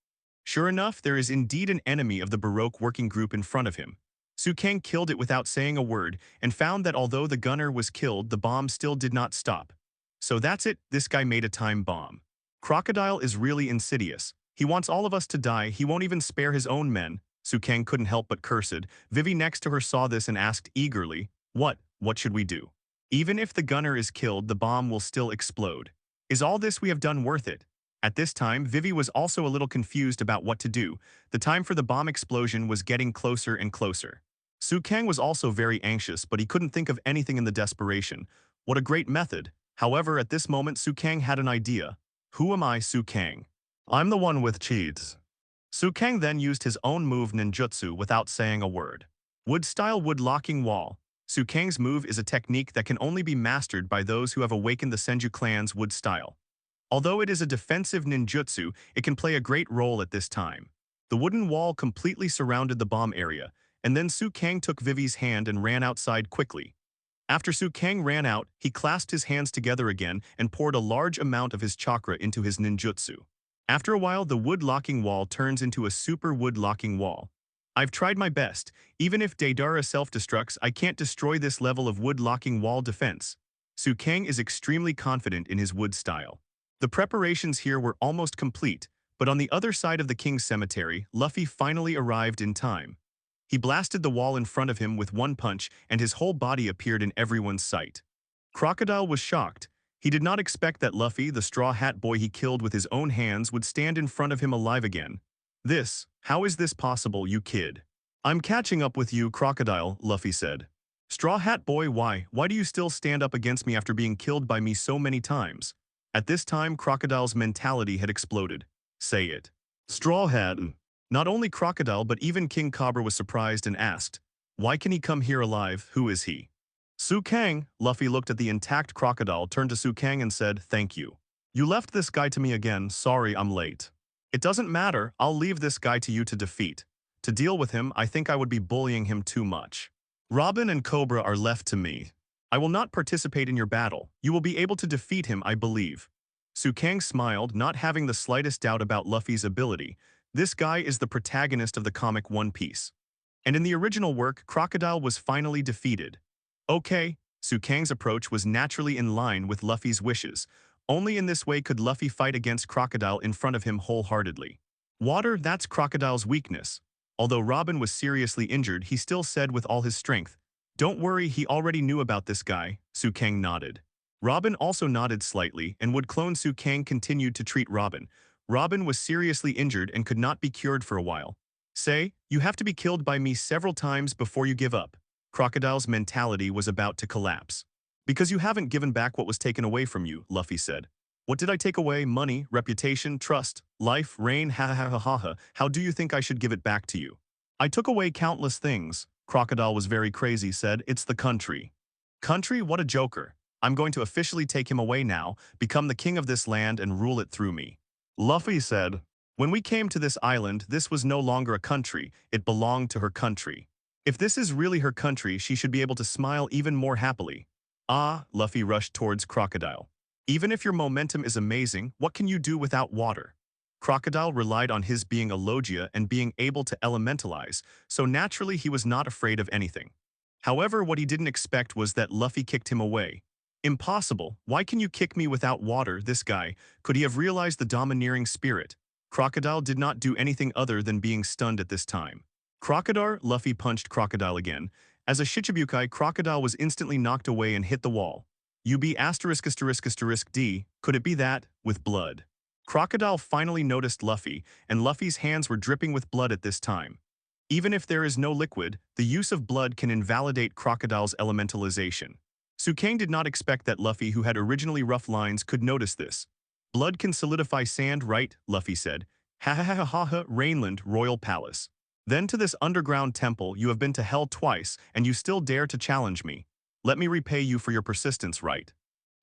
Sure enough, there is indeed an enemy of the Baroque working group in front of him. Su Kang killed it without saying a word and found that although the gunner was killed, the bomb still did not stop. So that's it, this guy made a time bomb. Crocodile is really insidious. He wants all of us to die, he won't even spare his own men. Su Kang couldn't help but cursed. Vivi next to her saw this and asked eagerly, What should we do? Even if the gunner is killed, the bomb will still explode. Is all this we have done worth it? At this time, Vivi was also a little confused about what to do. The time for the bomb explosion was getting closer and closer. Su Kang was also very anxious, but he couldn't think of anything in the desperation. What a great method. However, at this moment, Su Kang had an idea. Who am I, Su Kang? I'm the one with cheats. Su Kang then used his own move ninjutsu without saying a word. Wood-style wood-locking wall. Su Kang's move is a technique that can only be mastered by those who have awakened the Senju clan's wood style. Although it is a defensive ninjutsu, it can play a great role at this time. The wooden wall completely surrounded the bomb area, and then Su Kang took Vivi's hand and ran outside quickly. After Su Kang ran out, he clasped his hands together again and poured a large amount of his chakra into his ninjutsu. After a while, the wood-locking wall turns into a super wood-locking wall. I've tried my best. Even if Deidara self-destructs, I can't destroy this level of wood-locking wall defense. Su Kang is extremely confident in his wood style. The preparations here were almost complete, but on the other side of the king's cemetery, Luffy finally arrived in time. He blasted the wall in front of him with one punch, and his whole body appeared in everyone's sight. Crocodile was shocked. He did not expect that Luffy, the straw hat boy he killed with his own hands, would stand in front of him alive again. How is this possible, you kid? I'm catching up with you, Crocodile, Luffy said. Straw hat boy, why do you still stand up against me after being killed by me so many times? At this time, Crocodile's mentality had exploded. Say it. Straw hat. Not only Crocodile but even King Cobra was surprised and asked, why can he come here alive, who is he? Su Kang, Luffy looked at the intact Crocodile, turned to Su Kang and said, thank you. You left this guy to me again, sorry I'm late. It doesn't matter, I'll leave this guy to you to defeat. To deal with him, I think I would be bullying him too much. Robin and Cobra are left to me. I will not participate in your battle. You will be able to defeat him, I believe. Su Kang smiled, not having the slightest doubt about Luffy's ability. This guy is the protagonist of the comic One Piece. And in the original work, Crocodile was finally defeated. Okay, Su Kang's approach was naturally in line with Luffy's wishes. Only in this way could Luffy fight against Crocodile in front of him wholeheartedly. Water, that's Crocodile's weakness. Although Robin was seriously injured, he still said with all his strength, don't worry, he already knew about this guy. Su Kang nodded. Robin also nodded slightly, and would clone Su Kang continued to treat Robin. Robin was seriously injured and could not be cured for a while. Say, you have to be killed by me several times before you give up. Crocodile's mentality was about to collapse. Because you haven't given back what was taken away from you, Luffy said. What did I take away? Money, reputation, trust, life, reign, ha ha ha ha ha. How do you think I should give it back to you? I took away countless things. Crocodile was very crazy, said, it's the country. Country? What a joker. I'm going to officially take him away now, become the king of this land and rule it through me. Luffy said, when we came to this island, this was no longer a country, it belonged to her country. If this is really her country, she should be able to smile even more happily. Ah, Luffy rushed towards Crocodile. Even if your momentum is amazing, what can you do without water? Crocodile relied on his being a Logia and being able to elementalize, so naturally he was not afraid of anything. However, what he didn't expect was that Luffy kicked him away. Impossible, why can you kick me without water, this guy? Could he have realized the domineering spirit? Crocodile did not do anything other than being stunned at this time. Crocodile, Luffy punched Crocodile again. As a Shichibukai, Crocodile was instantly knocked away and hit the wall. UB ***** D, could it be that, with blood? Crocodile finally noticed Luffy, and Luffy's hands were dripping with blood at this time. Even if there is no liquid, the use of blood can invalidate Crocodile's elementalization. Kang did not expect that Luffy, who had originally rough lines, could notice this. Blood can solidify sand, right? Luffy said. Ha ha ha ha ha, Rainland, Royal Palace. Then to this underground temple, you have been to hell twice, and you still dare to challenge me. Let me repay you for your persistence, right?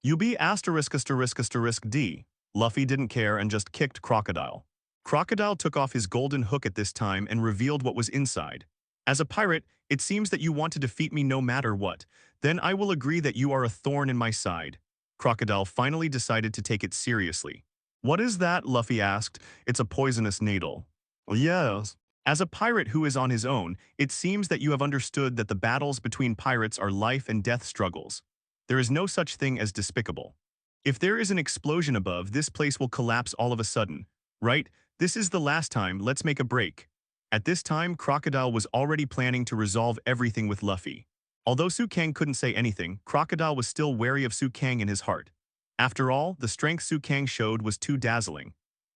UB ***** D. Luffy didn't care and just kicked Crocodile. Crocodile took off his golden hook at this time and revealed what was inside. As a pirate, it seems that you want to defeat me no matter what. Then I will agree that you are a thorn in my side. Crocodile finally decided to take it seriously. What is that? Luffy asked. It's a poisonous needle. Yes. As a pirate who is on his own, it seems that you have understood that the battles between pirates are life and death struggles. There is no such thing as despicable. If there is an explosion above, this place will collapse all of a sudden. Right? This is the last time, let's make a break. At this time, Crocodile was already planning to resolve everything with Luffy. Although Kang couldn't say anything, Crocodile was still wary of Kang in his heart. After all, the strength Kang showed was too dazzling.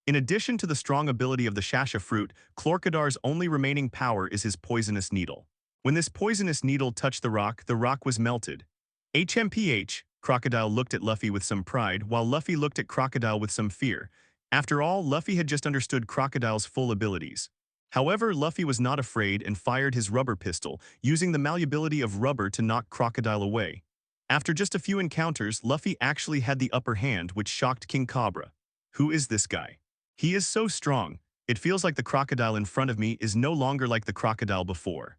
In addition to the strong ability of the Shasha fruit, Chlorcadar's only remaining power is his poisonous needle. When this poisonous needle touched the rock was melted. HMPH, Crocodile looked at Luffy with some pride, while Luffy looked at Crocodile with some fear. After all, Luffy had just understood Crocodile's full abilities. However, Luffy was not afraid and fired his rubber pistol, using the malleability of rubber to knock Crocodile away. After just a few encounters, Luffy actually had the upper hand, which shocked King Cobra. Who is this guy? He is so strong. It feels like the crocodile in front of me is no longer like the crocodile before.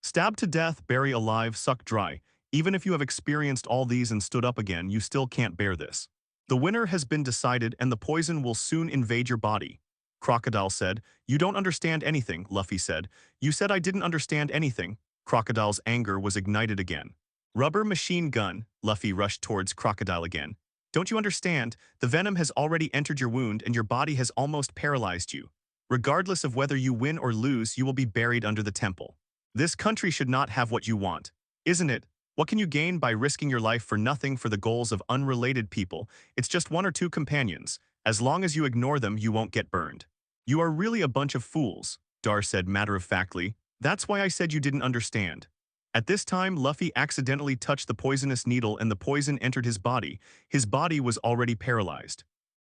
Stabbed to death, bury alive, suck dry. Even if you have experienced all these and stood up again, you still can't bear this. The winner has been decided and the poison will soon invade your body. Crocodile said. You don't understand anything, Luffy said. You said I didn't understand anything. Crocodile's anger was ignited again. Rubber machine gun, Luffy rushed towards Crocodile again. Don't you understand? The venom has already entered your wound and your body has almost paralyzed you. Regardless of whether you win or lose, you will be buried under the temple. This country should not have what you want. Isn't it? What can you gain by risking your life for nothing for the goals of unrelated people? It's just one or two companions. As long as you ignore them, you won't get burned. You are really a bunch of fools, Dar said matter-of-factly. That's why I said you didn't understand. At this time, Luffy accidentally touched the poisonous needle and the poison entered his body. His body was already paralyzed.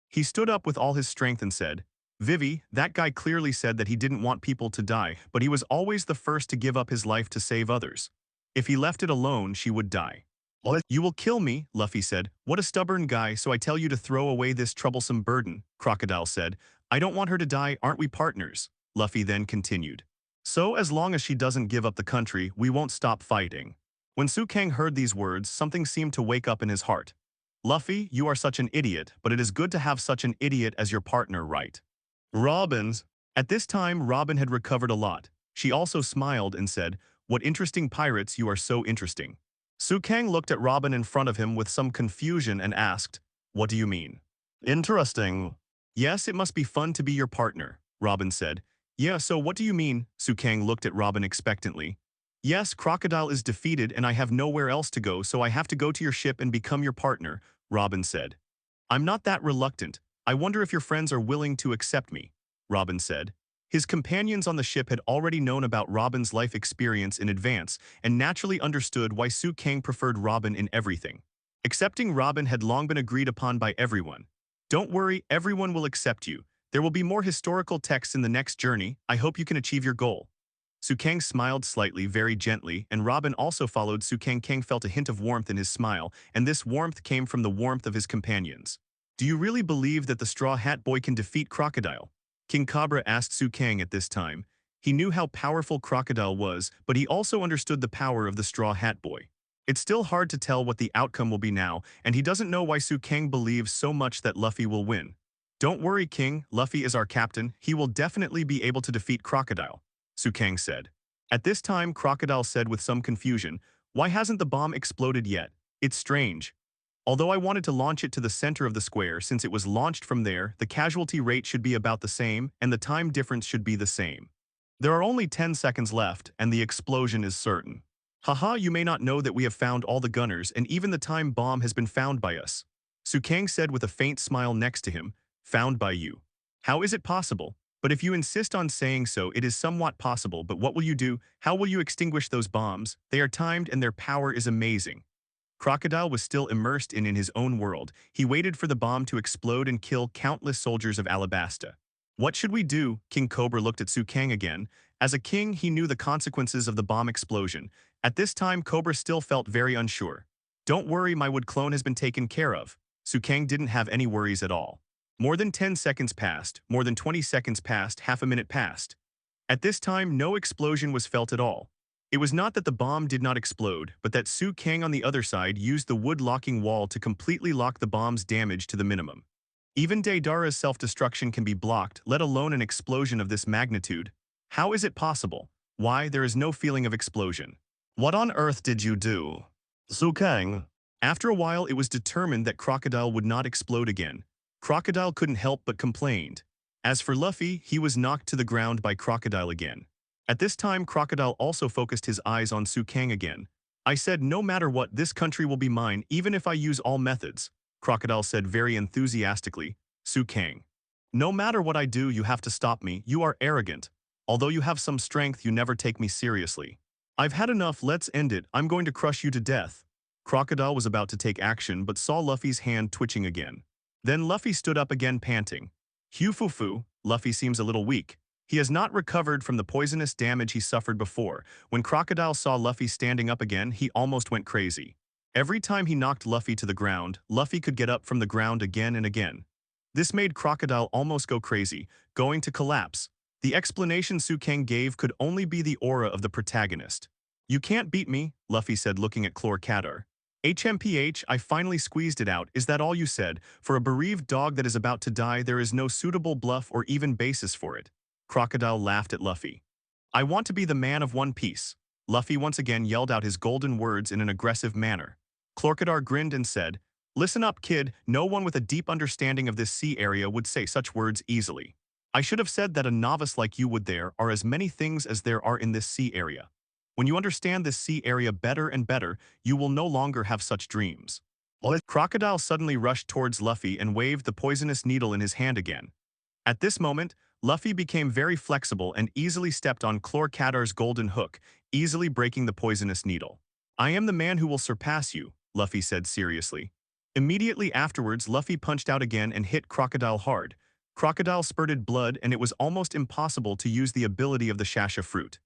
He stood up with all his strength and said, Vivi, that guy clearly said that he didn't want people to die, but he was always the first to give up his life to save others. If he left it alone, she would die. What? You will kill me, Luffy said. What a stubborn guy, so I tell you to throw away this troublesome burden, Crocodile said. I don't want her to die, aren't we partners? Luffy then continued. So as long as she doesn't give up the country, we won't stop fighting. When Kang heard these words, something seemed to wake up in his heart. Luffy, you are such an idiot, but it is good to have such an idiot as your partner, right? Robin's. At this time, Robin had recovered a lot. She also smiled and said, What interesting pirates, you are so interesting. Kang looked at Robin in front of him with some confusion and asked, What do you mean? Interesting. Yes, it must be fun to be your partner, Robin said. Yeah, so what do you mean? Kang looked at Robin expectantly. Yes, Crocodile is defeated and I have nowhere else to go, so I have to go to your ship and become your partner, Robin said. I'm not that reluctant. I wonder if your friends are willing to accept me, Robin said. His companions on the ship had already known about Robin's life experience in advance and naturally understood why Kang preferred Robin in everything. Accepting Robin had long been agreed upon by everyone. Don't worry, everyone will accept you. There will be more historical texts in the next journey. I hope you can achieve your goal. Kang smiled slightly, very gently, and Robin also followed Kang. Kang felt a hint of warmth in his smile, and this warmth came from the warmth of his companions. Do you really believe that the Straw Hat Boy can defeat Crocodile? King Cobra asked Kang at this time. He knew how powerful Crocodile was, but he also understood the power of the Straw Hat Boy. It's still hard to tell what the outcome will be now, and he doesn't know why Kang believes so much that Luffy will win. Don't worry, King, Luffy is our captain, he will definitely be able to defeat Crocodile, Kang said. At this time, Crocodile said with some confusion, why hasn't the bomb exploded yet? It's strange. Although I wanted to launch it to the center of the square, since it was launched from there, the casualty rate should be about the same, and the time difference should be the same. There are only 10 seconds left, and the explosion is certain. Haha, you may not know that we have found all the gunners, and even the time bomb has been found by us. Kang said with a faint smile next to him, found by you. How is it possible? But if you insist on saying so, it is somewhat possible, but what will you do? How will you extinguish those bombs? They are timed and their power is amazing. Crocodile was still immersed in his own world. He waited for the bomb to explode and kill countless soldiers of Alabasta. What should we do? King Cobra looked at Kang again. As a king, he knew the consequences of the bomb explosion. At this time, Cobra still felt very unsure. Don't worry, my wood clone has been taken care of. Kang didn't have any worries at all. More than 10 seconds passed, more than 20 seconds passed, half a minute passed. At this time, no explosion was felt at all. It was not that the bomb did not explode, but that Kang on the other side used the wood-locking wall to completely lock the bomb's damage to the minimum. Even Deidara's self-destruction can be blocked, let alone an explosion of this magnitude. How is it possible? Why, there is no feeling of explosion. What on earth did you do? Kang. After a while, it was determined that Crocodile would not explode again. Crocodile couldn't help but complained. As for Luffy, he was knocked to the ground by Crocodile again. At this time, Crocodile also focused his eyes on Kang again. I said no matter what, this country will be mine even if I use all methods, Crocodile said very enthusiastically. Kang. No matter what I do, you have to stop me, you are arrogant. Although you have some strength, you never take me seriously. I've had enough, let's end it, I'm going to crush you to death. Crocodile was about to take action but saw Luffy's hand twitching again. Then Luffy stood up again panting. Fu, Luffy seems a little weak. He has not recovered from the poisonous damage he suffered before. When Crocodile saw Luffy standing up again, he almost went crazy. Every time he knocked Luffy to the ground, Luffy could get up from the ground again and again. This made Crocodile almost go crazy, going to collapse. The explanation Kang gave could only be the aura of the protagonist. You can't beat me, Luffy said looking at Chlorcator. HMPH, I finally squeezed it out, is that all you said? For a bereaved dog that is about to die, there is no suitable bluff or even basis for it. Crocodile laughed at Luffy. I want to be the man of One Piece. Luffy once again yelled out his golden words in an aggressive manner. Chlorcator grinned and said, listen up, kid, no one with a deep understanding of this sea area would say such words easily. I should have said that a novice like you would. There are as many things as there are in this sea area. When you understand this sea area better and better, you will no longer have such dreams. Crocodile suddenly rushed towards Luffy and waved the poisonous needle in his hand again. At this moment, Luffy became very flexible and easily stepped on Chlorcator's golden hook, easily breaking the poisonous needle. I am the man who will surpass you, Luffy said seriously. Immediately afterwards, Luffy punched out again and hit Crocodile hard. Crocodile spurted blood and it was almost impossible to use the ability of the Shasha fruit.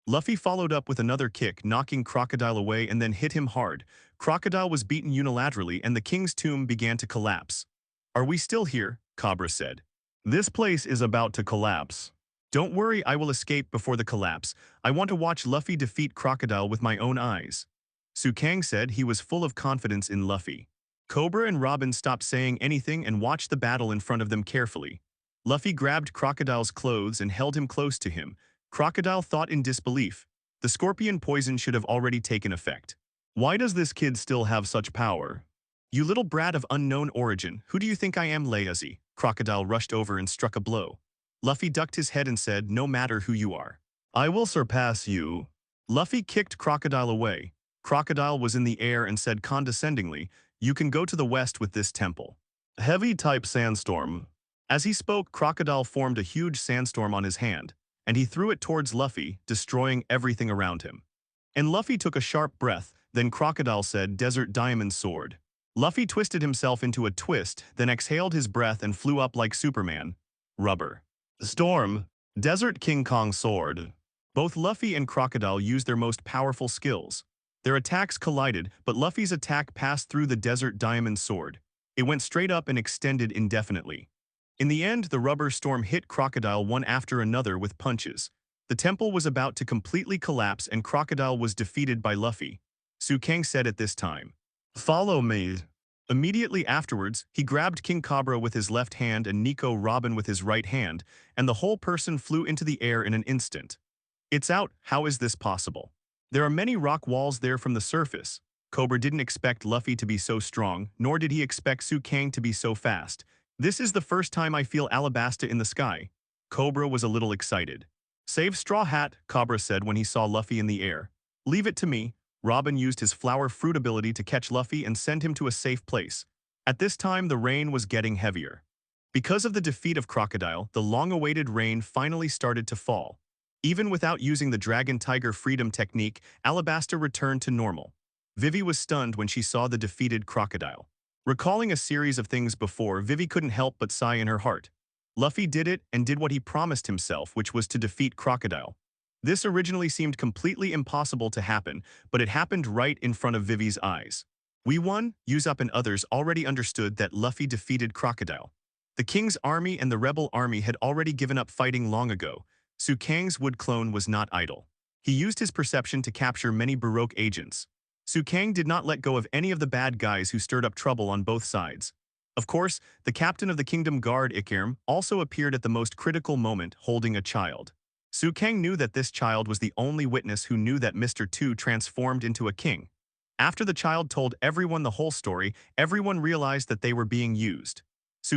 Luffy followed up with another kick, knocking Crocodile away and then hit him hard. Crocodile was beaten unilaterally and the king's tomb began to collapse. Are we still here? Cobra said. This place is about to collapse. Don't worry, I will escape before the collapse. I want to watch Luffy defeat Crocodile with my own eyes. Kang said he was full of confidence in Luffy. Cobra and Robin stopped saying anything and watched the battle in front of them carefully. Luffy grabbed Crocodile's clothes and held him close to him. Crocodile thought in disbelief. The scorpion poison should have already taken effect. Why does this kid still have such power? You little brat of unknown origin, who do you think I am, lazy? Crocodile rushed over and struck a blow. Luffy ducked his head and said, no matter who you are. I will surpass you. Luffy kicked Crocodile away. Crocodile was in the air and said condescendingly, you can go to the west with this temple. Heavy type sandstorm. As he spoke, Crocodile formed a huge sandstorm on his hand, and he threw it towards Luffy, destroying everything around him. And Luffy took a sharp breath, then Crocodile said, Desert Diamond Sword. Luffy twisted himself into a twist, then exhaled his breath and flew up like Superman. Rubber. Storm. Desert King Kong Sword. Both Luffy and Crocodile used their most powerful skills. Their attacks collided, but Luffy's attack passed through the Desert Diamond Sword. It went straight up and extended indefinitely. In the end, the rubber storm hit Crocodile one after another with punches. The temple was about to completely collapse and Crocodile was defeated by Luffy. Kang said at this time, "Follow me." Immediately afterwards, he grabbed King Cobra with his left hand and Nico Robin with his right hand, and the whole person flew into the air in an instant. "It's out, how is this possible? There are many rock walls there from the surface." Cobra didn't expect Luffy to be so strong, nor did he expect Kang to be so fast. "This is the first time I feel Alabasta in the sky." Cobra was a little excited. "Save Straw Hat," Cobra said when he saw Luffy in the air. "Leave it to me." Robin used his flower fruit ability to catch Luffy and send him to a safe place. At this time, the rain was getting heavier. Because of the defeat of Crocodile, the long-awaited rain finally started to fall. Even without using the Dragon Tiger Freedom technique, Alabasta returned to normal. Vivi was stunned when she saw the defeated Crocodile. Recalling a series of things before, Vivi couldn't help but sigh in her heart. Luffy did it and did what he promised himself, which was to defeat Crocodile. This originally seemed completely impossible to happen, but it happened right in front of Vivi's eyes. We won. Usopp and others already understood that Luffy defeated Crocodile. The King's army and the rebel army had already given up fighting long ago. Kang's wood clone was not idle. He used his perception to capture many Baroque agents. Kang did not let go of any of the bad guys who stirred up trouble on both sides. Of course, the captain of the Kingdom Guard, Ikerum, also appeared at the most critical moment, holding a child. Kang knew that this child was the only witness who knew that Mr. 2 transformed into a king. After the child told everyone the whole story, everyone realized that they were being used.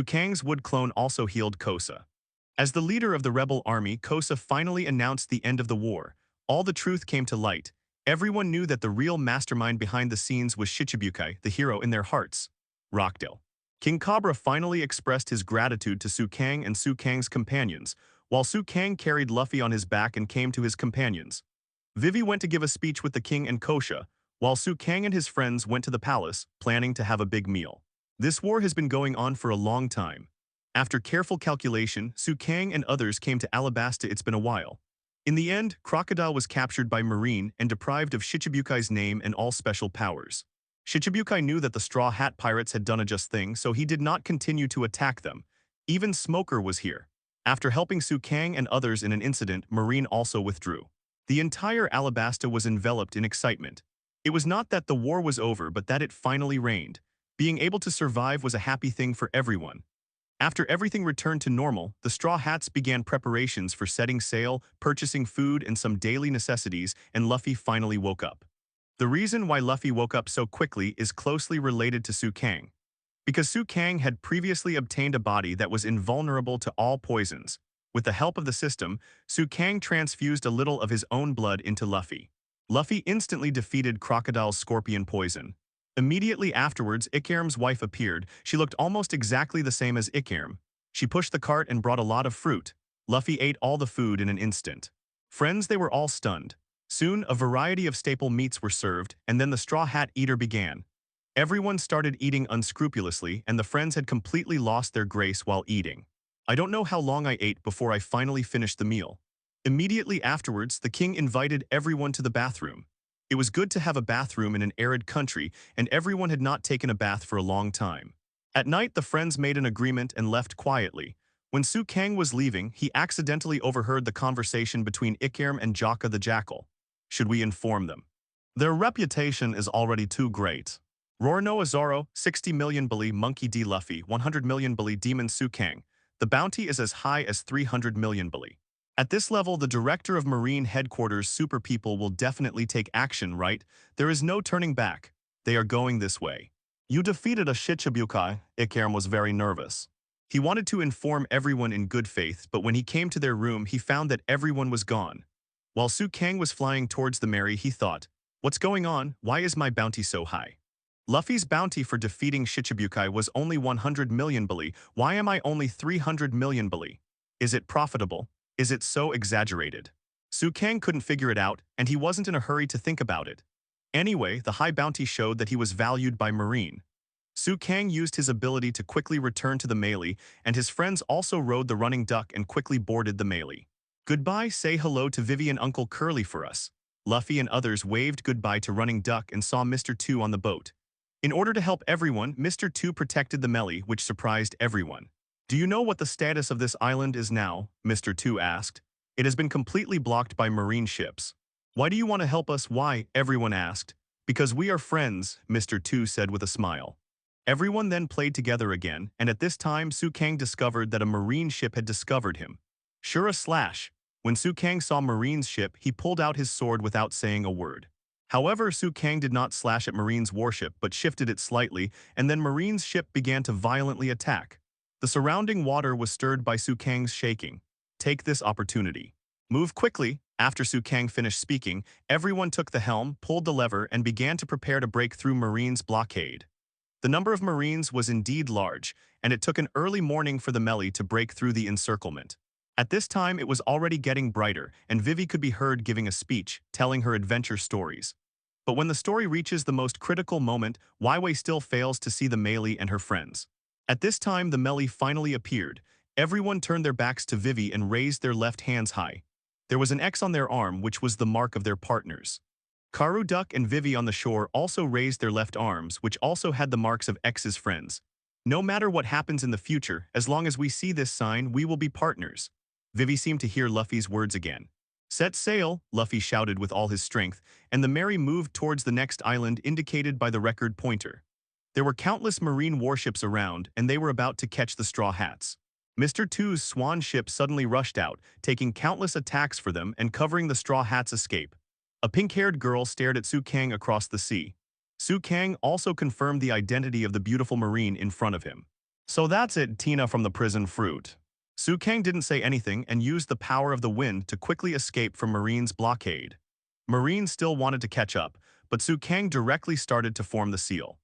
Kang's wood clone also healed Kosa. As the leader of the rebel army, Kosa finally announced the end of the war. All the truth came to light. Everyone knew that the real mastermind behind the scenes was Shichibukai, the hero in their hearts. Rockdale. King Cobra finally expressed his gratitude to Kang and Kang's companions, while Kang carried Luffy on his back and came to his companions. Vivi went to give a speech with the king and Kosha, while Kang and his friends went to the palace, planning to have a big meal. This war has been going on for a long time. After careful calculation, Kang and others came to Alabasta. It's been a while. In the end, Crocodile was captured by Marine and deprived of Shichibukai's name and all special powers. Shichibukai knew that the Straw Hat Pirates had done a just thing, so he did not continue to attack them. Even Smoker was here. After helping Kang and others in an incident, Marine also withdrew. The entire Alabasta was enveloped in excitement. It was not that the war was over, but that it finally rained. Being able to survive was a happy thing for everyone. After everything returned to normal, the Straw Hats began preparations for setting sail, purchasing food and some daily necessities, and Luffy finally woke up. The reason why Luffy woke up so quickly is closely related to Kang. Because Kang had previously obtained a body that was invulnerable to all poisons. With the help of the system, Kang transfused a little of his own blood into Luffy. Luffy instantly defeated Crocodile's scorpion poison. Immediately afterwards, Ikerum's wife appeared. She looked almost exactly the same as Ikerum. She pushed the cart and brought a lot of fruit. Luffy ate all the food in an instant. Friends, they were all stunned. Soon, a variety of staple meats were served, and then the Straw Hat Eater began. Everyone started eating unscrupulously, and the friends had completely lost their grace while eating. I don't know how long I ate before I finally finished the meal. Immediately afterwards, the king invited everyone to the bathroom. It was good to have a bathroom in an arid country, and everyone had not taken a bath for a long time. At night, the friends made an agreement and left quietly. When Kang was leaving, he accidentally overheard the conversation between Ikerum and Jaka the Jackal. Should we inform them? Their reputation is already too great. Roronoa Zoro, 60 million Bali Monkey D. Luffy, 100 million Bali Demon Kang. The bounty is as high as 300 million Bali. At this level, the director of Marine Headquarters Super People will definitely take action, right? There is no turning back. They are going this way. You defeated a Shichibukai. Ikerum was very nervous. He wanted to inform everyone in good faith, but when he came to their room, he found that everyone was gone. While Kang was flying towards the Mary, he thought, "What's going on? Why is my bounty so high?" Luffy's bounty for defeating Shichibukai was only 100 million Bali. Why am I only 300 million Bali? Is it profitable? Is it so exaggerated? Kang couldn't figure it out, and he wasn't in a hurry to think about it. Anyway, the high bounty showed that he was valued by Marine. Kang used his ability to quickly return to the melee, and his friends also rode the running duck and quickly boarded the melee. Goodbye, say hello to Vivi and Uncle Curly for us. Luffy and others waved goodbye to Running Duck and saw Mr. 2 on the boat. In order to help everyone, Mr. 2 protected the melee, which surprised everyone. Do you know what the status of this island is now? Mr. 2 asked. It has been completely blocked by marine ships. Why do you want to help us? Why? Everyone asked. Because we are friends, Mr. Tu said with a smile. Everyone then played together again, and at this time Su Kang discovered that a marine ship had discovered him. Sure a slash. When Su Kang saw Marine's ship, he pulled out his sword without saying a word. However, Su Kang did not slash at Marine's warship but shifted it slightly, and then Marine's ship began to violently attack. The surrounding water was stirred by Su Kang's shaking. Take this opportunity. Move quickly. After Su Kang finished speaking, everyone took the helm, pulled the lever, and began to prepare to break through Marine's blockade. The number of Marines was indeed large, and it took an early morning for the melee to break through the encirclement. At this time, it was already getting brighter, and Vivi could be heard giving a speech, telling her adventure stories. But when the story reaches the most critical moment, Wai still fails to see the melee and her friends. At this time, the melee finally appeared. Everyone turned their backs to Vivi and raised their left hands high. There was an X on their arm, which was the mark of their partners. Karu Duck and Vivi on the shore also raised their left arms, which also had the marks of X's friends. No matter what happens in the future, as long as we see this sign, we will be partners. Vivi seemed to hear Luffy's words again. Set sail, Luffy shouted with all his strength, and the Mary moved towards the next island indicated by the record pointer. There were countless marine warships around, and they were about to catch the Straw Hats. Mr. Tu's swan ship suddenly rushed out, taking countless attacks for them and covering the Straw Hats' escape. A pink-haired girl stared at Su Kang across the sea. Su Kang also confirmed the identity of the beautiful marine in front of him. So that's it, Tina from the prison fruit. Su Kang didn't say anything and used the power of the wind to quickly escape from Marine's blockade. Marine still wanted to catch up, but Su Kang directly started to form the seal.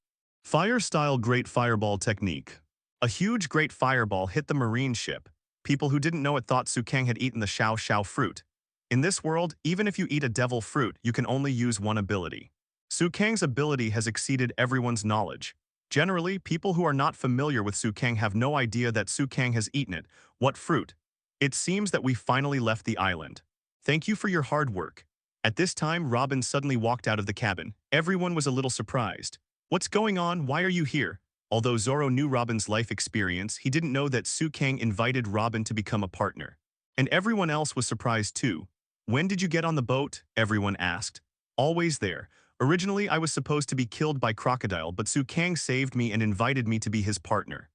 Fire-style Great Fireball technique. A huge Great Fireball hit the Marine ship. People who didn't know it thought Su Kang had eaten the Xiao Xiao fruit. In this world, even if you eat a devil fruit, you can only use one ability. Su Kang's ability has exceeded everyone's knowledge. Generally, people who are not familiar with Su Kang have no idea that Su Kang has eaten it. What fruit? It seems that we finally left the island. Thank you for your hard work. At this time, Robin suddenly walked out of the cabin. Everyone was a little surprised. What's going on? Why are you here? Although Zoro knew Robin's life experience, he didn't know that Su Kang invited Robin to become a partner. And everyone else was surprised too. When did you get on the boat? Everyone asked. Always there. Originally, I was supposed to be killed by Crocodile, but Su Kang saved me and invited me to be his partner.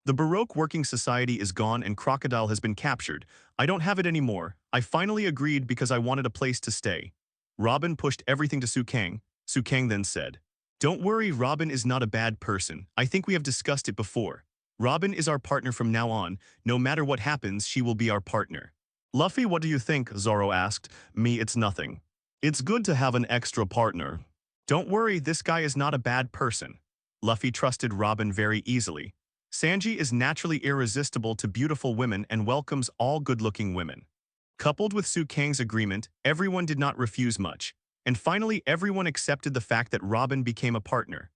The Baroque Working Society is gone and Crocodile has been captured. I don't have it anymore. I finally agreed because I wanted a place to stay. Robin pushed everything to Su Kang. Su Kang then said, "Don't worry, Robin is not a bad person. I think we have discussed it before. Robin is our partner from now on. No matter what happens, she will be our partner." Luffy, what do you think? Zoro asked. Me, it's nothing. It's good to have an extra partner. Don't worry, this guy is not a bad person. Luffy trusted Robin very easily. Sanji is naturally irresistible to beautiful women and welcomes all good-looking women. Coupled with Su Kang's agreement, everyone did not refuse much. And finally, everyone accepted the fact that Robin became a partner.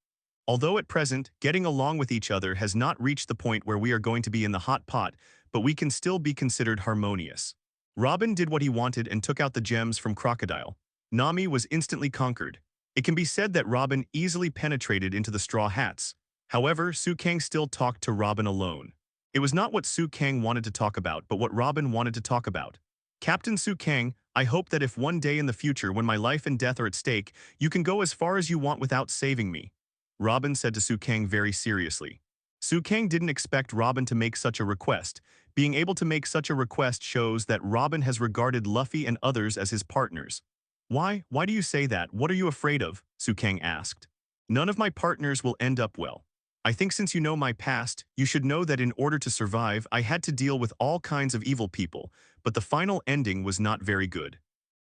Although at present, getting along with each other has not reached the point where we are going to be in the hot pot, but we can still be considered harmonious. Robin did what he wanted and took out the gems from Crocodile. Nami was instantly conquered. It can be said that Robin easily penetrated into the Straw Hats. However, Su Kang still talked to Robin alone. It was not what Su Kang wanted to talk about, but what Robin wanted to talk about. Captain Su Kang, I hope that if one day in the future when my life and death are at stake, you can go as far as you want without saving me. Robin said to Su Kang very seriously. Su Kang didn't expect Robin to make such a request. Being able to make such a request shows that Robin has regarded Luffy and others as his partners. Why do you say that? What are you afraid of? Su Kang asked. None of my partners will end up well. I think since you know my past, you should know that in order to survive, I had to deal with all kinds of evil people, but the final ending was not very good.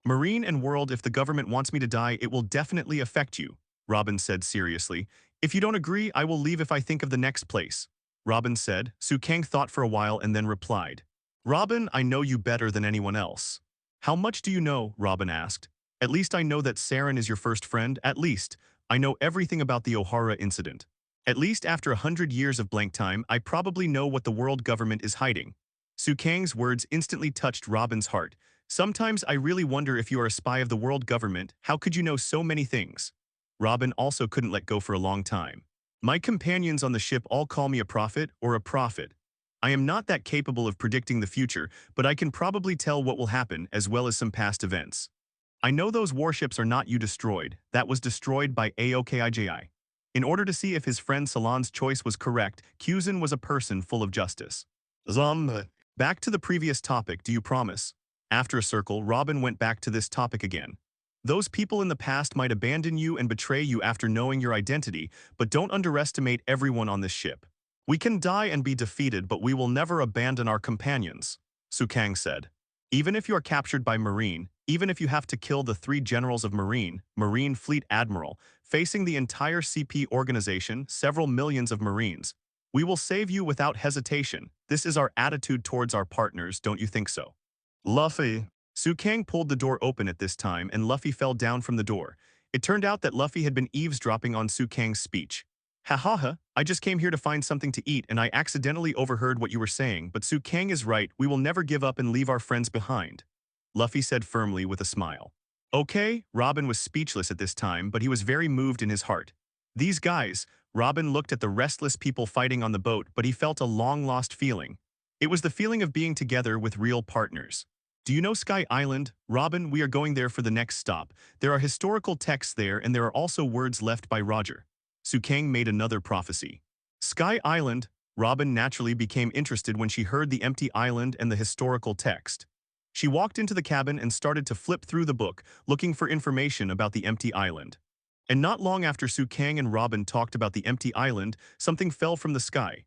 Marine and world, if the government wants me to die, it will definitely affect you, Robin said seriously. If you don't agree, I will leave if I think of the next place. Robin said. Su Kang thought for a while and then replied. Robin, I know you better than anyone else. How much do you know? Robin asked. At least I know that Saren is your first friend. At least, I know everything about the Ohara incident. At least after 100 years of blank time, I probably know what the world government is hiding. Su Kang's words instantly touched Robin's heart. Sometimes I really wonder if you are a spy of the world government. How could you know so many things? Robin also couldn't let go for a long time. My companions on the ship all call me a prophet or a prophet. I am not that capable of predicting the future, but I can probably tell what will happen as well as some past events. I know those warships are not you destroyed, that was destroyed by Aokiji. In order to see if his friend Salon's choice was correct, Kuzan was a person full of justice. Back to the previous topic, do you promise? After a circle, Robin went back to this topic again. Those people in the past might abandon you and betray you after knowing your identity, but don't underestimate everyone on this ship. We can die and be defeated, but we will never abandon our companions, Kang said. Even if you are captured by Marine, even if you have to kill the 3 generals of Marine Fleet Admiral, facing the entire CP organization, several millions of Marines, we will save you without hesitation. This is our attitude towards our partners, don't you think so? Luffy. Kang pulled the door open at this time and Luffy fell down from the door. It turned out that Luffy had been eavesdropping on Kang's speech. Ha ha ha, I just came here to find something to eat and I accidentally overheard what you were saying, but Kang is right, we will never give up and leave our friends behind. Luffy said firmly with a smile. Okay, Robin was speechless at this time, but he was very moved in his heart. These guys, Robin looked at the restless people fighting on the boat, but he felt a long-lost feeling. It was the feeling of being together with real partners. Do you know Sie Island? Robin, we are going there for the next stop. There are historical texts there and there are also words left by Roger. Kang made another prophecy. Sie Island, Robin naturally became interested when she heard the empty island and the historical text. She walked into the cabin and started to flip through the book, looking for information about the empty island. And not long after Kang and Robin talked about the empty island, something fell from the sky.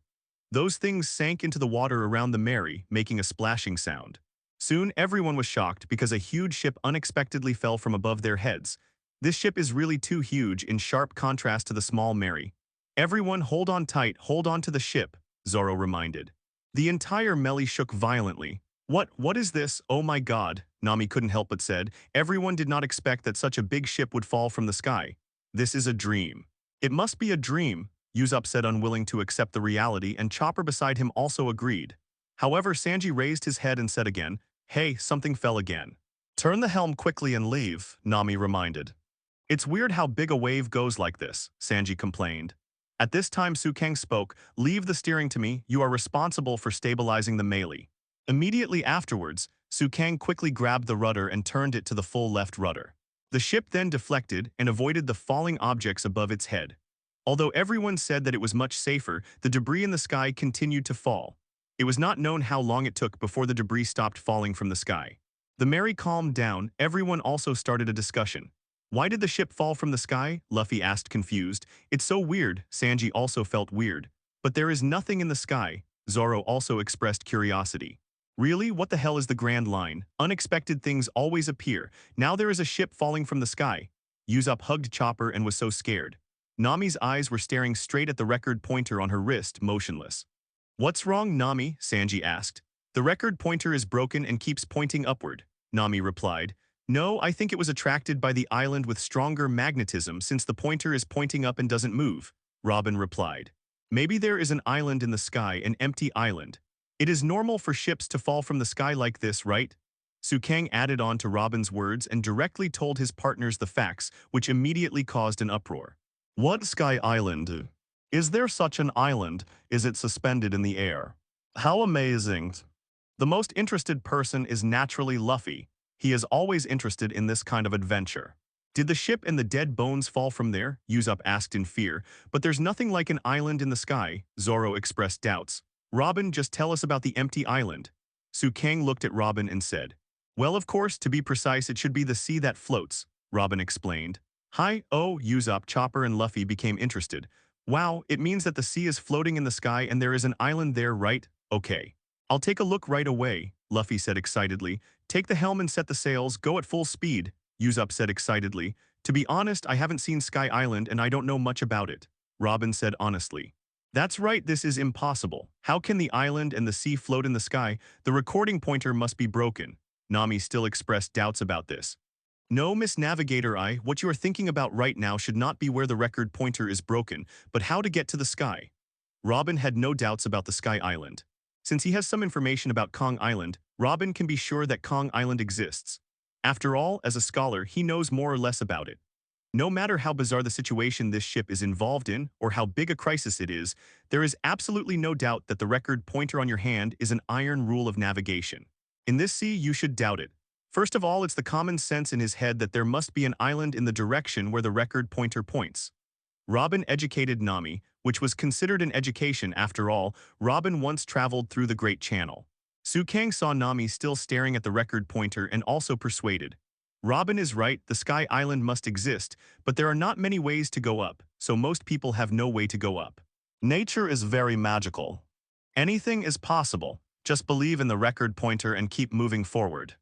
Those things sank into the water around the Mary, making a splashing sound. Soon everyone was shocked because a huge ship unexpectedly fell from above their heads. This ship is really too huge in sharp contrast to the small Mary. Everyone hold on tight, hold on to the ship, Zoro reminded. The entire Melly shook violently. What is this? Oh my god, Nami couldn't help but said. Everyone did not expect that such a big ship would fall from the sky. This is a dream. It must be a dream, Usopp said, unwilling to accept the reality, and Chopper beside him also agreed. However, Sanji raised his head and said again, hey, something fell again. Turn the helm quickly and leave, Nami reminded. It's weird how big a wave goes like this, Sanji complained. At this time Kang spoke, leave the steering to me, you are responsible for stabilizing the melee. Immediately afterwards, Kang quickly grabbed the rudder and turned it to the full left rudder. The ship then deflected and avoided the falling objects above its head. Although everyone said that it was much safer, the debris in the sky continued to fall. It was not known how long it took before the debris stopped falling from the sky. The Mary calmed down, everyone also started a discussion. Why did the ship fall from the sky? Luffy asked confused. It's so weird, Sanji also felt weird. But there is nothing in the sky, Zoro also expressed curiosity. Really, what the hell is the Grand Line? Unexpected things always appear. Now there is a ship falling from the sky. Usopp hugged Chopper and was so scared. Nami's eyes were staring straight at the record pointer on her wrist, motionless. What's wrong, Nami? Sanji asked. The record pointer is broken and keeps pointing upward, Nami replied. No, I think it was attracted by the island with stronger magnetism since the pointer is pointing up and doesn't move, Robin replied. Maybe there is an island in the sky, an empty island. It is normal for ships to fall from the sky like this, right? Kang added on to Robin's words and directly told his partners the facts, which immediately caused an uproar. What sky island? Is there such an island? Is it suspended in the air? How amazing. The most interested person is naturally Luffy. He is always interested in this kind of adventure. Did the ship and the dead bones fall from there? Usopp asked in fear. But there's nothing like an island in the sky, Zoro expressed doubts. Robin, just tell us about the empty island. Kang looked at Robin and said, well, of course, to be precise, it should be the sea that floats, Robin explained. Hi, oh, Usopp, Chopper and Luffy became interested. Wow, it means that the sea is floating in the sky and there is an island there, right? Okay. I'll take a look right away, Luffy said excitedly. Take the helm and set the sails, go at full speed, Usopp said excitedly. To be honest, I haven't seen Sky Island and I don't know much about it, Robin said honestly. That's right, this is impossible. How can the island and the sea float in the sky? The recording pointer must be broken. Nami still expressed doubts about this. No, Miss Navigator, what you are thinking about right now should not be where the record pointer is broken, but how to get to the sky. Robin had no doubts about the Sky Island. Since he has some information about Kong Island, Robin can be sure that Kong Island exists. After all, as a scholar, he knows more or less about it. No matter how bizarre the situation this ship is involved in or how big a crisis it is, there is absolutely no doubt that the record pointer on your hand is an iron rule of navigation. In this sea, you should doubt it. First of all, it's the common sense in his head that there must be an island in the direction where the record pointer points. Robin educated Nami, which was considered an education after all. Robin once traveled through the Great Channel. Kang saw Nami still staring at the record pointer and also persuaded. Robin is right, the Sky Island must exist, but there are not many ways to go up, so most people have no way to go up. Nature is very magical. Anything is possible. Just believe in the record pointer and keep moving forward.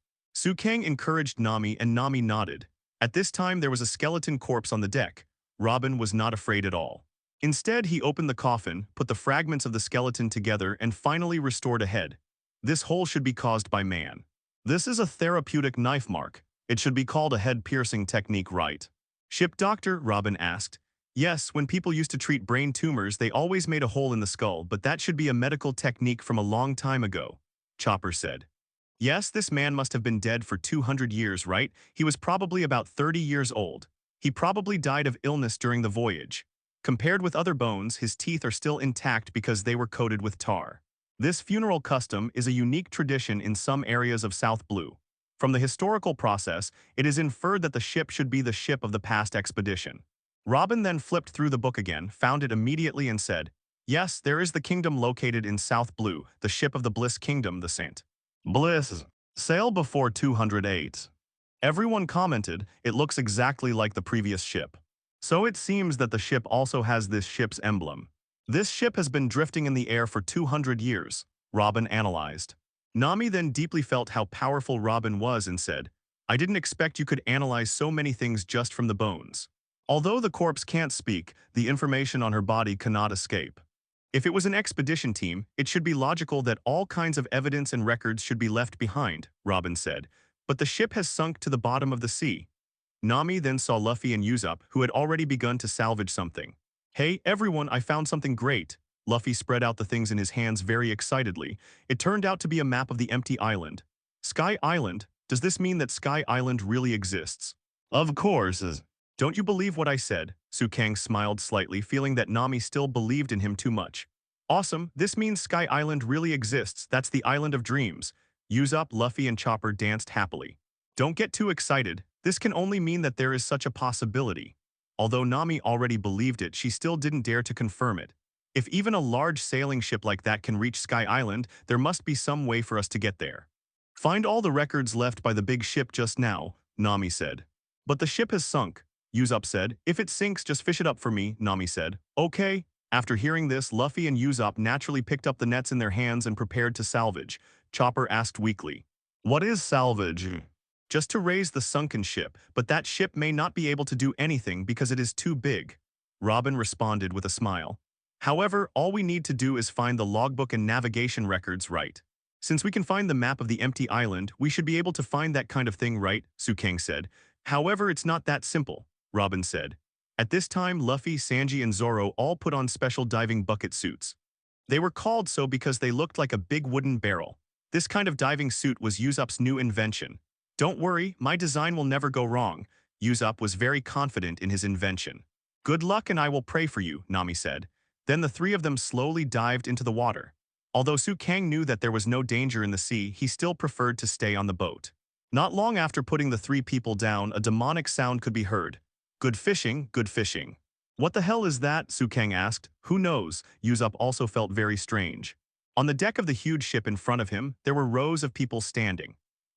Kang encouraged Nami and Nami nodded. At this time there was a skeleton corpse on the deck. Robin was not afraid at all. Instead, he opened the coffin, put the fragments of the skeleton together, and finally restored a head. This hole should be caused by man. This is a therapeutic knife mark. It should be called a head-piercing technique, right? Ship doctor, Robin asked. Yes, when people used to treat brain tumors, they always made a hole in the skull, but that should be a medical technique from a long time ago, Chopper said. Yes, this man must have been dead for 200 years, right? He was probably about 30 years old. He probably died of illness during the voyage. Compared with other bones, his teeth are still intact because they were coated with tar. This funeral custom is a unique tradition in some areas of South Blue. From the historical process, it is inferred that the ship should be the ship of the past expedition. Robin then flipped through the book again, found it immediately and said, yes, there is the kingdom located in South Blue, the ship of the Bliss Kingdom, the Saint. Bliss. Sail before 208. Everyone commented, it looks exactly like the previous ship. So it seems that the ship also has this ship's emblem. This ship has been drifting in the air for 200 years, Robin analyzed. Nami then deeply felt how powerful Robin was and said, I didn't expect you could analyze so many things just from the bones. Although the corpse can't speak, the information on her body cannot escape. If it was an expedition team, it should be logical that all kinds of evidence and records should be left behind, Robin said, but the ship has sunk to the bottom of the sea. Nami then saw Luffy and Usopp, who had already begun to salvage something. Hey, everyone, I found something great. Luffy spread out the things in his hands very excitedly. It turned out to be a map of the empty island. Sky Island? Does this mean that Sky Island really exists? Of course. Don't you believe what I said? Kang smiled slightly, feeling that Nami still believed in him too much. Awesome, this means Sky Island really exists. That's the island of dreams. Usopp, Luffy, and Chopper danced happily. Don't get too excited. This can only mean that there is such a possibility. Although Nami already believed it, she still didn't dare to confirm it. If even a large sailing ship like that can reach Sky Island, there must be some way for us to get there. Find all the records left by the big ship just now, Nami said. But the ship has sunk, Usopp said. If it sinks, just fish it up for me, Nami said. Okay. After hearing this, Luffy and Usopp naturally picked up the nets in their hands and prepared to salvage. Chopper asked weakly, what is salvage? Just to raise the sunken ship, but that ship may not be able to do anything because it is too big. Robin responded with a smile. However, all we need to do is find the logbook and navigation records right. Since we can find the map of the empty island, we should be able to find that kind of thing right, Kang said. However, it's not that simple, Robin said. At this time, Luffy, Sanji, and Zoro all put on special diving bucket suits. They were called so because they looked like a big wooden barrel. This kind of diving suit was Usopp's new invention. Don't worry, my design will never go wrong. Usopp was very confident in his invention. Good luck and I will pray for you, Nami said. Then the three of them slowly dived into the water. Although Kang knew that there was no danger in the sea, he still preferred to stay on the boat. Not long after putting the three people down, a demonic sound could be heard. Good fishing, good fishing. What the hell is that? Kang asked. Who knows? Usopp also felt very strange. On the deck of the huge ship in front of him, there were rows of people standing.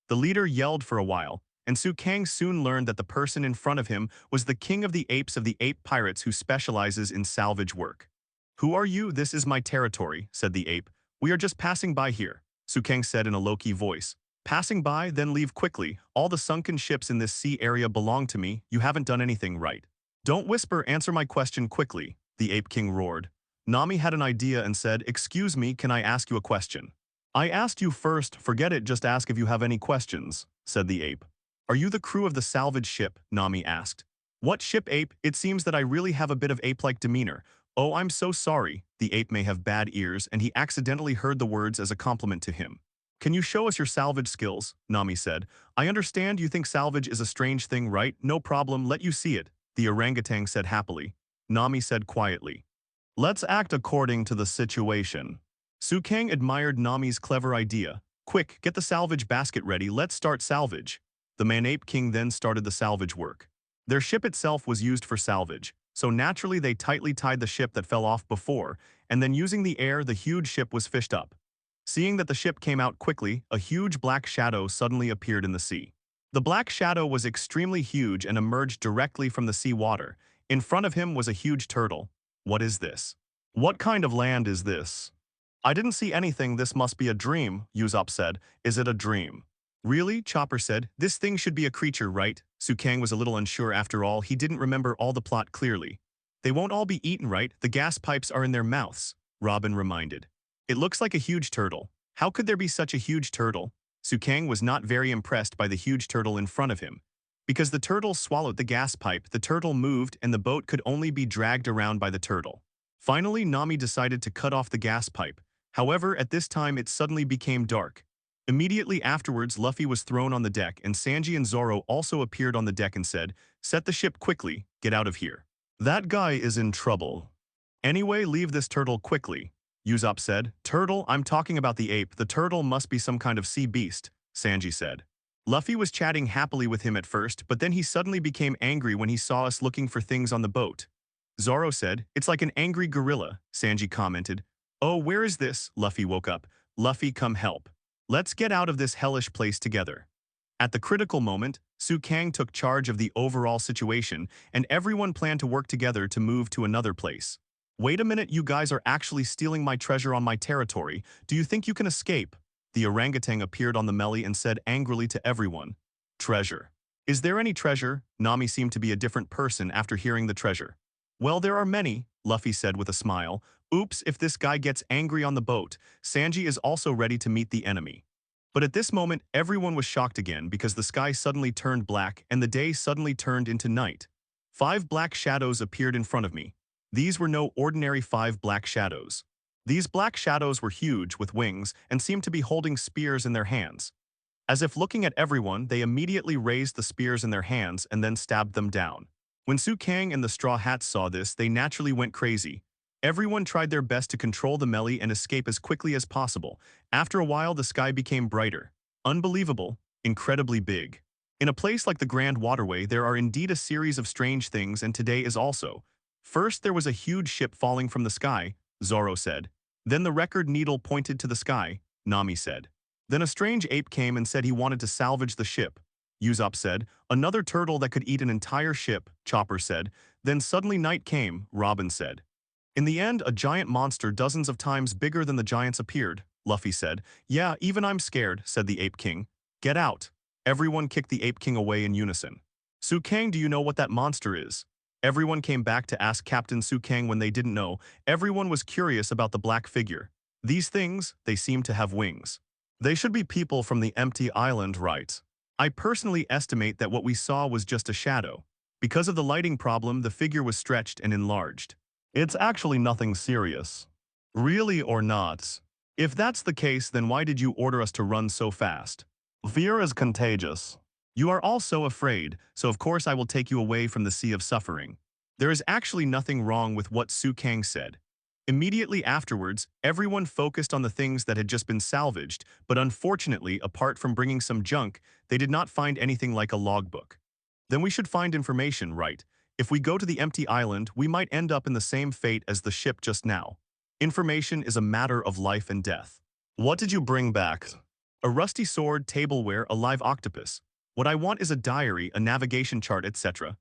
The leader yelled for a while, and Kang soon learned that the person in front of him was the king of the apes of the ape pirates who specializes in salvage work. Who are you? This is my territory, said the ape. We are just passing by here, Kang said in a low-key voice. Passing by, then leave quickly. All the sunken ships in this sea area belong to me. You haven't done anything right. Don't whisper, answer my question quickly, the ape king roared. Nami had an idea and said, excuse me, can I ask you a question? I asked you first, forget it, just ask if you have any questions, said the ape. Are you the crew of the salvage ship? Nami asked. What ship, ape? It seems that I really have a bit of ape-like demeanor. Oh, I'm so sorry. The ape may have bad ears, and he accidentally heard the words as a compliment to him. Can you show us your salvage skills? Nami said. I understand you think salvage is a strange thing, right? No problem, let you see it, the orangutan said happily. Nami said quietly, "Let's act according to the situation." Kang admired Nami's clever idea. "Quick, get the salvage basket ready, let's start salvage." The Man-Ape King then started the salvage work. Their ship itself was used for salvage, so naturally they tightly tied the ship that fell off before, and then using the air the huge ship was fished up. Seeing that the ship came out quickly, a huge black shadow suddenly appeared in the sea. The black shadow was extremely huge and emerged directly from the sea water. In front of him was a huge turtle. "What is this? What kind of land is this?" "I didn't see anything, this must be a dream," Usopp said. "Is it a dream?" "Really?" Chopper said. "This thing should be a creature, right?" Kang was a little unsure after all, he didn't remember all the plot clearly. "They won't all be eaten, right? The gas pipes are in their mouths," Robin reminded. "It looks like a huge turtle. How could there be such a huge turtle?" Kang was not very impressed by the huge turtle in front of him. Because the turtle swallowed the gas pipe, the turtle moved and the boat could only be dragged around by the turtle. Finally, Nami decided to cut off the gas pipe. However, at this time it suddenly became dark. Immediately afterwards, Luffy was thrown on the deck and Sanji and Zoro also appeared on the deck and said, "Set the ship quickly, get out of here. That guy is in trouble. Anyway, leave this turtle quickly." Usopp said. "Turtle? I'm talking about the ape. The turtle must be some kind of sea beast," Sanji said. Luffy was chatting happily with him at first, but then he suddenly became angry when he saw us looking for things on the boat. Zoro said, "It's like an angry gorilla," Sanji commented. "Oh, where is this?" Luffy woke up. "Luffy, come help. Let's get out of this hellish place together." At the critical moment, Kang took charge of the overall situation, and everyone planned to work together to move to another place. "Wait a minute, you guys are actually stealing my treasure on my territory. Do you think you can escape?" The orangutan appeared on the melee and said angrily to everyone, "Treasure. Is there any treasure?" Nami seemed to be a different person after hearing the treasure. "Well, there are many," Luffy said with a smile. "Oops, if this guy gets angry on the boat, Sanji is also ready to meet the enemy." But at this moment, everyone was shocked again because the sky suddenly turned black and the day suddenly turned into night. 5 black shadows appeared in front of me. These were no ordinary 5 black shadows. These black shadows were huge with wings and seemed to be holding spears in their hands. As if looking at everyone, they immediately raised the spears in their hands and then stabbed them down. When Kang and the Straw Hats saw this, they naturally went crazy. Everyone tried their best to control the melee and escape as quickly as possible. After a while, the sky became brighter. Unbelievable, incredibly big. In a place like the Grand Waterway, there are indeed a series of strange things, and today is also. First, there was a huge ship falling from the sky, Zoro said. Then the record needle pointed to the sky, Nami said. Then a strange ape came and said he wanted to salvage the ship. Usopp said. Another turtle that could eat an entire ship, Chopper said. Then suddenly night came, Robin said. In the end, a giant monster dozens of times bigger than the giants appeared, Luffy said. "Yeah, even I'm scared," said the Ape King. "Get out." Everyone kicked the Ape King away in unison. Kang, do you know what that monster is?" Everyone came back to ask Captain Kang when they didn't know. Everyone was curious about the black figure. "These things, they seem to have wings. They should be people from the empty island, right? I personally estimate that what we saw was just a shadow. Because of the lighting problem, the figure was stretched and enlarged. It's actually nothing serious." "Really or not? If that's the case, then why did you order us to run so fast?" "Fear is contagious. You are all so afraid, so of course I will take you away from the sea of suffering." There is actually nothing wrong with what Kang said. Immediately afterwards, everyone focused on the things that had just been salvaged, but unfortunately, apart from bringing some junk, they did not find anything like a logbook. Then we should find information, right? If we go to the empty island, we might end up in the same fate as the ship just now. Information is a matter of life and death. "What did you bring back?" "A rusty sword, tableware, a live octopus. What I want is a diary, a navigation chart, etc."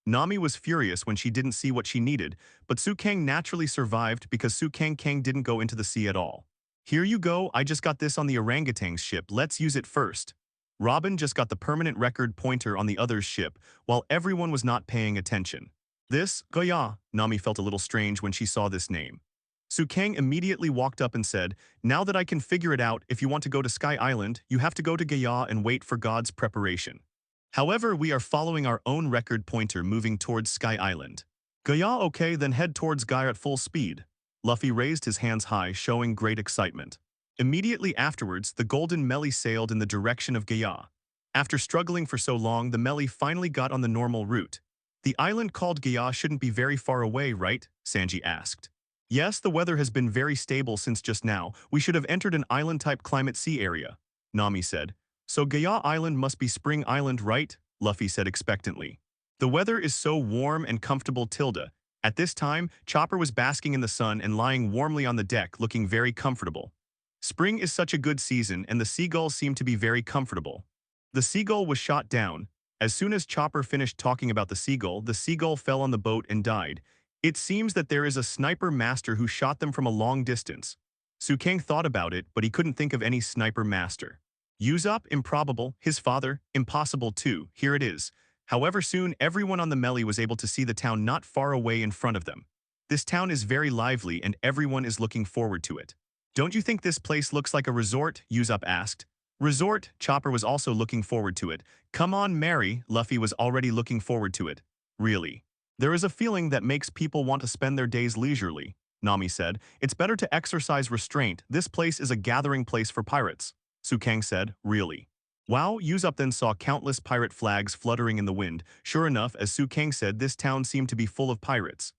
Nami was furious when she didn't see what she needed, but Kang naturally survived because Kang didn't go into the sea at all. "Here you go, I just got this on the orangutan's ship, let's use it first." Robin just got the permanent record pointer on the other's ship, while everyone was not paying attention. This, Goya, Nami felt a little strange when she saw this name. Kang immediately walked up and said, "Now that I can figure it out, if you want to go to Sky Island, you have to go to Gaia and wait for God's preparation. However, we are following our own record pointer moving towards Sky Island." "Gaia, okay, then head towards Gaia at full speed." Luffy raised his hands high, showing great excitement. Immediately afterwards, the golden melee sailed in the direction of Gaia. After struggling for so long, the melee finally got on the normal route. The island called Gaya shouldn't be very far away, right? Sanji asked. Yes, the weather has been very stable since just now. We should have entered an island-type climate sea area, Nami said. So Gaya Island must be Spring Island, right? Luffy said expectantly. The weather is so warm and comfortable, Tilda. At this time, Chopper was basking in the sun and lying warmly on the deck, looking very comfortable. Spring is such a good season, and the seagulls seem to be very comfortable. The seagull was shot down. As soon as Chopper finished talking about the seagull fell on the boat and died. It seems that there is a sniper master who shot them from a long distance. Kang thought about it, but he couldn't think of any sniper master. Usopp, improbable. His father, impossible too. Here it is. However, soon everyone on the melee was able to see the town not far away in front of them. This town is very lively and everyone is looking forward to it. Don't you think this place looks like a resort? Usopp asked. Resort? Chopper was also looking forward to it. Come on, Mary. Luffy was already looking forward to it. Really? There is a feeling that makes people want to spend their days leisurely, Nami said. It's better to exercise restraint. This place is a gathering place for pirates. Kang said, really? Wow, Usopp then saw countless pirate flags fluttering in the wind. Sure enough, as Kang said, this town seemed to be full of pirates.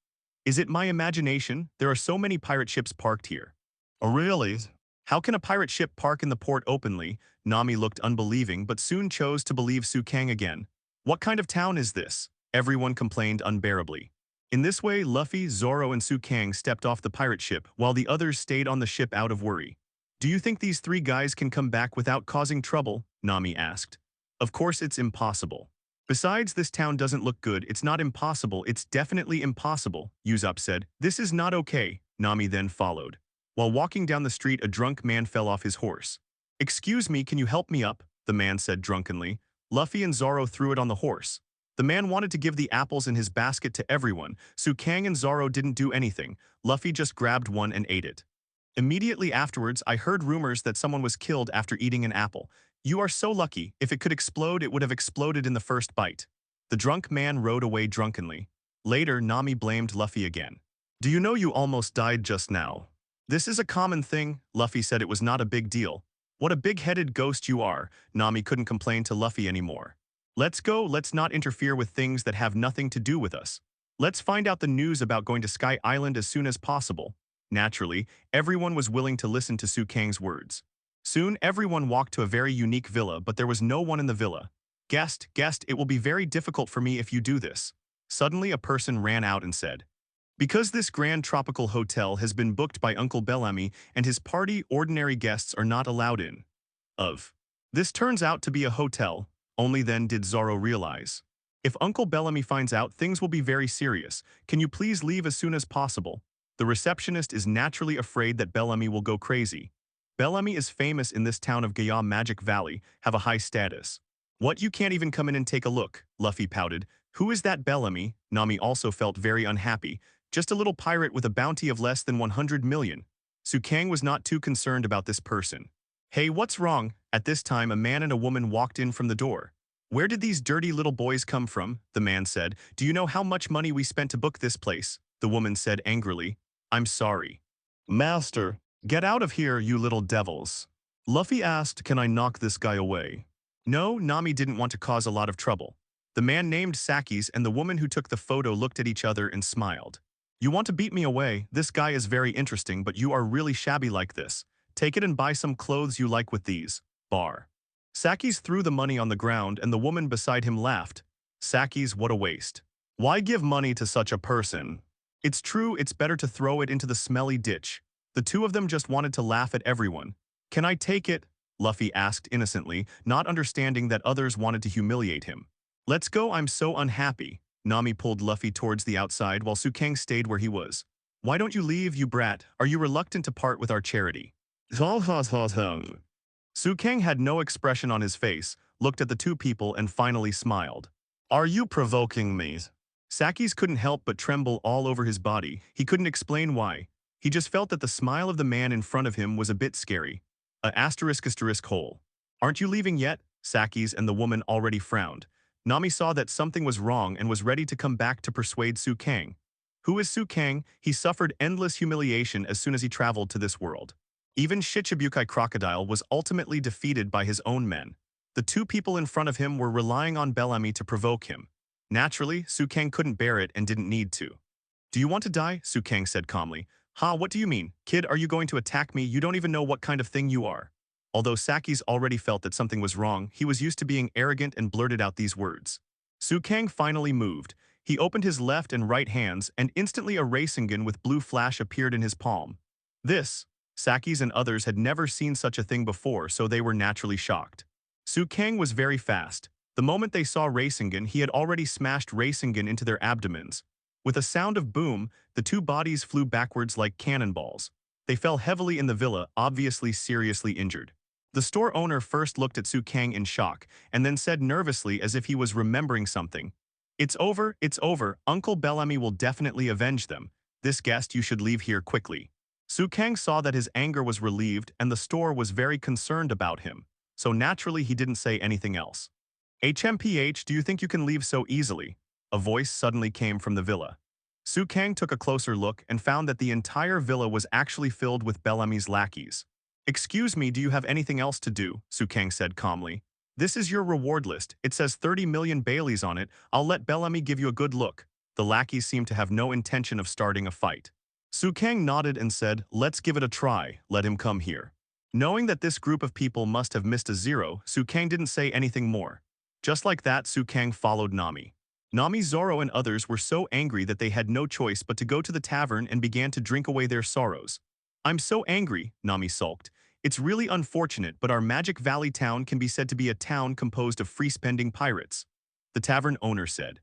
Is it my imagination? There are so many pirate ships parked here. Oh, really? How can a pirate ship park in the port openly? Nami looked unbelieving but soon chose to believe Kang again. What kind of town is this? Everyone complained unbearably. In this way, Luffy, Zoro, and Kang stepped off the pirate ship while the others stayed on the ship out of worry. Do you think these three guys can come back without causing trouble? Nami asked. Of course it's impossible. Besides, this town doesn't look good. It's not impossible, it's definitely impossible, Usopp said. This is not okay. Nami then followed. While walking down the street, a drunk man fell off his horse. Excuse me, can you help me up? The man said drunkenly. Luffy and Zoro threw it on the horse. The man wanted to give the apples in his basket to everyone, so Kang and Zoro didn't do anything. Luffy just grabbed one and ate it. Immediately afterwards, I heard rumors that someone was killed after eating an apple. You are so lucky. If it could explode, it would have exploded in the first bite. The drunk man rode away drunkenly. Later, Nami blamed Luffy again. Do you know you almost died just now? This is a common thing. Luffy said it was not a big deal. What a big-headed ghost you are. Nami couldn't complain to Luffy anymore. Let's go, let's not interfere with things that have nothing to do with us. Let's find out the news about going to Sky Island as soon as possible. Naturally, everyone was willing to listen to Kang's words. Soon, everyone walked to a very unique villa, but there was no one in the villa. Guest, it will be very difficult for me if you do this. Suddenly, a person ran out and said, because this grand tropical hotel has been booked by Uncle Bellamy and his party, ordinary guests are not allowed in. This turns out to be a hotel. Only then did Zoro realize. If Uncle Bellamy finds out, things will be very serious. Can you please leave as soon as possible? The receptionist is naturally afraid that Bellamy will go crazy. Bellamy is famous in this town of Gaya Magic Valley, have a high status. What, you can't even come in and take a look? Luffy pouted. Who is that Bellamy? Nami also felt very unhappy. Just a little pirate with a bounty of less than 100 million. Kang was not too concerned about this person. Hey, what's wrong? At this time, a man and a woman walked in from the door. Where did these dirty little boys come from? The man said. Do you know how much money we spent to book this place? The woman said angrily. I'm sorry. Master, get out of here, you little devils. Luffy asked, can I knock this guy away? No, Nami didn't want to cause a lot of trouble. The man named Sakis and the woman who took the photo looked at each other and smiled. You want to beat me away? This guy is very interesting, but you are really shabby like this. Take it and buy some clothes you like with these. Bar. Sakis threw the money on the ground and the woman beside him laughed. Sakis, what a waste. Why give money to such a person? It's true, it's better to throw it into the smelly ditch. The two of them just wanted to laugh at everyone. Can I take it? Luffy asked innocently, not understanding that others wanted to humiliate him. Let's go, I'm so unhappy. Nami pulled Luffy towards the outside while Kang stayed where he was. Why don't you leave, you brat? Are you reluctant to part with our charity? Kang had no expression on his face, looked at the two people and finally smiled. Are you provoking me? Sakis couldn't help but tremble all over his body. He couldn't explain why. He just felt that the smile of the man in front of him was a bit scary. ***hole. Aren't you leaving yet? Sakis and the woman already frowned. Nami saw that something was wrong and was ready to come back to persuade Kang. Who is Kang? He suffered endless humiliation as soon as he traveled to this world. Even Shichibukai Crocodile was ultimately defeated by his own men. The two people in front of him were relying on Bellamy to provoke him. Naturally, Su Kang couldn't bear it and didn't need to. Do you want to die? Su Kang said calmly. Ha, what do you mean? Kid, are you going to attack me? You don't even know what kind of thing you are. Although Saki's already felt that something was wrong, he was used to being arrogant and blurted out these words. Su Kang finally moved. He opened his left and right hands, and instantly a Rasengan with blue flash appeared in his palm. This, Saki's and others had never seen such a thing before, so they were naturally shocked. Su Kang was very fast. The moment they saw Rasengan, he had already smashed Rasengan into their abdomens. With a sound of boom, the two bodies flew backwards like cannonballs. They fell heavily in the villa, obviously seriously injured. The store owner first looked at Su Kang in shock, and then said nervously as if he was remembering something. It's over, Uncle Bellamy will definitely avenge them. This guest you should leave here quickly. Su Kang saw that his anger was relieved and the store was very concerned about him, so naturally he didn't say anything else. HMPH, do you think you can leave so easily? A voice suddenly came from the villa. Su Kang took a closer look and found that the entire villa was actually filled with Bellamy's lackeys. Excuse me, do you have anything else to do? Su Kang said calmly. This is your reward list. It says 30 million Baileys on it. I'll let Bellamy give you a good look. The lackeys seemed to have no intention of starting a fight. Su Kang nodded and said, let's give it a try. Let him come here. Knowing that this group of people must have missed a zero, Su Kang didn't say anything more. Just like that, Su Kang followed Nami. Nami, Zoro, and others were so angry that they had no choice but to go to the tavern and began to drink away their sorrows. I'm so angry, Nami sulked. It's really unfortunate, but our Magic Valley town can be said to be a town composed of free-spending pirates. The tavern owner said.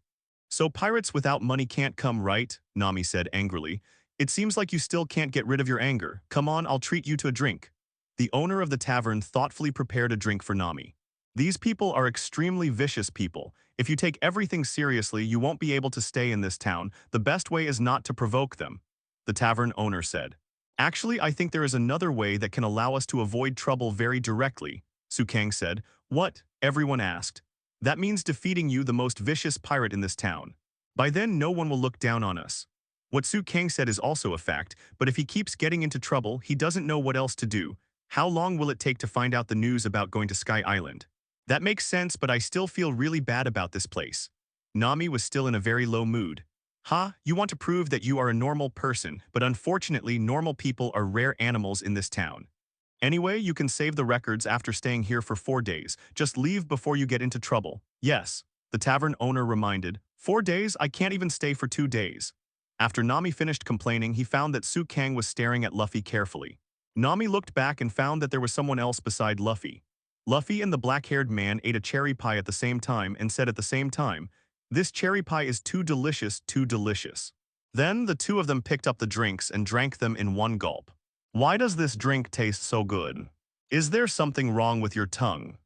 So pirates without money can't come, right? Nami said angrily. It seems like you still can't get rid of your anger. Come on, I'll treat you to a drink. The owner of the tavern thoughtfully prepared a drink for Nami. These people are extremely vicious people. If you take everything seriously, you won't be able to stay in this town. The best way is not to provoke them. The tavern owner said. Actually, I think there is another way that can allow us to avoid trouble very directly, Su Kang said. What? Everyone asked. That means defeating you, the most vicious pirate in this town. By then, no one will look down on us. What Su Kang said is also a fact, but if he keeps getting into trouble, he doesn't know what else to do. How long will it take to find out the news about going to Sie Island? That makes sense, but I still feel really bad about this place. Nami was still in a very low mood. Ha, you want to prove that you are a normal person, but unfortunately normal people are rare animals in this town. Anyway, you can save the records after staying here for 4 days. Just leave before you get into trouble. Yes, the tavern owner reminded. 4 days? I can't even stay for 2 days. After Nami finished complaining, he found that Su Kang was staring at Luffy carefully. Nami looked back and found that there was someone else beside Luffy. Luffy and the black-haired man ate a cherry pie at the same time and said at the same time, "This cherry pie is too delicious, too delicious." Then the two of them picked up the drinks and drank them in one gulp. Why does this drink taste so good? Is there something wrong with your tongue?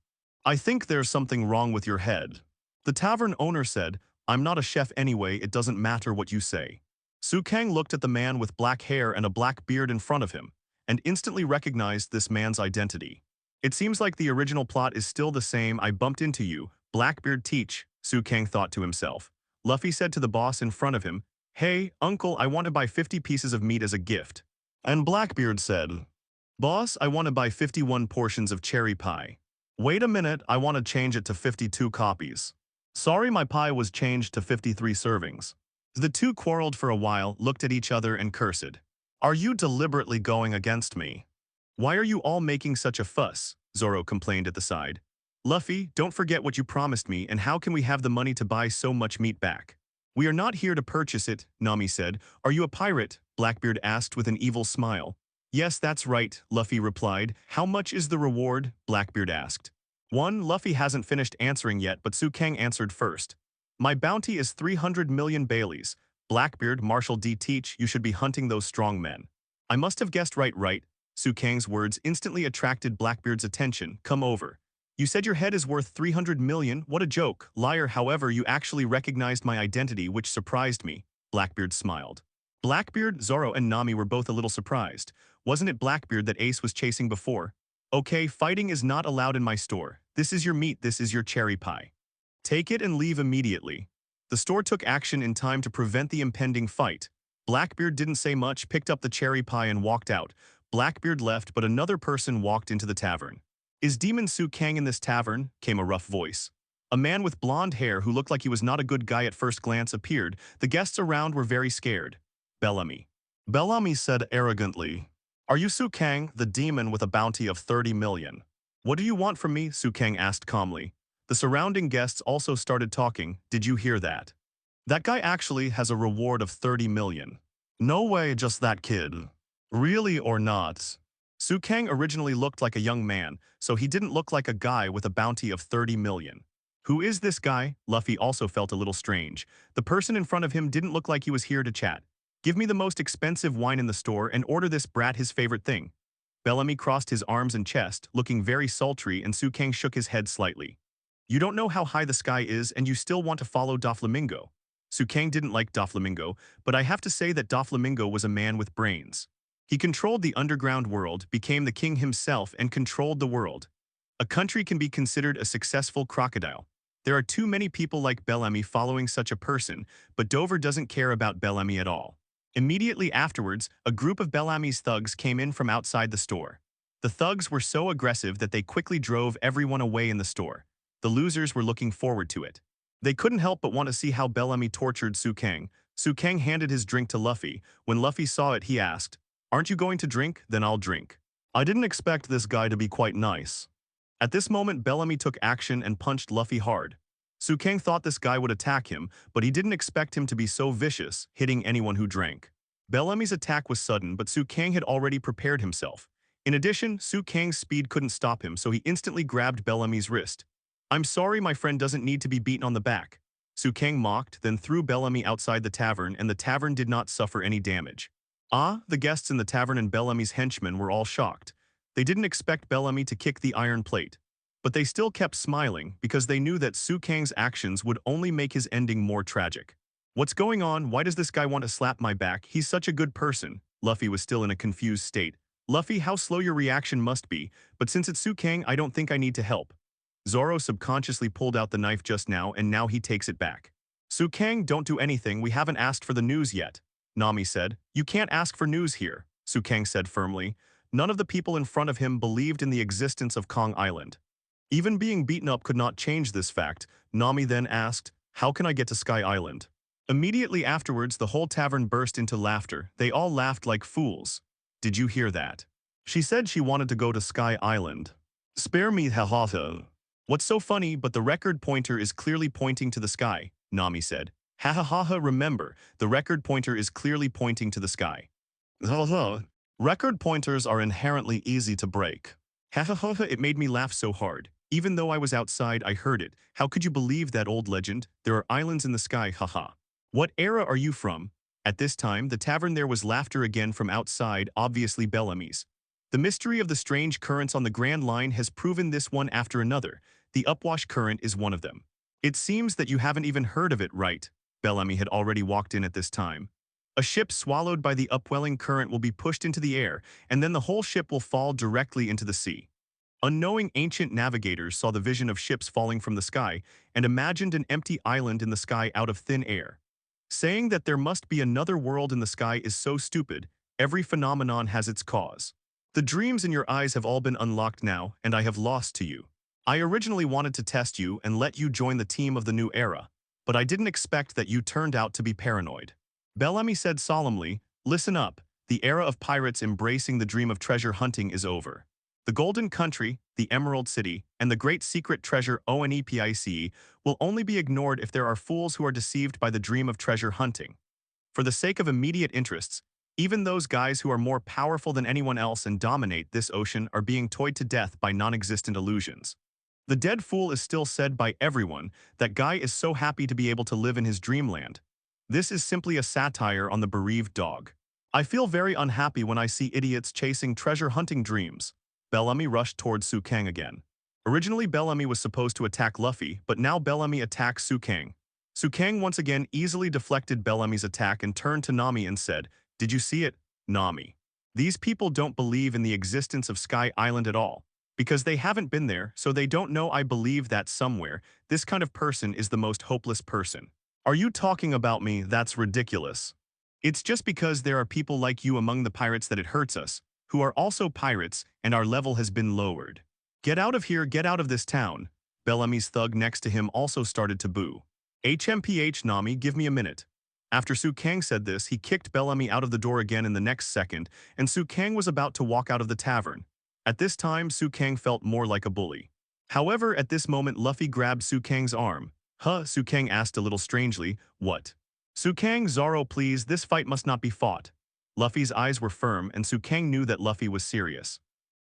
I think there's something wrong with your head. The tavern owner said, I'm not a chef anyway, it doesn't matter what you say. Su Kang looked at the man with black hair and a black beard in front of him, and instantly recognized this man's identity. It seems like the original plot is still the same. I bumped into you, Blackbeard teach, Su Kang thought to himself. Luffy said to the boss in front of him, Hey, uncle, I want to buy 50 pieces of meat as a gift. And Blackbeard said, Boss, I want to buy 51 portions of cherry pie. Wait a minute, I want to change it to 52 copies. Sorry, my pie was changed to 53 servings. The two quarreled for a while, looked at each other and cursed. Are you deliberately going against me? Why are you all making such a fuss? Zoro complained at the side. Luffy, don't forget what you promised me, and how can we have the money to buy so much meat back? We are not here to purchase it, Nami said. Are you a pirate? Blackbeard asked with an evil smile. Yes, that's right, Luffy replied. How much is the reward? Blackbeard asked. Luffy hasn't finished answering yet, but Su Kang answered first. My bounty is 300 million Baileys. Blackbeard, Marshal D. Teach, you should be hunting those strong men. I must have guessed right. Su Kang's words instantly attracted Blackbeard's attention. Come over. You said your head is worth 300 million? What a joke. Liar, however, you actually recognized my identity, which surprised me. Blackbeard smiled. Blackbeard, Zoro, and Nami were both a little surprised. Wasn't it Blackbeard that Ace was chasing before? Okay, fighting is not allowed in my store. This is your meat, this is your cherry pie. Take it and leave immediately. The store took action in time to prevent the impending fight. Blackbeard didn't say much, picked up the cherry pie and walked out. Blackbeard left, but another person walked into the tavern. Is Demon Su Kang in this tavern? Came a rough voice. A man with blonde hair who looked like he was not a good guy at first glance appeared. The guests around were very scared. Bellamy. Bellamy said arrogantly, "Are you Su Kang, the demon with a bounty of 30 million? What do you want from me?" Su Kang asked calmly. The surrounding guests also started talking. "Did you hear that? That guy actually has a reward of 30 million. No way, just that kid. Really or not?" Su Kang originally looked like a young man, so he didn't look like a guy with a bounty of 30 million. Who is this guy? Luffy also felt a little strange. The person in front of him didn't look like he was here to chat. "Give me the most expensive wine in the store and order this brat his favorite thing." Bellamy crossed his arms and chest, looking very sultry, and Su Kang shook his head slightly. "You don't know how high the sky is and you still want to follow Doflamingo." Su Kang didn't like Doflamingo, but I have to say that Doflamingo was a man with brains. He controlled the underground world, became the king himself, and controlled the world. A country can be considered a successful crocodile. There are too many people like Bellamy following such a person, but Dover doesn't care about Bellamy at all. Immediately afterwards, a group of Bellamy's thugs came in from outside the store. The thugs were so aggressive that they quickly drove everyone away in the store. The losers were looking forward to it. They couldn't help but want to see how Bellamy tortured Su Kang. Su Kang handed his drink to Luffy. When Luffy saw it, he asked, "Aren't you going to drink? Then I'll drink." "I didn't expect this guy to be quite nice." At this moment, Bellamy took action and punched Luffy hard. Su Kang thought this guy would attack him, but he didn't expect him to be so vicious, hitting anyone who drank. Bellamy's attack was sudden, but Su Kang had already prepared himself. In addition, Su Kang's speed couldn't stop him, so he instantly grabbed Bellamy's wrist. "I'm sorry, my friend doesn't need to be beaten on the back." Su Kang mocked, then threw Bellamy outside the tavern, and the tavern did not suffer any damage. The guests in the tavern and Bellamy's henchmen were all shocked. They didn't expect Bellamy to kick the iron plate. But they still kept smiling because they knew that Su Kang's actions would only make his ending more tragic. "What's going on? Why does this guy want to slap my back? He's such a good person." Luffy was still in a confused state. "Luffy, how slow your reaction must be, but since it's Su Kang, I don't think I need to help." Zoro subconsciously pulled out the knife just now, and now he takes it back. "Su Kang, don't do anything, we haven't asked for the news yet," Nami said. "You can't ask for news here," Su Kang said firmly. None of the people in front of him believed in the existence of Kong Island. Even being beaten up could not change this fact. Nami then asked, "How can I get to Sky Island?" Immediately afterwards, the whole tavern burst into laughter. They all laughed like fools. "Did you hear that? She said she wanted to go to Sky Island. Spare me, ha. What's so funny, but the record pointer is clearly pointing to the sky," Nami said. Ha. Remember, the record pointer is clearly pointing to the sky. Record pointers are inherently easy to break. Ha. It made me laugh so hard. Even though I was outside, I heard it. How could you believe that old legend? There are islands in the sky, haha. What era are you from? At this time, the tavern there was laughter again from outside, obviously Bellamy's. The mystery of the strange currents on the Grand Line has proven this one after another. The upwash current is one of them. It seems that you haven't even heard of it, right? Bellamy had already walked in at this time. A ship swallowed by the upwelling current will be pushed into the air, and then the whole ship will fall directly into the sea. Unknowing ancient navigators saw the vision of ships falling from the sky and imagined an empty island in the sky out of thin air. Saying that there must be another world in the sky is so stupid. Every phenomenon has its cause. The dreams in your eyes have all been unlocked now, and I have lost to you. I originally wanted to test you and let you join the team of the new era, but I didn't expect that you turned out to be paranoid. Bellamy said solemnly, "Listen up. The era of pirates embracing the dream of treasure hunting is over. The Golden Country, the Emerald City, and the great secret treasure Onepice will only be ignored if there are fools who are deceived by the dream of treasure hunting. For the sake of immediate interests, even those guys who are more powerful than anyone else and dominate this ocean are being toyed to death by non-existent illusions. The dead fool is still said by everyone that guy is so happy to be able to live in his dreamland. This is simply a satire on the bereaved dog. I feel very unhappy when I see idiots chasing treasure hunting dreams." Bellamy rushed towards Su Kang again. Originally, Bellamy was supposed to attack Luffy, but now Bellamy attacks Su Kang. Su Kang once again easily deflected Bellamy's attack and turned to Nami and said, "Did you see it, Nami? These people don't believe in the existence of Sky Island at all. Because they haven't been there, so they don't know. I believe that somewhere, this kind of person is the most hopeless person." "Are you talking about me? That's ridiculous. It's just because there are people like you among the pirates that it hurts us, who are also pirates, and our level has been lowered. Get out of here, get out of this town." Bellamy's thug next to him also started to boo. HMPH Nami, give me a minute. After Su Kang said this, he kicked Bellamy out of the door again in the next second, and Su Kang was about to walk out of the tavern. At this time, Su Kang felt more like a bully. However, at this moment, Luffy grabbed Su Kang's arm. Huh, Su Kang asked a little strangely, what? Su Kang, Zoro, please, this fight must not be fought. Luffy's eyes were firm, and Su Kang knew that Luffy was serious.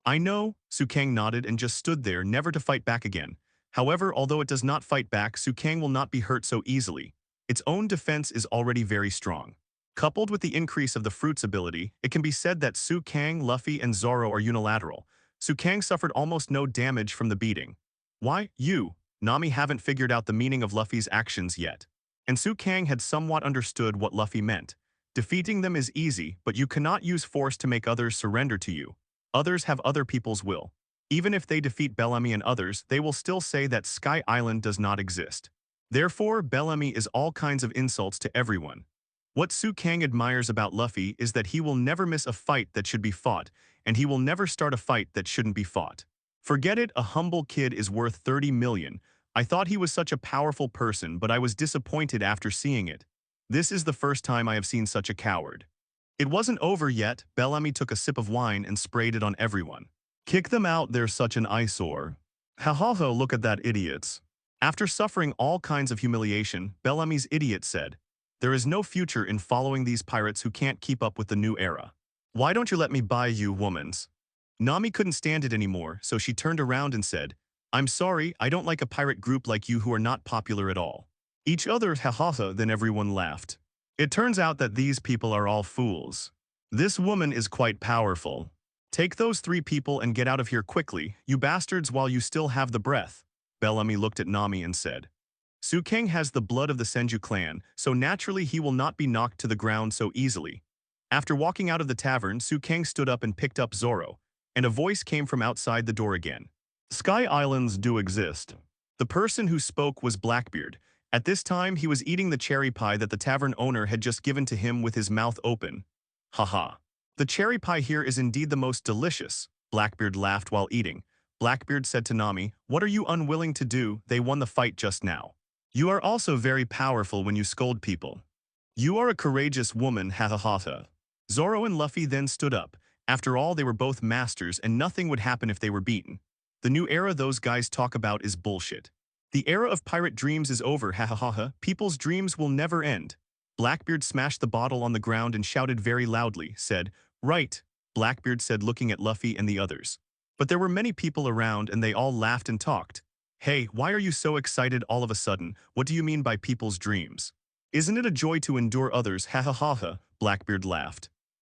I know, Su Kang nodded and just stood there, never to fight back again. However, although it does not fight back, Su Kang will not be hurt so easily. Its own defense is already very strong. Coupled with the increase of the fruit's ability, it can be said that Su Kang, Luffy, and Zoro are unilateral. Su Kang suffered almost no damage from the beating. Why, you, Nami haven't figured out the meaning of Luffy's actions yet. And Su Kang had somewhat understood what Luffy meant. Defeating them is easy, but you cannot use force to make others surrender to you. Others have other people's will. Even if they defeat Bellamy and others, they will still say that Sky Island does not exist. Therefore, Bellamy is all kinds of insults to everyone. What Su Kang admires about Luffy is that he will never miss a fight that should be fought, and he will never start a fight that shouldn't be fought. Forget it, a humble kid is worth 30 million. I thought he was such a powerful person, but I was disappointed after seeing it. This is the first time I have seen such a coward. It wasn't over yet. Bellamy took a sip of wine and sprayed it on everyone. Kick them out, they're such an eyesore. Ha ha ha, look at that idiots. After suffering all kinds of humiliation, Bellamy's idiot said, there is no future in following these pirates who can't keep up with the new era. Why don't you let me buy you, womans? Nami couldn't stand it anymore, so she turned around and said, I'm sorry, I don't like a pirate group like you who are not popular at all. Each other ha ha ha, then everyone laughed. It turns out that these people are all fools. This woman is quite powerful. Take those 3 people and get out of here quickly, you bastards, while you still have the breath. Bellamy looked at Nami and said, Su Kang has the blood of the Senju clan, so naturally he will not be knocked to the ground so easily. After walking out of the tavern, Su Kang stood up and picked up Zoro, and a voice came from outside the door again. Sky Islands do exist. The person who spoke was Blackbeard. At this time, he was eating the cherry pie that the tavern owner had just given to him with his mouth open. Haha. The cherry pie here is indeed the most delicious. Blackbeard laughed while eating. Blackbeard said to Nami, what are you unwilling to do? They won the fight just now. You are also very powerful when you scold people. You are a courageous woman, ha ha ha ha. Zoro and Luffy then stood up. After all, they were both masters and nothing would happen if they were beaten. The new era those guys talk about is bullshit. The era of pirate dreams is over, ha ha ha ha. People's dreams will never end. Blackbeard smashed the bottle on the ground and shouted very loudly, said, right, Blackbeard said, looking at Luffy and the others. But there were many people around and they all laughed and talked. Hey, why are you so excited all of a sudden? What do you mean by people's dreams? Isn't it a joy to endure others, ha ha ha ha? Blackbeard laughed.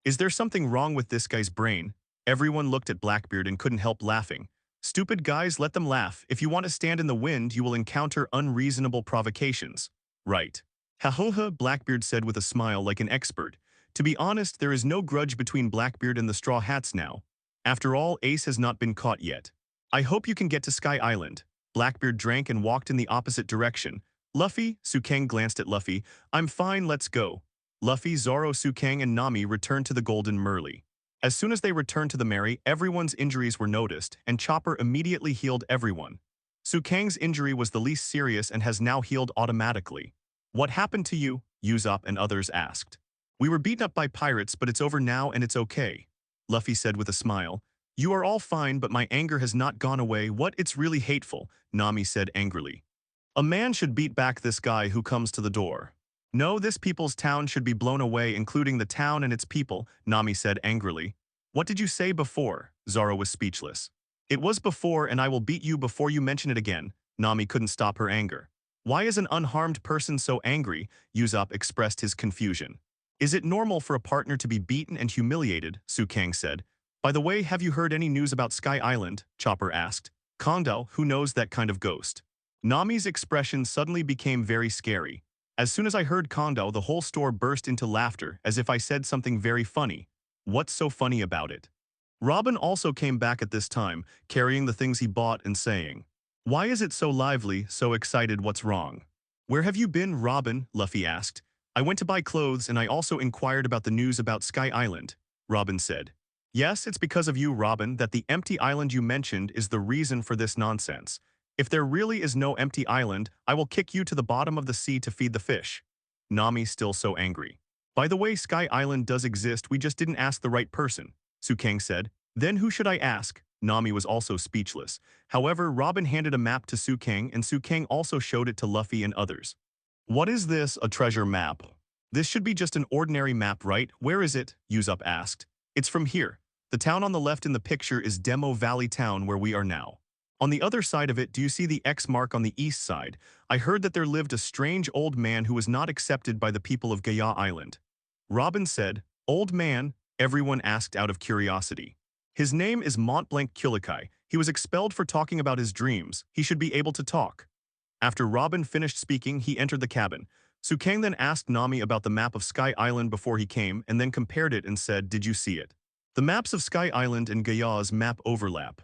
Is there something wrong with this guy's brain? Everyone looked at Blackbeard and couldn't help laughing. Stupid guys, let them laugh. If you want to stand in the wind, you will encounter unreasonable provocations. Right. Ha ha ha, Blackbeard said with a smile like an expert. To be honest, there is no grudge between Blackbeard and the Straw Hats now. After all, Ace has not been caught yet. I hope you can get to Sky Island. Blackbeard drank and walked in the opposite direction. Luffy, Su Kang glanced at Luffy. I'm fine, let's go. Luffy, Zoro, Su Kang, and Nami returned to the Golden Merly. As soon as they returned to the Merry, everyone's injuries were noticed, and Chopper immediately healed everyone. Su Kang's injury was the least serious and has now healed automatically. What happened to you? Usopp and others asked. We were beaten up by pirates, but it's over now and it's okay. Luffy said with a smile. You are all fine, but my anger has not gone away. What? It's really hateful, Nami said angrily. A man should beat back this guy who comes to the door. No, this people's town should be blown away, including the town and its people, Nami said angrily. What did you say before? Zoro was speechless. It was before, and I will beat you before you mention it again. Nami couldn't stop her anger. Why is an unharmed person so angry? Usopp expressed his confusion. Is it normal for a partner to be beaten and humiliated? Su Kang said. By the way, have you heard any news about Sky Island? Chopper asked. Kangdao, who knows that kind of ghost? Nami's expression suddenly became very scary. As soon as I heard Kangdao, the whole store burst into laughter, as if I said something very funny. What's so funny about it? Robin also came back at this time, carrying the things he bought and saying, why is it so lively, so excited, what's wrong? Where have you been, Robin? Luffy asked. I went to buy clothes and I also inquired about the news about Sky Island, Robin said. Yes, it's because of you, Robin, that the empty island you mentioned is the reason for this nonsense. If there really is no empty island, I will kick you to the bottom of the sea to feed the fish. Nami still so angry. By the way, Sky Island does exist, we just didn't ask the right person, Kang said. Then who should I ask? Nami was also speechless. However, Robin handed a map to Kang, and Kang also showed it to Luffy and others. What is this, a treasure map? This should be just an ordinary map, right? Where is it? Usopp asked. It's from here. The town on the left in the picture is Demo Valley Town where we are now. On the other side of it, do you see the X mark on the east side? I heard that there lived a strange old man who was not accepted by the people of Gaia Island. Robin said, Old man? Everyone asked out of curiosity. His name is Montblanc Kulikai. He was expelled for talking about his dreams. He should be able to talk. After Robin finished speaking, he entered the cabin. Kang then asked Nami about the map of Sky Island before he came and then compared it and said, Did you see it? The maps of Sky Island and Gaia's map overlap.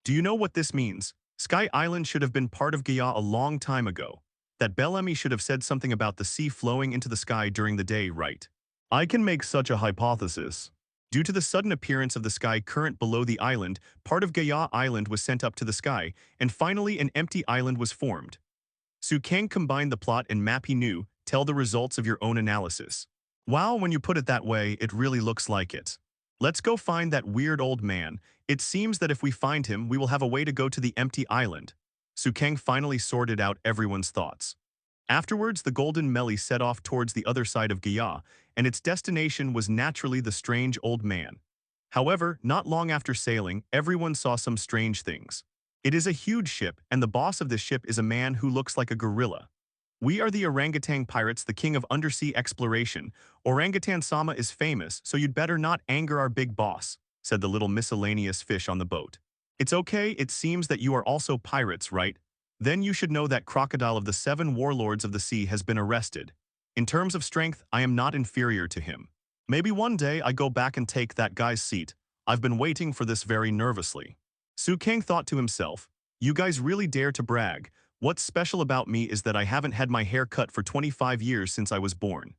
Do you know what this means? Sky Island should have been part of Gaia a long time ago. That Bellamy should have said something about the sea flowing into the sky during the day, right? I can make such a hypothesis. Due to the sudden appearance of the sky current below the island, part of Gaia Island was sent up to the sky, and finally an empty island was formed. Kang combined the plot and map he knew. Tell the results of your own analysis. Wow, when you put it that way, it really looks like it. Let's go find that weird old man. It seems that if we find him, we will have a way to go to the empty island. Kang finally sorted out everyone's thoughts. Afterwards, the Golden Melee set off towards the other side of Gaia, and its destination was naturally the strange old man. However, not long after sailing, everyone saw some strange things. It is a huge ship, and the boss of this ship is a man who looks like a gorilla. We are the orangutan pirates, the king of undersea exploration. Orangutan-sama is famous, so you'd better not anger our big boss, said the little miscellaneous fish on the boat. It's okay, it seems that you are also pirates, right? Then you should know that Crocodile of the 7 warlords of the sea has been arrested. In terms of strength, I am not inferior to him. Maybe one day I go back and take that guy's seat. I've been waiting for this very nervously. Kang thought to himself, you guys really dare to brag. What's special about me is that I haven't had my hair cut for 25 years since I was born.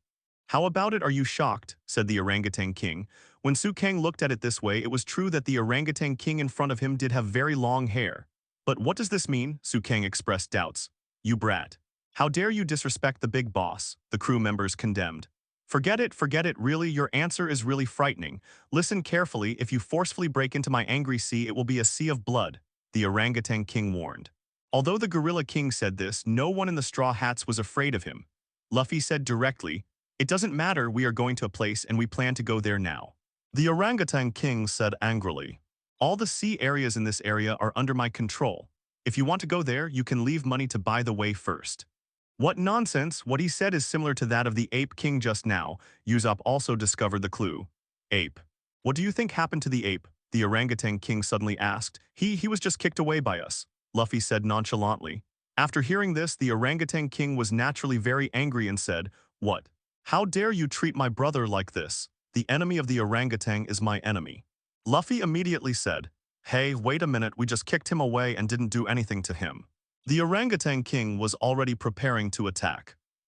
How about it, are you shocked? Said the orangutan king. When Kang looked at it this way, it was true that the orangutan king in front of him did have very long hair. But what does this mean? Kang expressed doubts. You brat. How dare you disrespect the big boss? The crew members condemned. Forget it, really, your answer is really frightening. Listen carefully, if you forcefully break into my angry sea, it will be a sea of blood, the orangutan king warned. Although the Gorilla King said this, no one in the Straw Hats was afraid of him. Luffy said directly, It doesn't matter, we are going to a place and we plan to go there now. The Orangutan King said angrily, All the sea areas in this area are under my control. If you want to go there, you can leave money to buy the way first. What nonsense, what he said is similar to that of the Ape King just now. Usopp also discovered the clue. Ape. What do you think happened to the ape? The Orangutan King suddenly asked. He was just kicked away by us, Luffy said nonchalantly. After hearing this, the Orangutan King was naturally very angry and said, What? How dare you treat my brother like this? The enemy of the orangutan is my enemy. Luffy immediately said, Hey, wait a minute, we just kicked him away and didn't do anything to him. The Orangutan King was already preparing to attack.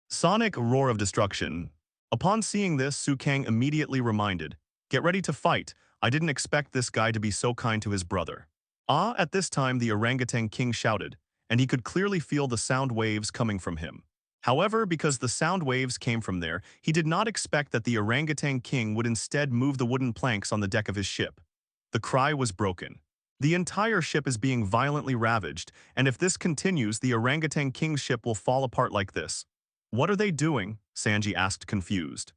Sonic roar of destruction. Upon seeing this, Kang immediately reminded, Get ready to fight. I didn't expect this guy to be so kind to his brother. At this time the Orangutan King shouted, and he could clearly feel the sound waves coming from him. However, because the sound waves came from there, he did not expect that the Orangutan King would instead move the wooden planks on the deck of his ship. The cry was broken. The entire ship is being violently ravaged, and if this continues, the Orangutan King's ship will fall apart like this. What are they doing? Sanji asked, confused.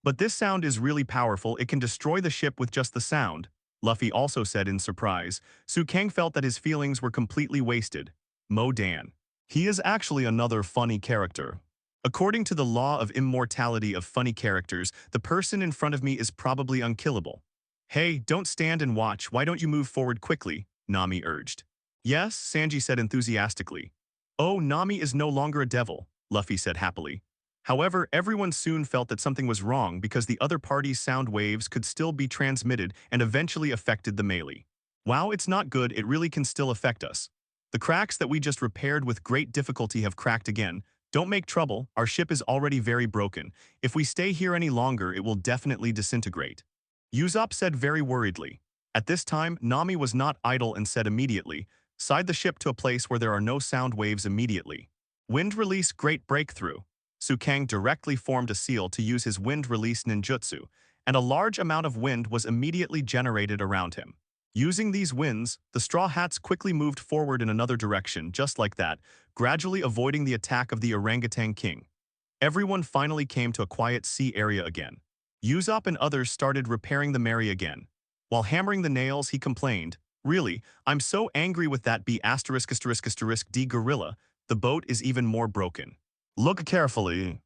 But this sound is really powerful, it can destroy the ship with just the sound, Luffy also said in surprise. Kang felt that his feelings were completely wasted. Mo Dan. He is actually another funny character. According to the law of immortality of funny characters, the person in front of me is probably unkillable. Hey, don't stand and watch, why don't you move forward quickly? Nami urged. Yes, Sanji said enthusiastically. Oh, Nami is no longer a devil, Luffy said happily. However, everyone soon felt that something was wrong because the other party's sound waves could still be transmitted and eventually affected the melee. Wow, it's not good, it really can still affect us. The cracks that we just repaired with great difficulty have cracked again. Don't make trouble, our ship is already very broken. If we stay here any longer, it will definitely disintegrate. Usopp said very worriedly. At this time, Nami was not idle and said immediately, Side the ship to a place where there are no sound waves immediately. Wind release great breakthrough. Kang directly formed a seal to use his wind release ninjutsu, and a large amount of wind was immediately generated around him. Using these winds, the Straw Hats quickly moved forward in another direction, just like that, gradually avoiding the attack of the orangutan king. Everyone finally came to a quiet sea area again. Usopp and others started repairing the Mary again. While hammering the nails, he complained, "Really, I'm so angry with that B******D gorilla, the boat is even more broken. Look carefully.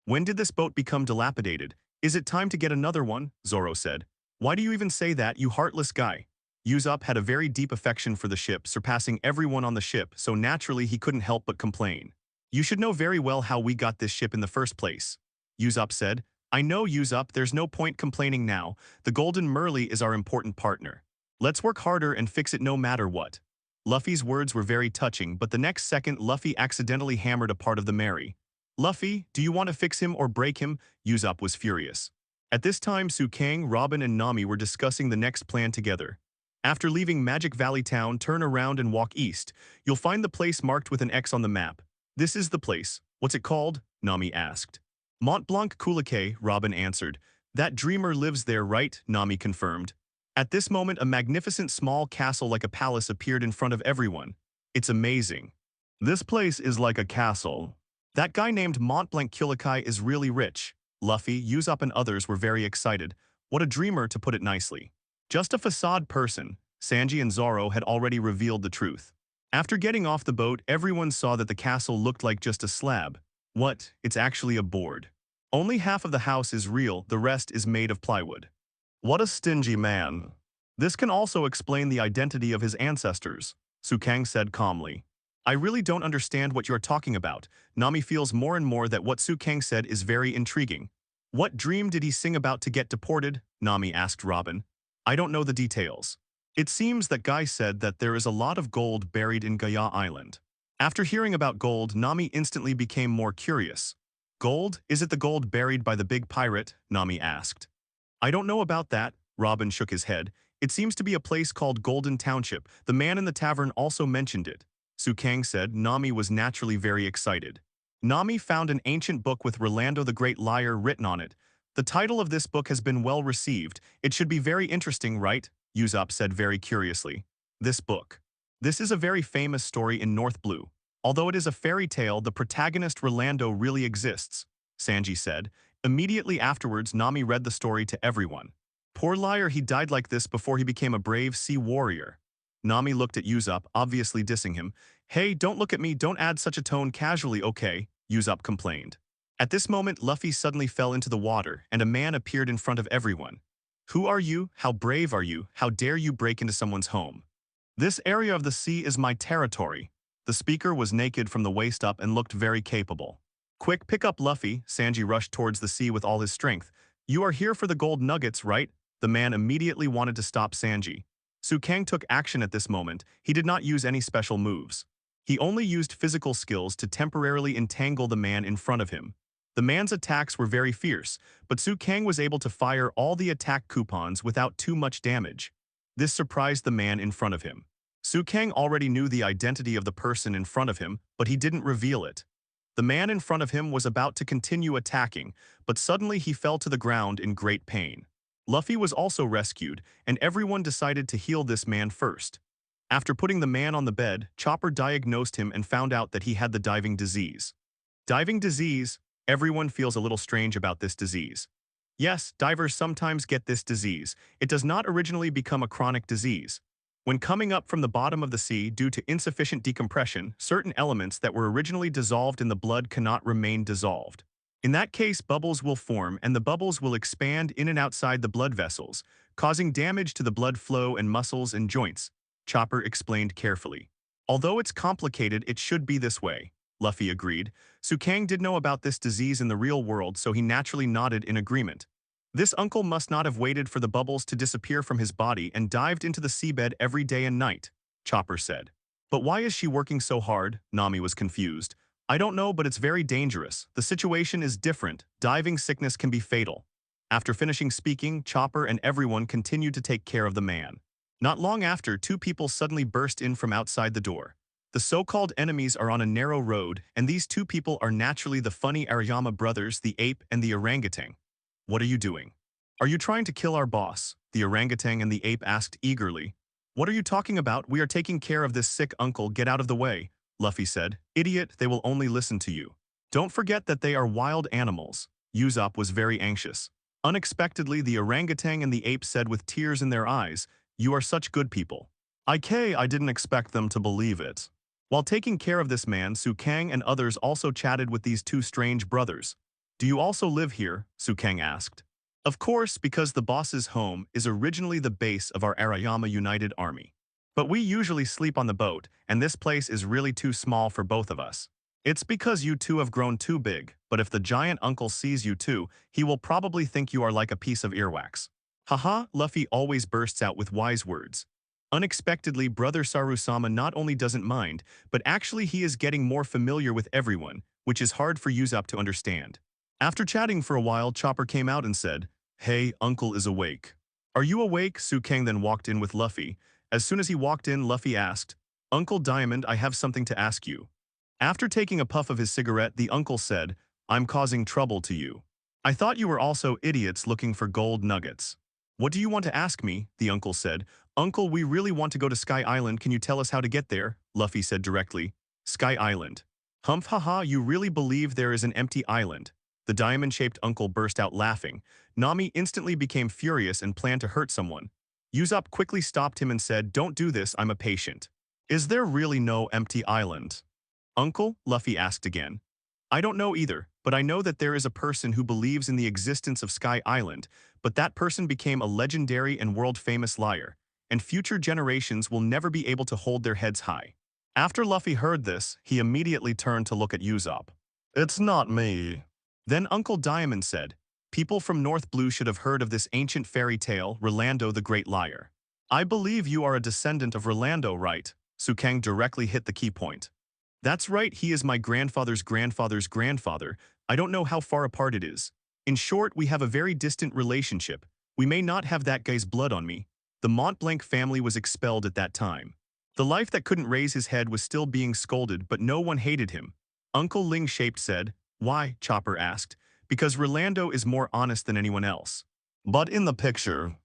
When did this boat become dilapidated? Is it time to get another one?" Zoro said. "Why do you even say that, you heartless guy?" Usopp had a very deep affection for the ship, surpassing everyone on the ship, so naturally he couldn't help but complain. "You should know very well how we got this ship in the first place," Usopp said. "I know, Usopp, there's no point complaining now. The Golden Merly is our important partner. Let's work harder and fix it no matter what." Luffy's words were very touching, but the next second Luffy accidentally hammered a part of the Mary. "Luffy, do you want to fix him or break him?" Usopp was furious. At this time, Kang, Robin, and Nami were discussing the next plan together. "After leaving Magic Valley Town, turn around and walk east. You'll find the place marked with an X on the map. This is the place. What's it called?" Nami asked. "Mont Blanc Coulique," Robin answered. "That dreamer lives there, right?" Nami confirmed. At this moment, a magnificent small castle like a palace appeared in front of everyone. "It's amazing. This place is like a castle. That guy named Mont Blanc Coulique is really rich." Luffy, Usopp, and others were very excited. What a dreamer, to put it nicely. Just a facade person. Sanji and Zoro had already revealed the truth. After getting off the boat, everyone saw that the castle looked like just a slab. What? It's actually a board. Only half of the house is real, the rest is made of plywood. What a stingy man. This can also explain the identity of his ancestors, Kang said calmly. "I really don't understand what you're talking about." Nami feels more and more that what Kang said is very intriguing. "What dream did he sing about to get deported?" Nami asked Robin. "I don't know the details. It seems that guy said that there is a lot of gold buried in Gaia Island." After hearing about gold, Nami instantly became more curious. "Gold? Is it the gold buried by the big pirate?" Nami asked. "I don't know about that." Robin shook his head. "It seems to be a place called Golden Township. The man in the tavern also mentioned it." Kang said. Nami was naturally very excited. Nami found an ancient book with Rolando the Great Liar written on it. "The title of this book has been well received. It should be very interesting, right?" Usopp said very curiously. "This book. This is a very famous story in North Blue. Although it is a fairy tale, the protagonist Rolando really exists," Sanji said. Immediately afterwards, Nami read the story to everyone. "Poor liar, he died like this before he became a brave sea warrior." Nami looked at Usopp, obviously dissing him. "Hey, don't look at me, don't add such a tone casually, okay?" Usopp complained. At this moment, Luffy suddenly fell into the water, and a man appeared in front of everyone. "Who are you? How brave are you? How dare you break into someone's home?" "This area of the sea is my territory." The speaker was naked from the waist up and looked very capable. "Quick, pick up Luffy." Sanji rushed towards the sea with all his strength. "You are here for the gold nuggets, right?" The man immediately wanted to stop Sanji. Kang took action at this moment. He did not use any special moves. He only used physical skills to temporarily entangle the man in front of him. The man's attacks were very fierce, but Kang was able to fire all the attack coupons without too much damage. This surprised the man in front of him. Kang already knew the identity of the person in front of him, but he didn't reveal it. The man in front of him was about to continue attacking, but suddenly he fell to the ground in great pain. Luffy was also rescued, and everyone decided to heal this man first. After putting the man on the bed, Chopper diagnosed him and found out that he had the diving disease. Diving disease? Everyone feels a little strange about this disease. Yes, divers sometimes get this disease. It does not originally become a chronic disease. When coming up from the bottom of the sea due to insufficient decompression, certain elements that were originally dissolved in the blood cannot remain dissolved. In that case, bubbles will form, and the bubbles will expand in and outside the blood vessels, causing damage to the blood flow and muscles and joints, Chopper explained carefully. "Although it's complicated, it should be this way," Luffy agreed. Kang did know about this disease in the real world, so he naturally nodded in agreement. "This uncle must not have waited for the bubbles to disappear from his body and dived into the seabed every day and night," Chopper said. "But why is she working so hard?" Nami was confused. "I don't know, but it's very dangerous. The situation is different. Diving sickness can be fatal." After finishing speaking, Chopper and everyone continued to take care of the man. Not long after, two people suddenly burst in from outside the door. The so-called enemies are on a narrow road, and these two people are naturally the funny Ariyama brothers, the ape and the orangutan. What are you doing? Are you trying to kill our boss? The orangutan and the ape asked eagerly. What are you talking about? We are taking care of this sick uncle. Get out of the way, Luffy said. Idiot, they will only listen to you. Don't forget that they are wild animals. Usopp was very anxious. Unexpectedly, the orangutan and the ape said with tears in their eyes, you are such good people. I didn't expect them to believe it. While taking care of this man, Kang and others also chatted with these two strange brothers. Do you also live here? Kang asked. Of course, because the boss's home is originally the base of our Arayama United Army. But we usually sleep on the boat, and this place is really too small for both of us. It's because you two have grown too big, but if the giant uncle sees you too, he will probably think you are like a piece of earwax. Haha, Luffy always bursts out with wise words. Unexpectedly, Brother Sarusama not only doesn't mind, but actually he is getting more familiar with everyone, which is hard for Usopp to understand. After chatting for a while, Chopper came out and said, Hey, Uncle is awake. Are you awake? Kang then walked in with Luffy. As soon as he walked in, Luffy asked, Uncle Diamond, I have something to ask you. After taking a puff of his cigarette, the uncle said, I'm causing trouble to you. I thought you were also idiots looking for gold nuggets. What do you want to ask me? The uncle said. Uncle, we really want to go to Sky Island. Can you tell us how to get there? Luffy said directly. Sky Island. Humph, haha, you really believe there is an empty island? The diamond-shaped uncle burst out laughing. Nami instantly became furious and planned to hurt someone. Usopp quickly stopped him and said, Don't do this, I'm a patient. Is there really no empty island? Uncle? Luffy asked again. I don't know either, but I know that there is a person who believes in the existence of Sky Island, but that person became a legendary and world-famous liar, and future generations will never be able to hold their heads high. After Luffy heard this, he immediately turned to look at Usopp. It's not me. Then Uncle Diamond said, People from North Blue should have heard of this ancient fairy tale, Rolando the Great Liar. I believe you are a descendant of Rolando, right? Kang directly hit the key point. That's right, he is my grandfather's grandfather's grandfather. I don't know how far apart it is. In short, we have a very distant relationship. We may not have that guy's blood on me. The Montblanc family was expelled at that time. The life that couldn't raise his head was still being scolded, but no one hated him. Uncle Ling-shaped said, Why? Chopper asked. Because Rolando is more honest than anyone else. But in the picture,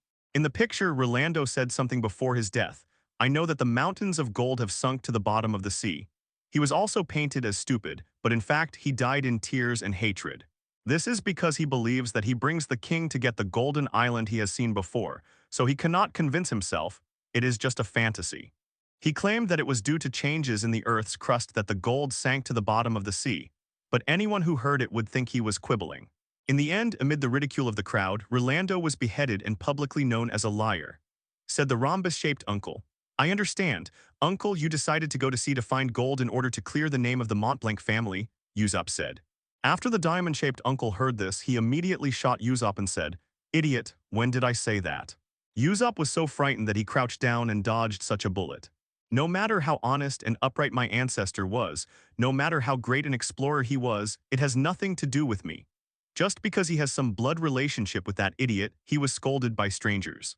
Rolando said something before his death. I know that the mountains of gold have sunk to the bottom of the sea. He was also painted as stupid, but in fact he died in tears and hatred. This is because he believes that he brings the king to get the golden island he has seen before, so he cannot convince himself it is just a fantasy. He claimed that it was due to changes in the Earth's crust that the gold sank to the bottom of the sea, but anyone who heard it would think he was quibbling. In the end, amid the ridicule of the crowd, Rolando was beheaded and publicly known as a liar. Said the rhombus-shaped uncle. I understand. Uncle, you decided to go to sea to find gold in order to clear the name of the Montblanc family, Usopp said. After the diamond-shaped uncle heard this, he immediately shot Usopp and said, Idiot, when did I say that? Usopp was so frightened that he crouched down and dodged such a bullet. No matter how honest and upright my ancestor was, no matter how great an explorer he was, it has nothing to do with me. Just because he has some blood relationship with that idiot, he was scolded by strangers.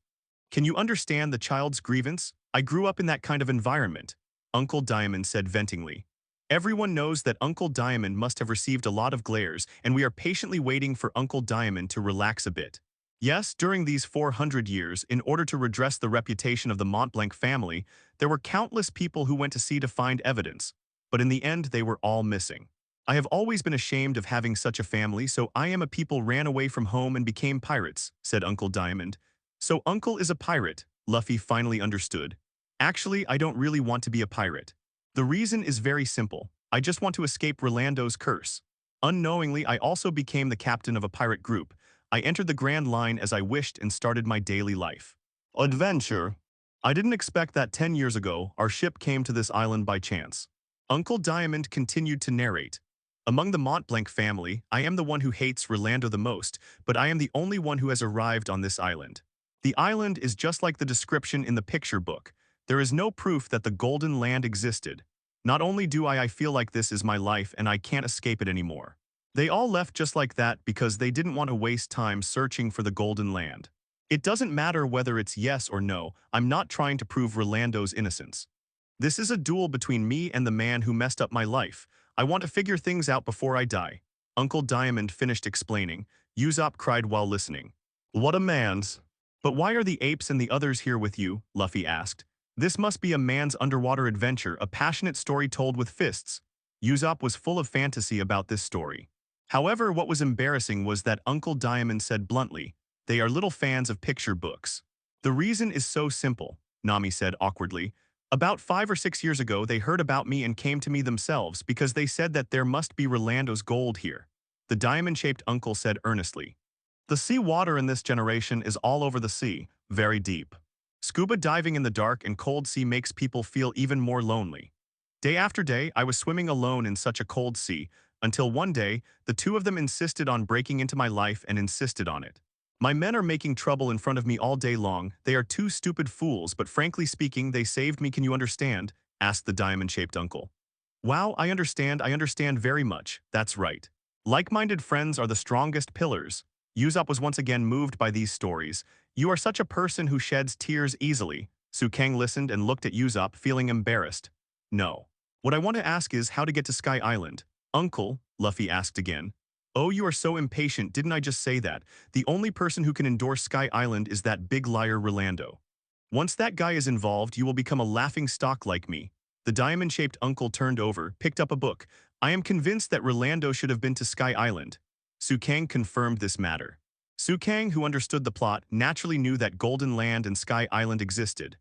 Can you understand the child's grievance? I grew up in that kind of environment, Uncle Diamond said ventingly. Everyone knows that Uncle Diamond must have received a lot of glares, and we are patiently waiting for Uncle Diamond to relax a bit. Yes, during these 400 years, in order to redress the reputation of the Montblanc family, there were countless people who went to sea to find evidence, but in the end they were all missing. I have always been ashamed of having such a family, so I am a people ran away from home and became pirates, said Uncle Diamond. So Uncle is a pirate, Luffy finally understood. Actually, I don't really want to be a pirate. The reason is very simple. I just want to escape Rolando's curse. Unknowingly, I also became the captain of a pirate group. I entered the Grand Line as I wished and started my daily life. Adventure. I didn't expect that 10 years ago, our ship came to this island by chance. Uncle Diamond continued to narrate. Among the Montblanc family, I am the one who hates Rolando the most, but I am the only one who has arrived on this island. The island is just like the description in the picture book. There is no proof that the Golden Land existed. Not only do I feel like this is my life and I can't escape it anymore. They all left just like that because they didn't want to waste time searching for the Golden Land. It doesn't matter whether it's yes or no, I'm not trying to prove Rolando's innocence. This is a duel between me and the man who messed up my life. I want to figure things out before I die. Uncle Diamond finished explaining. Usopp cried while listening. What a man's. But why are the apes and the others here with you? Luffy asked. This must be a man's underwater adventure, a passionate story told with fists. Usopp was full of fantasy about this story. However, what was embarrassing was that Uncle Diamond said bluntly, they are little fans of picture books. The reason is so simple, Nami said awkwardly. About 5 or 6 years ago, they heard about me and came to me themselves because they said that there must be Rolando's gold here. The diamond-shaped uncle said earnestly. The sea water in this generation is all over the sea, very deep. Scuba diving in the dark and cold sea makes people feel even more lonely. Day after day, I was swimming alone in such a cold sea, until one day, the two of them insisted on breaking into my life and insisted on it. My men are making trouble in front of me all day long. They are two stupid fools, but frankly speaking, they saved me. Can you understand? Asked the diamond-shaped uncle. Wow, I understand very much. That's right. Like-minded friends are the strongest pillars. Usopp was once again moved by these stories. You are such a person who sheds tears easily. Kang listened and looked at Usopp, feeling embarrassed. No. What I want to ask is how to get to Sky Island. Uncle, Luffy asked again. Oh, you are so impatient, didn't I just say that? The only person who can endorse Sky Island is that big liar Rolando. Once that guy is involved, you will become a laughing stock like me. The diamond-shaped uncle turned over, picked up a book. I am convinced that Rolando should have been to Sky Island. Kang confirmed this matter. Kang, who understood the plot, naturally knew that Golden Land and Sky Island existed.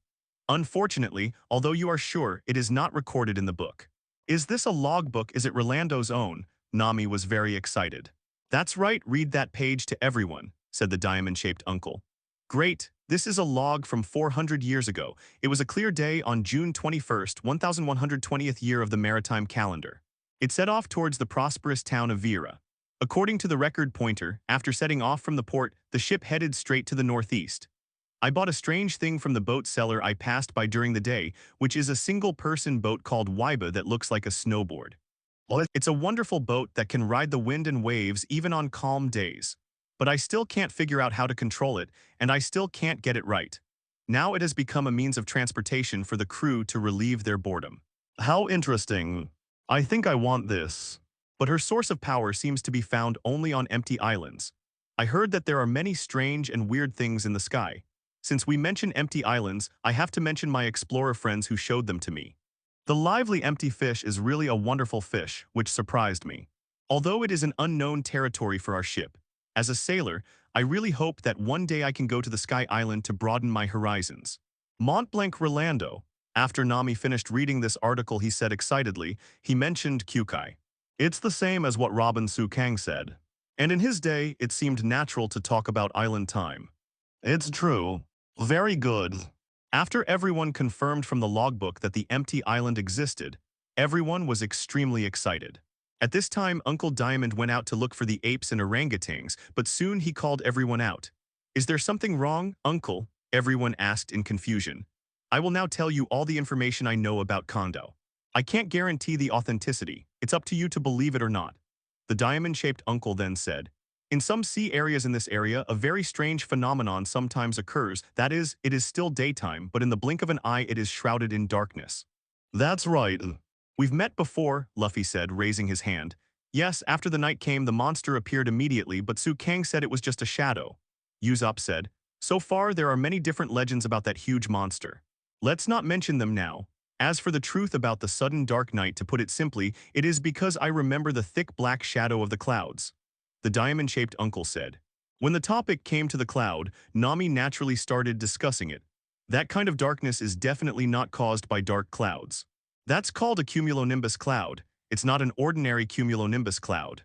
Unfortunately, although you are sure, it is not recorded in the book. Is this a logbook? Is it Rolando's own? Nami was very excited. That's right, read that page to everyone, said the diamond-shaped uncle. Great, this is a log from 400 years ago. It was a clear day on June 21st, 1120th year of the maritime calendar. It set off towards the prosperous town of Vera. According to the record pointer, after setting off from the port, the ship headed straight to the northeast. I bought a strange thing from the boat seller I passed by during the day, which is a single-person boat called Yuba that looks like a snowboard. It's a wonderful boat that can ride the wind and waves even on calm days. But I still can't figure out how to control it, and I still can't get it right. Now it has become a means of transportation for the crew to relieve their boredom. How interesting. I think I want this. But her source of power seems to be found only on empty islands. I heard that there are many strange and weird things in the sky. Since we mention empty islands, I have to mention my explorer friends who showed them to me. The lively empty fish is really a wonderful fish, which surprised me. Although it is an unknown territory for our ship, as a sailor, I really hope that one day I can go to the Sky Island to broaden my horizons. Mont Blanc Rolando. After Nami finished reading this article, he said excitedly, he mentioned Kyukai. It's the same as what Robin Kang said. And in his day, it seemed natural to talk about island time. It's true. Very good. After everyone confirmed from the logbook that the empty island existed, everyone was extremely excited. At this time, Uncle Diamond went out to look for the apes and orangutans, but soon he called everyone out. Is there something wrong, Uncle? Everyone asked in confusion. I will now tell you all the information I know about Kondo. I can't guarantee the authenticity. It's up to you to believe it or not. The diamond-shaped uncle then said, in some sea areas in this area, a very strange phenomenon sometimes occurs. That is, it is still daytime, but in the blink of an eye it is shrouded in darkness. That's right. We've met before, Luffy said, raising his hand. Yes, after the night came, the monster appeared immediately, but Kang said it was just a shadow. Usopp said, so far there are many different legends about that huge monster. Let's not mention them now. As for the truth about the sudden dark night, to put it simply, it is because I remember the thick black shadow of the clouds. The diamond-shaped uncle said. When the topic came to the cloud, Nami naturally started discussing it. That kind of darkness is definitely not caused by dark clouds. That's called a cumulonimbus cloud. It's not an ordinary cumulonimbus cloud.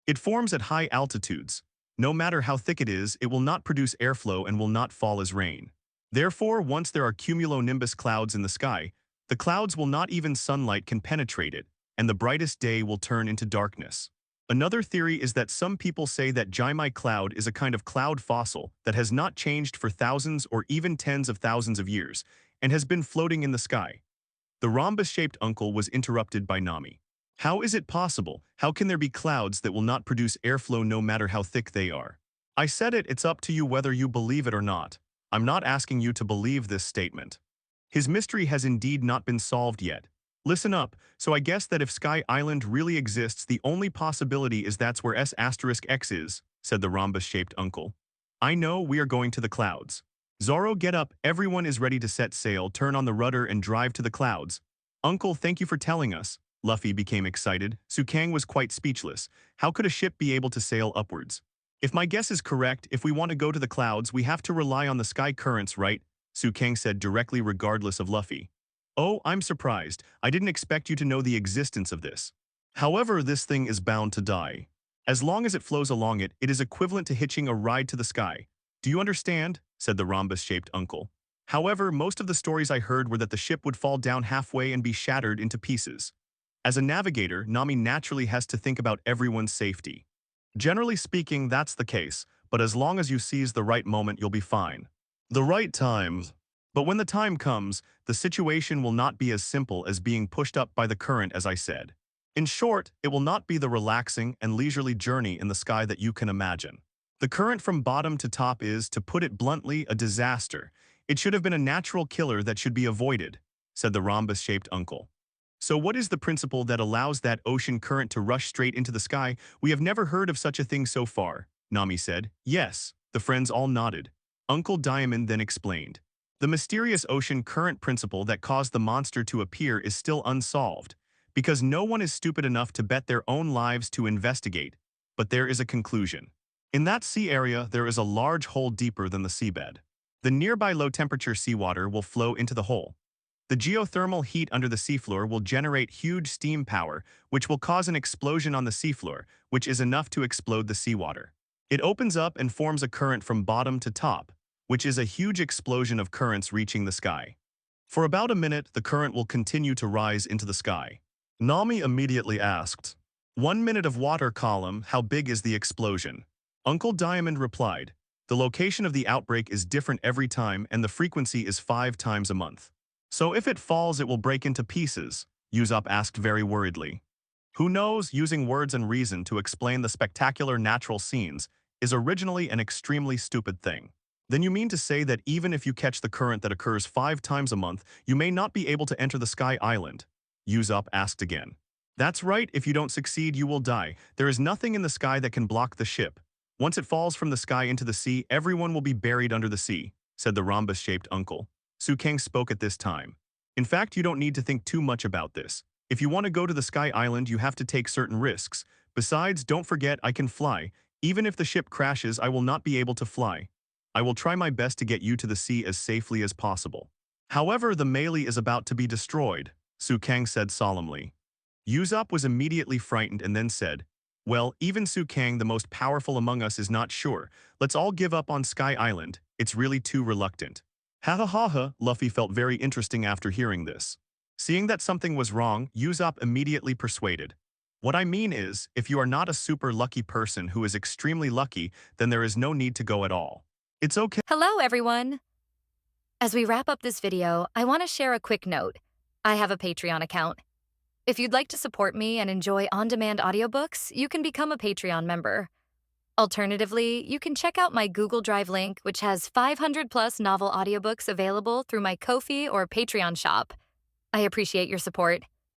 It forms at high altitudes. No matter how thick it is, it will not produce airflow and will not fall as rain. Therefore, once there are cumulonimbus clouds in the sky, the clouds will not even sunlight can penetrate it, and the brightest day will turn into darkness. Another theory is that some people say that Jaimai cloud is a kind of cloud fossil that has not changed for thousands or even tens of thousands of years, and has been floating in the sky. The rhombus-shaped uncle was interrupted by Nami. How is it possible? How can there be clouds that will not produce airflow no matter how thick they are? I said it's up to you whether you believe it or not. I'm not asking you to believe this statement. His mystery has indeed not been solved yet. Listen up, so I guess that if Sky Island really exists, the only possibility is that's where S*X is, said the rhombus-shaped uncle. I know we are going to the clouds. Zoro, get up, everyone is ready to set sail, turn on the rudder and drive to the clouds. Uncle, thank you for telling us. Luffy became excited. Kang was quite speechless. How could a ship be able to sail upwards? If my guess is correct, if we want to go to the clouds, we have to rely on the sky currents, right? Kang said directly regardless of Luffy. Oh, I'm surprised. I didn't expect you to know the existence of this. However, this thing is bound to die. As long as it flows along it, it is equivalent to hitching a ride to the sky. Do you understand? Said the rhombus-shaped uncle. However, most of the stories I heard were that the ship would fall down halfway and be shattered into pieces. As a navigator, Nami naturally has to think about everyone's safety. Generally speaking, that's the case, but as long as you seize the right moment, you'll be fine. The right time. But when the time comes, the situation will not be as simple as being pushed up by the current, as I said. In short, it will not be the relaxing and leisurely journey in the sky that you can imagine. The current from bottom to top is, to put it bluntly, a disaster. It should have been a natural killer that should be avoided, said the rhombus-shaped uncle. So what is the principle that allows that ocean current to rush straight into the sky? We have never heard of such a thing so far, Nami said. Yes, the friends all nodded. Uncle Diamond then explained. The mysterious ocean current principle that caused the monster to appear is still unsolved, because no one is stupid enough to bet their own lives to investigate, but there is a conclusion. In that sea area, there is a large hole deeper than the seabed. The nearby low-temperature seawater will flow into the hole. The geothermal heat under the seafloor will generate huge steam power, which will cause an explosion on the seafloor, which is enough to explode the seawater. It opens up and forms a current from bottom to top, which is a huge explosion of currents reaching the sky. For about a minute, the current will continue to rise into the sky. Nami immediately asked, 1 minute of water column, how big is the explosion? Uncle Diamond replied, the location of the outbreak is different every time and the frequency is 5 times a month. So if it falls, it will break into pieces, Usopp asked very worriedly. Who knows, using words and reason to explain the spectacular natural scenes is originally an extremely stupid thing. Then you mean to say that even if you catch the current that occurs 5 times a month, you may not be able to enter the Sky Island? Usopp asked again. That's right, if you don't succeed, you will die. There is nothing in the sky that can block the ship. Once it falls from the sky into the sea, everyone will be buried under the sea, said the rhombus-shaped uncle. Kang spoke at this time. In fact, you don't need to think too much about this. If you want to go to the Sky Island, you have to take certain risks. Besides, don't forget I can fly. Even if the ship crashes, I will not be able to fly. I will try my best to get you to the sea as safely as possible. However, the melee is about to be destroyed, Kang said solemnly. Usopp was immediately frightened and then said, well, even Kang, the most powerful among us, is not sure. Let's all give up on Sky Island. It's really too reluctant. Ha ha ha ha, Luffy felt very interesting after hearing this. Seeing that something was wrong, Usopp immediately persuaded. What I mean is, if you are not a super lucky person who is extremely lucky, then there is no need to go at all. It's okay.
Hello, everyone. As we wrap up this video, I want to share a quick note. I have a Patreon account. If you'd like to support me and enjoy on-demand audiobooks, you can become a Patreon member. Alternatively, you can check out my Google Drive link, which has 500+ novel audiobooks available through my Ko-fi or Patreon shop. I appreciate your support.